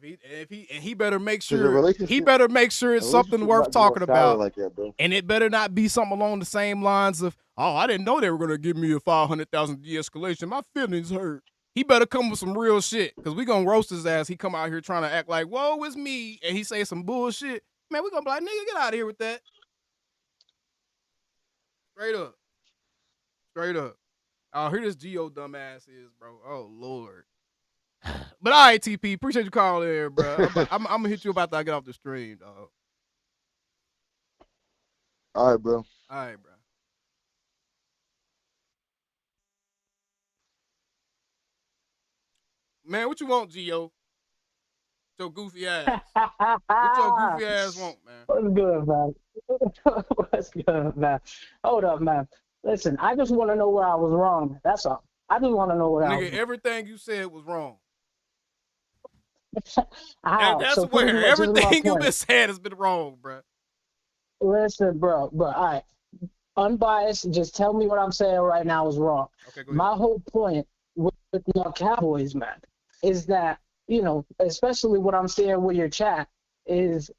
He better make sure it's something worth talking about, like that, and it better not be something along the same lines of, oh, I didn't know they were gonna give me a $500,000 de-escalation. My feelings hurt. He better come with some real shit, because we gonna roast his ass. He come out here trying to act like, whoa, it's me, and he say some bullshit. Man, we gonna be like, nigga, get out of here with that. Straight up. Oh, here this Geo dumbass is, bro. Oh Lord. But all right, TP, appreciate you calling in, bro. I'm gonna hit you about that. I get off the stream, dog. All right, bro. Man, what you want, Gio? Your goofy ass. What your goofy ass want, man? What's good, man? What's good, man? Hold up, man. Listen, I just want to know where I was wrong. That's all. I just want to know what I Nigga, was everything you said was wrong. How? That's So where pretty much, this is my everything you've point. been saying has been wrong, bro. Listen, bro, all right. Unbiased, just tell me what I'm saying right now is wrong. Okay, go ahead. My whole point with your Cowboys, man, is that, you know, especially what I'm seeing with your chat, is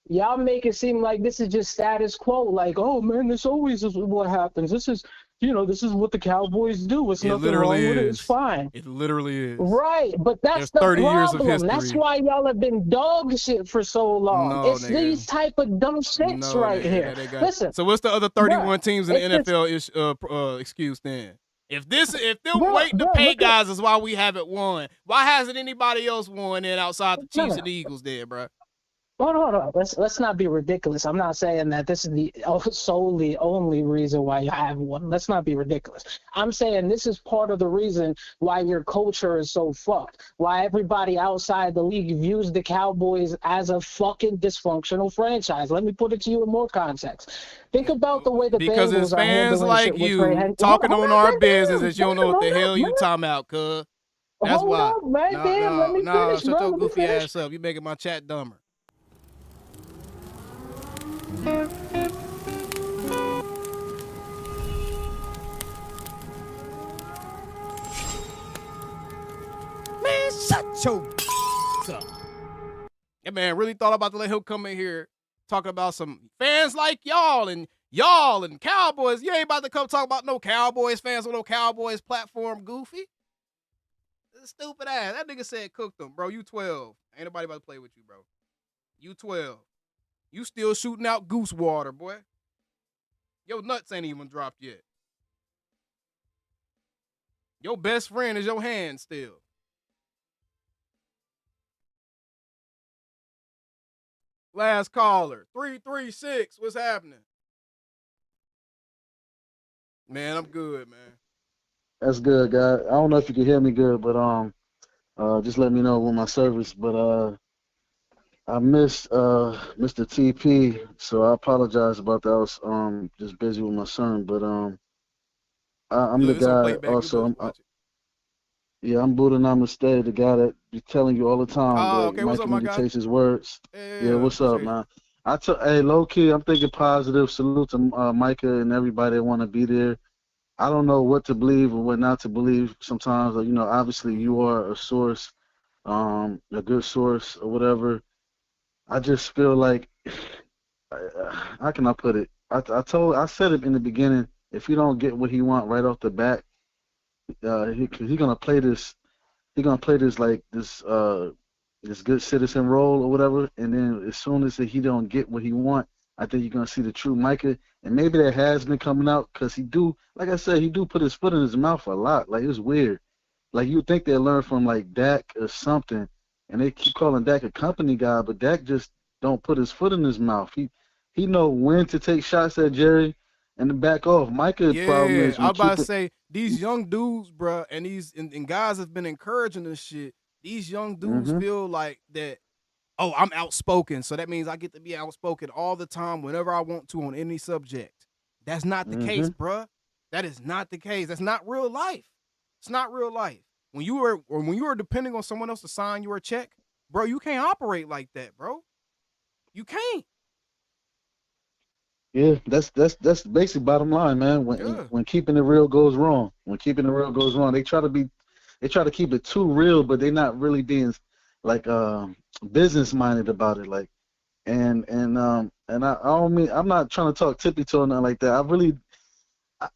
y'all make it seem like this is just status quo. Like, oh, man, this always is what happens. This is, you know, this is what the Cowboys do. It's nothing wrong with it. It's fine. It literally is. Right, but that's There's the 30 years of problem. That's history. why y'all have been dog shit for so long. No, It's nigga. these type of dumb shits right here. Listen. So what's the other 31 bruh, teams in the it's NFL excuse then? If them waiting to pay guys is why we haven't won, why hasn't anybody else won then outside the Chiefs and the Eagles there, bro? Hold on. Let's not be ridiculous. I'm not saying that this is the solely only reason why you have one. Let's not be ridiculous. I'm saying this is part of the reason why your culture is so fucked. Why everybody outside the league views the Cowboys as a fucking dysfunctional franchise. Let me put it to you in more context. Think about the way the Because Bengals it's are fans handling like shit with you Trey Hendrickson. talking on our business that you don't know what the hell you talking about, cuz. That's Hold why. up, man. Damn, let me finish, shut bro. your Let me goofy finish. ass up. You making my chat dumber. Man, shut your up. That man really thought about to let him come in here talking about some fans like y'all and Cowboys. You ain't about to come talk about no Cowboys fans on no Cowboys platform, goofy. Stupid ass. That nigga said cook them, bro. You 12. Ain't nobody about to play with you, bro. You 12. You still shooting out goose water, boy. Your nuts ain't even dropped yet. Your best friend is your hand still. Last caller. 336. What's happening? Man, I'm good, man. That's good, guy. I don't know if you can hear me good, but just let me know when my service. But I missed Mr. TP, so I apologize about that. I was just busy with my son, but I'm the guy also. I'm Buddha Namaste, the guy that be telling you all the time. Oh, okay. What's up, my guy? Takes his words. Yeah, what's up, man? Hey, low key, I'm thinking positive. Salute to Micah and everybody that want to be there. I don't know what to believe or what not to believe. Sometimes, you know, obviously you are a source, a good source or whatever. I just feel like, how can I put it? I said it in the beginning. If you don't get what he want right off the bat, he's gonna play this. He's gonna play this like this good citizen role or whatever. And then as soon as he don't get what he want, I think you're gonna see the true Micah. And maybe that has been coming out because he do, like I said, he do put his foot in his mouth a lot. Like it's weird. Like you think they learn from like Dak or something, and they keep calling Dak a company guy, but Dak just don't put his foot in his mouth. He know when to take shots at Jerry and to back off. Micah's problem is I was about to say these young dudes, bro, and these and guys have been encouraging this shit. These young dudes feel like that. Oh, I'm outspoken, so that means I get to be outspoken all the time whenever I want to on any subject. That's not the case, bruh. That is not the case. That's not real life. It's not real life. When you are depending on someone else to sign your check, bro, you can't operate like that, bro. You can't. Yeah, that's the basic bottom line, man. When keeping it real goes wrong, they try to keep it too real, but they're not really being like business minded about it. Like, and I don't mean, I'm not trying to talk tippy toe or nothing like that.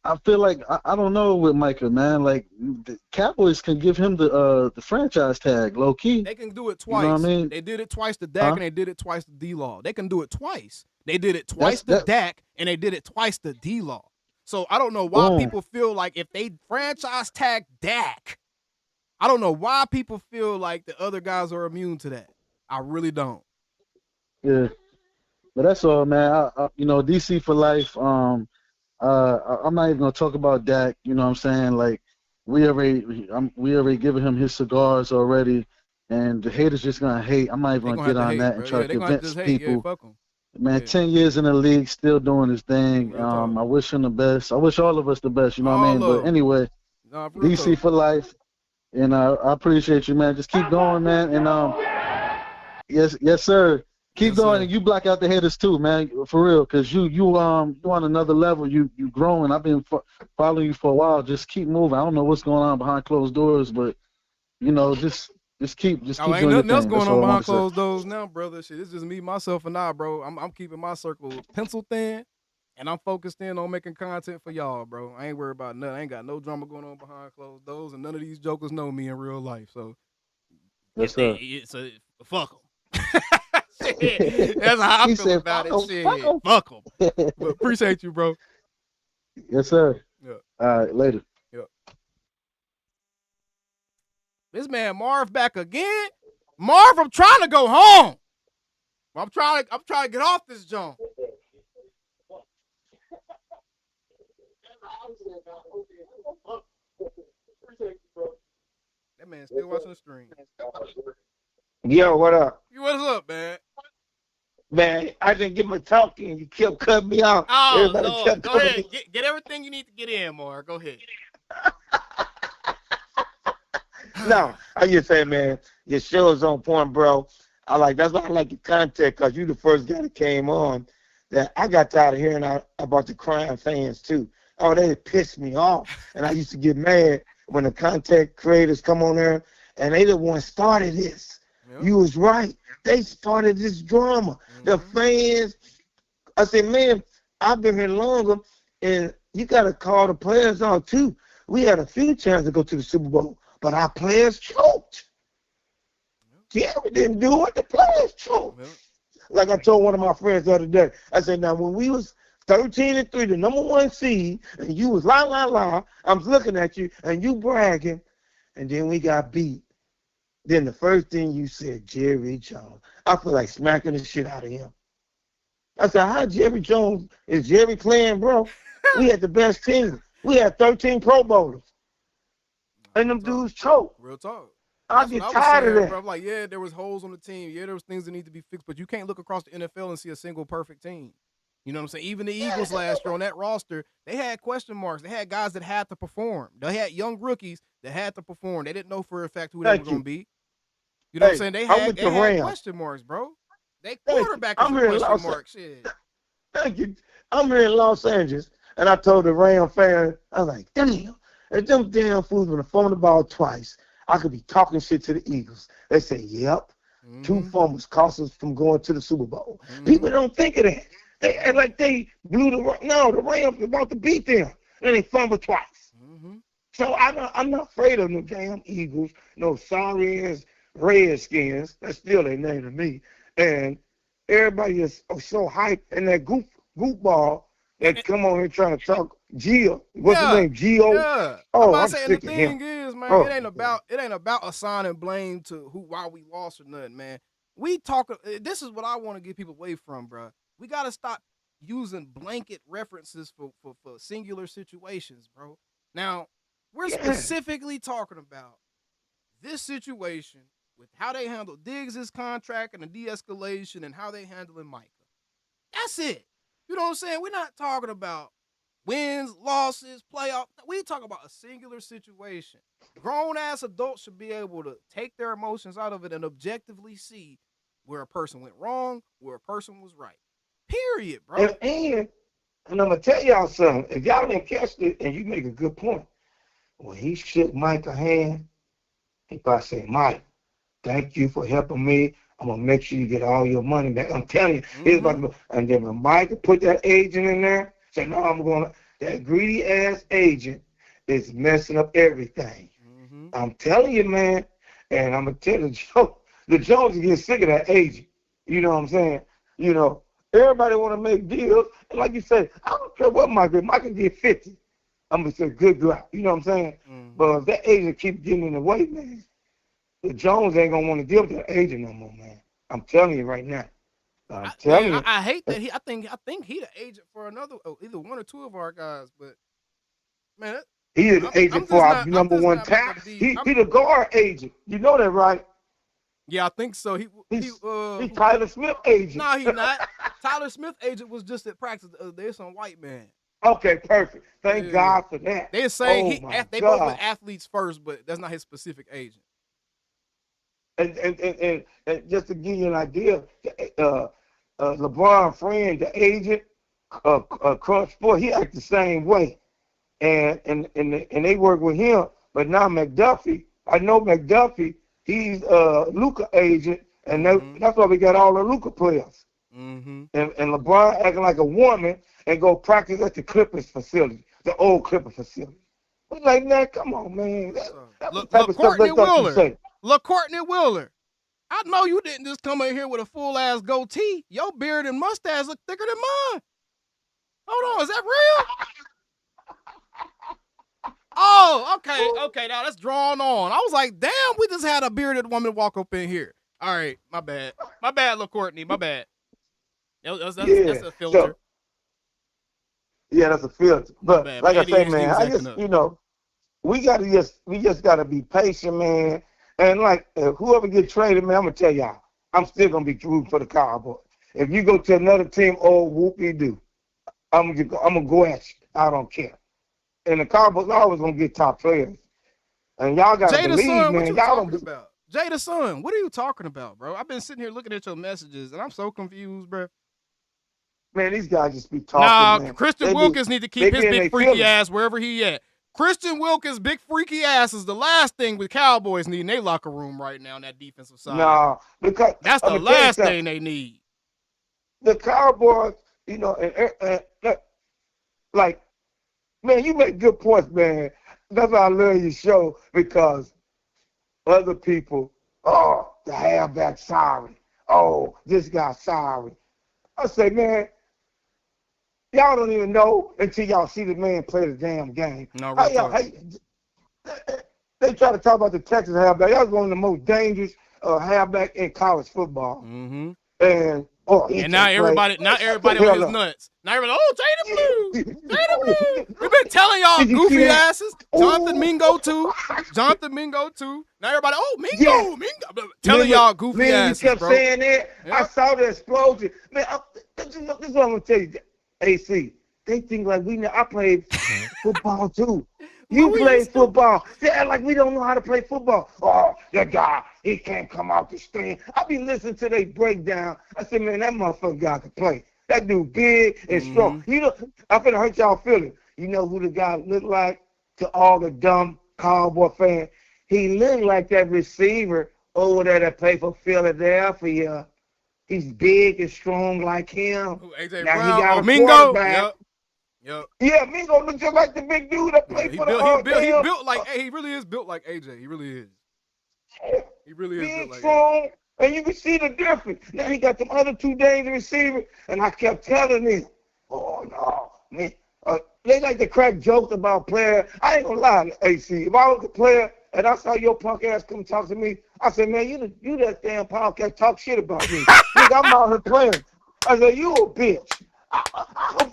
I feel like I don't know with Micah, man. Like the Cowboys can give him the franchise tag, low key. They can do it twice. You know what I mean? They did it twice to Dak and they did it twice to D-Law. They can do it twice. They did it twice to Dak and they did it twice to D-Law. So I don't know why people feel like if they franchise tag Dak, I don't know why people feel like the other guys are immune to that. I really don't. Yeah, but that's all, man. You know, DC for life. I'm not even gonna talk about Dak. You know what I'm saying? Like we already given him his cigars already, and the haters just gonna hate. I'm not even gonna get on that and try to convince people. Fuck them. Man, 10 years in the league, still doing his thing. I wish him the best. I wish all of us the best. You know what I mean? But anyway, Nah, for real DC talk. for life. And I appreciate you, man. Just keep going, man. And yes, sir. Keep Yes, going, sir. and you block out the haters too, man. For real, cause you on another level. You growing. I've been following you for a while. Just keep moving. I don't know what's going on behind closed doors, but just keep Ain't doing your nothing else thing. going That's on all I want behind to say. closed doors now, brother. Shit, it's just me, myself, and I, bro. I'm keeping my circle pencil thin, and I'm focused in on making content for y'all, bro. I ain't worried about nothing. I ain't got no drama going on behind closed doors, and none of these jokers know me in real life. So Yes, sir. fuck them. That's how I feel said, about it. "Fuck 'em, Shit, fuck 'em." fuck them. But appreciate you, bro. Yes, sir. Yeah. All right, later. Yeah. This man Marv back again. Marv, I'm trying to go home. I'm trying to get off this joint. That man still watching the stream. Yo, what up? What's up, man? Man, I didn't get my talking. You kept cutting me off. Oh, Everybody Lord. kept Go calling ahead. me. Get everything you need to get in, Marv. Go ahead. No, I just say, man, your show is on point, bro. That's why I like your content, because you the first guy that came on that I got tired of hearing about the crime fans, too. Oh, they pissed me off. And I used to get mad when the content creators come on there, and they the one started this. Yep. You was right. They started this drama. The fans, I said, man, I've been here longer, and you got to call the players out, too. We had a few chances to go to the Super Bowl, but our players choked. Jerry didn't do it. The players choked. Like I told one of my friends the other day, I said, now, when we was 13-3, the #1 seed, and you was la, I'm looking at you, and you bragging, and then we got beat. Then the first thing you said, Jerry Jones. I feel like smacking the shit out of him. I said, how Jerry Jones is Jerry playing, bro? We had the best team. We had 13 Pro Bowlers. And them dudes choked. Real talk. I get tired of that. Bro. I'm like, yeah, there was holes on the team. Yeah, there was things that need to be fixed, but you can't look across the NFL and see a single perfect team. You know what I'm saying? Even the Eagles last year on that roster, they had question marks. They had guys that had to perform. They had young rookies that had to perform. They didn't know for a fact who they were going to be. You know what I'm saying? They had question marks, bro. They quarterback is a question mark. Shit. Thank you. I'm here in Los Angeles, and I told the Ram fan, I was like, damn, if them damn fools would have thrown the ball twice, I could be talking shit to the Eagles. They say, yep, 2 fumbles cost us from going to the Super Bowl. People don't think of that. They act like they blew the Rams about to beat them, and they fumbled twice. So I'm not afraid of no damn Eagles, no sorry-ass Redskins. That's still their name to me. And everybody is so hyped, and that goofball that come on here trying to talk Gio. What's his name? Gio? Yeah. Oh, I'm sick saying of the him. thing is, man, it ain't about assigning blame to why we lost or nothing, man. We talk. This is what I want to get people away from, bro. We gotta stop using blanket references for singular situations, bro. Now, we're specifically talking about this situation with how they handle Diggs' contract and the de-escalation and how they handling Micah. That's it. You know what I'm saying? We're not talking about wins, losses, playoff. We talk about a singular situation. Grown-ass adults should be able to take their emotions out of it and objectively see where a person went wrong, where a person was right. Period, bro. And I'm going to tell y'all something. If y'all didn't catch it, and you make a good point, when he shook Mike's hand, he probably said, Mike, thank you for helping me. I'm going to make sure you get all your money back. I'm telling you. He's about to, and then when Mike put that agent in there, said, no, I'm going to, that greedy-ass agent is messing up everything. I'm telling you, man, and I'm going to tell the Jones get sick of that agent. You know what I'm saying? You know, everybody want to make deals. And like you say, I don't care what Mike can get 50. I'm going to say, good guy. You know what I'm saying? But if that agent keep getting in the way, man, the Jones ain't gonna want to deal with that agent no more, man. I'm telling you right now. I'm telling you. I hate that I think he the agent for either one or two of our guys, but man, he is the agent for our #1 talent. He the guard agent. You know that, right? Yeah, I think so. He's Tyler Smith agent. No, he's not. Tyler Smith agent was just at practice the other day. Some white man. Okay, perfect. Thank God for that. They say they both were athletes first, but that's not his specific agent. And just to give you an idea, LeBron friend, the agent, Crunch Sport, he act the same way, and they work with him. But now McDuffie, I know McDuffie, he's Luka agent, and that's why we got all the Luka players. Mm-hmm. And LeBron acting like a woman and go practice at the Clippers facility, the old Clipper facility. We're like, man, come on, man. LaCourtney Wheeler. I know you didn't just come in here with a full ass goatee. Your beard and mustache look thicker than mine. Hold on, is that real? Oh, okay. Now that's drawn on. I was like, damn, we just had a bearded woman walk up in here. All right, my bad, LaCourtney, my bad. That's a filter. Yeah, that's a filter. But like I say, man, I just we just gotta be patient, man. And like whoever get traded, man, I'm gonna tell y'all, I'm still gonna be rooting for the Cowboys. If you go to another team, whoopie-doo, I'm gonna go at you. I don't care. And the Cowboys always gonna get top players. And y'all gotta believe, man. What you talking about? Jada Son, what are you talking about, bro? I've been sitting here looking at your messages, and I'm so confused, bro. Man, these guys just be talking. Nah, Christian Wilkins need to keep his big freaky ass wherever he at. Christian Wilkins' big freaky ass is the last thing the Cowboys need in their locker room right now on that defensive side. Nah, because that's the last thing they need. The Cowboys, like, man, you make good points, man. That's why I love your show, because other people, the halfback sorry. Oh, this guy sorry. I say, man, y'all don't even know until y'all see the man play the damn game. No, they try to talk about the Texas halfback. That was one of the most dangerous halfback in college football. Mm-hmm. And now everybody on his nuts. Now everybody, Jada Blue. We've been telling y'all goofy asses. Jonathan Mingo too. Now everybody, Mingo. Telling y'all goofy asses, you kept bro. saying that. Yep. I saw the explosion. Man, this is what I'm gonna tell you, AC. They think like I played football too. You play football. They act like we don't know how to play football. Oh, that guy, he can't come out the stand. I be listening to their breakdown. I said, man, that motherfucker guy can play. That dude big and strong. I'm finna hurt y'all feelings. You know who the guy look like to all the dumb Cowboy fans? He looked like that receiver over there that played for Philadelphia. He's big and strong like him. AJ now Brown, he got a Mingo. Yep. Yeah, Mingo looks just like the big dude that played for he built like he really is built like AJ. He really is. He really is big, built like strong, AJ. And you can see the difference. Now he got them other two dangerous receivers, and I kept telling him, oh no, man. They like to crack jokes about players. I ain't gonna lie, AC. If I was a player and I saw your punk ass come talk to me, I said, man, you that damn podcast talk shit about me. Nigga, I'm out here playing. I said, you a bitch. I hope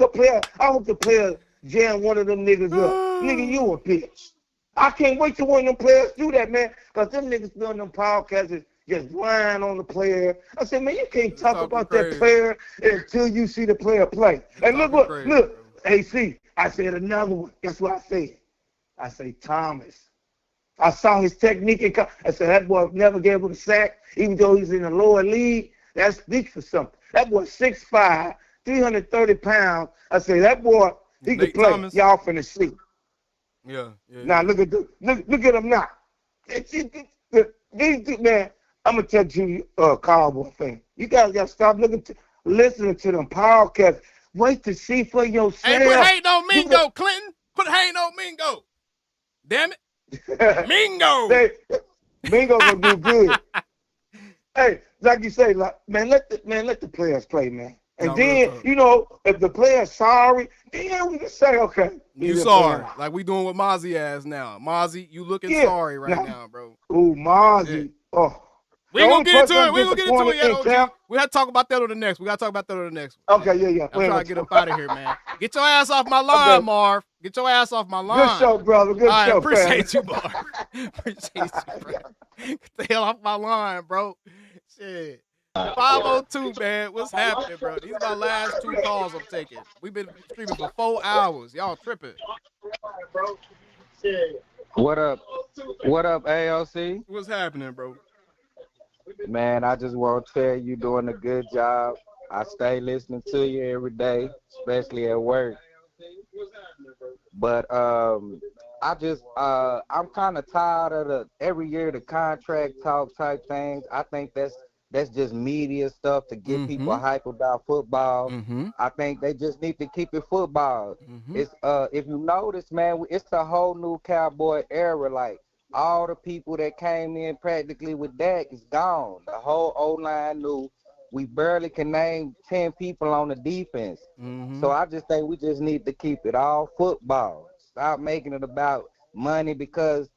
the player jam one of them niggas up. Nigga, you a bitch. I can't wait till one of them players do that, man, because them niggas doing them podcasts just lying on the player. I said, man, you can't talk about that player until you see the player play. And look, AC, I said another one. Guess what I said? I say Thomas. I saw his technique. I said, that boy never gave him a sack, even though he's in the lower league. That speaks for something. That boy 6'5", 330 pounds. I say, that boy, he can play. Thomas. Y'all finna see. Yeah. Now, look at him now. These man, I'm going to tell you, Cowboy fan, you guys got to stop listening to them podcasts. Wait to see for yourself. Hey, put hating on Mingo, Clinton. Put hating on Mingo. Damn it. Mingo. Mingo going to do good. Hey, like you say, man, let the players play, man. And then, if the player's sorry, then we can say, okay. You sorry. Like we doing with Mozzie ass now. Mozzie, you looking sorry right now, bro. Ooh, Mozzie. Yeah. Oh. We ain't gonna get into it. We ain't gonna get into it yet, OG. We have to talk about that on the next. We got to talk about that on the next one. Okay, yeah. I'm trying to get up out of here, man. Get your ass off my line, okay. Marv. Get your ass off my line. Good show, brother. Good show, appreciate you, Marv. Appreciate you, bro. Get the hell off my line, bro. Shit. 502, man. What's happening, bro? These are my last 2 calls I'm taking. We've been streaming for 4 hours. Y'all tripping. What up? What up, AOC? What's happening, bro? Man, I just want to tell you doing a good job. I stay listening to you every day, especially at work. But I'm kind of tired of every year the contract talk type things. I think that's just media stuff to get people hype about football. I think they just need to keep it football. It's if you notice, man, it's a whole new Cowboy era. Like all the people that came in practically with Dak is gone. The whole O-line new. We barely can name 10 people on the defense. So I just think we just need to keep it all football. Stop making it about money, because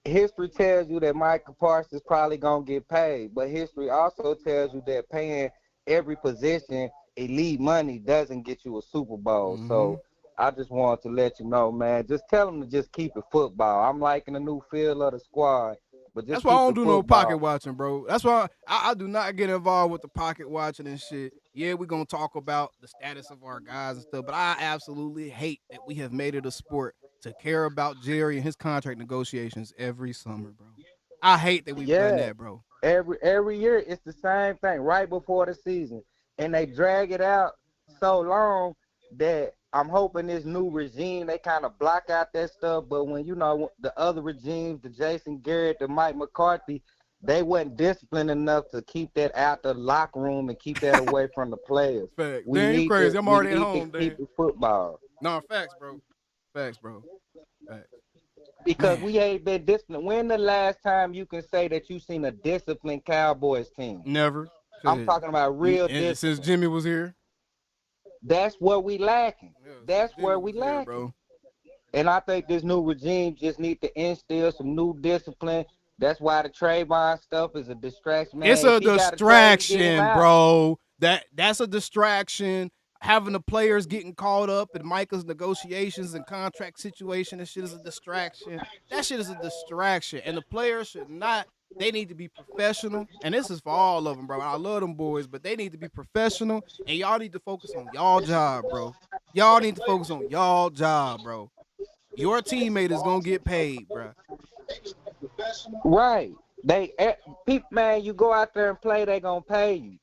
history tells you that Micah Parsons is probably going to get paid. But history also tells you that paying every position elite money doesn't get you a Super Bowl. So I just wanted to let you know, man. Just tell them to just keep it football. I'm liking the new feel of the squad. But just that's why I don't do football. no pocket watching, bro. That's why I do not get involved with the pocket watching and shit. Yeah, we're going to talk about the status of our guys and stuff, but I absolutely hate that we have made it a sport to care about Jerry and his contract negotiations every summer, bro. I hate that we've done that, bro. Every year it's the same thing right before the season. And they drag it out so long that I'm hoping this new regime, they kind of block out that stuff. But when, you know, the other regimes, the Jason Garrett, the Mike McCarthy, they wasn't disciplined enough to keep that out the locker room and keep that away from the players. Fact. Dan, you crazy. I'm already at home, Dan. Keep it football. No, facts, bro. Facts, bro. Facts. Because we ain't been disciplined. When the last time you can say that you seen a disciplined Cowboys team? Never. I'm talking about real discipline. Since Jimmy was here? That's what we lacking. That's where we lacking. Bro. And I think this new regime just need to instill some new discipline. That's why the Trevon stuff is a distraction. Man, it's a distraction, bro. That's a distraction. Having the players getting caught up in Micah's negotiations and contract situation, that shit is a distraction. That shit is a distraction. And the players should not, they need to be professional. And this is for all of them, bro. I love them boys, but they need to be professional. And y'all need to focus on y'all job, bro. Y'all need to focus on y'all job, bro. Your teammate is going to get paid, bro. Right. Man, you go out there and play, they going to pay you.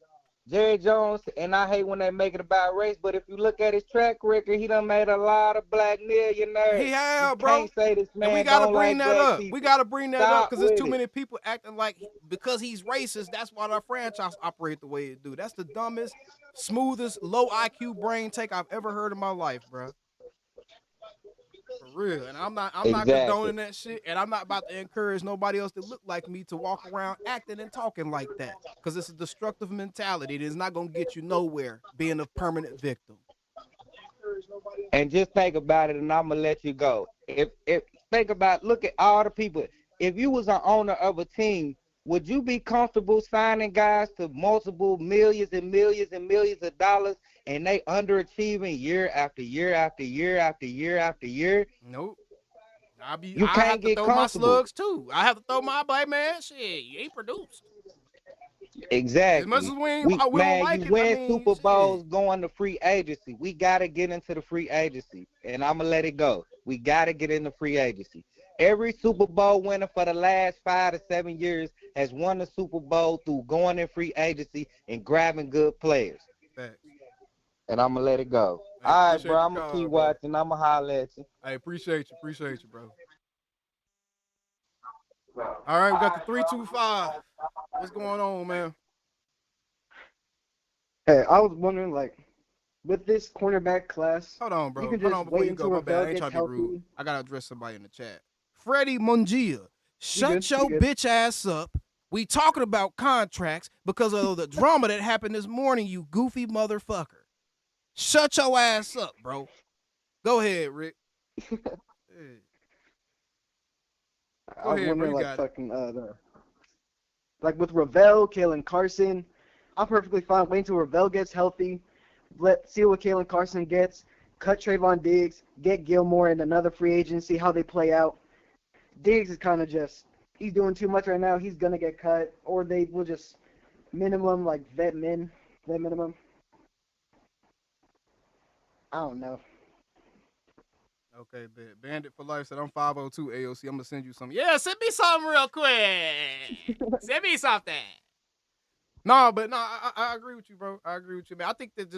Jerry Jones, and I hate when they make it about race, but if you look at his track record, he done made a lot of black millionaires. He have, bro. Can't say this man and we gotta don't bring like that up. people. We gotta bring that up because there's too it. many people acting like because he's racist. That's why our franchise operate the way it do. That's the dumbest, smoothest, low IQ brain take I've ever heard in my life, bro. For real, and I'm not condoning that shit, and I'm not about to encourage nobody else that look like me to walk around acting and talking like that, because it's a destructive mentality. It is not gonna get you nowhere being a permanent victim. And just think about it, and I'm gonna let you go. Look at all the people. If you was an owner of a team, would you be comfortable signing guys to multiple millions and millions and millions of dollars, and they underachieving year after year after year after year after year? Nope. I can't have to get throw comfortable. my slugs too. I have to throw my black man. Shit, you ain't produced. Exactly. As much as we don't like it, win Super Bowls going to free agency. We gotta get into the free agency, and I'm gonna let it go. We gotta get into free agency. Every Super Bowl winner for the last 5 to 7 years has won the Super Bowl through going in free agency and grabbing good players. Thanks. And I'm going to let it go. All right, bro. I'm going to keep watching. I'm going to holler at you. I appreciate you. Appreciate you, bro. All right, we got the 325. What's going on, man? Hey, I was wondering, like, with this cornerback class, hold on, bro. You can just hold on before wait you go. until My bad. I ain't gets trying to be healthy. rude. I got to address somebody in the chat. Freddie Mungia, shut your good. bitch ass up. We talking about contracts because of the drama that happened this morning, you goofy motherfucker. Shut your ass up, bro. Go ahead, Rick. Go I was ahead, bro. wondering, You like, got it. fucking, like with Ravel, Kalen Carson, I'm perfectly fine waiting until Ravel gets healthy. See what Kalen Carson gets. Cut Trevon Diggs, get Gilmore in another free agent, see how they play out. Diggs is kind of just, he's doing too much right now. He's going to get cut, or they will just minimum, like vet minimum. I don't know. Okay, Bandit for Life said, I'm 502 AOC. I'm going to send you something. Yeah, send me something real quick. Send me something. No, but no, I agree with you, bro. I agree with you, man. I think that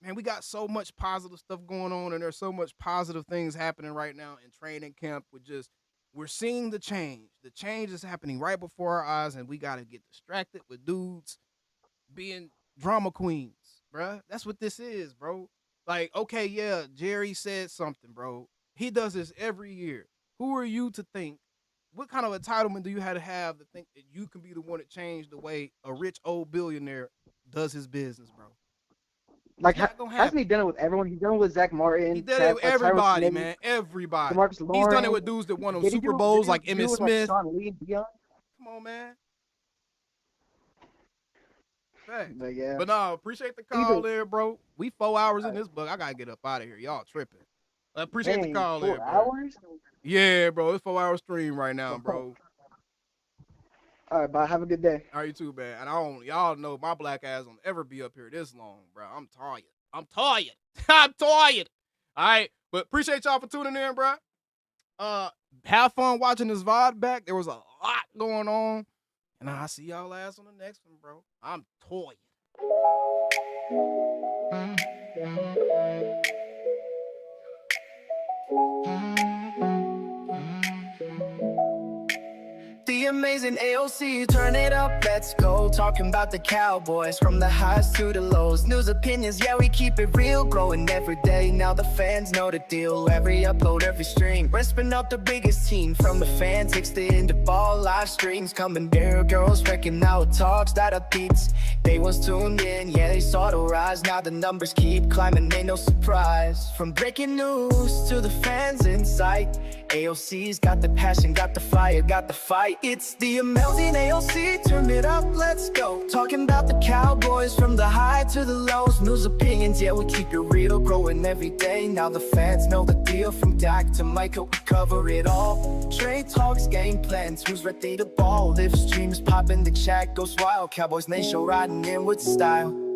man, we got so much positive stuff going on, and there's so much positive things happening right now in training camp. We're seeing the change. The change is happening right before our eyes, and we got to get distracted with dudes being drama queens, bro. That's what this is, bro. Like, okay, yeah, Jerry said something, bro. He does this every year. Who are you to think? What kind of entitlement do you have to think that you can be the one to change the way a rich old billionaire does his business, bro? Like, hasn't he done it with everyone? He's done it with Zach Martin. He did it with everybody, man. Everybody. He's done it with dudes that won them Super Bowls like Emmitt Smith. Like Sean Lee and Dion? Come on, man. But no, appreciate the call there, bro. We 4 hours in this book. I gotta get up out of here. Y'all tripping. I appreciate the call there, bro. 4 hours? Yeah, bro. It's 4 hour stream right now, bro. All right, bye. Have a good day. All right, you too, man. And y'all know my black ass don't ever be up here this long, bro. I'm tired. I'm tired. All right, but appreciate y'all for tuning in, bro. Have fun watching this VOD back. There was a lot going on. And I'll see y'all ass on the next one, bro. I'm tired. The amazing AOC, turn it up, let's go. Talking about the Cowboys, from the highs to the lows. News, opinions, yeah, we keep it real. Growing every day, now the fans know the deal. Every upload, every stream, ripping up the biggest team. From the fan takes the end of all live streams. Coming there, girls wrecking out talks that are beats. They was tuned in, yeah, they saw the rise. Now the numbers keep climbing, ain't no surprise. From breaking news to the fans in sight, AOC's got the passion, got the fire, got the fight. It's the amazing AOC, turn it up, let's go. Talking about the Cowboys, from the high to the lows. News, opinions, yeah, we keep it real. Growing every day, now the fans know the deal. From Dak to Micah, we cover it all. Trade talks, game plans, who's ready to ball. Live streams popping, the chat goes wild. Cowboys Nation riding in with style.